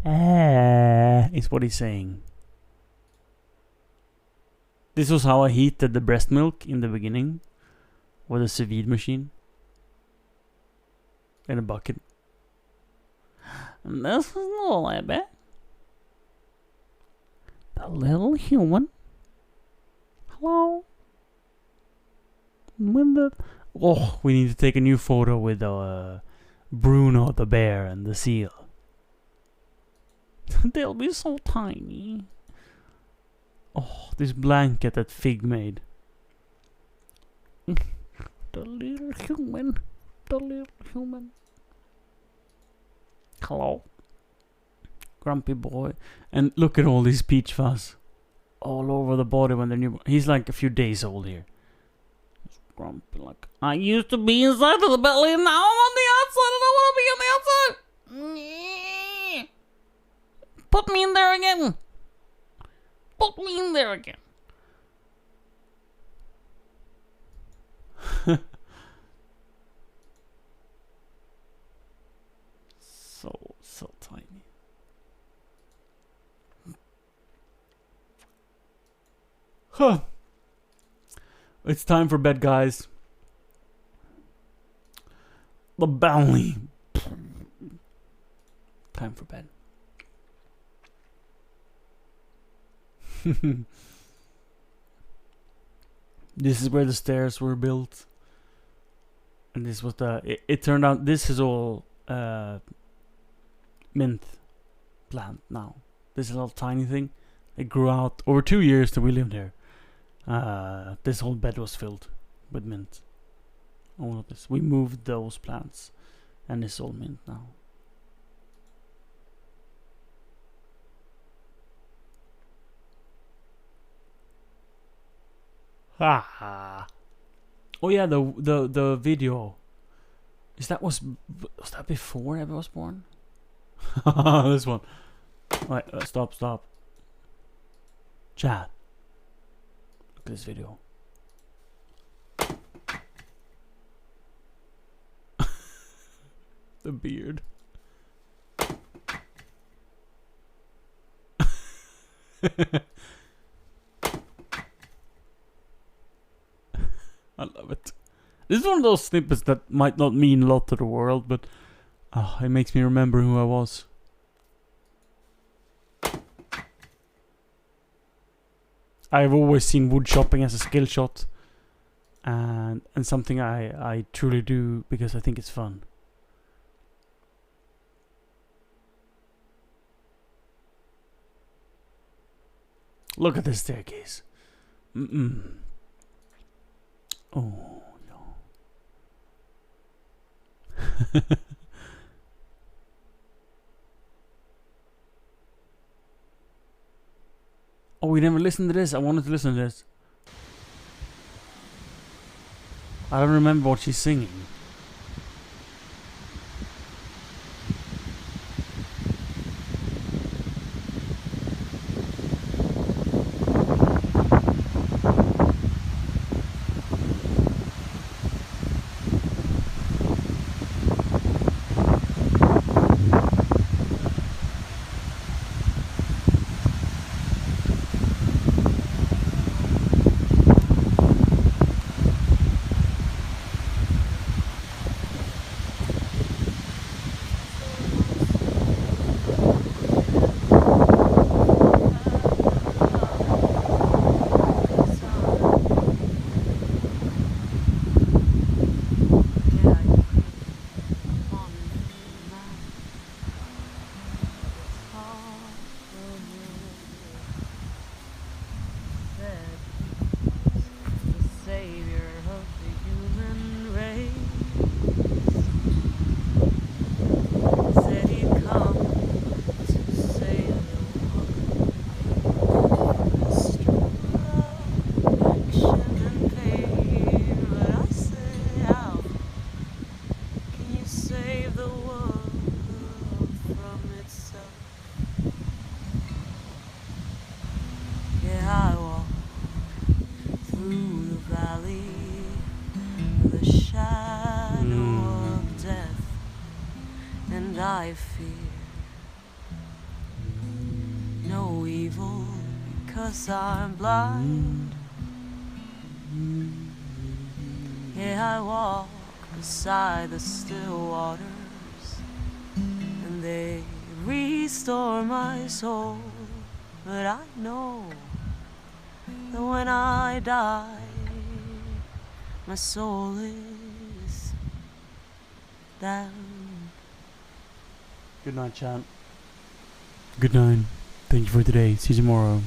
Is what he's saying. This was how I heated the breast milk in the beginning with a sous vide machine in a bucket. And this is Libby, the little human. Hello. Oh, we need to take a new photo with Bruno the bear and the seal. They'll be so tiny. Oh, this blanket that Fig made. The little human. Hello. Grumpy boy. And look at all these peach fuzz all over the body when they're newborn. He's like a few days old here. Grumpy, like, I used to be inside of the belly and now I'm on the outside and I want to be on the outside. Put me in there again. Put me in there again. So tiny. Huh. It's time for bed, guys. The belly. Time for bed. This is where the stairs were built. And this was it turned out this is all mint plant now. This little tiny thing. It grew out over 2 years that we lived here. This whole bed was filled with mint. All of this. We moved those plants. And it's all mint now. Ah. Oh yeah, the video. Was that before Ebba was born? This one. Wait, stop. Chat. Look at this video. The beard. I love it. This is one of those snippets that might not mean a lot to the world, but it makes me remember who I was. I've always seen wood chopping as a skill shot, and something I truly do because I think it's fun. Look at this staircase. Oh, yeah. Oh, we never listened to this. I wanted to listen to this. I don't remember what she's singing. and I fear no evil because I'm blind. Yeah, I walk beside the still waters and they restore my soul. But I know that when I die, my soul is down. Good night, chat. Good night. Thank you for today. See you tomorrow.